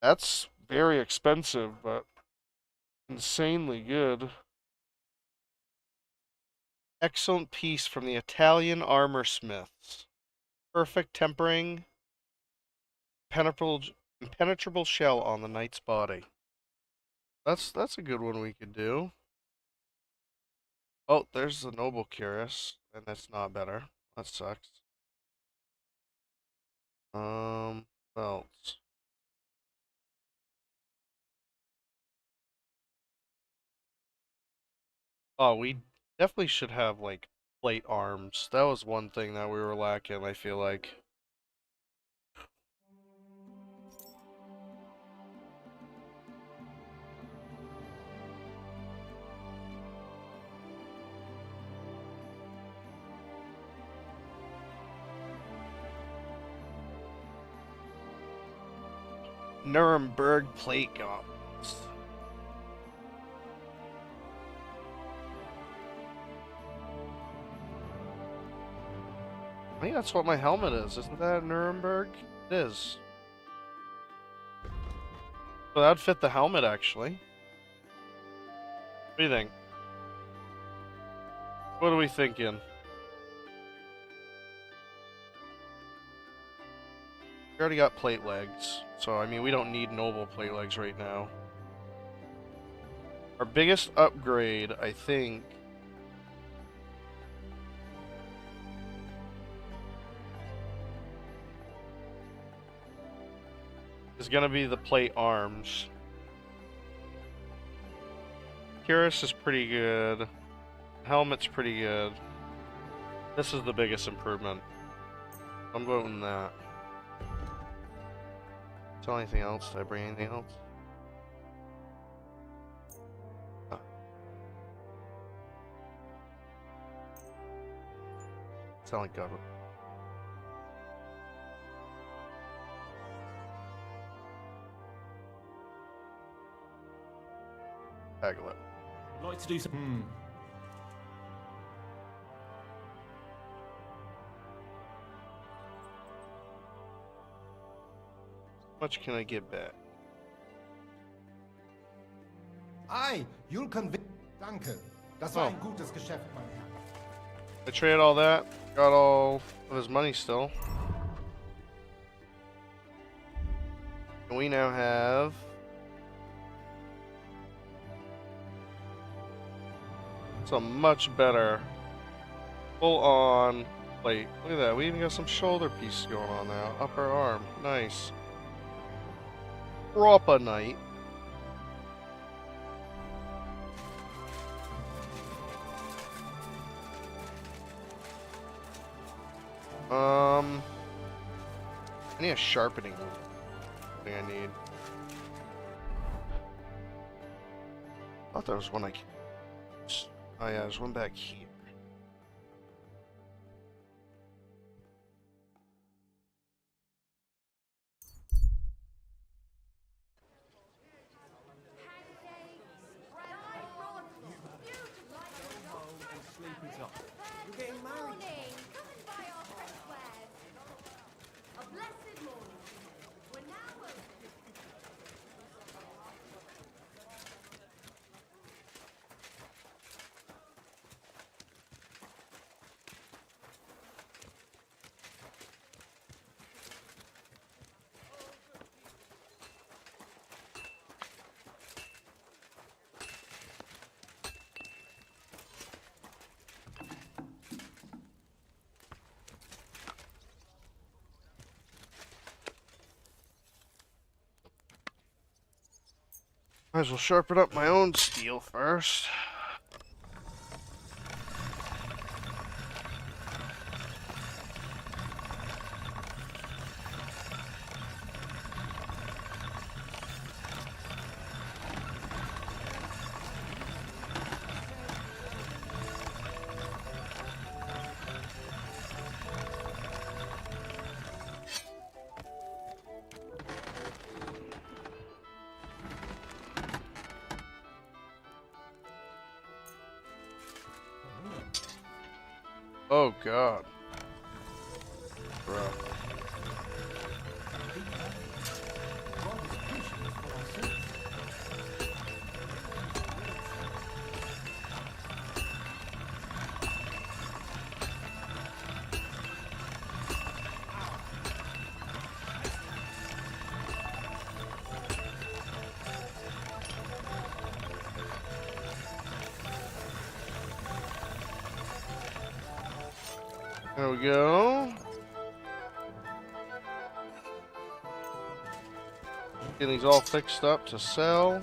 That's very expensive, but insanely good. Excellent piece from the Italian armor smiths. Perfect tempering, impenetrable shell on the knight's body. That's a good one we could do. Oh, there's the noble cuirass, and that's not better. That sucks. Belts. Oh, we definitely should have like plate arms. That was one thing that we were lacking, I feel like. Nuremberg plate gauntlets. I think that's what my helmet is. Isn't that Nuremberg? It is. So that'd fit the helmet, actually. What do you think? What are we thinking? We already got plate legs, so I mean we don't need noble plate legs right now. Our biggest upgrade, I think, is gonna be the plate arms. Cuirass is pretty good. Helmet's pretty good. This is the biggest improvement. I'm voting that. Is there anything else? Did I bring anything else? Oh. Sound like Godwin. Aglet. I'd like to do some. How much can I get back? Ei, you'll convince. Danke. Das war ein gutes Geschäft, mein Herr. I traded all that. Got all of his money still. And we now have some much better full-on plate. Look at that. We even got some shoulder piece going on now. Upper arm. Nice. Proper knight. I need a sharpening. Thing I need. I thought there was one I could. Oh yeah, there's one back here. You're getting married. Come and buy our fresh wares. A blessed morning. We're now open. Might as well sharpen up my own steel first. Oh god. Bro. There we go. Getting these all fixed up to sell.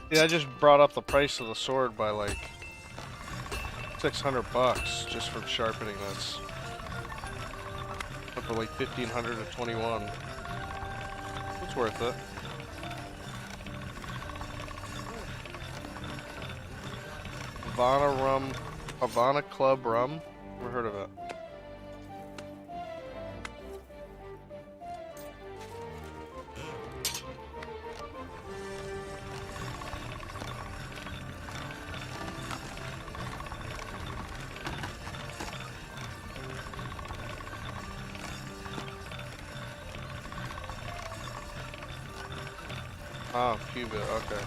Yeah, I just brought up the price of the sword by like $600 just for the sharpening. That's up for like 1,500 to 21. It's worth it. Havana Club rum. Never heard of it. Oh, Cuba, okay.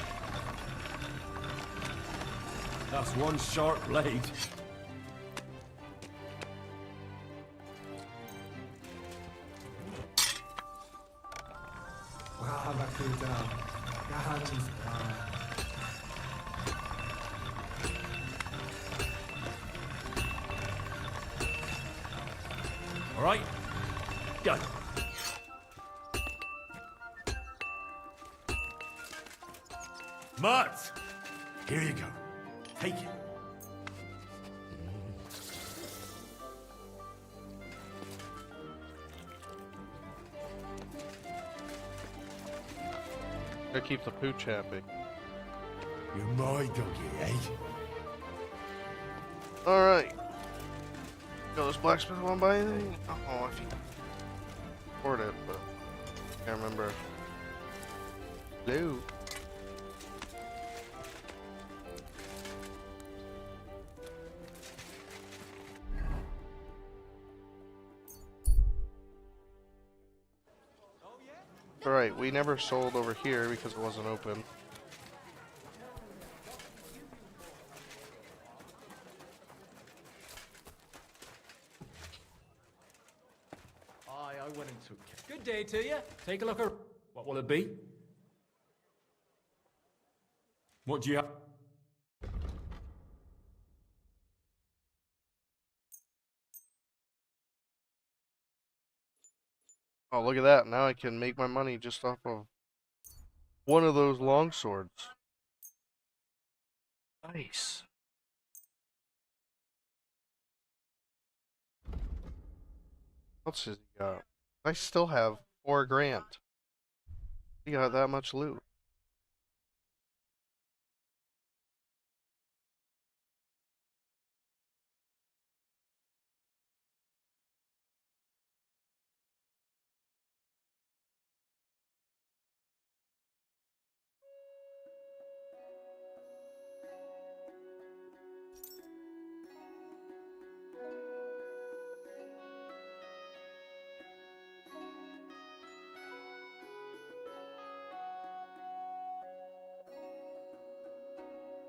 That's one sharp blade. All right, go. Mutt! Here you go. Take it. Gotta keep the pooch happy. You're my doggy, eh? Alright. Go this blacksmith want to buy anything? Oh, if you can afford it, but I can't remember. Hello. Alright, we never sold over here because it wasn't open. I went and took care. Good day to you. Take a look at... What will it be? What do you have? Oh, look at that. Now I can make my money just off of one of those long swords. Nice. What else has he got? I still have 4 grand. He got that much loot.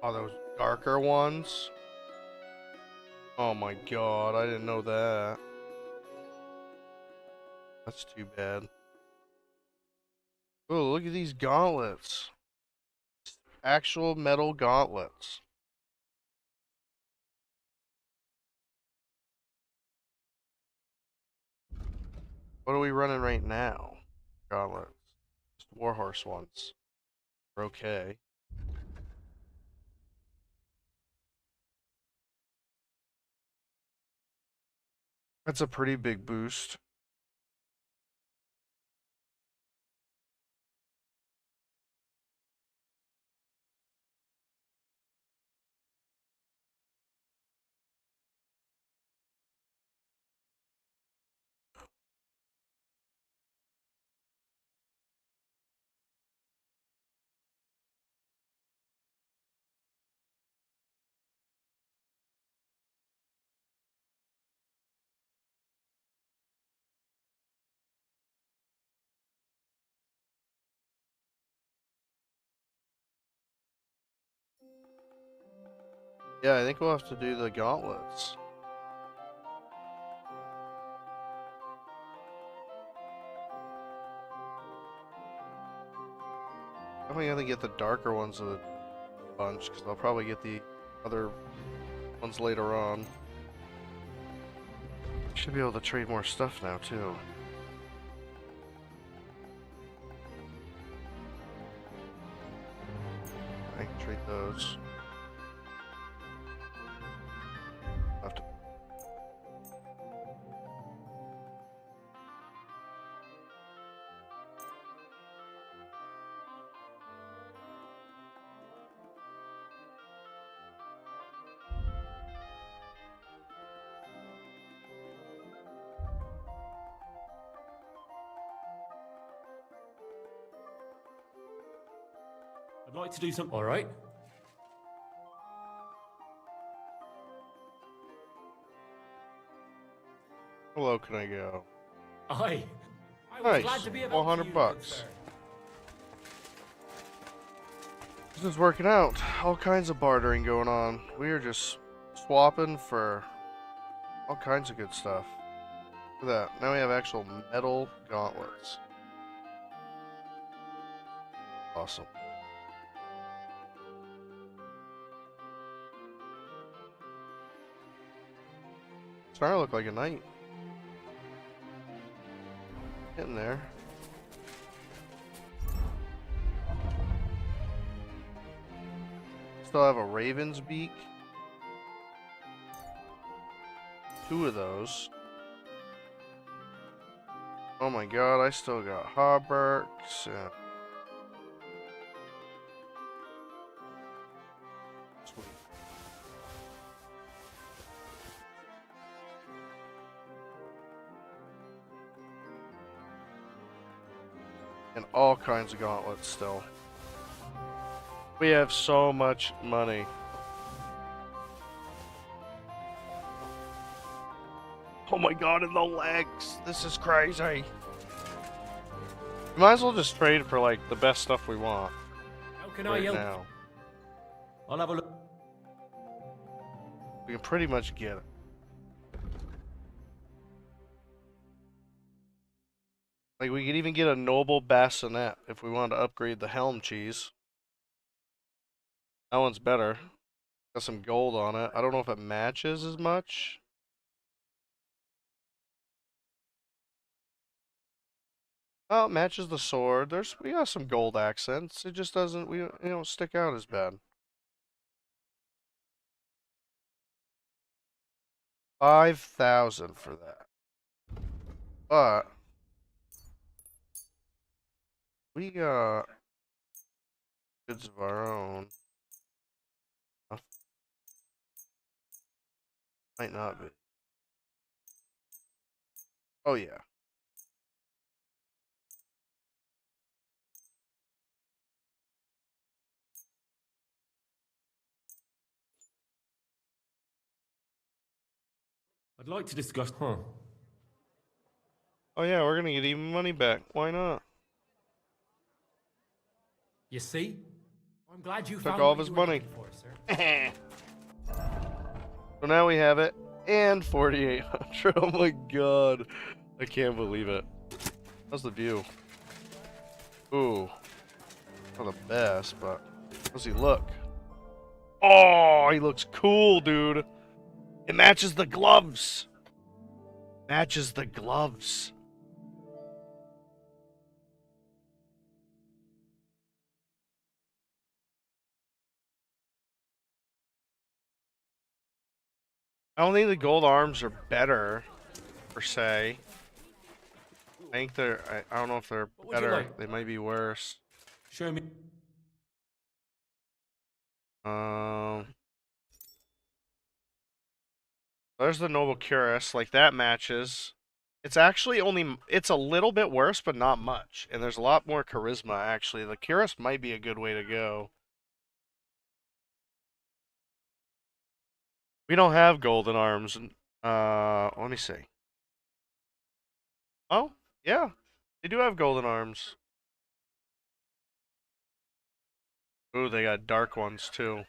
Oh, those darker ones? Oh my god, I didn't know that. That's too bad. Oh, look at these gauntlets. Actual metal gauntlets. What are we running right now? Gauntlets. Just warhorse ones. We're okay. That's a pretty big boost. Yeah, I think we'll have to do the gauntlets. Definitely gonna get the darker ones of the bunch, because I'll probably get the other ones later on. Should be able to trade more stuff now, too. I can trade those. Have to. I'd like to do something. All right. How low can I go? Aye. Nice. 400 bucks. This is working out. All kinds of bartering going on. We are just swapping for all kinds of good stuff. Look at that. Now we have actual metal gauntlets. Awesome. Starting to look like a knight. Getting there. Still have a raven's beak. 2 of those. Oh my god, I still got hauberks and sweet. And all kinds of gauntlets still. We have so much money. Oh my god, and the legs. This is crazy. We might as well just trade for like the best stuff we want. How can right I help? now. I'll have a look. We can pretty much get it. Like, we could even get a noble bassinet if we wanted to upgrade the helm cheese. That one's better. Got some gold on it. I don't know if it matches as much. Oh, it matches the sword. We got some gold accents. It just doesn't, we don't stick out as bad. 5,000 for that. But we got goods of our own. Might not be. Oh yeah. I'd like to discuss. Huh. Oh yeah, we're gonna get even money back. Why not? You see? I'm glad you Took found all of what his you were money. looking for, sir. So now we have it, and 4,800. Oh my god. I can't believe it. How's the view? Ooh. Not the best, but how's he look? Oh, he looks cool, dude. It matches the gloves. Matches the gloves. I don't think the gold arms are better, per se. I think I don't know if they're What would you better. like? They might be worse. Show me. There's the Noble Cuirass. Like, that matches. It's actually only... It's a little bit worse, but not much. And there's a lot more charisma, actually. The Cuirass might be a good way to go. We don't have golden arms. Let me see. Oh, yeah. They do have golden arms. Ooh, they got dark ones, too.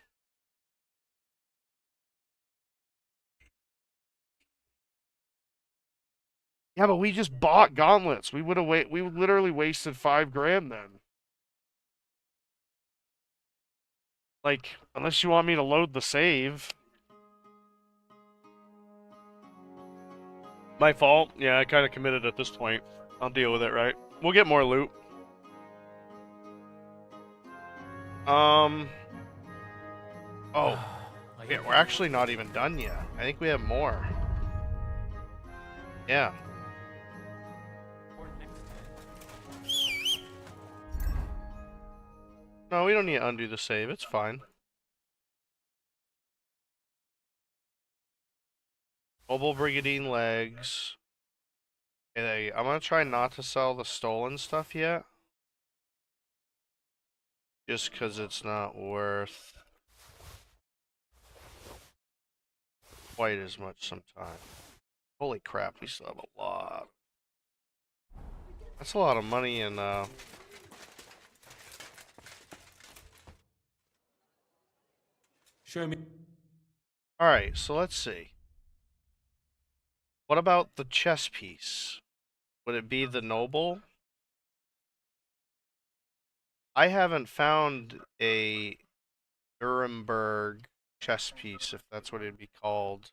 Yeah, but we just bought gauntlets. We literally wasted $5 grand then. Like, unless you want me to load the save. My fault. Yeah, I kind of committed at this point. I'll deal with it, right? We'll get more loot. Oh. Yeah, we're actually not even done yet. I think we have more. Yeah. No, we don't need to undo the save. It's fine. Mobile Brigandine legs. Okay, I'm gonna try not to sell the stolen stuff yet. Just because it's not worth quite as much sometimes. Holy crap, we still have a lot. That's a lot of money in, Show me. Alright, so let's see. What about the chess piece? Would it be the noble? I haven't found a Nuremberg chess piece, if that's what it'd be called.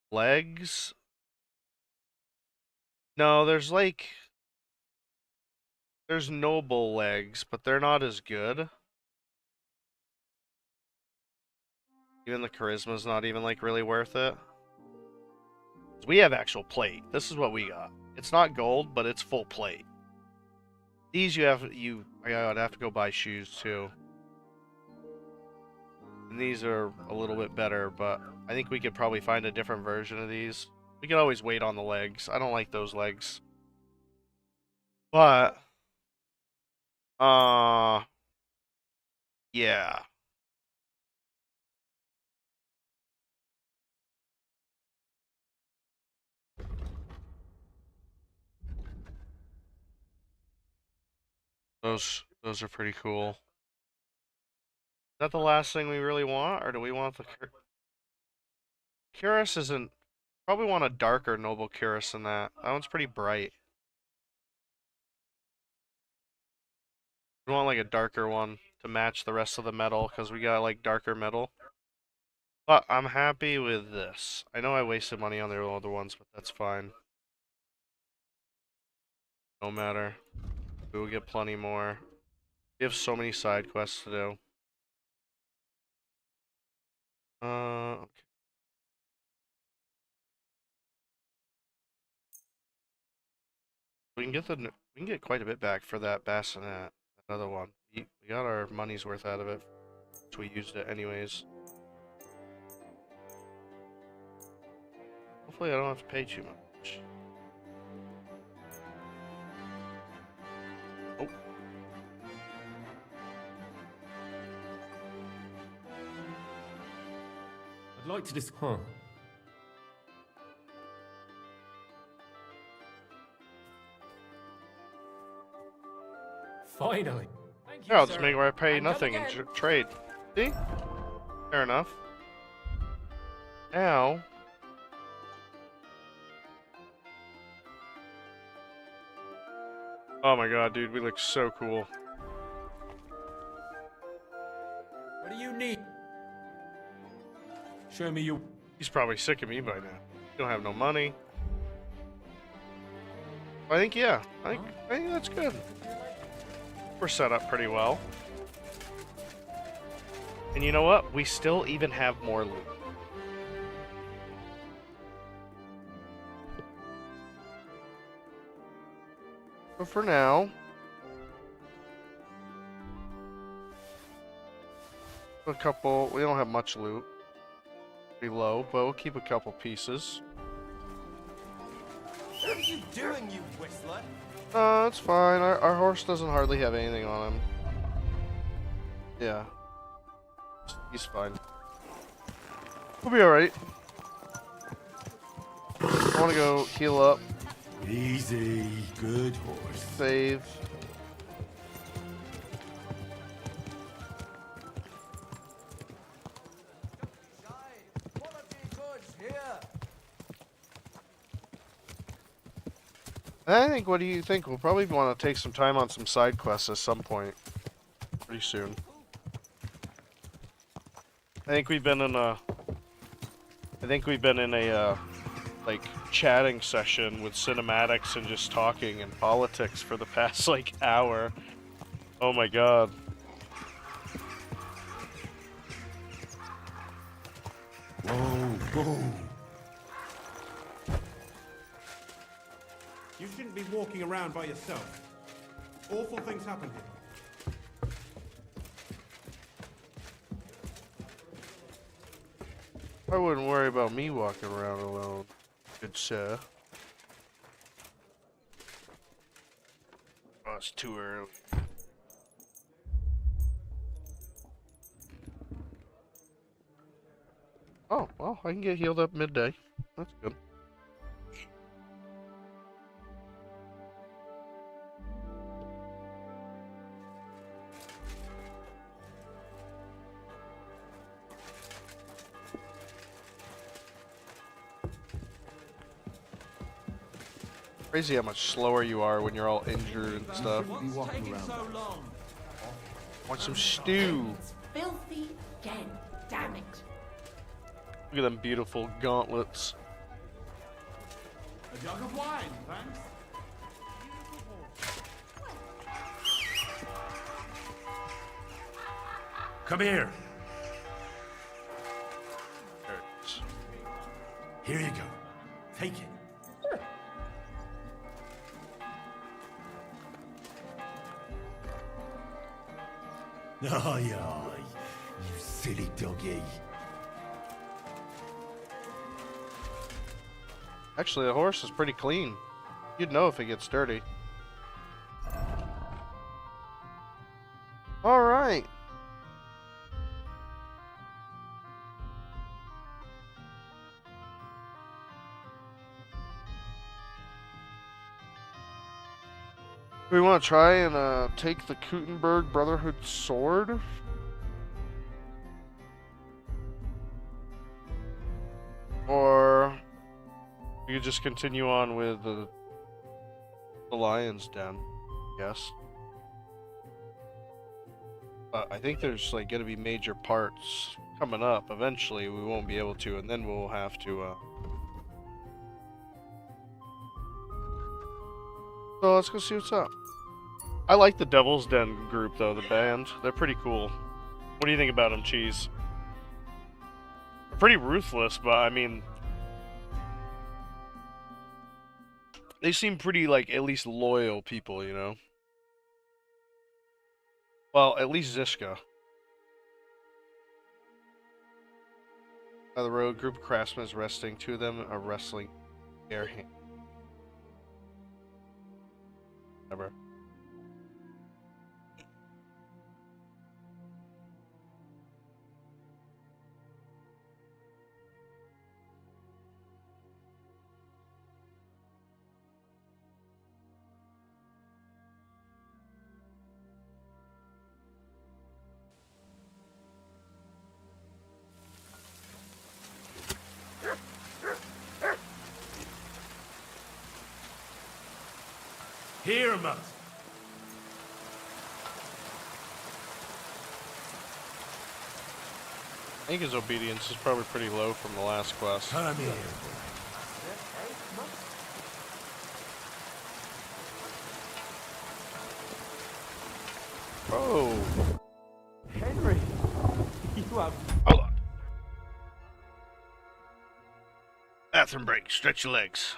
Legs? No, there's noble legs, but they're not as good. Even the charisma's not even like really worth it. We have actual plate. This is what we got. It's not gold, but it's full plate. These I would have to go buy shoes too. And these are a little bit better, but I think we could probably find a different version of these. We can always wait on the legs. I don't like those legs. But yeah. Those are pretty cool. Is that the last thing we really want, or do we want the Cuirass? Isn't probably want a darker noble Cuirass than that. That one's pretty bright. We want like a darker one to match the rest of the metal because we got like darker metal. But I'm happy with this. I know I wasted money on their other ones, but that's fine. No matter. We will get plenty more. We have so many side quests to do. Okay. We can get quite a bit back for that bassinet. Another one. We got our money's worth out of it. So we used it anyways. Hopefully I don't have to pay too much. Oh. I'd like to Huh. Finally. Thank you, Yeah, I'll just sir. make where I pay And come nothing in again. trade. See? Fair enough. Now... Oh my god, dude, we look so cool. What do you need? Show me you. He's probably sick of me by now. You don't have no money. I think, yeah. I think that's good. We're set up pretty well. And you know what? We still even have more loot. But for now, a couple. We don't have much loot. Pretty low, but we'll keep a couple pieces. What are you doing, you whistler? It's fine. Our horse doesn't hardly have anything on him. Yeah. He's fine. We'll be alright. I want to go heal up. Easy, good horse. Save. I think, what do you think? We'll probably want to take some time on some side quests at some point. Pretty soon. I think we've been in a like chatting session with cinematics and just talking and politics for the past like hour. Oh my god. Whoa. You shouldn't be walking around by yourself. Awful things happen here. I wouldn't worry about me walking around alone, good sir. Oh, it's too early. Oh, well, I can get healed up midday. That's good. Crazy how much slower you are when you're all injured and stuff. Want some stew? Filthy again, damn it. Look at them beautiful gauntlets. A jug of wine, thanks. Come here. There it is. Here you go. Take it. Oh, yeah, you silly doggy. Actually, the horse is pretty clean. You'd know if it gets dirty. Alright. Do we want to try and take the Kuttenberg Brotherhood sword? Or we could just continue on with the Lion's Den, I guess. But I think there's like gonna be major parts coming up. Eventually we won't be able to, and then we'll have to So let's go see what's up. I like the Devil's Den group though, the band. They're pretty cool. What do you think about them, Cheese? They're pretty ruthless, but I mean, they seem pretty, like, at least loyal people, you know? Well, at least Ziska. By the road, group of craftsmen is resting. Two of them are wrestling air hand. Whatever. Here, Mutt. I think his obedience is probably pretty low from the last quest. Come here. Oh. Henry, you have... Hold on. Bathroom break. Stretch your legs.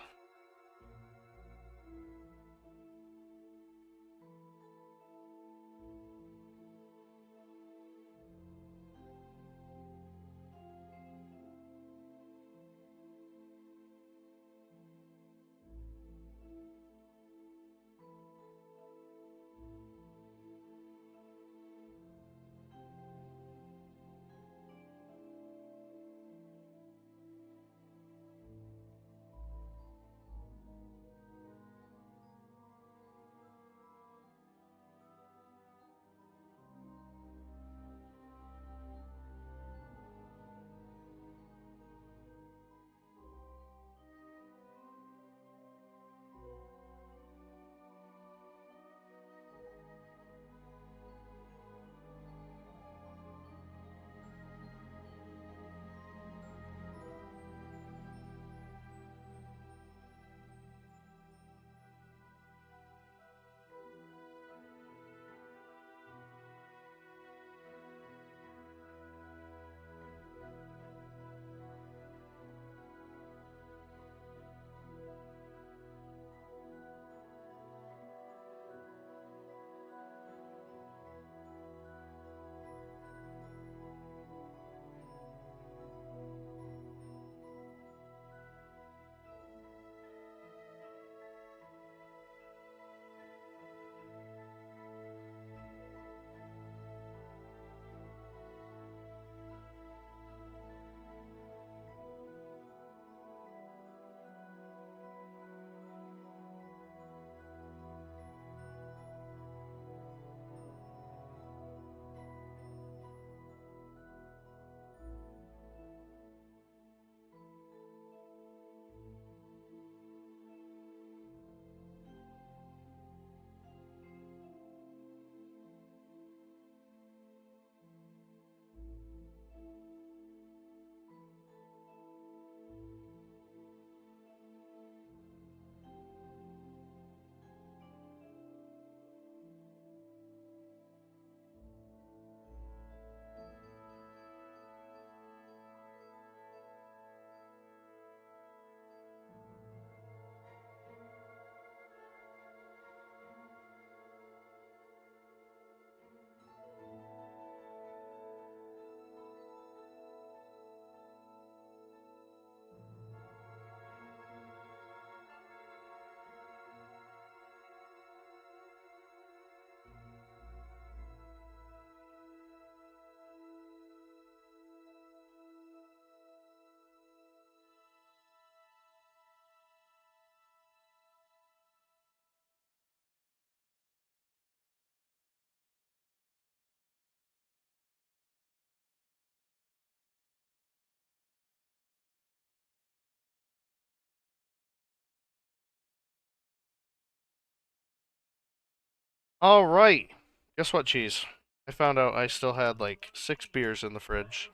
All right. Guess what, Cheese? I found out I still had like 6 beers in the fridge.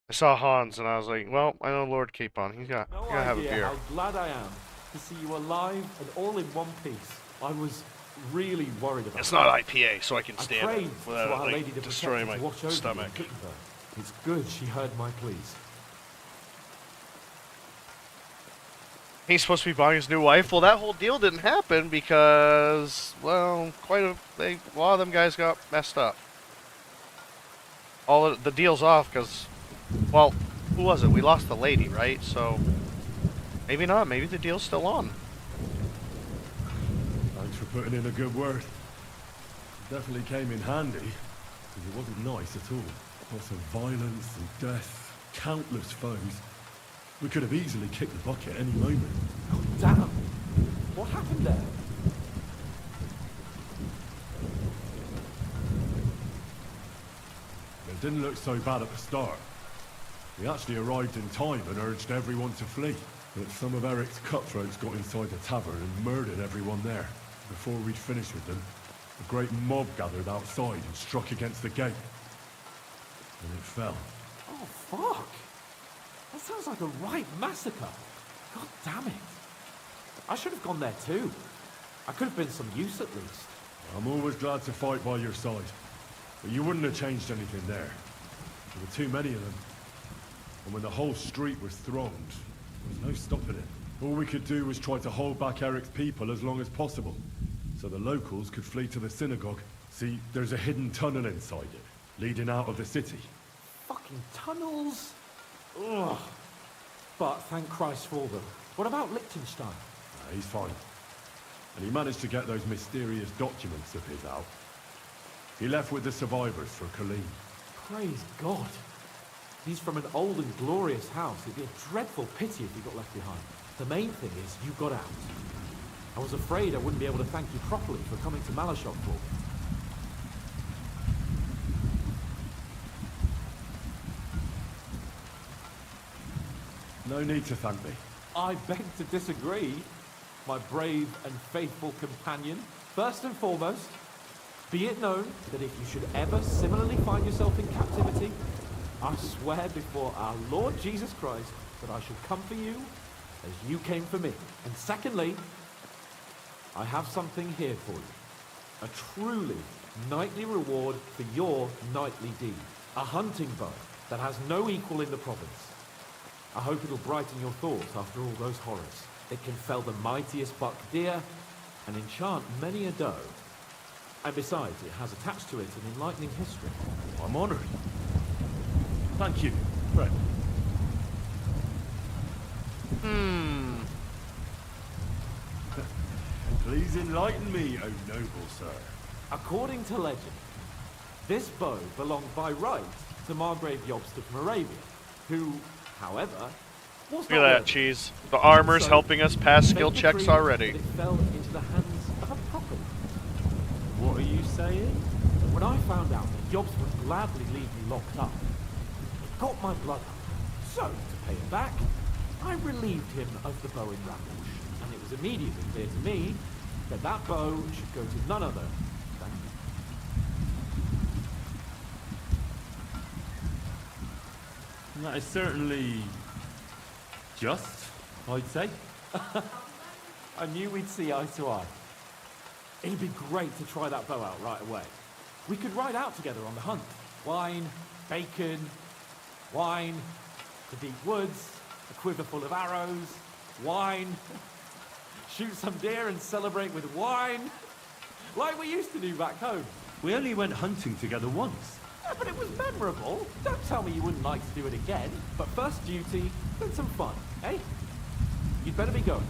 I saw Hans and I was like, well, I know Lord Capon. He's got No gotta have a idea beer. how glad I am to see you alive and all in one piece. I was really worried about It's you. not IPA, so I can I stand prayed it to without Our Lady like, to destroying protect my and watch over you stomach. in Wittenberg. It's good she heard my pleas. He's supposed to be buying his new wife. Well, that whole deal didn't happen because, well, a lot of them guys got messed up. All of the deal's off because, well, who was it? We lost the lady, right? So maybe not. Maybe the deal's still on. Thanks for putting in a good word. It definitely came in handy, because it wasn't nice at all. Lots of violence and death, countless foes. We could have easily kicked the bucket any moment. Oh, damn! What happened there? It didn't look so bad at the start. We actually arrived in time and urged everyone to flee. But some of Eric's cutthroats got inside the tavern and murdered everyone there. Before we'd finished with them, A great mob gathered outside and struck against the gate. And it fell. Oh, fuck! That sounds like a right massacre. God damn it. I should have gone there too. I could have been some use at least. I'm always glad to fight by your side. But you wouldn't have changed anything there. There were too many of them. And when the whole street was thronged, there was no stopping it. All we could do was try to hold back Eric's people as long as possible, so the locals could flee to the synagogue. See, there's a hidden tunnel inside it, leading out of the city. Fucking tunnels! Ugh. But thank Christ for them. What about Liechtenstein? He's fine. And he managed to get those mysterious documents of his out. He left with the survivors for Colleen. Praise God. He's from an old and glorious house. It'd be a dreadful pity if he got left behind. The main thing is, you got out. I was afraid I wouldn't be able to thank you properly for coming to Malashok for me. No need to thank me. I beg to disagree. My brave and faithful companion, first and foremost, be it known that if you should ever similarly find yourself in captivity, I swear before our Lord Jesus Christ that I shall come for you as you came for me. And secondly, I have something here for you. A truly knightly reward for your knightly deed. A hunting bow that has no equal in the province. I hope it'll brighten your thoughts after all those horrors. It can fell the mightiest buck deer and enchant many a doe. And besides, it has attached to it an enlightening history. I'm honored. Thank you, friend. Please enlighten me, O noble sir. According to legend, this bow belonged by right to Margrave Jobst of Moravia, who, however, was Look at that, Cheese. The armor's So, helping us pass skill fate checks decreed already. that It fell into the hands of a puppet. What are you saying? When I found out that Jobst would gladly leave me locked up, it got my blood up. So, to pay him back, I relieved him of the bow in Rambush, and it was immediately clear to me that that bow should go to none other than you. That is certainly just, I'd say. I knew we'd see eye to eye. It'd be great to try that bow out right away. We could ride out together on the hunt. Wine, bacon, wine, the deep woods, a quiver full of arrows, wine, shoot some deer and celebrate with wine, like we used to do back home. We only went hunting together once. Yeah, but it was memorable. Don't tell me you wouldn't like to do it again. But first duty, then some fun, eh? You'd better be going.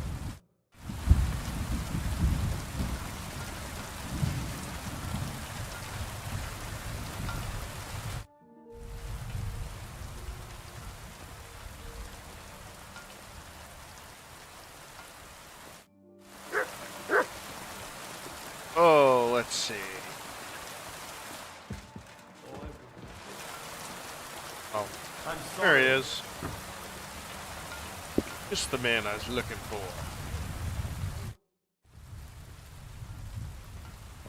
Oh, let's see. Oh, there he is. Just the man I was looking for.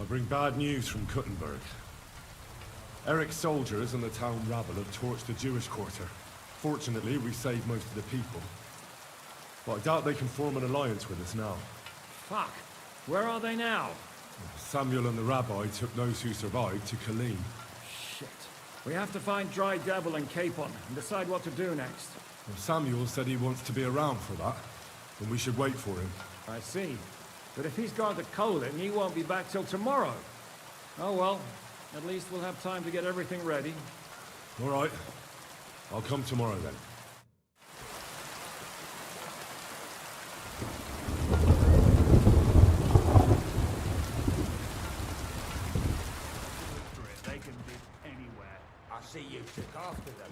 I bring bad news from Kuttenberg. Eric's soldiers and the town rabble have torched the Jewish quarter. Fortunately, we saved most of the people. But I doubt they can form an alliance with us now. Fuck. Where are they now? Samuel and the rabbi took those who survived to Colleen. Shit. We have to find Dry Devil and Capon and decide what to do next. Well, Samuel said he wants to be around for that, and we should wait for him. I see. But if he's gone to Colin, he won't be back till tomorrow. Oh well. At least we'll have time to get everything ready. All right. I'll come tomorrow then. They can be anywhere. I see you took after them.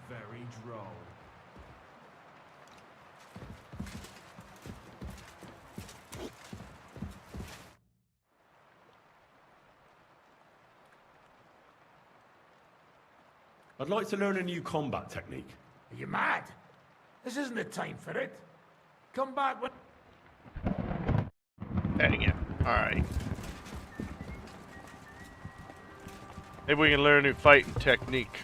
Very droll. I'd like to learn a new combat technique. Are you mad? This isn't the time for it. Come back when... Dang it. Alright. Maybe we can learn a new fighting technique.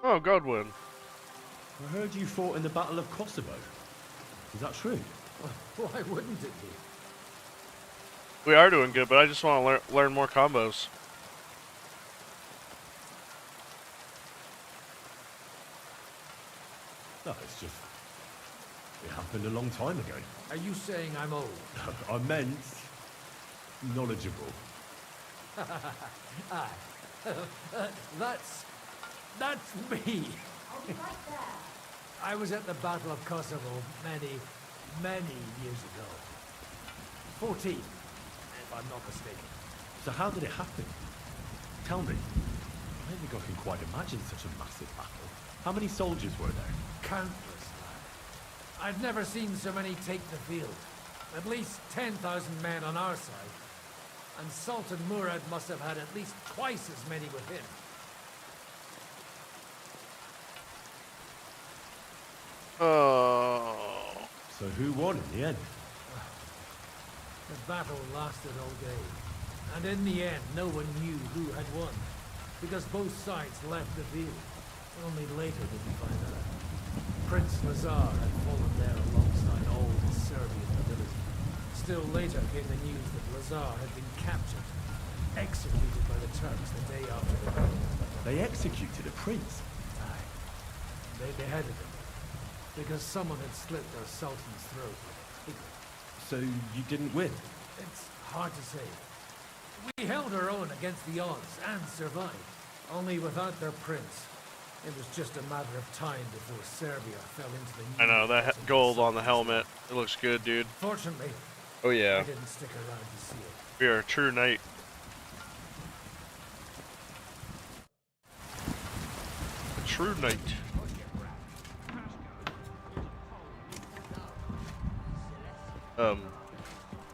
Oh, Godwin. I heard you fought in the Battle of Kosovo. Is that true? Why wouldn't it be? We are doing good, but I just want to learn more combos. No, it's just... It happened a long time ago. Are you saying I'm old? I meant... knowledgeable. Aye. That's me. I was at the Battle of Kosovo many years ago. 14, if I'm not mistaken. So how did it happen? Tell me. I don't think I can quite imagine such a massive battle. How many soldiers were there? Countless, lad. I've never seen so many take the field. At least 10,000 men on our side. And Sultan Murad must have had at least twice as many with him. Oh. So who won in the end? The battle lasted all day. And in the end, no one knew who had won. Because both sides left the field. Only later did we find out. Prince Lazar had fallen there alongside all his Serbian nobility. Still later came the news that Lazar had been captured, executed by the Turks the day after the battle. They executed a prince? Aye. They beheaded him. Because someone had slit their sultan's throat. So you didn't win? It's hard to say. We held our own against the odds and survived. Only without their prince. It was just a matter of time before Serbia fell into the... I know, that gold on the helmet. It looks good, dude. Fortunately, oh yeah. I didn't stick around to see it. We are a true knight. A true knight.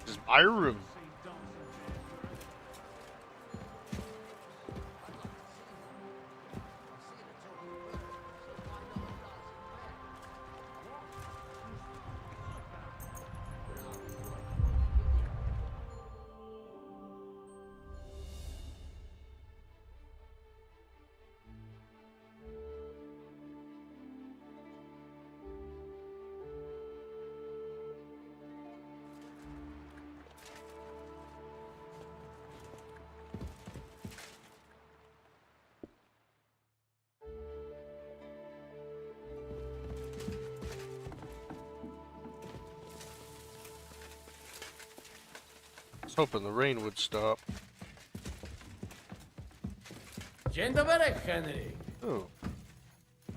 This is my room. I was hoping the rain would stop. Dzień dobry, Henry. Oh.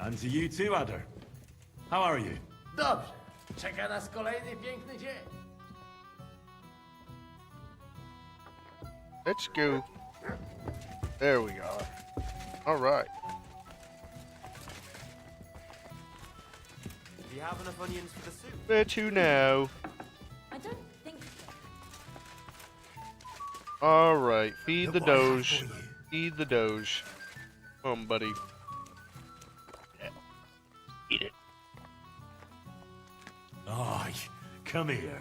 And to you too, Adder. How are you? Dobrze. Czeka nas kolejny piękny dzień. Let's go. There we are. All right. Do you have enough onions for the soup? Where to now? I don't think so. All right. Feed the Doge. Feed the Doge. Come on, buddy. Yeah. Eat it. Oh, come here.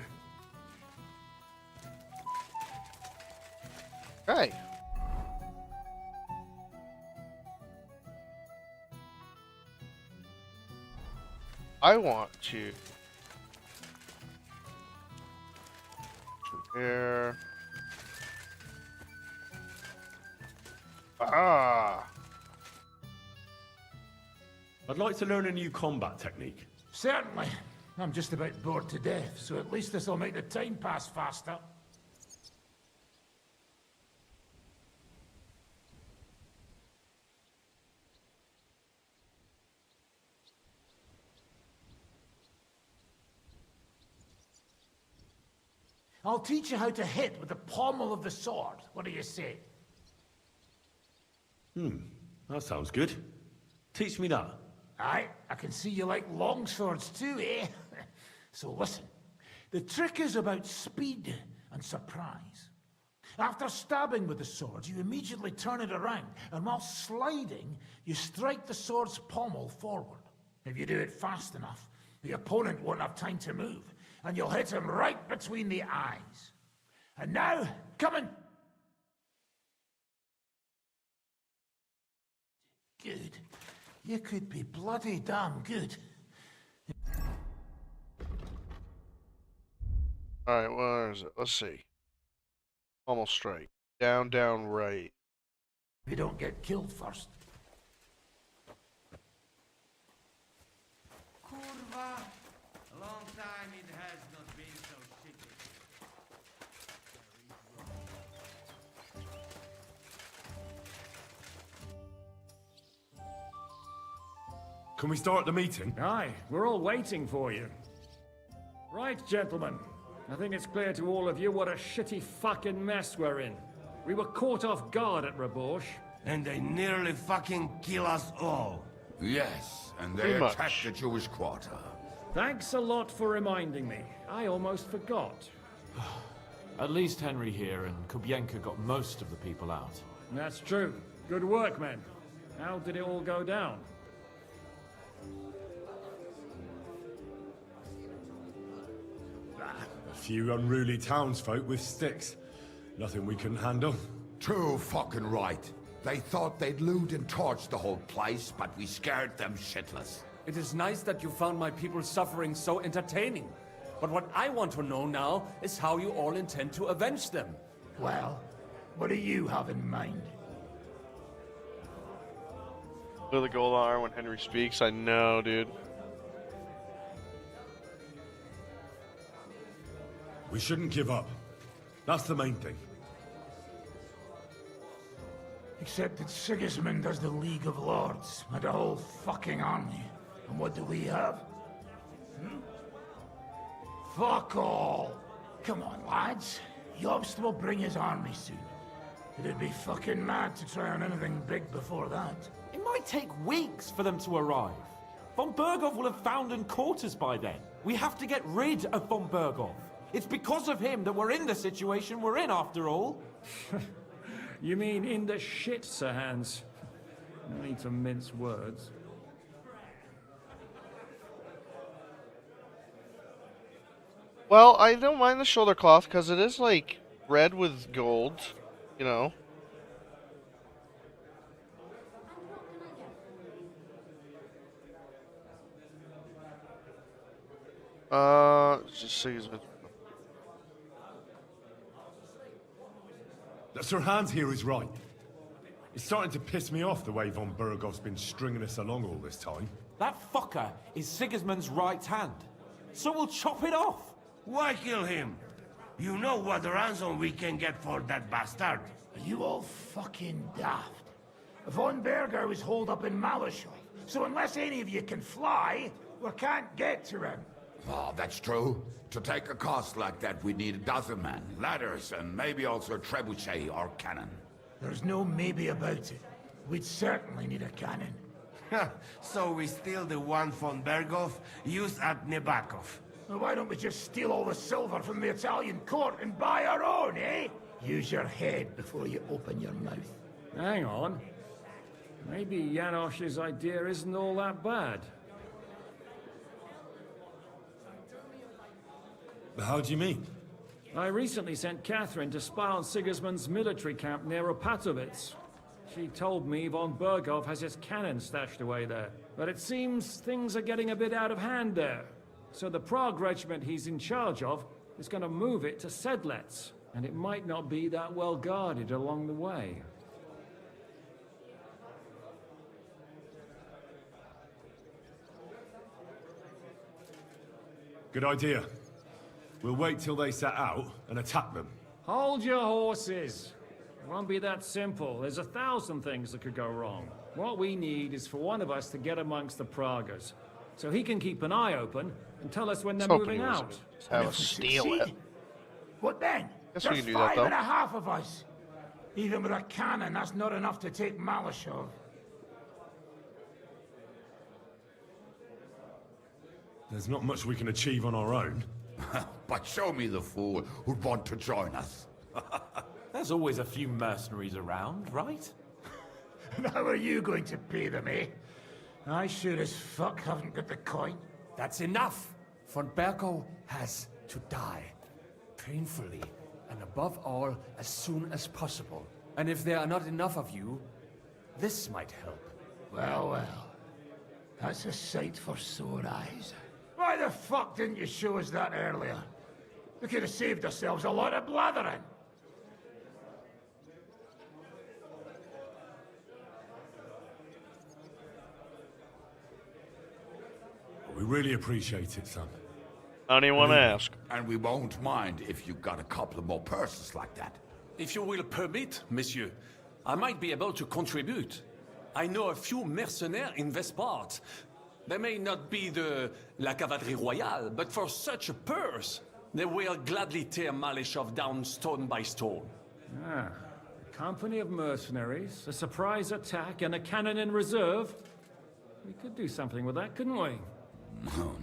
Hey. I want to. Here. Ah. I'd like to learn a new combat technique. Certainly. I'm just about bored to death, so at least this'll make the time pass faster. I'll teach you how to hit with the pommel of the sword. What do you say? That sounds good. Teach me that. Aye, I can see you like long swords too, eh? So listen, the trick is about speed and surprise. After stabbing with the sword, you immediately turn it around, and while sliding, you strike the sword's pommel forward. If you do it fast enough, the opponent won't have time to move, and you'll hit him right between the eyes. And now, come and... Good. You could be bloody damn good. Alright, where is it? Let's see. Almost straight. Down, down, right. You don't get killed first. Kurva, a long time it has not been so shitty. Can we start the meeting? Aye, we're all waiting for you. Right, gentlemen. I think it's clear to all of you what a shitty fucking mess we're in. We were caught off guard at Rabosh. And they nearly fucking kill us all. Yes, and they Pretty much. attacked the Jewish quarter. Thanks a lot for reminding me. I almost forgot. At least Henry here and Kubienka got most of the people out. That's true. Good work, men. How did it all go down? A few unruly townsfolk with sticks. Nothing we couldn't handle. Too fucking right. They thought they'd loot and torch the whole place, but we scared them shitless. It is nice that you found my people's suffering so entertaining. But what I want to know now is how you all intend to avenge them. Well, what do you have in mind? Blue the gold arm when Henry speaks. I know, dude. We shouldn't give up. That's the main thing. Except that Sigismund has the League of Lords and a whole fucking army. And what do we have? Fuck all! Come on, lads. Jobst will bring his army soon. It'd be fucking mad to try on anything big before that. It might take weeks for them to arrive. Von Berghoff will have found and caught us by then. We have to get rid of Von Berghoff. It's because of him that we're in the situation we're in, after all. You mean in the shit, Sir Hans? No need to mince words. Well, I don't mind the shoulder cloth because it is like red with gold, you know. Just so he's with. Sir Hans here is right. It's starting to piss me off the way von Berghoff's been stringing us along all this time. That fucker is Sigismund's right hand. So we'll chop it off. Why kill him? You know what ransom we can get for that bastard. Are you all fucking daft? Von Berger was holed up in Malashov, so unless any of you can fly, we can't get to him. Oh, that's true. To take a cost like that, we'd need a dozen men, ladders, and maybe also a trebuchet or cannon. There's no maybe about it. We'd certainly need a cannon. So we steal the one von Berghoff used at Nebakov. Well, why don't we just steal all the silver from the Italian court and buy our own, eh? Use your head before you open your mouth. Hang on. Maybe Janosch's idea isn't all that bad. How do you mean? I recently sent Catherine to spy on Sigismund's military camp near Opatovitz. She told me von Berghoff has his cannon stashed away there. But it seems things are getting a bit out of hand there. So the Prague regiment he's in charge of is going to move it to Sedlets. And it might not be that well guarded along the way. Good idea. We'll wait till they set out and attack them. Hold your horses. It won't be that simple. There's 1,000 things that could go wrong. What we need is for one of us to get amongst the Pragas, so he can keep an eye open and tell us when they're moving out. Have us steal it. What then? Guess we There's can do that, five though. and a half of us. Even with a cannon, that's not enough to take Malashov. There's not much we can achieve on our own. But show me the fool who'd want to join us. There's always a few mercenaries around, right? And how are you going to pay them, eh? I sure as fuck haven't got the coin. That's enough! Von Bergo has to die. Painfully, and above all, as soon as possible. And if there are not enough of you, this might help. Well, well. That's a sight for sore eyes. Why the fuck didn't you show us that earlier? We could have saved ourselves a lot of blathering. We really appreciate it, son. Anyone ask? And we won't mind if you got a couple of more purses like that. If you will permit, monsieur, I might be able to contribute. I know a few mercenaires in this part. They may not be la cavalerie royale, but for such a purse, they will gladly tear Malishov down stone by stone. Ah, a company of mercenaries, a surprise attack, and a cannon in reserve. We could do something with that, couldn't we?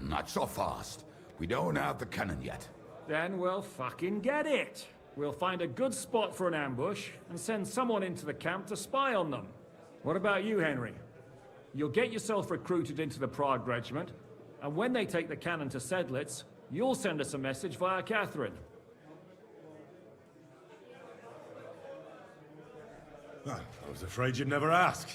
Not so fast. We don't have the cannon yet. Then we'll fucking get it. We'll find a good spot for an ambush and send someone into the camp to spy on them. What about you, Henry? You'll get yourself recruited into the Prague Regiment, and when they take the cannon to Sedlitz, you'll send us a message via Catherine. I was afraid you'd never ask.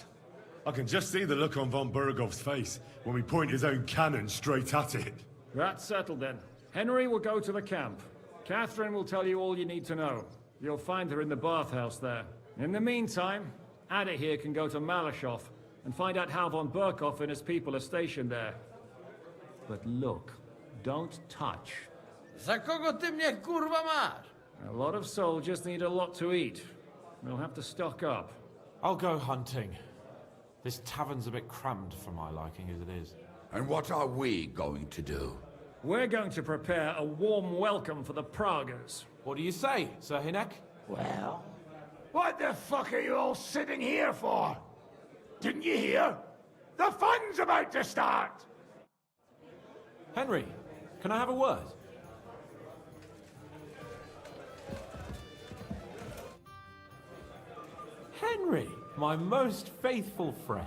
I can just see the look on von Bergov's face when we point his own cannon straight at it. That's settled then. Henry will go to the camp. Catherine will tell you all you need to know. You'll find her in the bathhouse there. In the meantime, Ada here can go to Malashov and find out how von Berkov and his people are stationed there. But look, don't touch. Za kogo ty mnie kurwa masz? A lot of soldiers need a lot to eat. We'll have to stock up. I'll go hunting. This tavern's a bit crammed for my liking as it is. And what are we going to do? We're going to prepare a warm welcome for the Praguers. What do you say, Sir Hinek? Well, what the fuck are you all sitting here for? Didn't you hear? The fun's about to start! Henry, can I have a word? Henry, my most faithful friend.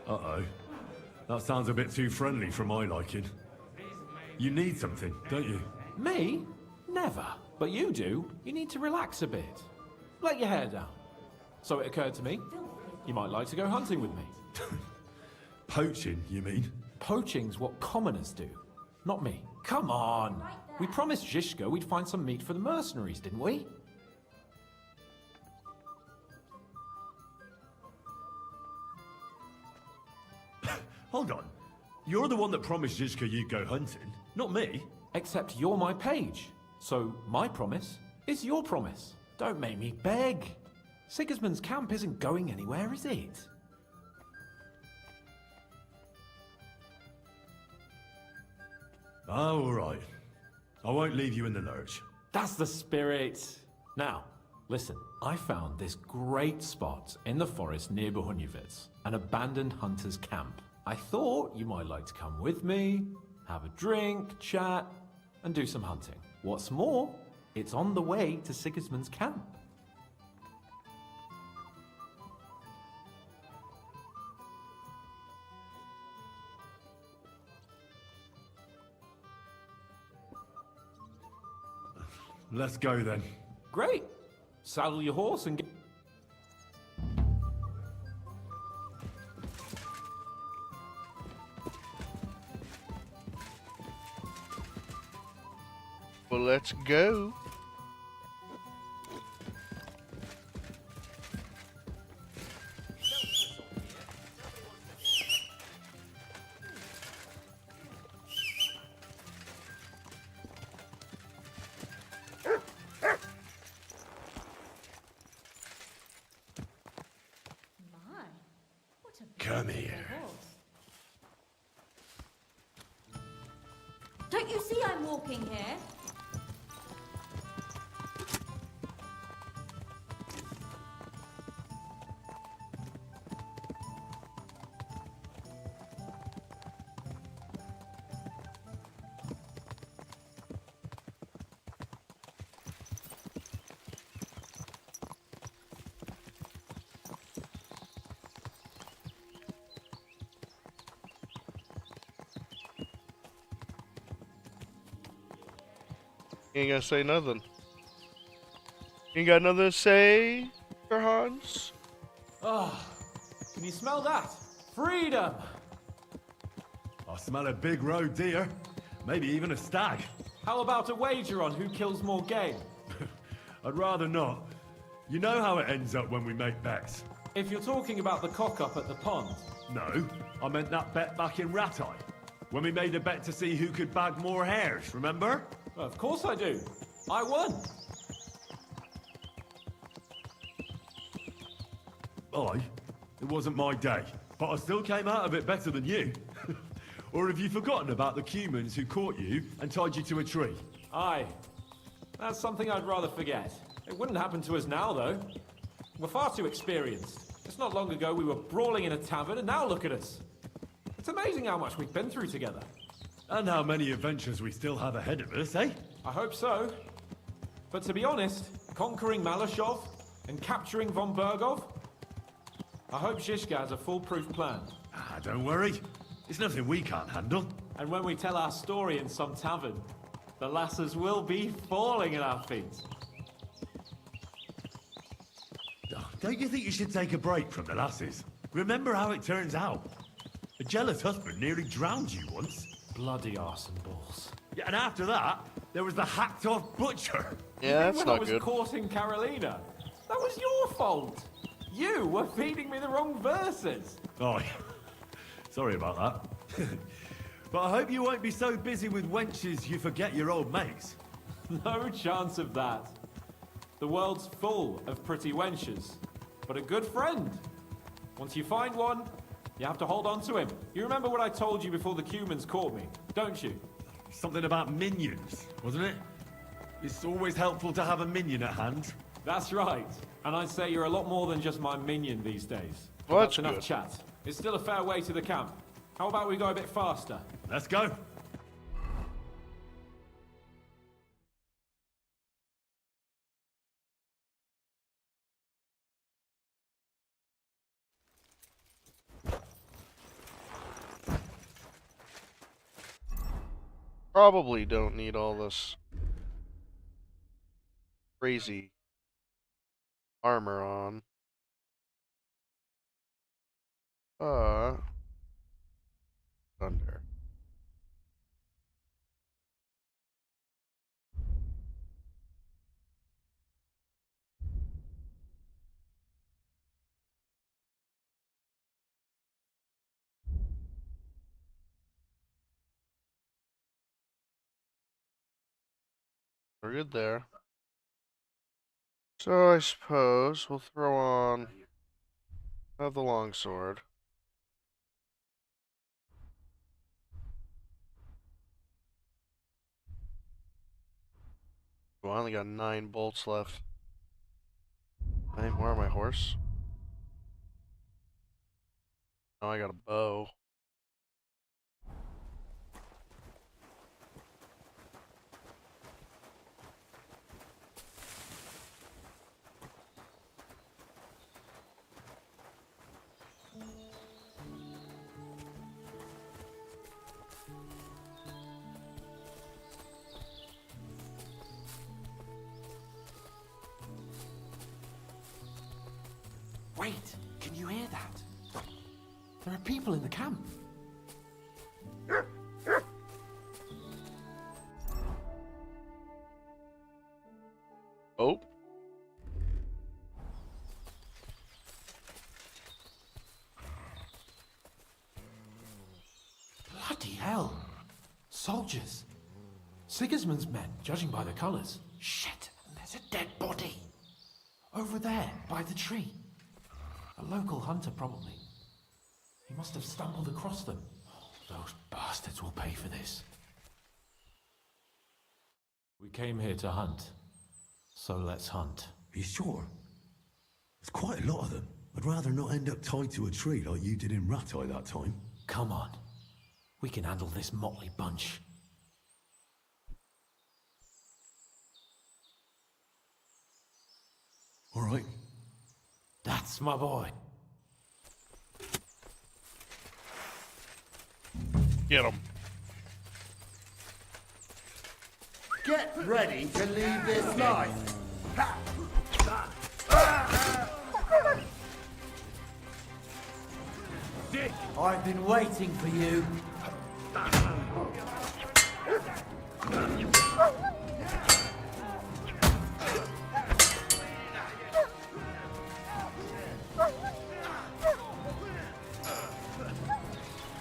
Uh-oh. That sounds a bit too friendly for my liking. You need something, don't you? Me? Never. But you do. You need to relax a bit. Let your hair down. So it occurred to me, you might like to go hunting with me. Poaching, you mean? Poaching's what commoners do, not me. Come on! We promised Zhishka we'd find some meat for the mercenaries, didn't we? Hold on. You're the one that promised Zhizka you'd go hunting, not me. Except you're my page. So my promise is your promise. Don't make me beg. Sigismund's camp isn't going anywhere, is it? Oh, all right. I won't leave you in the lurch. That's the spirit. Now, listen, I found this great spot in the forest near Bohuniewicz, an abandoned hunter's camp. I thought you might like to come with me, have a drink, chat, and do some hunting. What's more, it's on the way to Sigismund's camp. Let's go then. Great. Saddle your horse and get... Well, let's go. Come here. Don't you see I'm walking here? Ain't gonna say nothing. Ain't got nothing to say, Sir Hans? Ah, can you smell that? Freedom! I smell a big roe deer. Maybe even a stag. How about a wager on who kills more game? I'd rather not. You know how it ends up when we make bets. If you're talking about the cock-up at the pond. No, I meant that bet back in Ratai. When we made a bet to see who could bag more hares, remember? Well, of course I do. I won. It wasn't my day, but I still came out of it better than you. Or have you forgotten about the humans who caught you and tied you to a tree? Aye. That's something I'd rather forget. It wouldn't happen to us now, though. We're far too experienced. It's not long ago we were brawling in a tavern, and now look at us. It's amazing how much we've been through together. And how many adventures we still have ahead of us, eh? I hope so. But to be honest, conquering Malashov and capturing von Bergov, I hope Zhishka has a foolproof plan. Ah, don't worry. It's nothing we can't handle. And when we tell our story in some tavern, the lasses will be falling at our feet. Don't you think you should take a break from the lasses? Remember how it turns out. A jealous husband nearly drowned you once. Bloody arse and balls. Yeah, and after that, there was the hacked-off butcher. Yeah, that's when not I was good. courting Carolina. That was your fault. You were feeding me the wrong verses. Oh, sorry about that. But I hope you won't be so busy with wenches you forget your old mates. No chance of that. The world's full of pretty wenches. But a good friend. Once you find one, you have to hold on to him. You remember what I told you before the Cumans caught me, don't you? Something about minions, wasn't it? It's always helpful to have a minion at hand. That's right. And I'd say you're a lot more than just my minion these days. Well, That's that's enough good. chat. It's still a fair way to the camp. How about we go a bit faster? Let's go. Probably don't need all this crazy armor on. Thunder. We're good there. So I suppose we'll throw on the longsword. Well, I only got 9 bolts left. Any more on my horse? Oh, I got a bow. Wait, can you hear that? There are people in the camp. Oh. Bloody hell. Soldiers. Sigismund's men, judging by the colours. Shit, there's a dead body. Over there, by the tree. A local hunter, probably. He must have stumbled across them. Those bastards will pay for this. We came here to hunt. So let's hunt. Are you sure? There's quite a lot of them. I'd rather not end up tied to a tree like you did in Ratai that time. Come on. We can handle this motley bunch. All right. That's my boy. Get him. Get ready to leave this life. I've been waiting for you.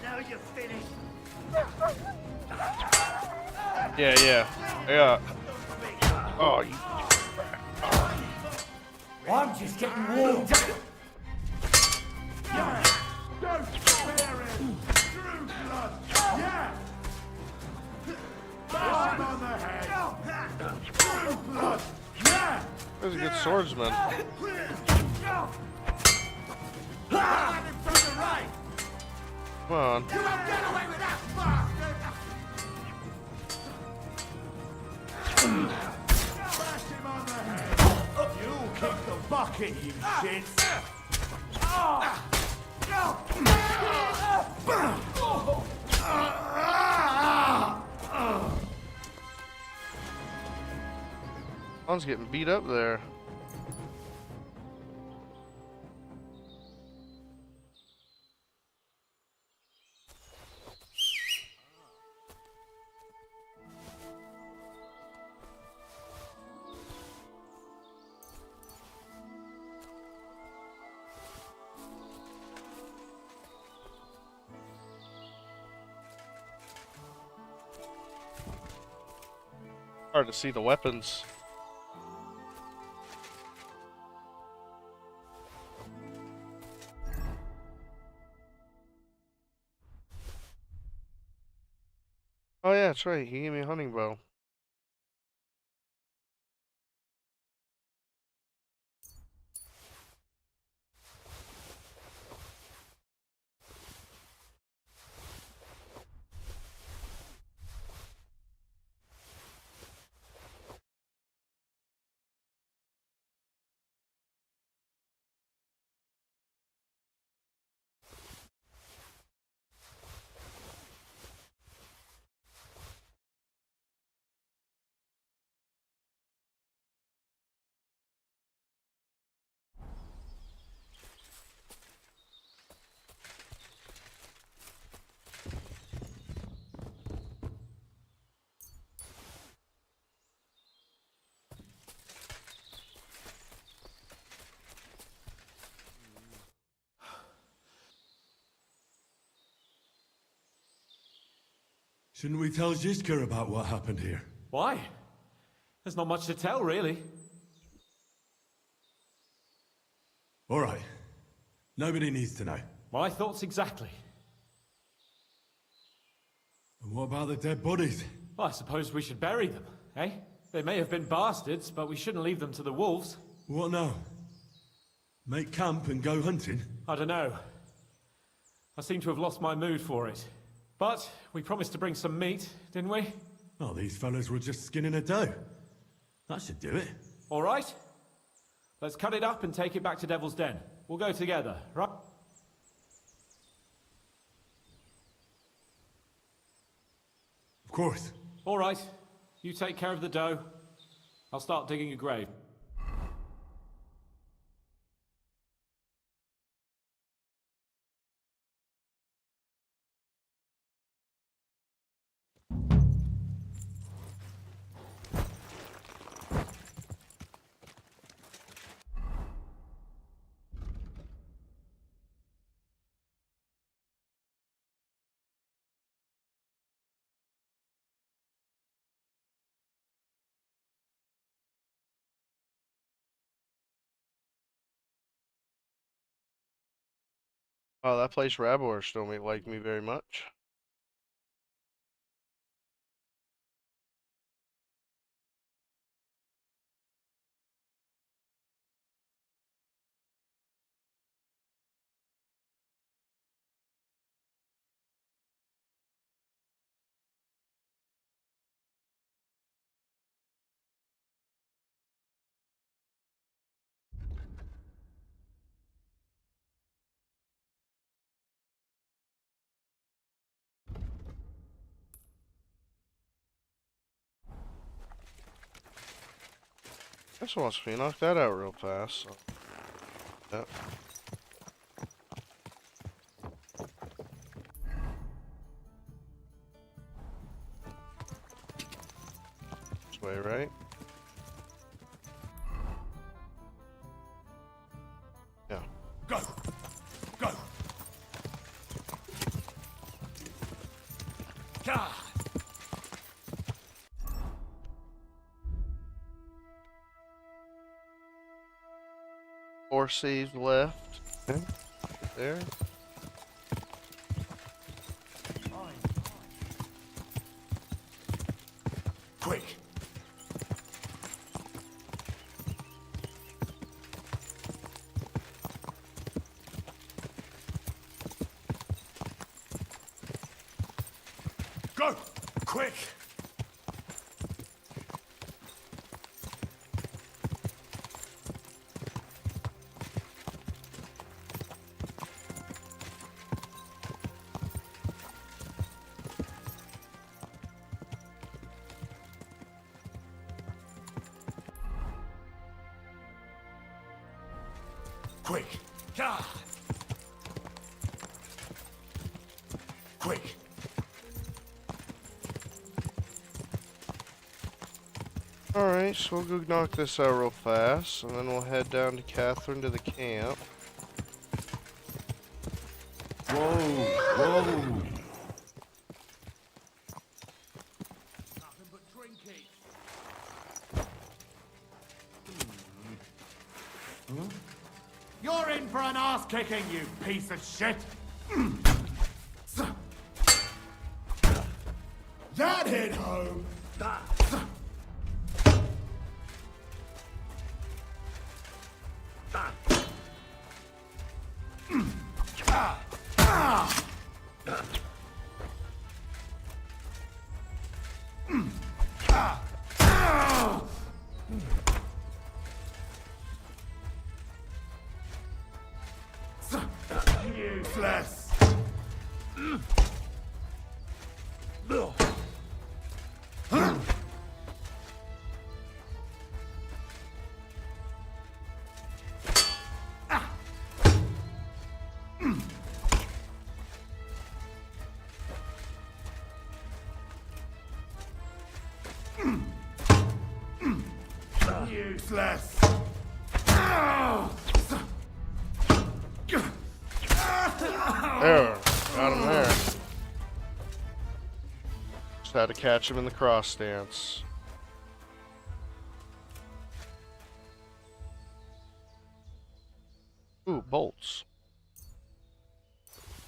Now you're finished. Yeah. Oh, you. I'm just getting warmed up. Don't spare him! True blood! Yeah! Bash him on the head! True blood! Yeah! He's a good swordsman. Grab him from the right! Come on. You won't get away with that, bastard! Bash him on the head! You kick the bucket, you shit! One's getting beat up there. Hard to see the weapons. Oh yeah, that's right. He gave me a hunting bow. Shouldn't we tell Zizka about what happened here? Why? There's not much to tell, really. All right. Nobody needs to know. My thoughts exactly. And what about the dead bodies? Well, I suppose we should bury them, eh? They may have been bastards, but we shouldn't leave them to the wolves. What now? Make camp and go hunting? I don't know. I seem to have lost my mood for it. But we promised to bring some meat, didn't we? Oh, these fellas were just skinning a doe. That should do it. All right. Let's cut it up and take it back to Devil's Den. We'll go together, right? Of course. All right. You take care of the doe. I'll start digging a grave. Oh, that place Rabors don't like me very much. This wants me to knock that out real fast. So. Yep. This way, right? Yeah. Go! Go! God! Four saves left. Okay. There. Quick! Go! Quick! Quick! God! Quick! Alright, so we'll go knock this out real fast, and then we'll head down to Catherine to the camp. Whoa! Whoa! You're in for an ass kicking, you piece of shit! That hit home! Useless! Useless! There, got him there. Just had to catch him in the cross stance. Ooh, bolts.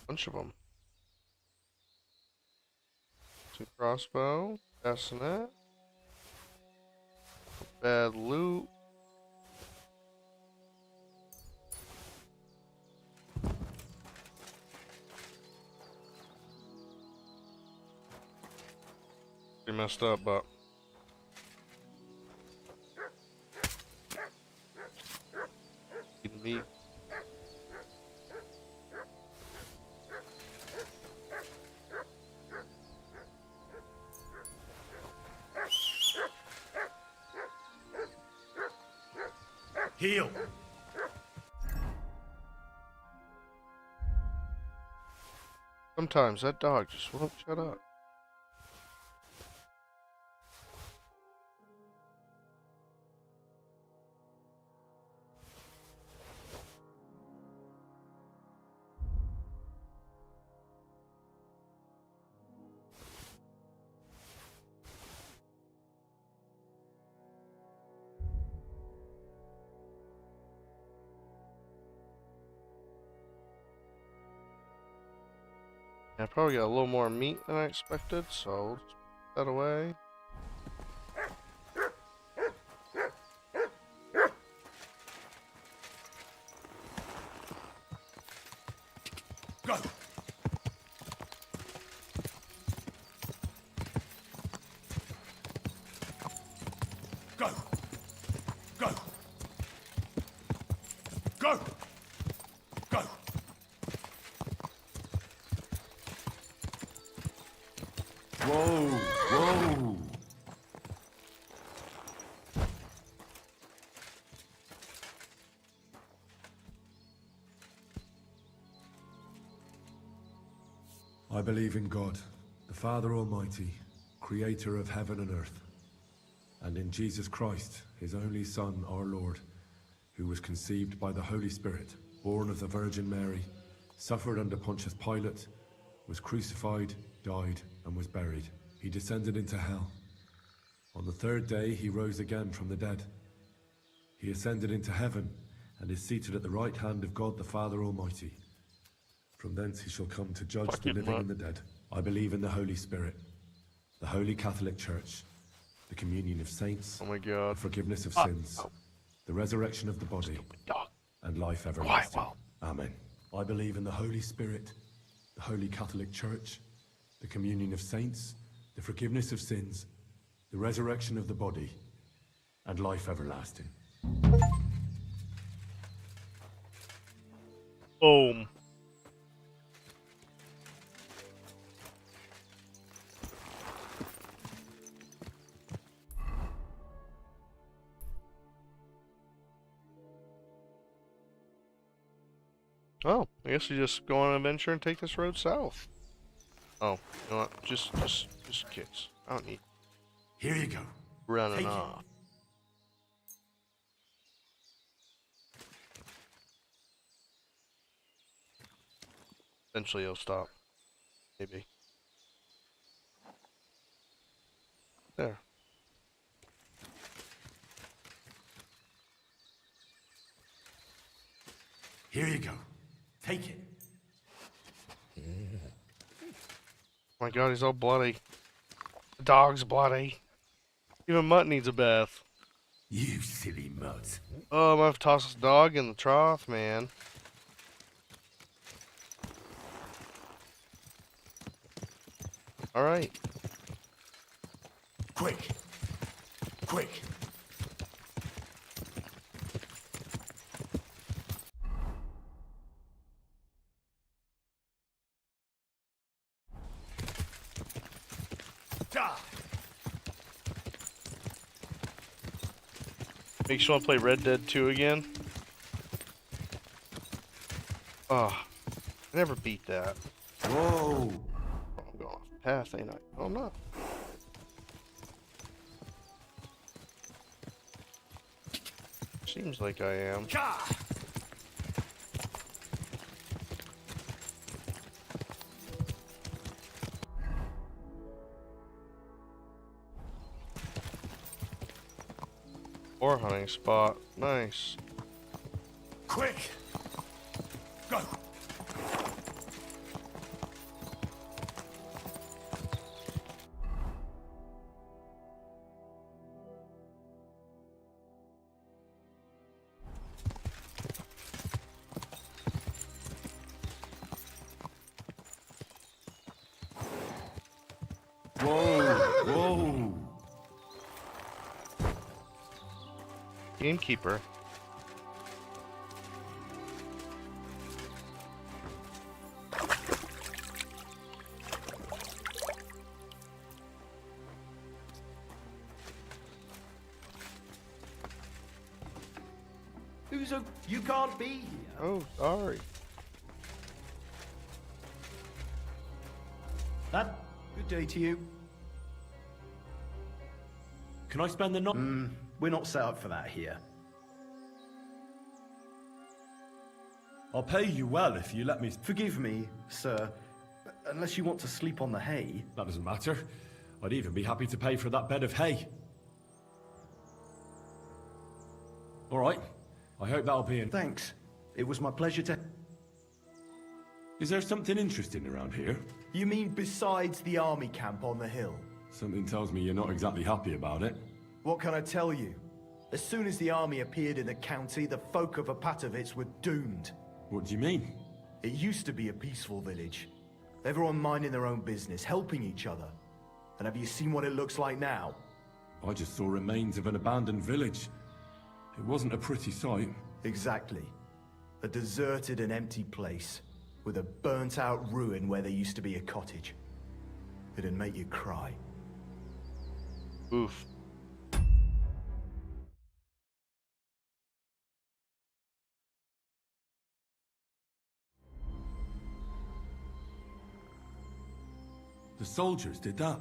Bunch of them. Two crossbow, bassinet. Bad loot. Pretty messed up, but meat. Heal! Sometimes that dog just won't shut up. I probably got a little more meat than I expected, so I'll just put that away. Go! Go! Go! Go! Go! Whoa! Whoa! I believe in God, the Father Almighty, creator of heaven and earth, and in Jesus Christ, his only Son, our Lord, who was conceived by the Holy Spirit, born of the Virgin Mary, suffered under Pontius Pilate, was crucified, died, and was buried. He descended into hell. On the third day he rose again from the dead. He ascended into heaven, and is seated at the right hand of God the Father Almighty. From thence he shall come to judge the living and the dead. I believe in the Holy Spirit, the Holy Catholic Church, the communion of saints, oh my God, the forgiveness of sins, the resurrection of the body, and life everlasting. Amen. I believe in the Holy Spirit, the Holy Catholic Church, the communion of saints, the forgiveness of sins, the resurrection of the body, and life everlasting. Boom. Oh, I guess we just go on an adventure and take this road south. Oh, you know what? Just kids. I don't need. Here you go. Running Take it. off. Eventually he'll stop. Maybe. There. Here you go. Take it. Oh my God, he's all bloody. The dog's bloody. Even Mutt needs a bath. You silly Mutt. Oh, I'm gonna have to toss this dog in the trough, man. Alright. Quick. Quick. Makes you want to play Red Dead 2 again? Oh, I never beat that. Whoa. I'm going off the path, ain't I? Oh, I'm not. Seems like I am. Boar hunting spot. Nice. Quick. Go. Whoa, whoa. Gamekeeper. You can't be here. Oh, sorry. That good day to you. Can I spend the night? We're not set up for that here. I'll pay you well if you let me. Forgive me, sir. Unless you want to sleep on the hay. That doesn't matter. I'd even be happy to pay for that bed of hay. All right. I hope that'll be in. Thanks. It was my pleasure to... Is there something interesting around here? You mean besides the army camp on the hill? Something tells me you're not exactly happy about it. What can I tell you? As soon as the army appeared in the county, the folk of Apatovitz were doomed. What do you mean? It used to be a peaceful village. Everyone minding their own business, helping each other. And have you seen what it looks like now? I just saw remains of an abandoned village. It wasn't a pretty sight. Exactly. A deserted and empty place, with a burnt-out ruin where there used to be a cottage. It'd make you cry. Oof. The soldiers did that?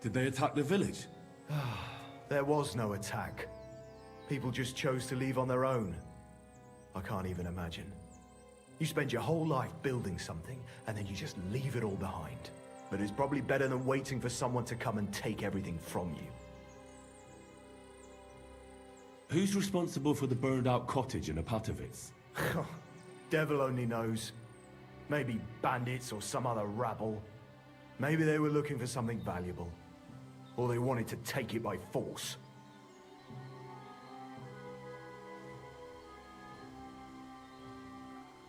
Did they attack the village? There was no attack. People just chose to leave on their own. I can't even imagine. You spend your whole life building something, and then you just leave it all behind. But it's probably better than waiting for someone to come and take everything from you. Who's responsible for the burned-out cottage in Apatovitz? Devil only knows. Maybe bandits or some other rabble. Maybe they were looking for something valuable. Or they wanted to take it by force.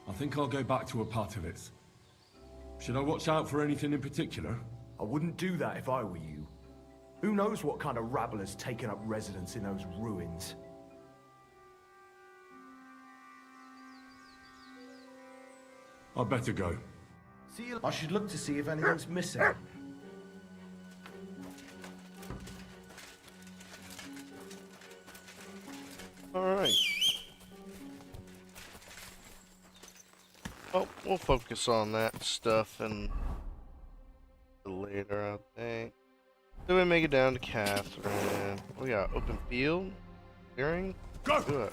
I think I'll go back to Apatovitz. Should I watch out for anything in particular? I wouldn't do that if I were you. Who knows what kind of rabble has taken up residence in those ruins? I'd better go. I should look to see if anything's missing. Alright. Well, we'll focus on that stuff and later, I think. Then we make it down to Catherine. We got open field, clearing. Go! Do it.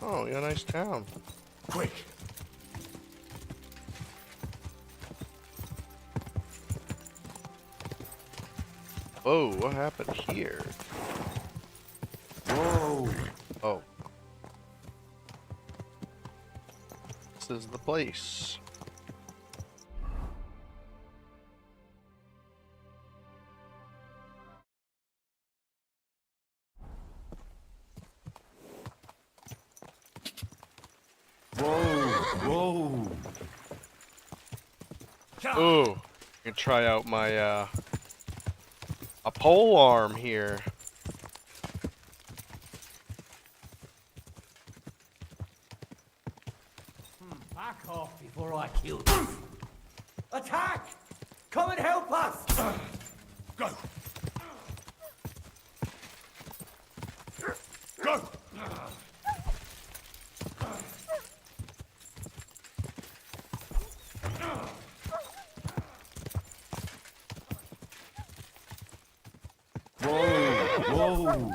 Oh, you got a nice town. Quick! Whoa, what happened here? Whoa! Oh. This is the place. Whoa! Ooh, you can try out my a pole arm here. Back off before I kill you. Attack! Come and help us! Go! Go! Whoa!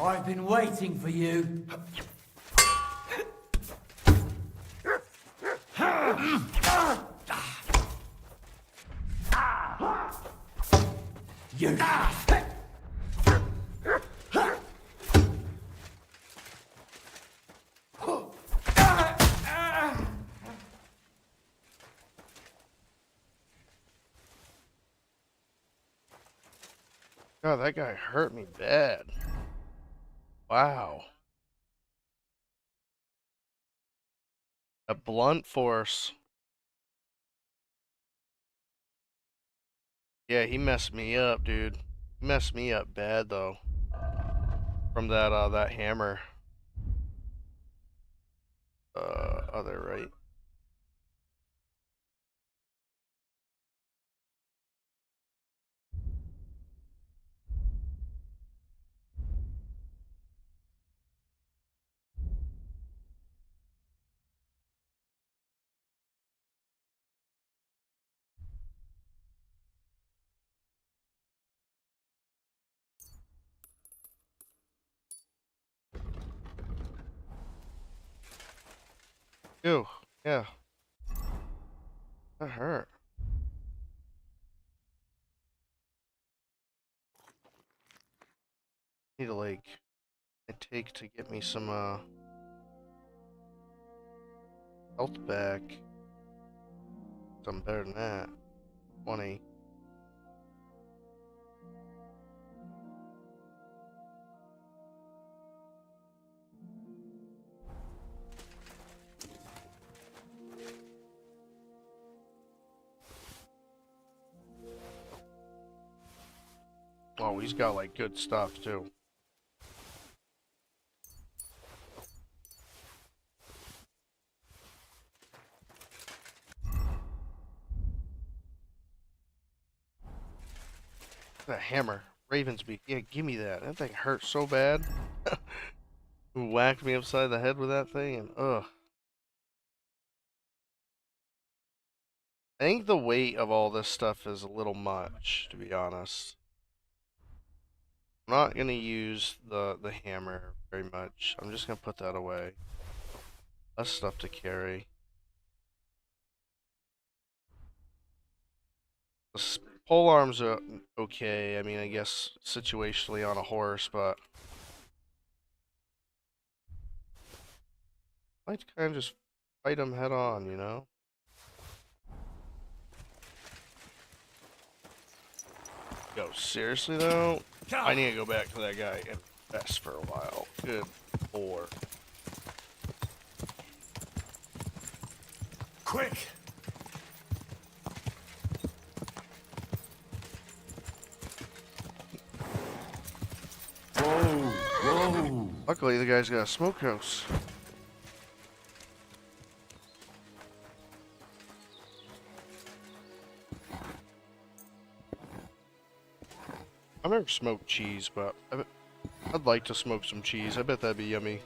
I've been waiting for you. You. God, that guy hurt me bad. Wow. A blunt force. Yeah, he messed me up, dude. He messed me up bad though. From that hammer. Other right. Ew, yeah. That hurt. Need a like I take to get me some health back. Something better than that. 20. Oh, he's got like good stuff too. That hammer Raven's beak. Yeah, give me that. That thing hurt so bad. Whacked me upside the head with that thing, and ugh. I think the weight of all this stuff is a little much, to be honest. I'm not gonna use the hammer very much. I'm just gonna put that away. Less stuff to carry. The pole arms are okay. I mean, I guess situationally on a horse, but I like to kind of just fight them head on, you know? Yo, seriously though? I need to go back to that guy and rest for a while. Good lord. Quick! Whoa, whoa. Luckily the guy's got a smokehouse. I've never smoked cheese, but I'd like to smoke some cheese. I bet that'd be yummy.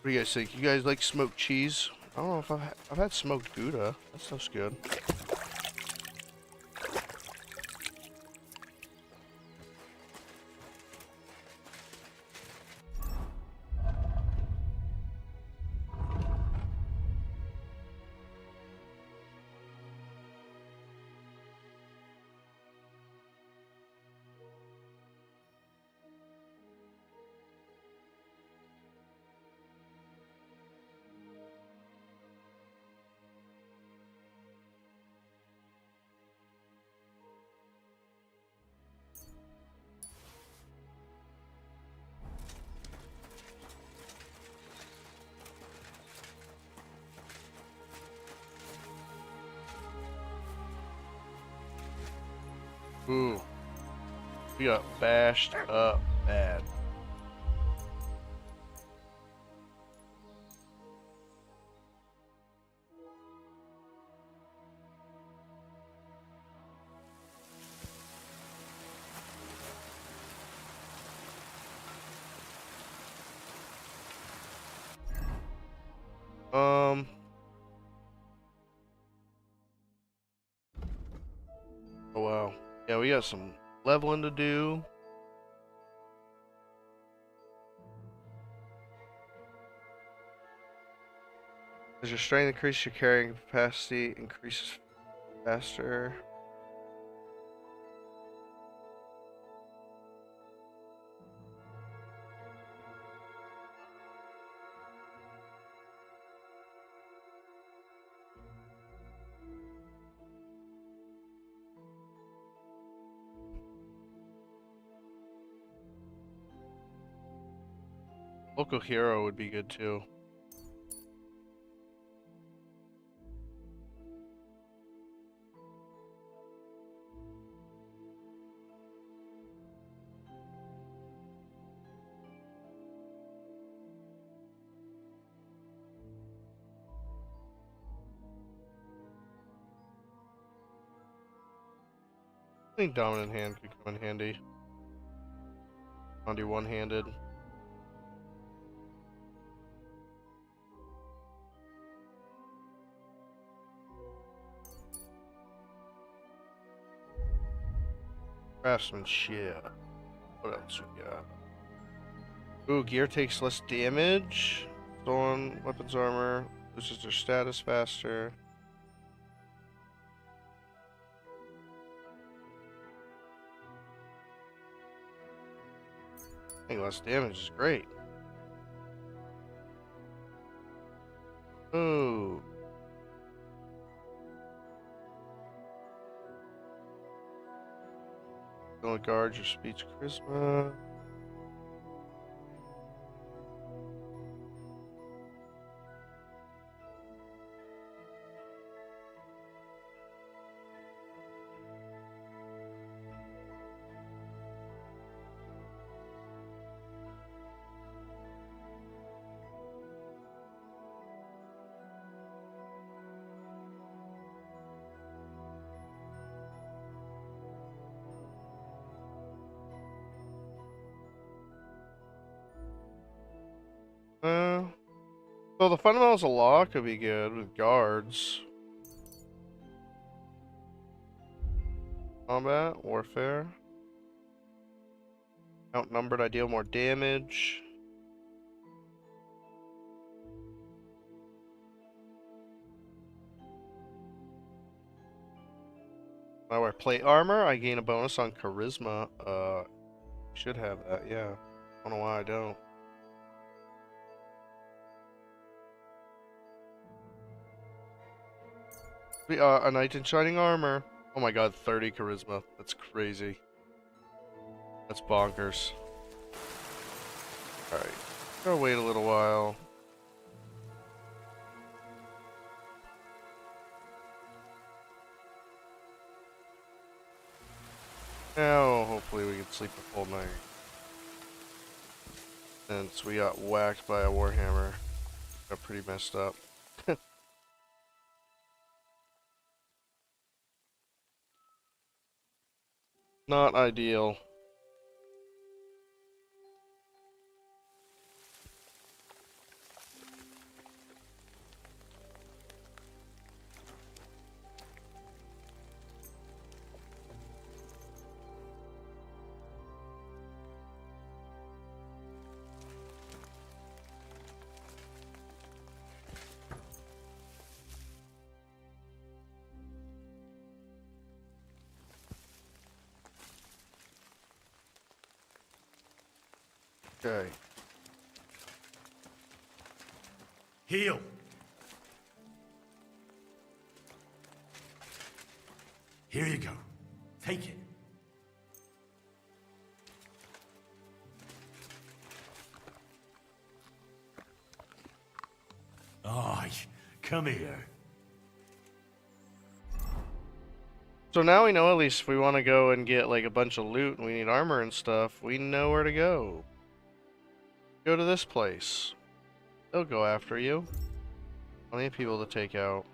What do you guys think? You guys like smoked cheese? I don't know if I've had smoked Gouda. That stuff's good. Ooh. We got bashed up bad. Oh wow. Yeah, we got some leveling to do. As your strength increases, your carrying capacity increases faster. Local hero would be good too. I think dominant hand could come in handy. I'll do one-handed. Craftsmanship. What else we got? Ooh, gear takes less damage. Stolen weapons armor. Loses their status faster. I think less damage is great. Ooh. Don't guard your speech charisma. So the fundamentals of law could be good with guards. Combat, warfare. Outnumbered, I deal more damage. I wear plate armor, I gain a bonus on charisma. Should have that, yeah. I don't know why I don't. A knight in shining armor. Oh my god, 30 charisma. That's crazy. That's bonkers. Alright. Gotta wait a little while. Now, hopefully we can sleep a full night. Since we got whacked by a warhammer. Got pretty messed up. Not ideal. Okay. Heal. Here you go. Take it. Oh, come here. So now we know at least if we want to go and get like a bunch of loot and we need armor and stuff, we know where to go. Go to this place. They'll go after you. Plenty of people to take out.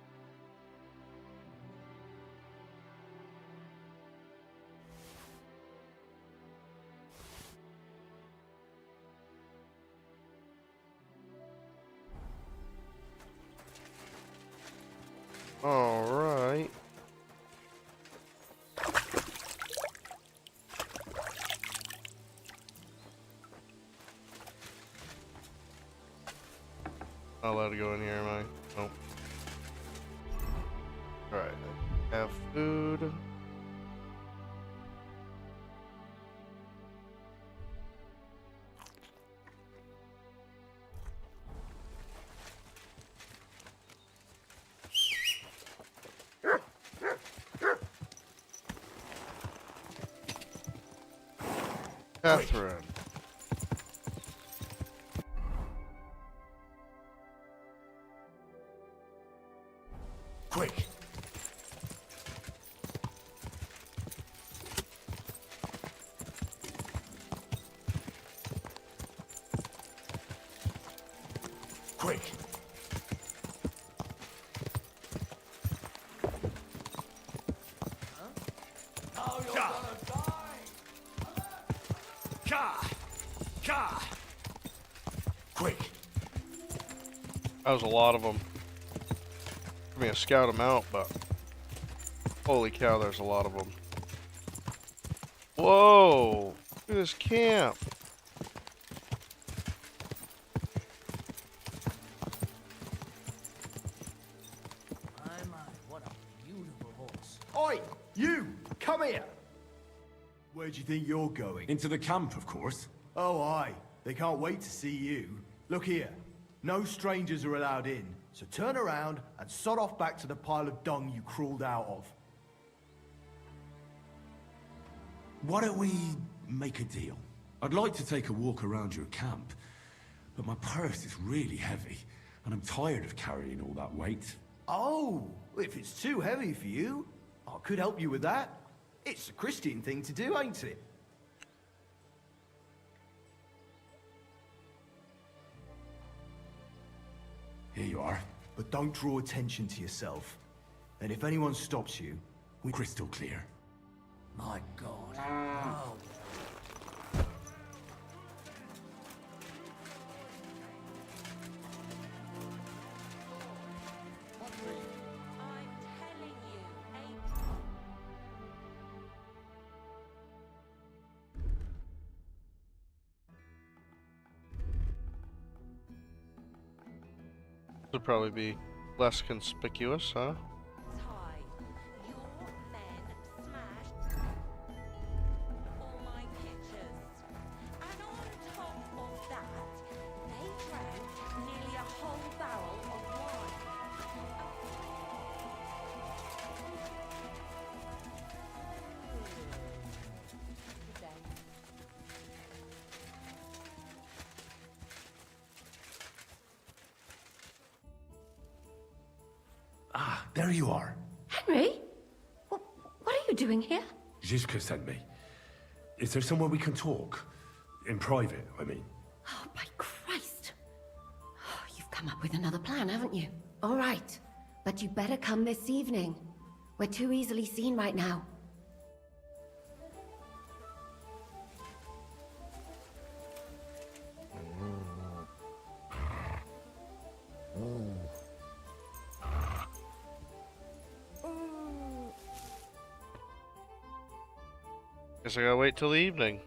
All right. Not allowed to go in here, am I? Nope. Alright. Have food. Catherine. Quick. Quick. Now you're Ka. gonna die! Ka. Ka. Quick. That was a lot of them. I mean, scout them out, but holy cow, there's a lot of them. Whoa! Look at this camp. My, what a beautiful horse. Oi! You! Come here! Where do you think you're going? Into the camp, of course. Oh, aye. They can't wait to see you. Look here. No strangers are allowed in, so turn around and sod off back to the pile of dung you crawled out of. Why don't we make a deal? I'd like to take a walk around your camp, but my purse is really heavy, and I'm tired of carrying all that weight. Oh, if it's too heavy for you, I could help you with that. It's a Christian thing to do, ain't it? Here you are. But don't draw attention to yourself. And if anyone stops you, we... Crystal clear. My God. Oh. Would probably be less conspicuous, huh? Ah, there you are. Henry? What are you doing here? Zizka sent me. Is there somewhere we can talk? In private, I mean. Oh, by Christ. Oh, you've come up with another plan, haven't you? All right. But you better come this evening. We're too easily seen right now. Guess I gotta wait till the evening.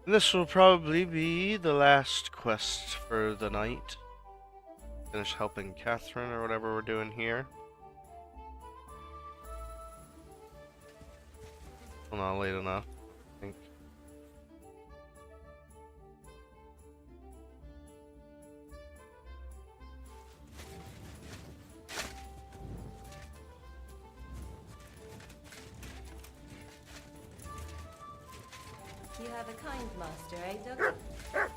This will probably be the last quest for the night. Finish helping Catherine or whatever we're doing here. Well, not late enough, I think. You have a kind master, eh, Doug?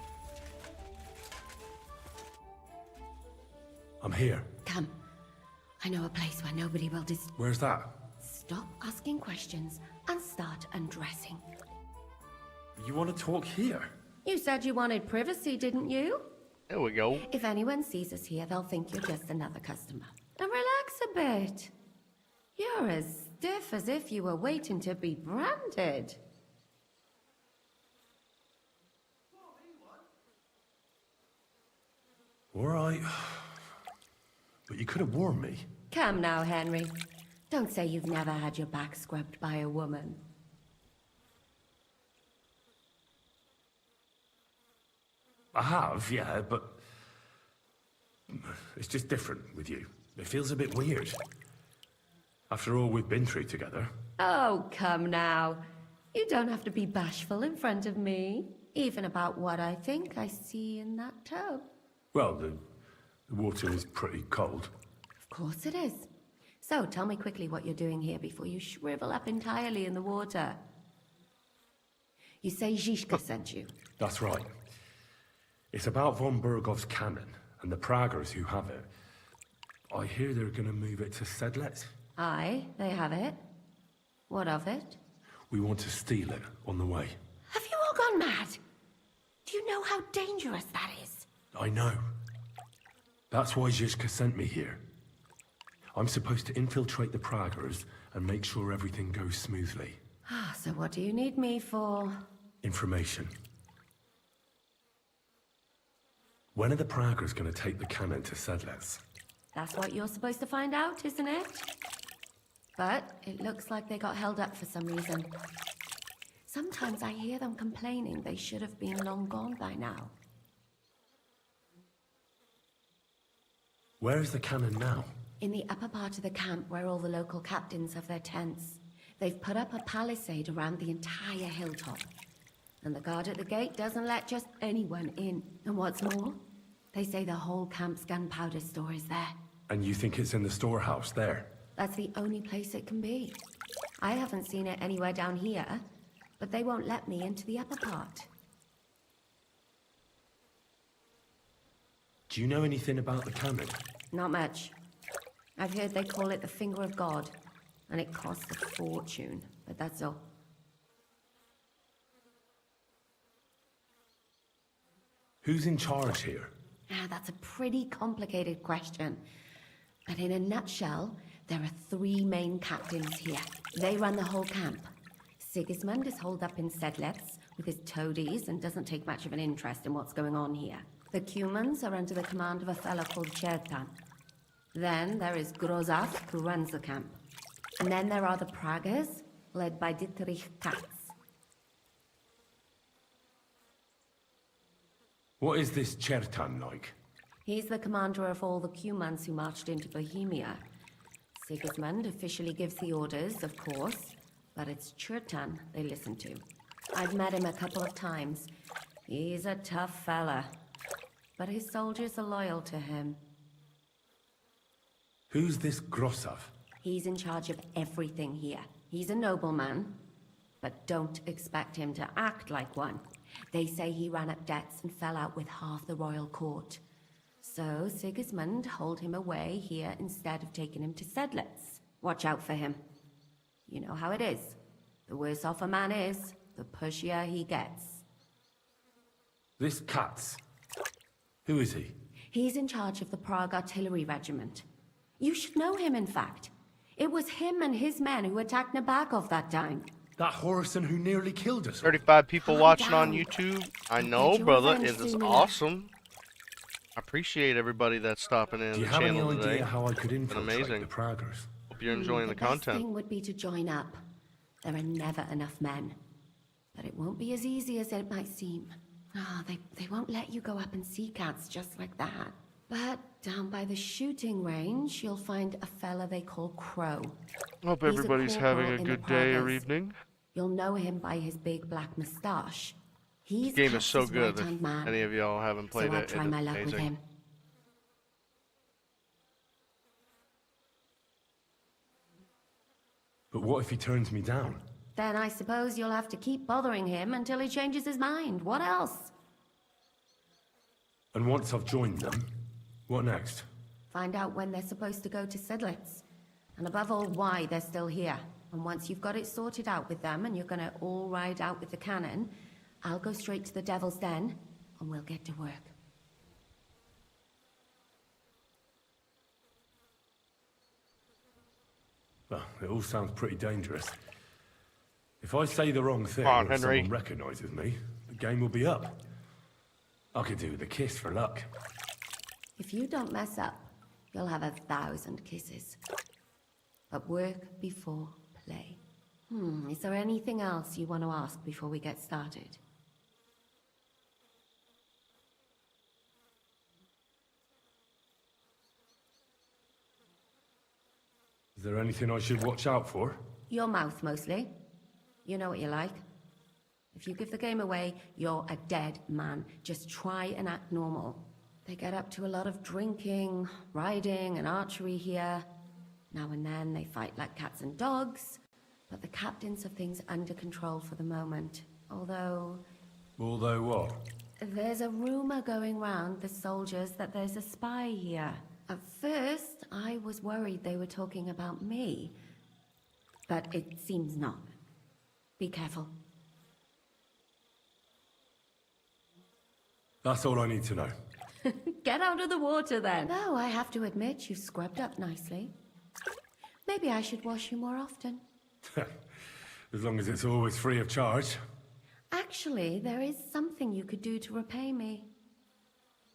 I'm here. Come. I know a place where nobody will Where's that? Stop asking questions and start undressing. You want to talk here? You said you wanted privacy, didn't you? There we go. If anyone sees us here, they'll think you're just another customer. Now relax a bit. You're as stiff as if you were waiting to be branded. All right. But you could have warned me. Come now, Henry. Don't say you've never had your back scrubbed by a woman. I have, yeah, but... It's just different with you. It feels a bit weird. After all we've been through together. Oh, come now. You don't have to be bashful in front of me. Even about what I think I see in that tub. Well, the water is pretty cold. Of course it is. So, tell me quickly what you're doing here before you shrivel up entirely in the water. You say Zizka sent you? That's right. It's about von Bergov's cannon and the Praggers who have it. I hear they're gonna move it to Sedlec. Aye, they have it. What of it? We want to steal it on the way. Have you all gone mad? Do you know how dangerous that is? I know. That's why Zizka sent me here. I'm supposed to infiltrate the Praggers and make sure everything goes smoothly. Ah, so what do you need me for? Information. When are the Praggers going to take the cannon to Sedlec? That's what you're supposed to find out, isn't it? But it looks like they got held up for some reason. Sometimes I hear them complaining they should have been long gone by now. Where is the cannon now? In the upper part of the camp where all the local captains have their tents. They've put up a palisade around the entire hilltop. And the guard at the gate doesn't let just anyone in. And what's more, they say the whole camp's gunpowder store is there. And you think it's in the storehouse there? That's the only place it can be. I haven't seen it anywhere down here, but they won't let me into the upper part. Do you know anything about the cannon? Not much. I've heard they call it the Finger of God, and it costs a fortune, but that's all. Who's in charge here? Ah, that's a pretty complicated question. But in a nutshell, there are three main captains here. They run the whole camp. Sigismund is holed up in Sedlec with his toadies and doesn't take much of an interest in what's going on here. The Cumans are under the command of a fellow called Chertan. Then there is Grozak, who runs the camp. And then there are the Praggers, led by Dietrich Katz. What is this Chertan like? He's the commander of all the Cumans who marched into Bohemia. Sigismund officially gives the orders, of course, but it's Chertan they listen to. I've met him a couple of times. He's a tough fella, but his soldiers are loyal to him. Who's this Grossav? He's in charge of everything here. He's a nobleman, but don't expect him to act like one. They say he ran up debts and fell out with half the royal court. So Sigismund hauled him away here instead of taking him to Sedlitz. Watch out for him. You know how it is. The worse off a man is, the pushier he gets. This Katz. Who is he? He's in charge of the Prague Artillery Regiment. You should know him, in fact. It was him and his men who attacked Nabokov that time. That Horison who nearly killed us. 35 people Calm watching on down. YouTube. I You'll know, get your brother. revenge It is soon enough. awesome. I appreciate everybody that's stopping in Do you the have any channel idea today. how I could Been infiltrate amazing. the Praggers? Hope you're enjoying the best content. thing would be to join up. There are never enough men. But it won't be as easy as it might seem. They won't let you go up and see cats just like that. But down by the shooting range, you'll find a fella they call Crow. Hope He's a everybody's having corporal a in good the day or Pragas. evening. You'll know him by his big black moustache. He's This game is so Katz's good. right-hand If man. any of y'all haven't played So I'll it, try it is my luck with amazing. him. But what if he turns me down? Then I suppose you'll have to keep bothering him until he changes his mind. What else? And once I've joined them, what next? Find out when they're supposed to go to Sidlitz. And above all, why they're still here. And once you've got it sorted out with them and you're gonna all ride out with the cannon, I'll go straight to the Devil's Den and we'll get to work. Well, it all sounds pretty dangerous. If I say the wrong thing Come on, and Henry. someone recognizes me, the game will be up. I could do with a kiss for luck. If you don't mess up, you'll have 1,000 kisses. But work before play. Is there anything else you want to ask before we get started? Is there anything I should watch out for? Your mouth, mostly. You know what you like. If you give the game away, you're a dead man. Just try and act normal. They get up to a lot of drinking, riding, and archery here. Now and then they fight like cats and dogs, but the captains have things under control for the moment. Although what? there's a rumor going round the soldiers that there's a spy here. At first, I was worried they were talking about me, but it seems not. Be careful. That's all I need to know. Get out of the water then. No, I have to admit, you've scrubbed up nicely. Maybe I should wash you more often. As long as it's always free of charge. Actually, there is something you could do to repay me.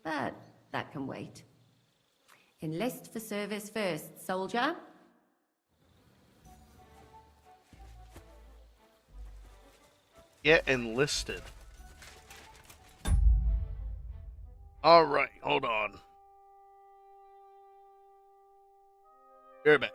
But that can wait. Enlist for service first, soldier. Get enlisted. Alright, hold on. You're back.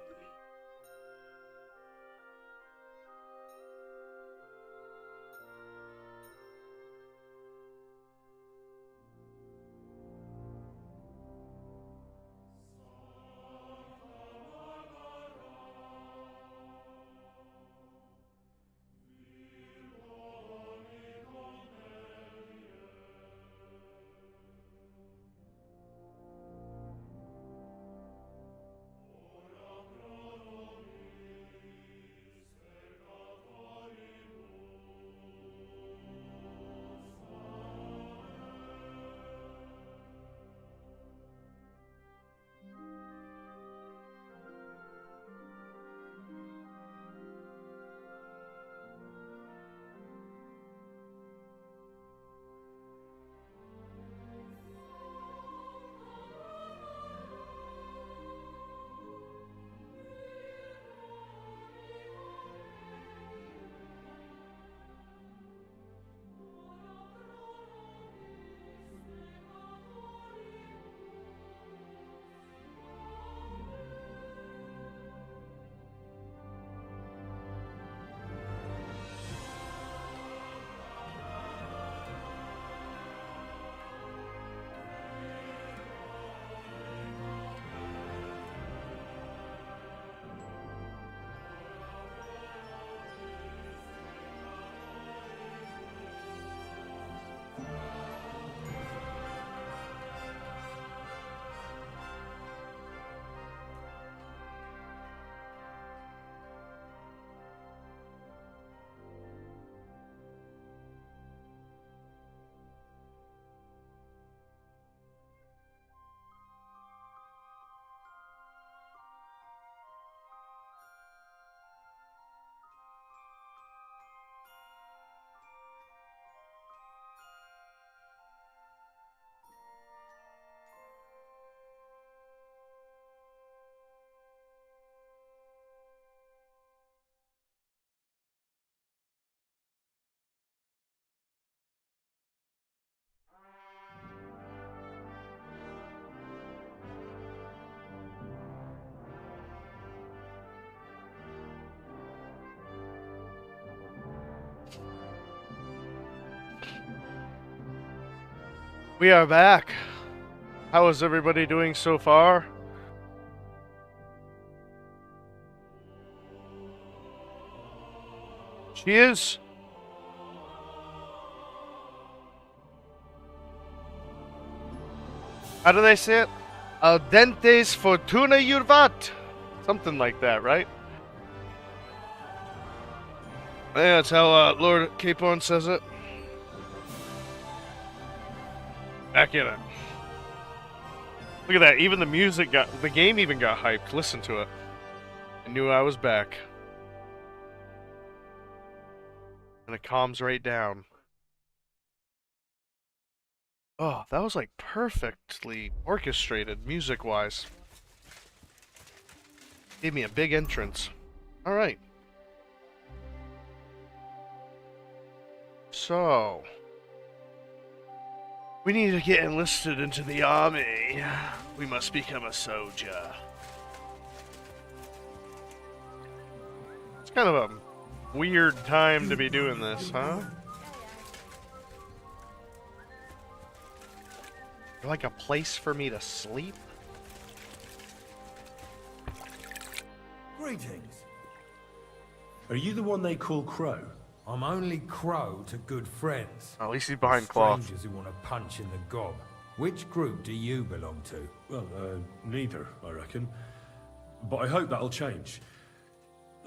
We are back. How is everybody doing so far? Cheers. How do they say it? Al dentes fortuna jurvat. Something like that, right? I think that's how Lord Capon says it. Back in it. Look at that. Even the music the game even got hyped. Listen to it. I knew I was back. And it calms right down. Oh, that was like perfectly orchestrated music-wise. Gave me a big entrance. Alright. So, we need to get enlisted into the army. We must become a soldier. It's kind of a weird time to be doing this, huh? Like a place for me to sleep? Greetings. Are you the one they call Crow? I'm only Crow to good friends. At least he's behind cloth. Strangers who want to punch in the gob. Which group do you belong to? Well, neither, I reckon. But I hope that'll change.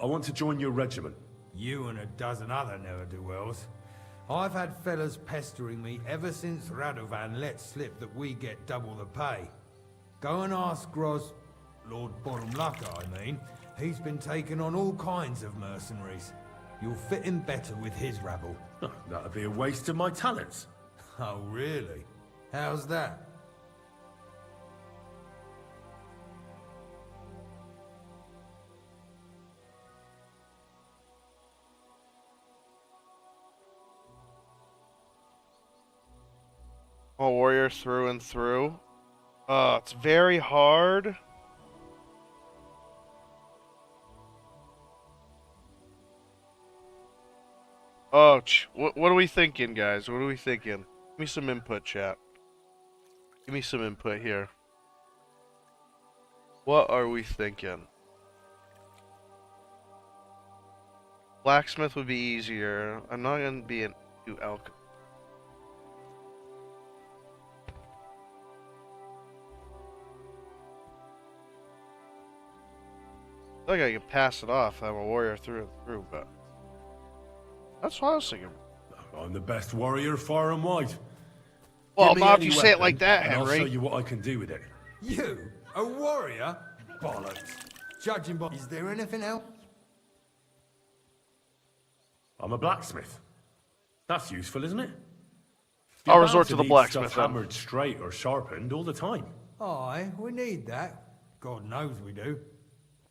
I want to join your regiment. You and a dozen other ne'er-do-wells. I've had fellas pestering me ever since Radovan let slip that we get double the pay. Go and ask Gros, Lord Borumlaka, I mean. He's been taking on all kinds of mercenaries. You'll fit in better with his rabble. Oh, that'd be a waste of my talents. Oh, really? How's that? A warrior through and through. It's very hard. Oh, what are we thinking, guys? What are we thinking? Give me some input, chat. Give me some input here. What are we thinking? Blacksmith would be easier. I'm not gonna be an alchemist. I feel like I could pass it off. I'm a warrior through and through, but that's what I was thinking. I'm the best warrior far and wide. Well, Give me not if any you say it weapon, like that, and I'll Henry. show you what I can do with it. You? A warrior? Bollocks. Judging by... Is there anything else? I'm a blacksmith. That's useful, isn't it? I'll You're resort bound to the need blacksmith stuff then. hammered straight or sharpened all the time. Aye, we need that. God knows we do.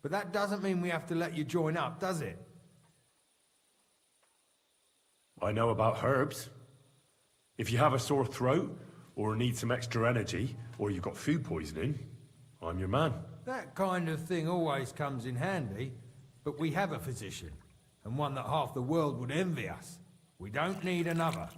But that doesn't mean we have to let you join up, does it? I know about herbs. If you have a sore throat, or need some extra energy, or you've got food poisoning, I'm your man. That kind of thing always comes in handy, but we have a physician, and one that half the world would envy us. We don't need another.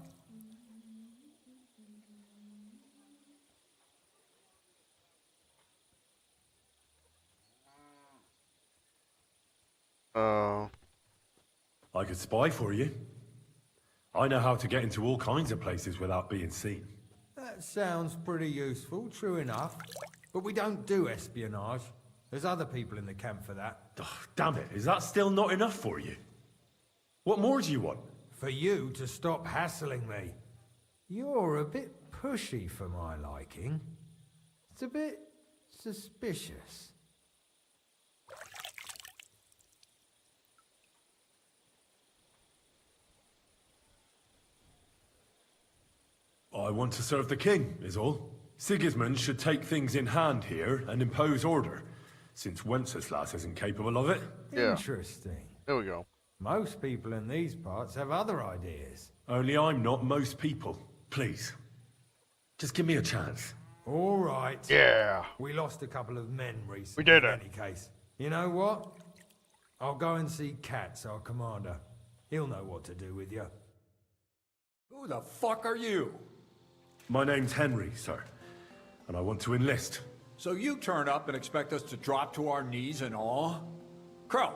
Oh. I could spy for you. I know how to get into all kinds of places without being seen. That sounds pretty useful, true enough. But we don't do espionage. There's other people in the camp for that. Oh, damn it, is that still not enough for you? What more do you want? For you to stop hassling me. You're a bit pushy for my liking. It's a bit suspicious. I want to serve the king, is all. Sigismund should take things in hand here and impose order, since Wenceslas isn't capable of it. Interesting. There we go. Most people in these parts have other ideas. Only I'm not most people. Please. Just give me a chance. All right. Yeah. We lost a couple of men recently. We did in it. any case. You know what? I'll go and see Katz, our commander. He'll know what to do with you. Who the fuck are you? My name's Henry, sir. And I want to enlist. So you turn up and expect us to drop to our knees in awe? Crow,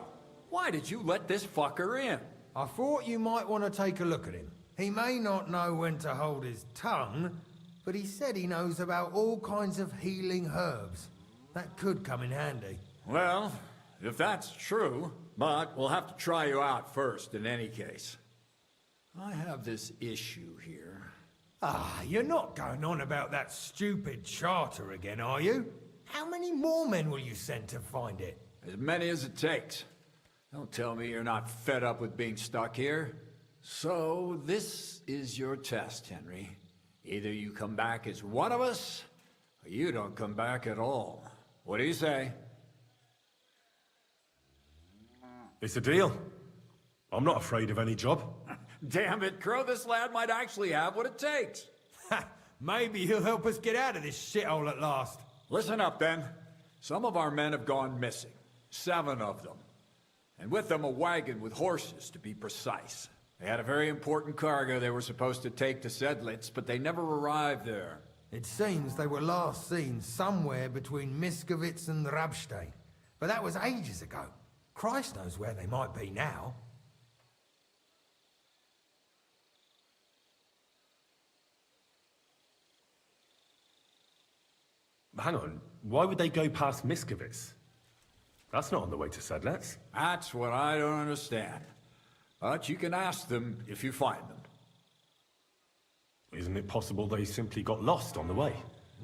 why did you let this fucker in? I thought you might want to take a look at him. He may not know when to hold his tongue, but he said he knows about all kinds of healing herbs. That could come in handy. Well, if that's true, but we'll have to try you out first in any case. I have this issue here. Ah, you're not going on about that stupid charter again, are you? How many more men will you send to find it? As many as it takes. Don't tell me you're not fed up with being stuck here. So, this is your test, Henry. Either you come back as one of us, or you don't come back at all. What do you say? It's a deal. I'm not afraid of any job. Damn it, Crow, this lad might actually have what it takes. Maybe he'll help us get out of this shithole at last. Listen up, then. Some of our men have gone missing. 7 of them. And with them a wagon with horses, to be precise. They had a very important cargo they were supposed to take to Sedlitz, but they never arrived there. It seems they were last seen somewhere between Miskovitz and Rabstein. But that was ages ago. Christ knows where they might be now. Hang on, why would they go past Miskovitz? That's not on the way to Sedlitz. That's what I don't understand. But you can ask them if you find them. Isn't it possible they simply got lost on the way?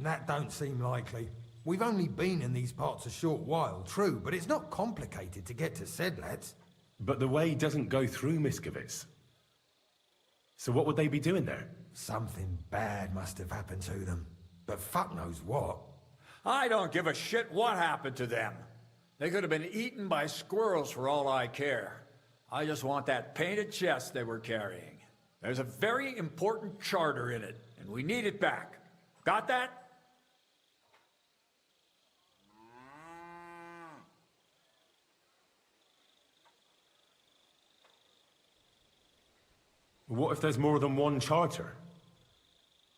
That don't seem likely. We've only been in these parts a short while, true, but it's not complicated to get to Sedlitz. But the way doesn't go through Miskovitz. So what would they be doing there? Something bad must have happened to them. But fuck knows what. I don't give a shit what happened to them. They could have been eaten by squirrels for all I care. I just want that painted chest they were carrying. There's a very important charter in it, and we need it back. Got that? What if there's more than one charter?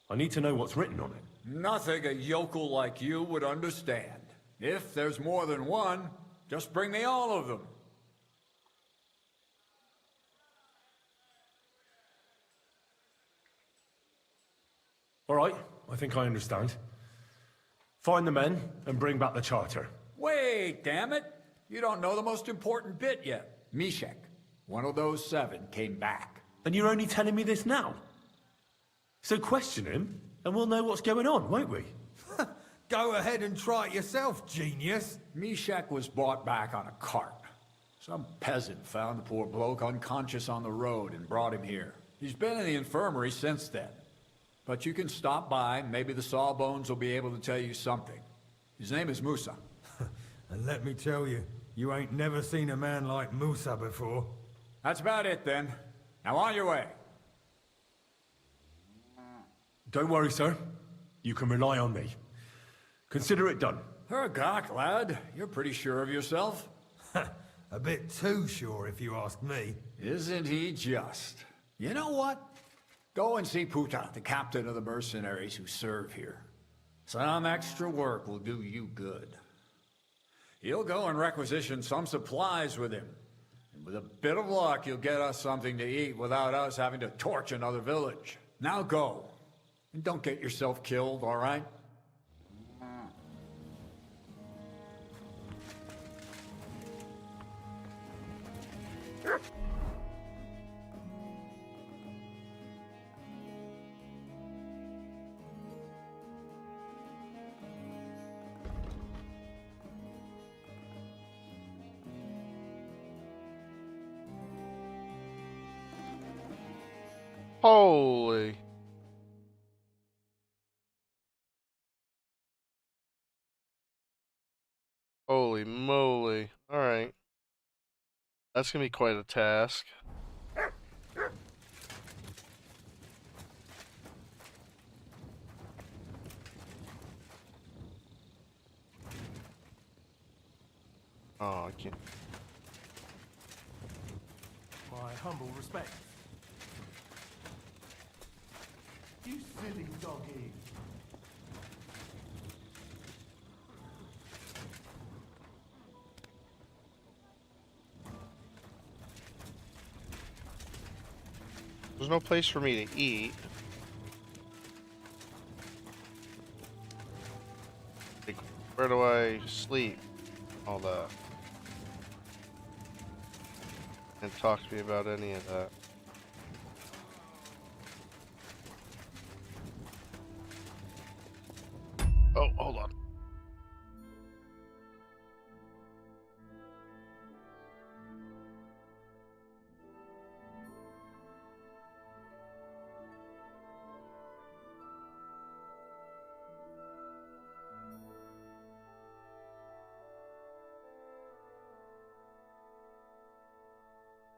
I need to know what's written on it. Nothing a yokel like you would understand. If there's more than one, just bring me all of them. All right, I think I understand. Find the men and bring back the charter. Wait, damn it! You don't know the most important bit yet. Mishek, one of those 7, came back. And you're only telling me this now? So question him, and we'll know what's going on, won't we? Go ahead and try it yourself, genius. Mishek was brought back on a cart. Some peasant found the poor bloke unconscious on the road and brought him here. He's been in the infirmary since then. But you can stop by, maybe the Sawbones will be able to tell you something. His name is Musa. And let me tell you, you ain't never seen a man like Musa before. That's about it, then. Now on your way. Don't worry, sir. You can rely on me. Consider it done. Hergach, lad. You're pretty sure of yourself. A bit too sure, if you ask me. Isn't he just? You know what? Go and see Puta, the captain of the mercenaries who serve here. Some extra work will do you good. He'll go and requisition some supplies with him. And with a bit of luck, you'll get us something to eat without us having to torch another village. Now go. And don't get yourself killed, all right? Holy. Holy moly. Alright. That's gonna be quite a task. Oh, I can't. My humble respect. You silly doggy. There's no place for me to eat. Like, where do I sleep? All that. And talk to me about any of that. Oh, hold on.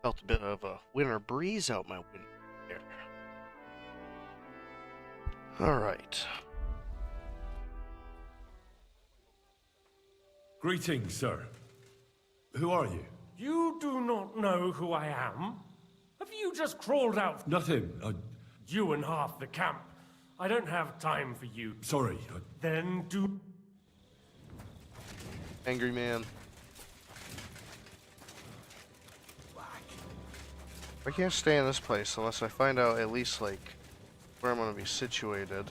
Felt a bit of a winter breeze out my window here. Alright. Greetings, sir. Who are you? You do not know who I am? Have you just crawled out? Nothing. You and half the camp. I don't have time for you. Sorry. Then do... Angry man. I can't stay in this place unless I find out at least, like, where I'm gonna be situated.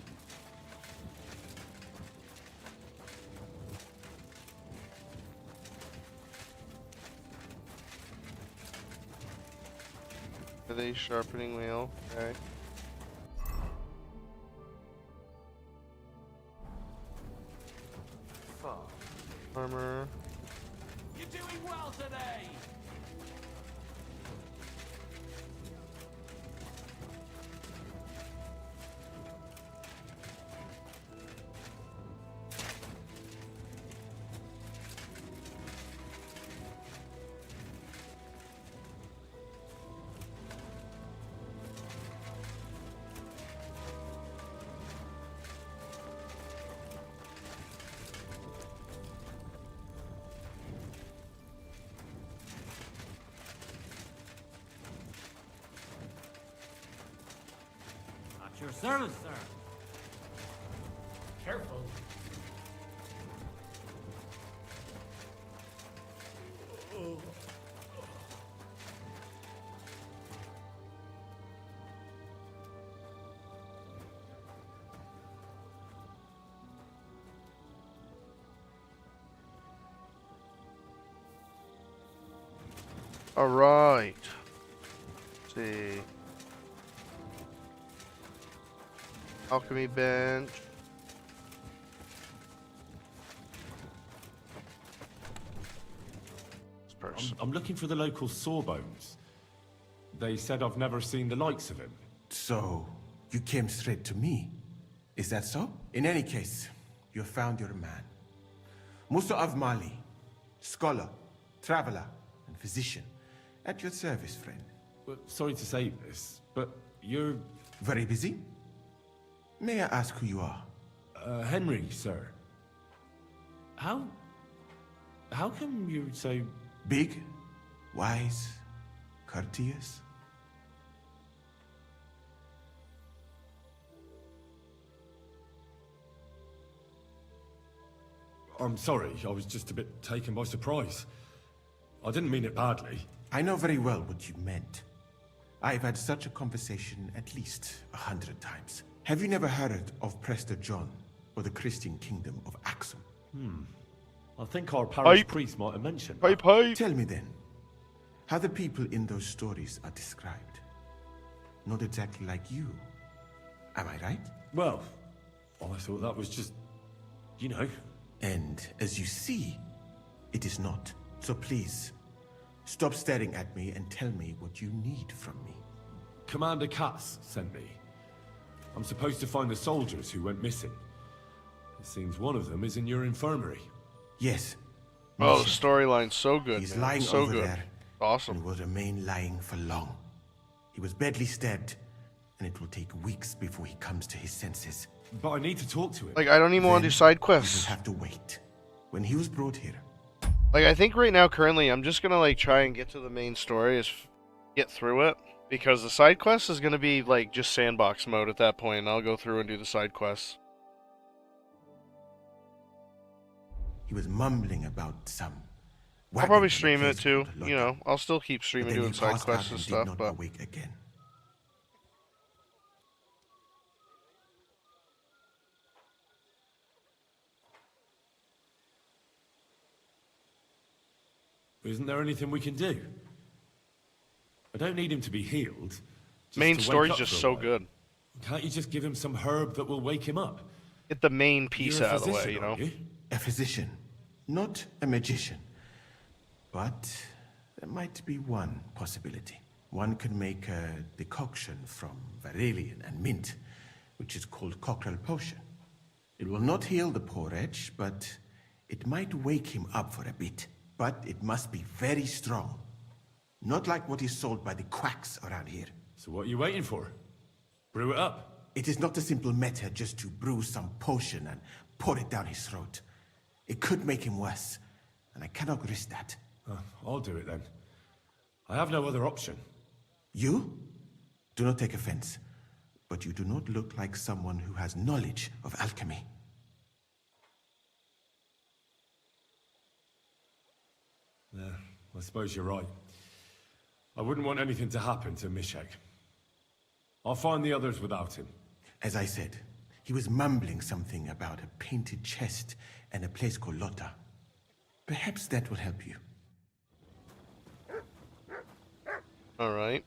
Are they sharpening wheel? Okay. Armor. You're doing well today. At your service, sir. Careful. Alright. Let's see. Alchemy bench. I'm looking for the local Sawbones. They said I've never seen the likes of him. So, you came straight to me. Is that so? In any case, you have found your man. Musa of Mali, scholar, traveler, and physician. At your service, friend. Well, sorry to say this, but you're... Very busy? May I ask who you are? Henry, sir. How come you're so... Big, wise, courteous? I'm sorry, I was just a bit taken by surprise. I didn't mean it badly. I know very well what you meant. I've had such a conversation at least 100 times. Have you never heard of Prester John, or the Christian kingdom of Axum? I think our parish priest might have mentioned that. Tell me then, how the people in those stories are described. Not exactly like you. Am I right? Well, I thought that was just, you know. And as you see, it is not. So please, stop staring at me and tell me what you need from me. Commander Cass sent me. I'm supposed to find the soldiers who went missing. It seems one of them is in your infirmary. Yes. Oh, the storyline's so good. He's man. lying so over good. there. Awesome. And will remain lying for long. He was badly stabbed, and it will take weeks before he comes to his senses. But I need to talk to him. Like, I don't even want to do side quests. You will have to wait. When he was brought here. Like, I think right now, currently, I'm just gonna, like, try and get to the main story, get through it. Because the side quest is gonna be like just sandbox mode at that point, and I'll go through and do the side quests. He was mumbling about some. I'll probably stream it too. You know, I'll still keep streaming doing side passed quests out and did stuff, not but awake again. Isn't there anything we can do? I don't need him to be healed. just main to wake story's up just for a so while. good. Can't you just give him some herb that will wake him up? Get the main piece You're a out of the way, physician, you know? aren't you? A physician, not a magician. But there might be one possibility. One could make a decoction from Varelian and mint, which is called Cockrell Potion. It will not heal the poor wretch, but it might wake him up for a bit. But it must be very strong. Not like what is sold by the quacks around here. So what are you waiting for? Brew it up. It is not a simple matter just to brew some potion and pour it down his throat. It could make him worse, and I cannot risk that. I'll do it then. I have no other option. You? Do not take offense, but you do not look like someone who has knowledge of alchemy. Yeah, I suppose you're right. I wouldn't want anything to happen to Mishek. I'll find the others without him. As I said, he was mumbling something about a painted chest and a place called Lotta. Perhaps that will help you. All right.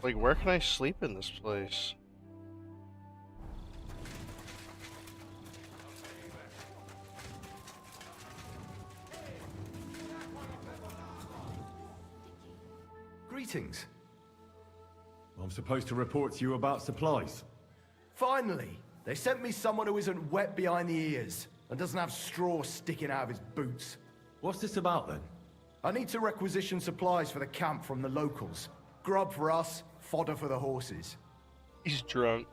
Like, where can I sleep in this place? Greetings. I'm supposed to report to you about supplies. Finally! They sent me someone who isn't wet behind the ears and doesn't have straw sticking out of his boots. What's this about then? I need to requisition supplies for the camp from the locals. Grub for us, fodder for the horses. He's drunk.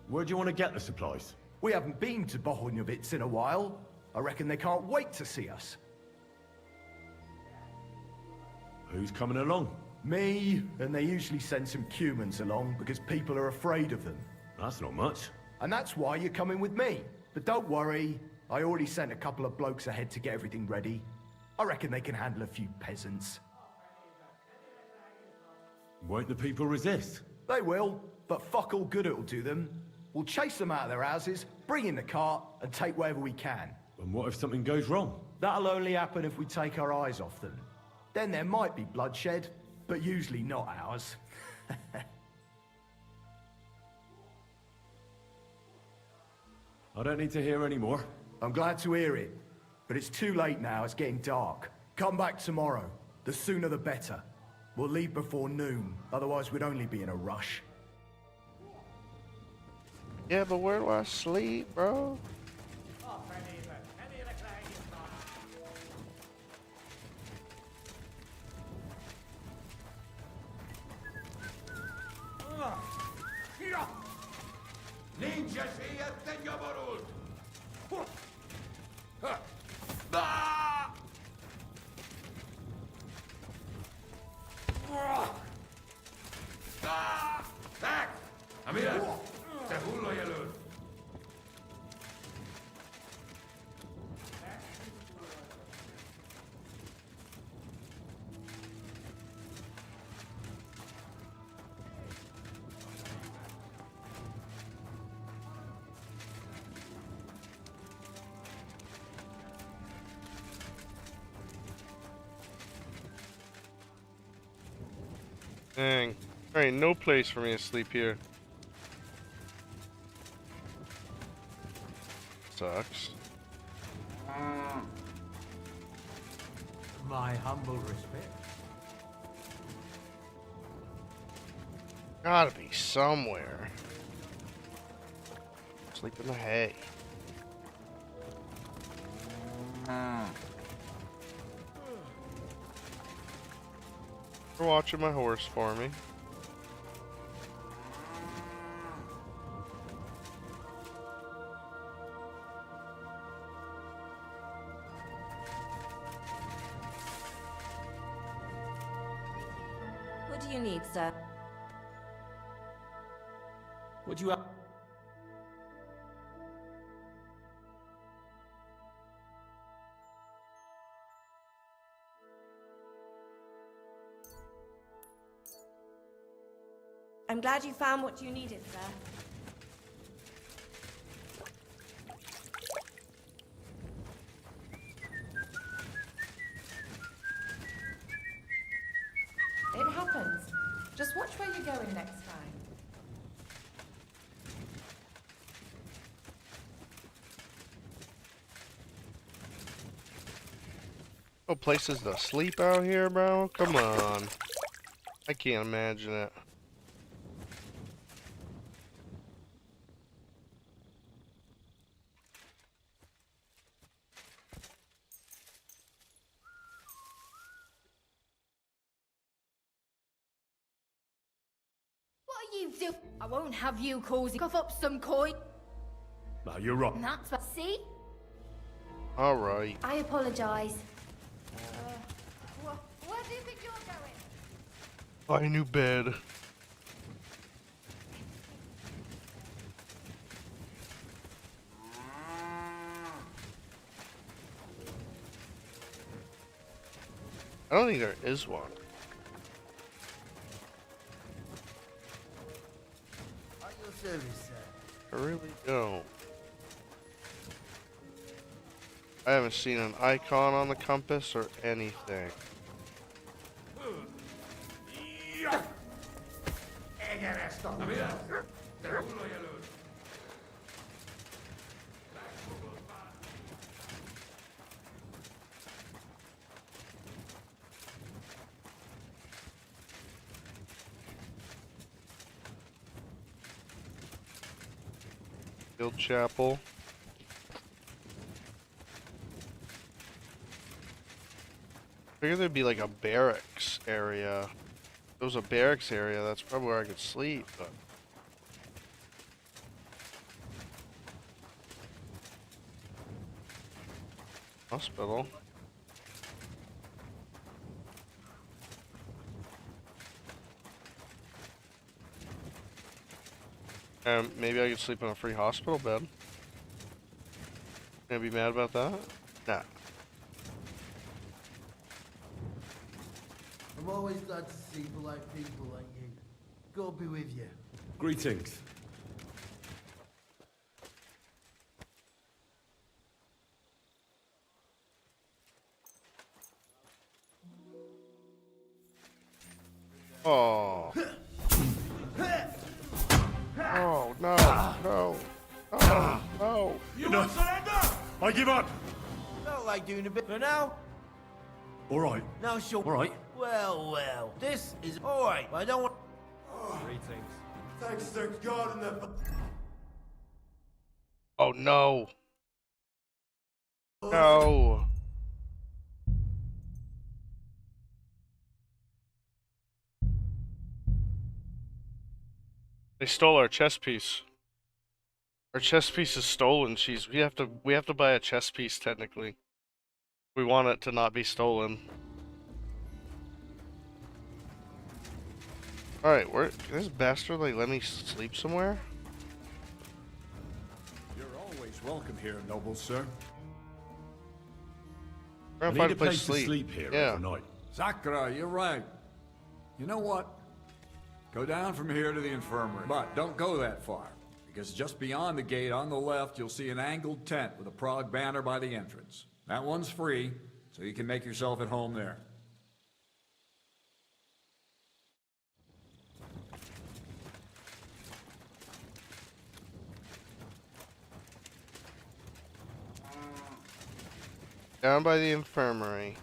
Where do you want to get the supplies? We haven't been to Bohunjovitz in a while. I reckon they can't wait to see us. Who's coming along? Me, and they usually send some humans along because people are afraid of them. That's not much. And that's why you're coming with me. But don't worry, I already sent a couple of blokes ahead to get everything ready. I reckon they can handle a few peasants. Won't the people resist? They will, but fuck all good it'll do them. We'll chase them out of their houses, bring in the cart, and take whatever we can. And what if something goes wrong? That'll only happen if we take our eyes off them. Then there might be bloodshed, but usually not ours. I don't need to hear any more. I'm glad to hear it, but it's too late now, it's getting dark. Come back tomorrow. The sooner the better. We'll leave before noon, otherwise we'd only be in a rush. Yeah, but where do I sleep, bro? Ninja sieltä jovorult! Back! Amira! Se hulluja löydä! Dang. There ain't no place for me to sleep here. Sucks. My humble respect. Gotta be somewhere. Sleep in the hay. For watching my horse for me. What do you need, sir? Would you have... I'm glad you found what you needed, sir. It happens. Just watch where you're going next time. No places to sleep out here, bro? Come on. I can't imagine it. What are you doing? I won't have you causing cough up some coin. No, you're right. And that's what. See? Alright. I apologize. Where do you think you're going? Buy a new bed. I don't think there is one. At your service, sir. I really don't. I haven't seen an icon on the compass or anything. Guild Chapel. I figured there'd be like a barracks area. If there was a barracks area, that's probably where I could sleep, but... Hospital. Maybe I could sleep in a free hospital bed. Gonna be mad about that? Nah. I'm always glad to see polite people like you. God be with you. Greetings. Oh. Oh, no, no. Oh, no. You won't surrender! I give up! Felt like doing a bit for now. Alright. Now sure. Alright. Well. This is alright. I don't want. Greetings. Thanks to God and the... Oh, no. No. They stole our chess piece. Our chess piece is stolen. We have to buy a chess piece technically. We want it to not be stolen. Alright, can this bastard like let me sleep somewhere? You're always welcome here, noble sir. We're gonna find a place to sleep here yeah. overnight. Sakura, you're right. You know what? Go down from here to the infirmary. But don't go that far, because just beyond the gate on the left, you'll see an angled tent with a Prague banner by the entrance. That one's free, so you can make yourself at home there. Down by the infirmary.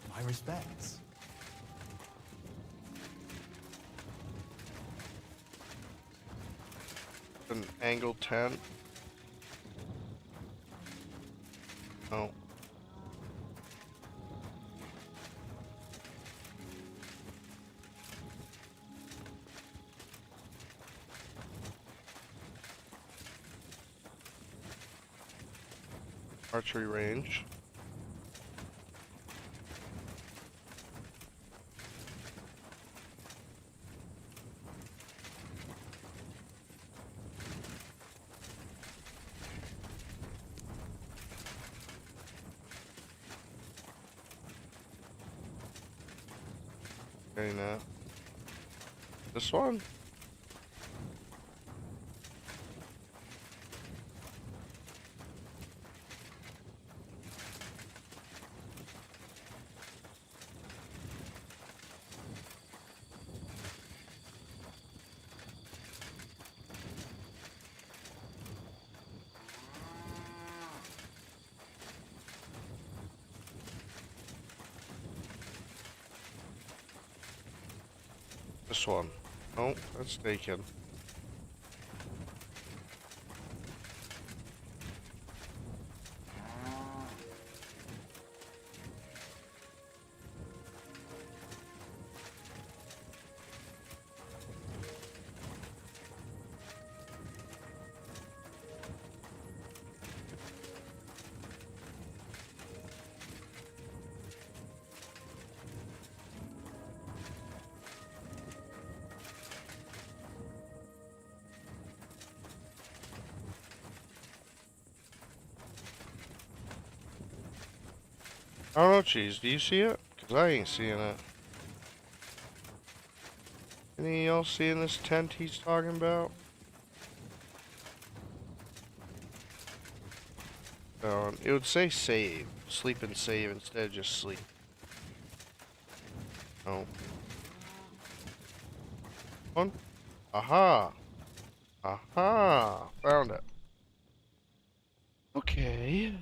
My respects. An angled tent. Oh. Archery range. Okay, now. This one? This one. Oh, that's taken. I don't know, Cheese. Do you see it? Because I ain't seeing it. Any of y'all seeing this tent he's talking about? It would say save. Sleep and save instead of just sleep. Oh. One. Aha. Aha. Found it. Okay.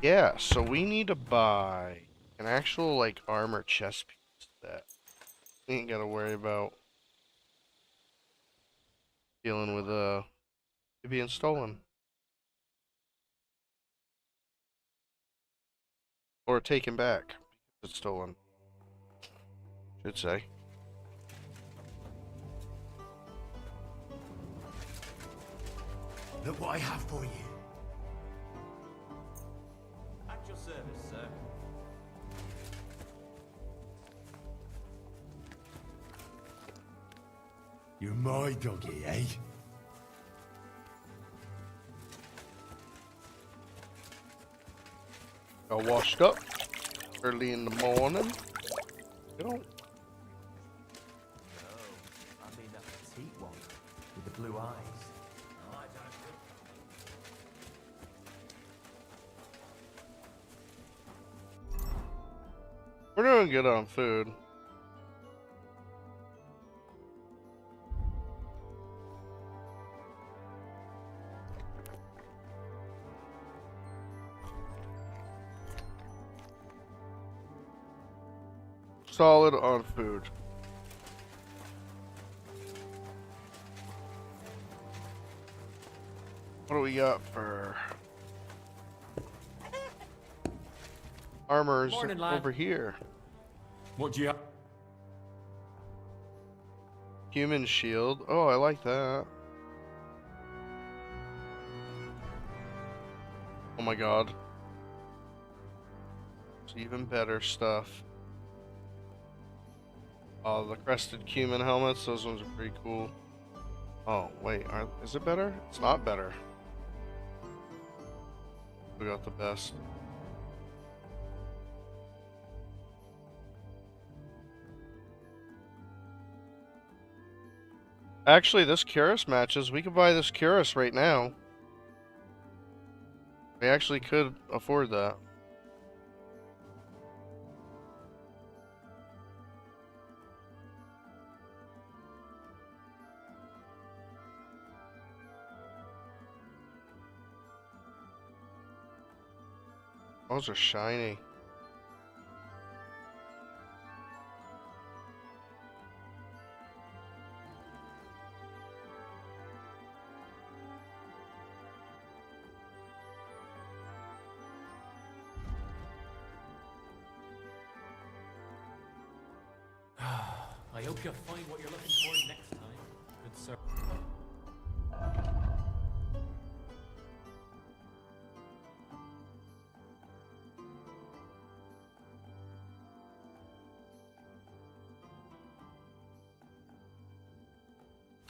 Yeah, so we need to buy an actual, like, armor chest piece that we ain't gotta worry about dealing with, it being stolen. Or taken back. It's stolen. Should say. Look what I have for you. At your service, sir. You're my doggy, eh? Got washed up early in the morning. You know, I mean that petite one with the blue eyes. we're doing good on food. Solid on food. What do we got for armors Morning, lad. over here? What do you have? Human shield. Oh, I like that. Oh my god. It's even better stuff. Oh, the crested cumin helmets. Those ones are pretty cool. Oh, wait. Is it better? It's not better. We got the best. Actually, this Cuirass matches. We could buy this Cuirass right now. We actually could afford that. Those are shiny. I hope you'll find what you're looking for next time, good sir.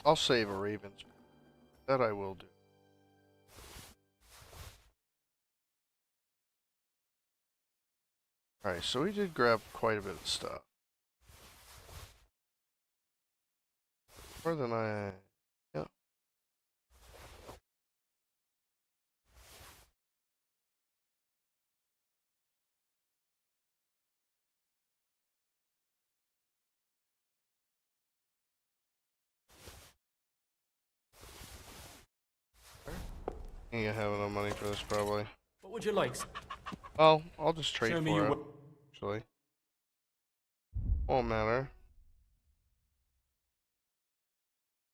I'll save a Raven's. That I will do. Alright, so we did grab quite a bit of stuff. More than I... Yeah. Ain't gonna have enough money for this probably. What would you like? Well, I'll just trade Show me for your it. Actually. Won't matter.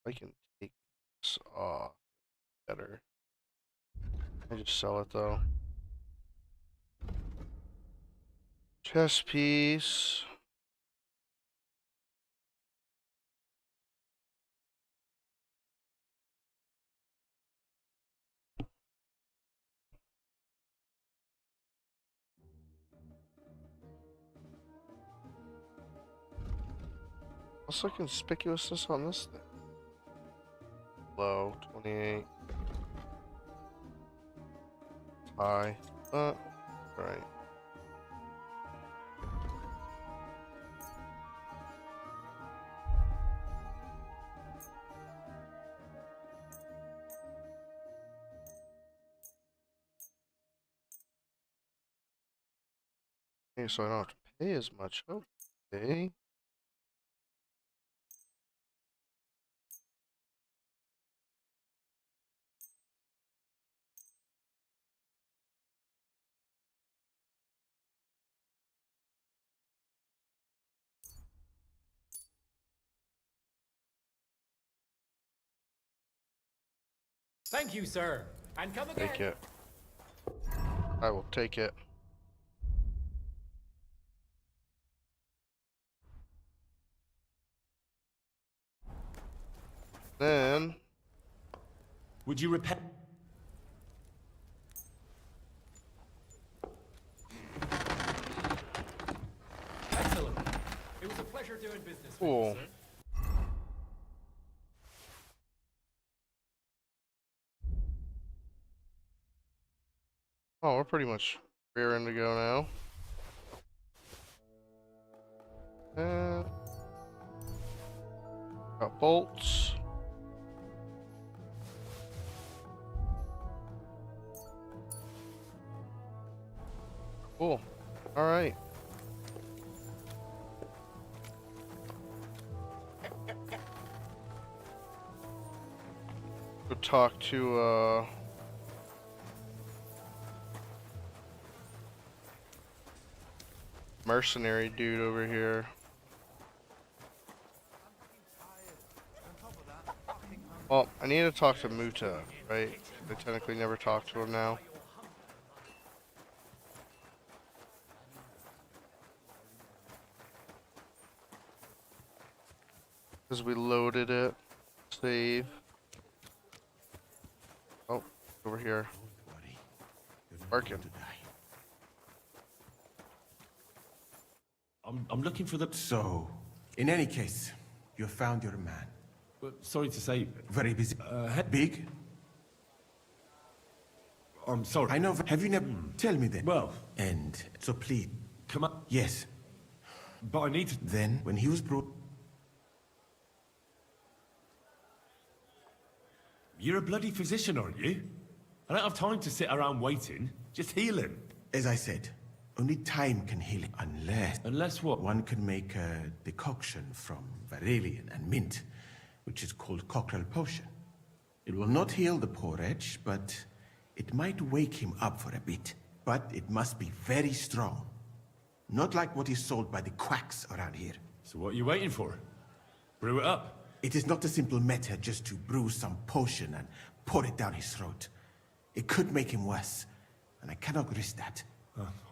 I can take this off better. I just sell it though. Chess piece. What's the conspicuousness on this thing? Low, 28. High. Right. Okay, so I don't have to pay as much. Okay. Thank you, sir. And come again. Take it. I will take it. Then... Would you repent? Excellent. It was a pleasure doing business Cool. with you, sir. Oh, we're pretty much rearing to go now. Got bolts. Cool. All right. Go talk to mercenary dude over here. Well, I need to talk to Muta, right? I technically never talked to him now. Because we loaded it. Save. Oh, over here. Working. I'm looking for the... So, in any case, you found your man. Sorry to say... Very busy. Big? I'm sorry. I know. Have you never... Tell me then. Well... And so please... Come on. Yes. But I need to... Then, when he was brought... You're a bloody physician, aren't you? I don't have time to sit around waiting. Just heal him. As I said, only time can heal him. Unless... Unless what? One can make a decoction from Varelian and mint, which is called cockerel potion. It will not heal the poor wretch, but it might wake him up for a bit. but it must be very strong. Not like what is sold by the quacks around here. So what are you waiting for? Brew it up. It is not a simple matter just to brew some potion and pour it down his throat. It could make him worse, and I cannot risk that.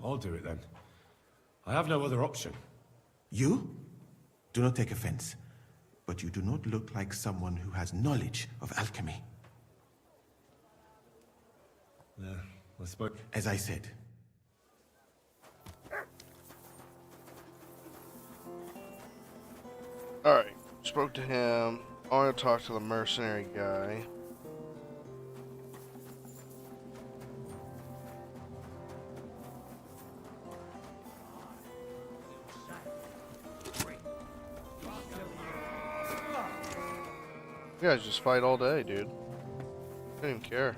I'll do it then. I have no other option. You? Do not take offense, but you do not look like someone who has knowledge of alchemy. Yeah, I suppose. As I said. Alright, spoke to him. I want to talk to the mercenary guy. You guys just fight all day, dude. I don't even care.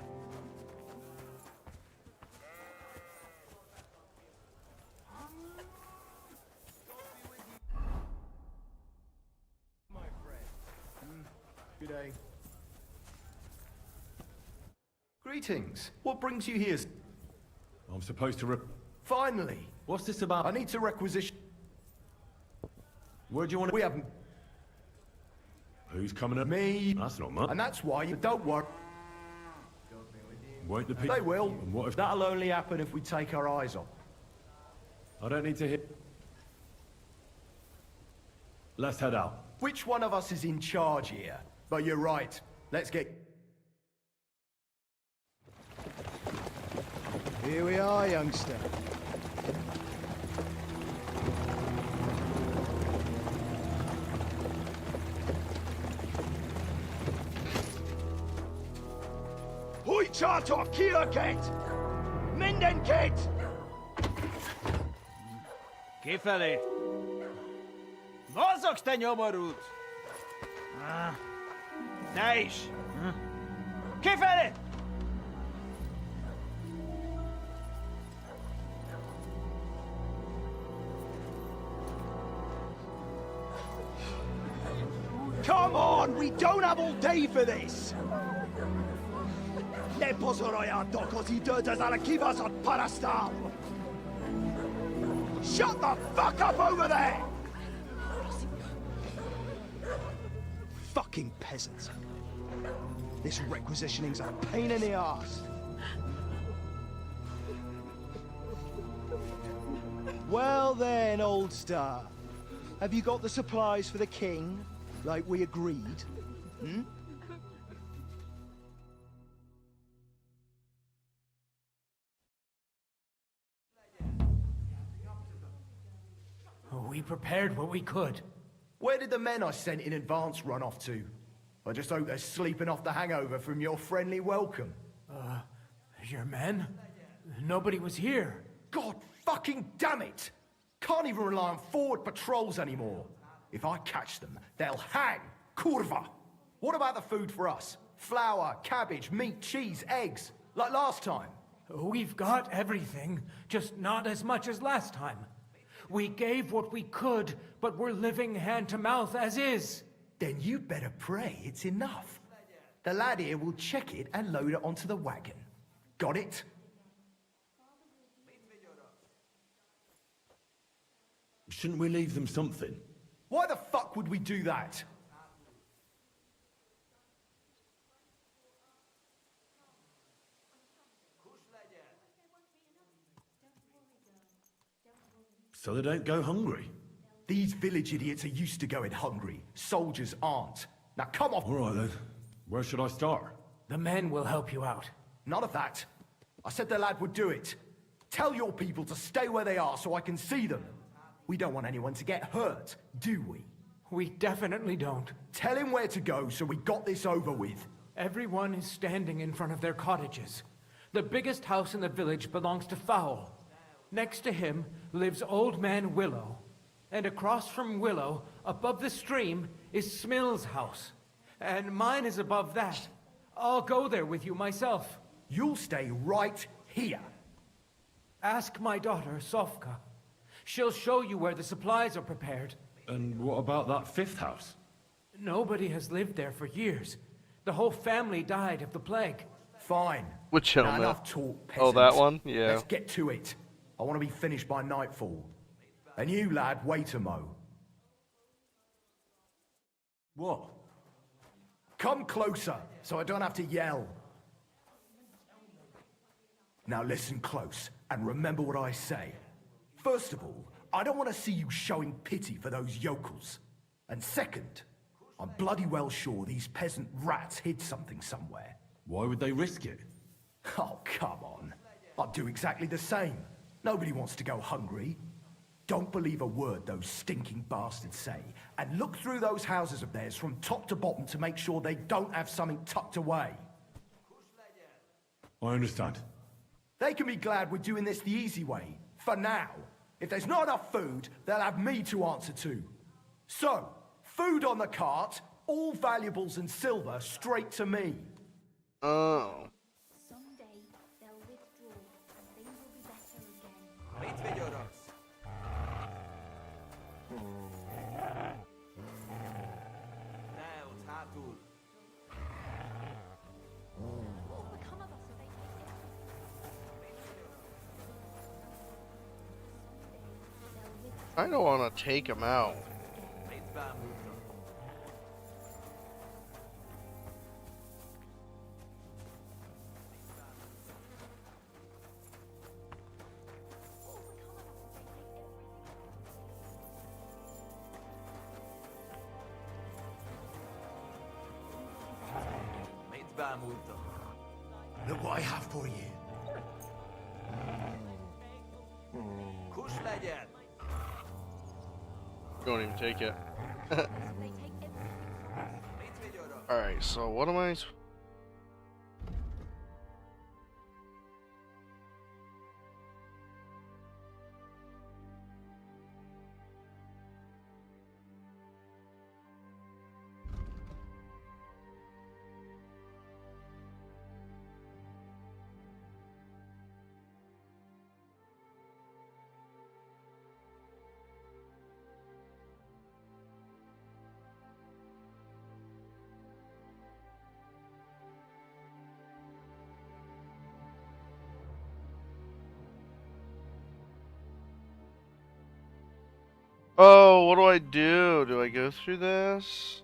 Good day. Greetings. What brings you here? I'm supposed to Finally. What's this about? I need to requisition. Where do you want to... We haven't... Who's coming up? Me. That's not much. And that's why you don't worry. Won't the people... They will. And what if... That'll only happen if we take our eyes off. I don't need to hit... Let's head out. Which one of us is in charge here? But you're right. Let's get... Here we are, youngster. Hoi charter Kiergate! Mindenkit! Kifelé! Mozogsz, te nyomorult! Te is! Kifelé! Come on, we don't have all day for this! Ne pozoroiato così dödas alla kivas od parastal! Shut the fuck up over there! Fucking peasants. This requisitioning's a pain in the arse. Well then, old star. Have you got the supplies for the king, like we agreed? Hmm? We prepared what we could. Where did the men I sent in advance run off to? I just hope they're sleeping off the hangover from your friendly welcome. Your men? Nobody was here. God fucking damn it! Can't even rely on forward patrols anymore. If I catch them, they'll hang. Kurva! What about the food for us? Flour, cabbage, meat, cheese, eggs, like last time? We've got everything, just not as much as last time. We gave what we could, but we're living hand to mouth as is. Then you'd better pray it's enough. The lad here will check it and load it onto the wagon. Got it? Shouldn't we leave them something? Why the fuck would we do that? So they don't go hungry. These village idiots are used to going hungry. Soldiers aren't. Now come off. All right then. Where should I start? The men will help you out. None of that. I said the lad would do it. Tell your people to stay where they are so I can see them. We don't want anyone to get hurt, do we? We definitely don't. Tell him where to go so we got this over with. Everyone is standing in front of their cottages. The biggest house in the village belongs to Fowl. Next to him lives Old Man Willow. And across from Willow, above the stream, is Smill's house. And mine is above that. I'll go there with you myself. You'll stay right here. Ask my daughter, Sofka. She'll show you where the supplies are prepared. And what about that fifth house? Nobody has lived there for years. The whole family died of the plague. Fine. Which Now, helmet? enough talk, Oh, that peasant. one? Yeah. Let's get to it. I want to be finished by nightfall. And you, lad, wait a mo. What? Come closer, so I don't have to yell. Now listen close, and remember what I say. First of all, I don't want to see you showing pity for those yokels. And second, I'm bloody well sure these peasant rats hid something somewhere. Why would they risk it? Oh, come on. I'd do exactly the same. Nobody wants to go hungry. Don't believe a word those stinking bastards say, and look through those houses of theirs from top to bottom to make sure they don't have something tucked away. I understand. They can be glad we're doing this the easy way, for now. If there's not enough food, they'll have me to answer to. So, food on the cart, all valuables and silver straight to me. Oh. Someday they'll withdraw and things will be better again. What will become of us if they I don't want to take him out. Look what I have for you. Don't even take it. Alright, so what am I... Oh, what do I do? Do I go through this?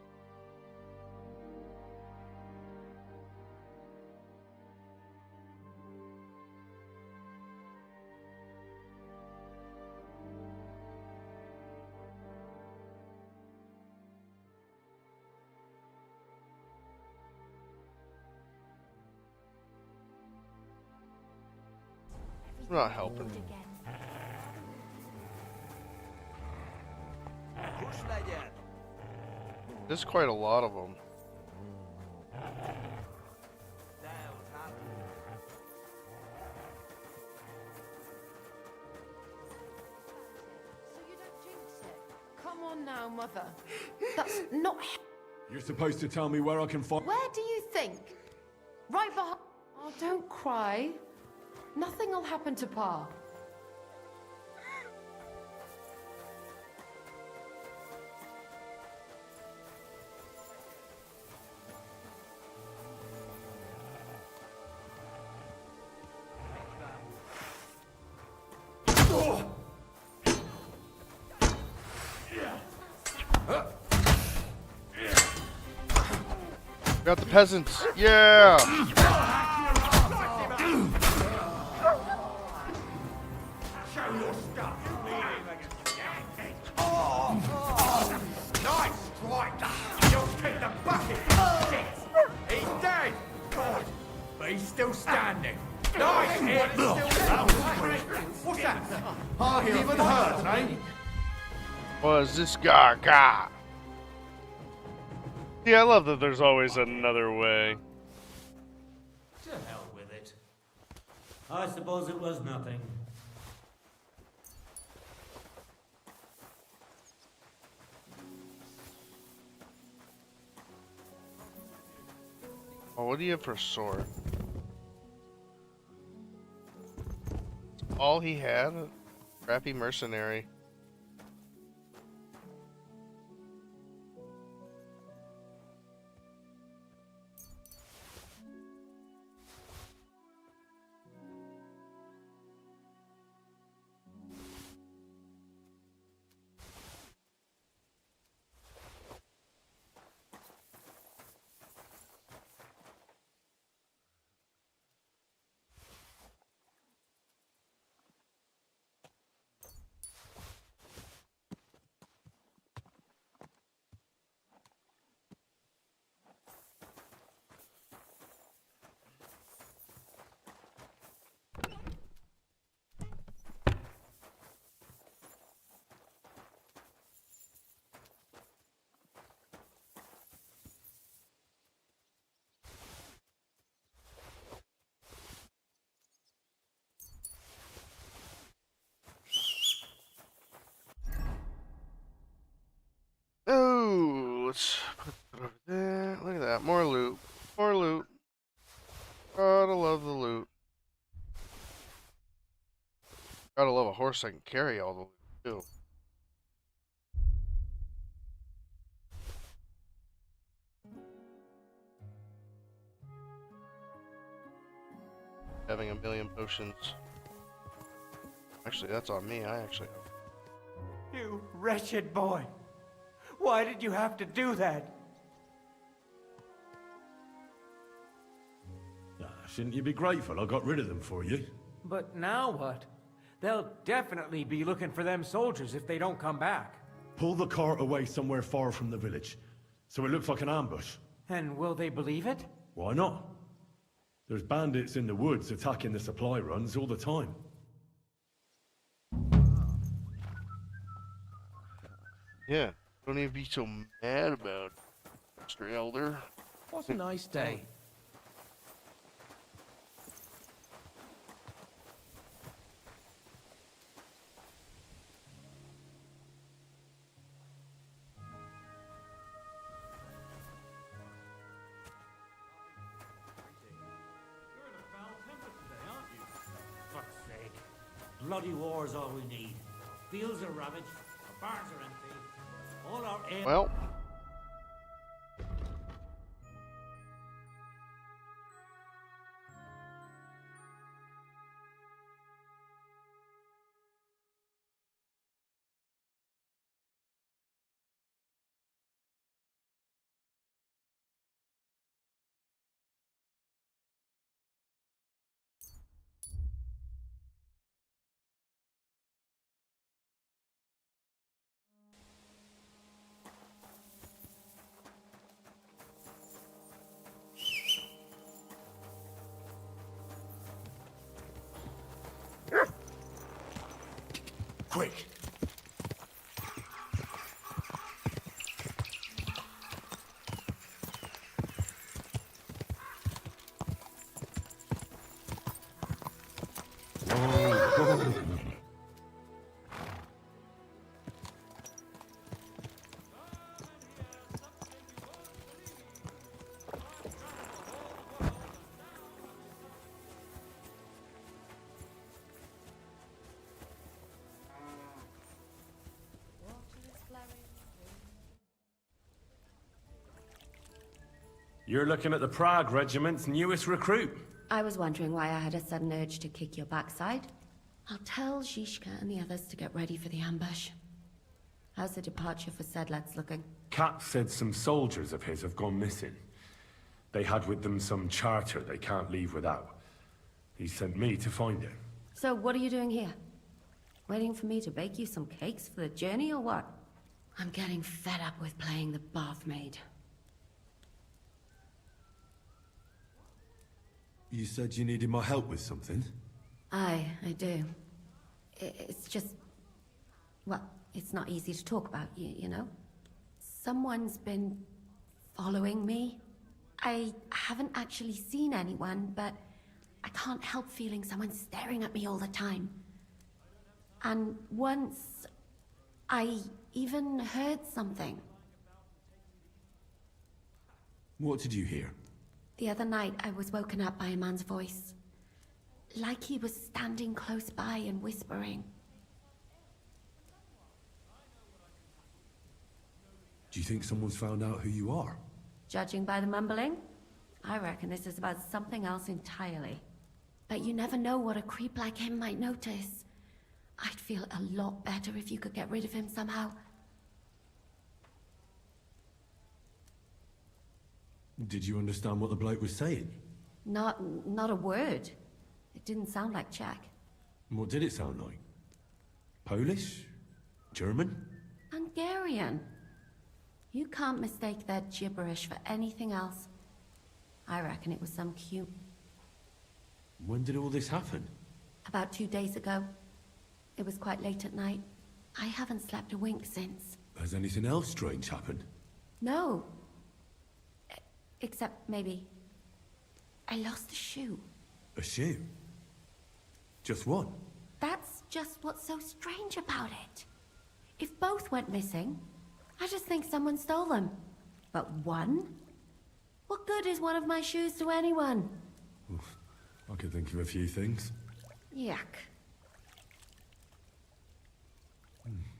I'm not helping. There's quite a lot of them. So you don't jinx it. Come on now, Mother. That's not... You're supposed to tell me where I can find... Where do you think? Right behind... Oh, don't cry. Nothing will happen to Pa. Got the peasants. Yeah. Show your stuff. Oh, nice strike. You'll kick the bucket. Shit. He's dead. God, but he's still standing. Nice hit. What's that? Hardly even hurt, eh? What is this guy got? See, I love that there's always another way. To hell with it. I suppose it was nothing. Oh, what do you have for a sword? All he had? Crappy mercenary. let's put that over there. Look at that. More loot. More loot. Gotta love the loot. Gotta love a horse that can carry all the loot, too. Having a million potions. Actually, that's on me. I actually have. You wretched boy. Why did you have to do that? Shouldn't you be grateful I got rid of them for you? But now what? They'll definitely be looking for them soldiers if they don't come back. Pull the cart away somewhere far from the village, so it looks like an ambush. And will they believe it? Why not? There's bandits in the woods attacking the supply runs all the time. Yeah, don't even be so mad about it, Mr. Elder. What a nice day. Bloody war's all we need. Fields are ravaged, our barns are empty. All our air. Well. Quick! You're looking at the Prague Regiment's newest recruit. I was wondering why I had a sudden urge to kick your backside. I'll tell Zizka and the others to get ready for the ambush. How's the departure for Sedlets looking? Cap said some soldiers of his have gone missing. They had with them some charter they can't leave without. He sent me to find it. So what are you doing here? Waiting for me to bake you some cakes for the journey or what? I'm getting fed up with playing the bath maid. You said you needed my help with something? I do. It's just... well, it's not easy to talk about, you know? Someone's been following me. I haven't actually seen anyone, but I can't help feeling someone staring at me all the time. And once, I even heard something. What did you hear? The other night, I was woken up by a man's voice. Like he was standing close by and whispering. Do you think someone's found out who you are? Judging by the mumbling, I reckon this is about something else entirely. But you never know what a creep like him might notice. I'd feel a lot better if you could get rid of him somehow. Did you understand what the bloke was saying? Not a word. It didn't sound like Czech. What did it sound like? Polish? German? Hungarian. You can't mistake their gibberish for anything else. I reckon it was some cute. When did all this happen? About 2 days ago. It was quite late at night. I haven't slept a wink since. Has anything else strange happened? No. Except maybe... I lost a shoe. A shoe? Just one? That's just what's so strange about it. If both went missing, I just think someone stole them. But one? What good is one of my shoes to anyone? I could think of a few things. Yuck.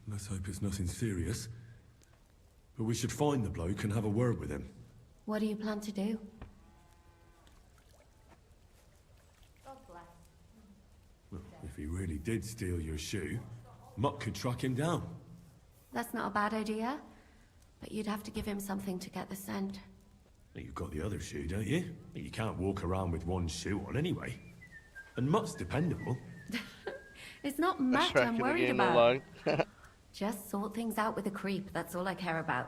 Let's hope it's nothing serious. But we should find the bloke and have a word with him. What do you plan to do? God bless. Well, if he really did steal your shoe, Mutt could track him down. That's not a bad idea. But you'd have to give him something to get the scent. You've got the other shoe, don't you? You can't walk around with one shoe on anyway. And Mutt's dependable. It's not Matt Tracking I'm the worried game about. along. Just sort things out with a creep. That's all I care about.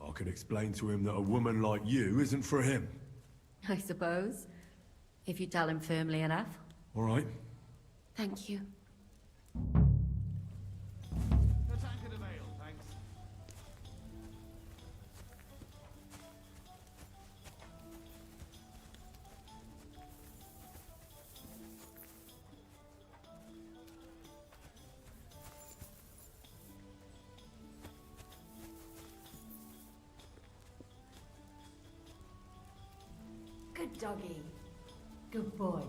I can explain to him that a woman like you isn't for him. I suppose. If you tell him firmly enough. All right. Thank you. Good doggy. Good boy.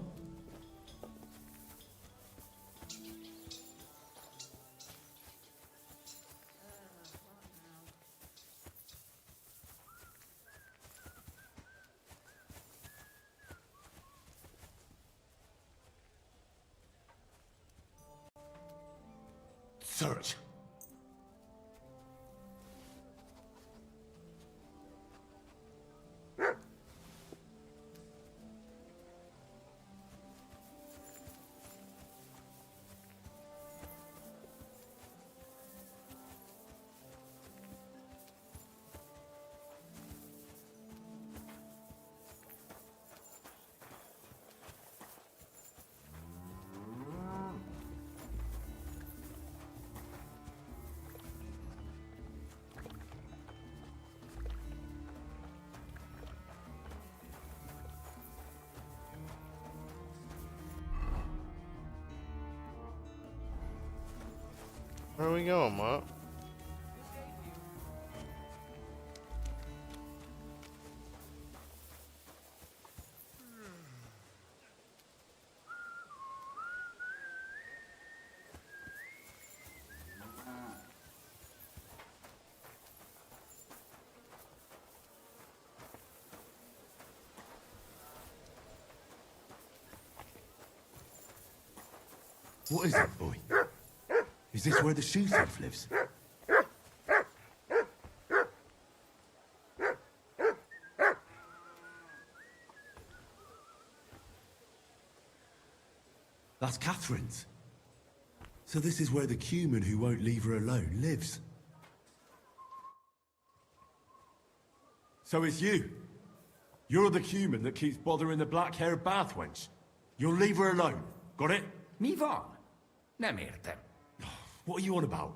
Search. Where are we going, Mutt? What is it, boy? Is this where the shoe thief lives? That's Catherine's. So this is where the cumin who won't leave her alone lives. So it's you. You're the cumin that keeps bothering the black-haired bath wench. You'll leave her alone. Got it? Mi van. Nem értem. What are you on about?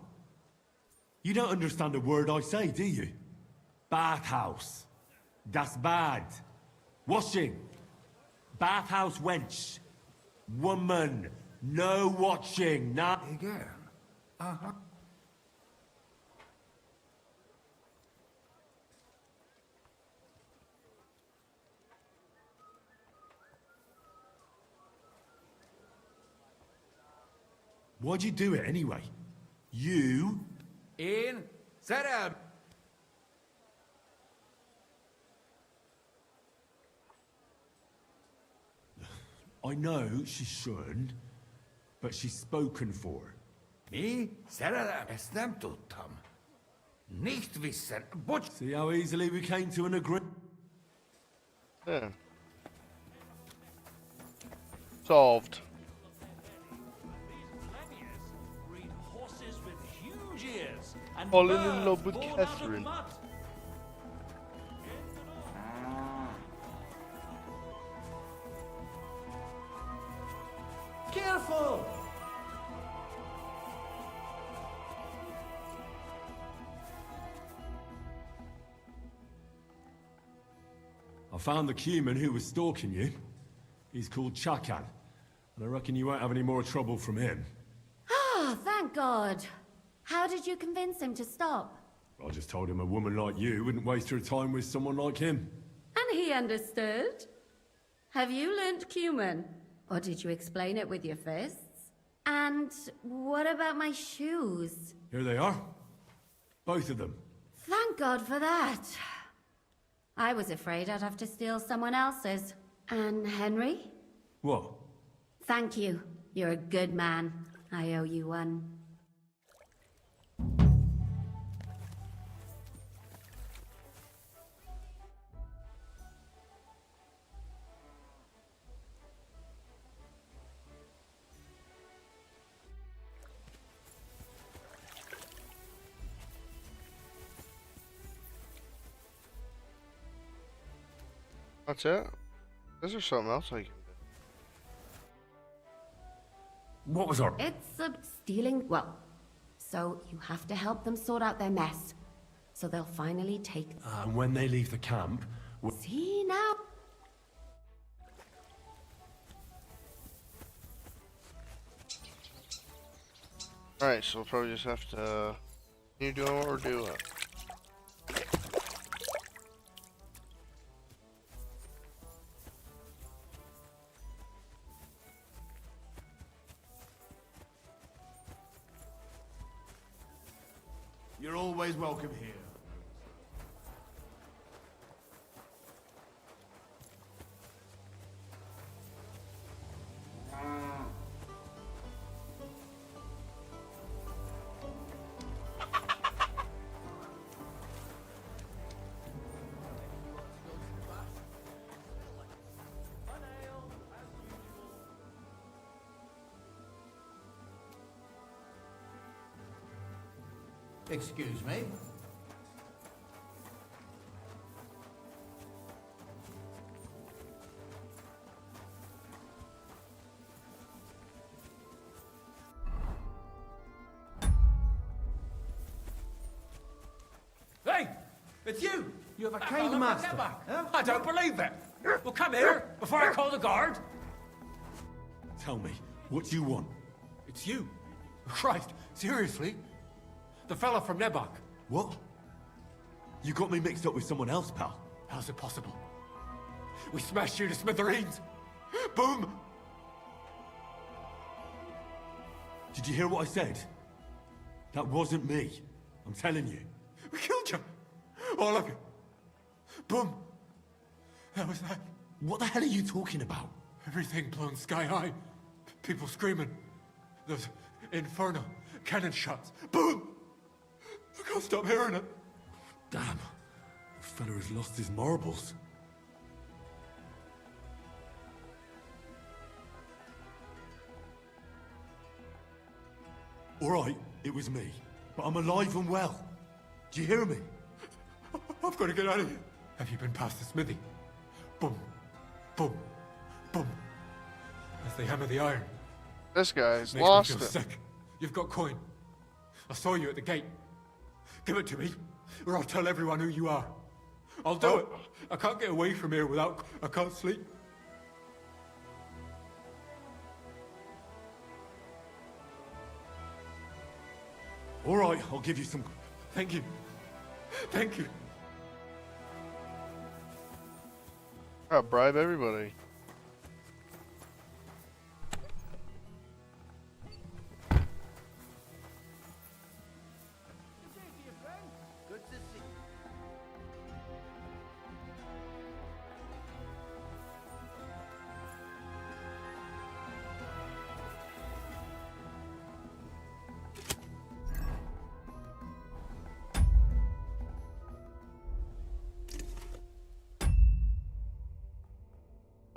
You don't understand a word I say, do you? Bathhouse. Das bad. Washing. Bathhouse wench. Woman. No watching. Nah. Igen. Aha. Why'd you do it anyway? You? Én szerelm. I know she shouldn't, but she's spoken for. Mi? Szerelem? Ezt nem tudtam. Nicht wissen. Bocs. See how easily we came to an agreement? Yeah. Solved. Breed horses with huge ears and Fallen in birds love with born out of Catherine. mud. Careful! I found the cumin who was stalking you. He's called Chakan, and I reckon you won't have any more trouble from him. Ah, thank God. How did you convince him to stop? I just told him a woman like you wouldn't waste her time with someone like him. And he understood? Have you learnt Cuman? Or did you explain it with your fists? And what about my shoes? Here they are. Both of them. Thank God for that. I was afraid I'd have to steal someone else's. And Henry? What? Thank you. You're a good man. I owe you one. That's it? Is there something else I can do? What was our... It's stealing... Well, so you have to help them sort out their mess. So they'll finally take... And when they leave the camp... See now? Alright, so we'll probably just have to continue doing what we're doing. You're always welcome here. Excuse me. Hey! It's you! You have a cane master. I don't believe it! Well, come here, before I call the guard! Tell me, what do you want? It's you. Christ, seriously? The fella from Nebok. What? You got me mixed up with someone else, pal. How's it possible? We smashed you to smithereens. Boom! Did you hear what I said? That wasn't me. I'm telling you. We killed you. All of you. Boom. That was that. What the hell are you talking about? Everything blown sky high. People screaming. Those infernal cannon shots. Boom! I can't stop hearing it. Damn. The fella has lost his marbles. Alright, it was me. But I'm alive and well. Do you hear me? I've got to get out of here. Have you been past the smithy? Boom. Boom. Boom. As they hammer the iron. This guy's Makes lost me feel it. sick. You've got coin. I saw you at the gate. Give it to me, or I'll tell everyone who you are. I'll do it. I can't get away from here without... I can't sleep. Alright, I'll give you some... Thank you. Thank you. I'll bribe everybody.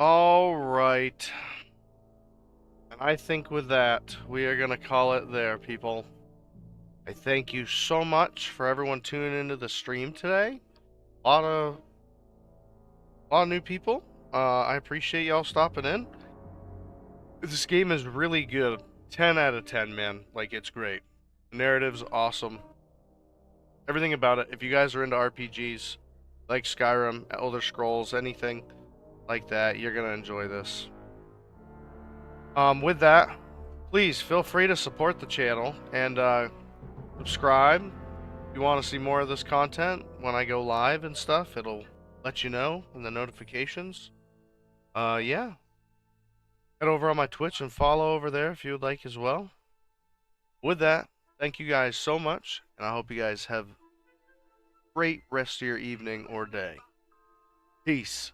All right. And I think with that, we are going to call it there, people. I thank you so much for everyone tuning into the stream today. A lot of new people. I appreciate y'all stopping in. This game is really good. 10 out of 10, man. Like, it's great. The narrative's awesome. Everything about it. If you guys are into RPGs, like Skyrim, Elder Scrolls, anything like that, you're gonna enjoy this. With that, please feel free to support the channel and subscribe. If you want to see more of this content when I go live and stuff, it'll let you know in the notifications. Yeah. Head over on my Twitch and follow over there if you would like as well. With that, thank you guys so much, and I hope you guys have a great rest of your evening or day. Peace.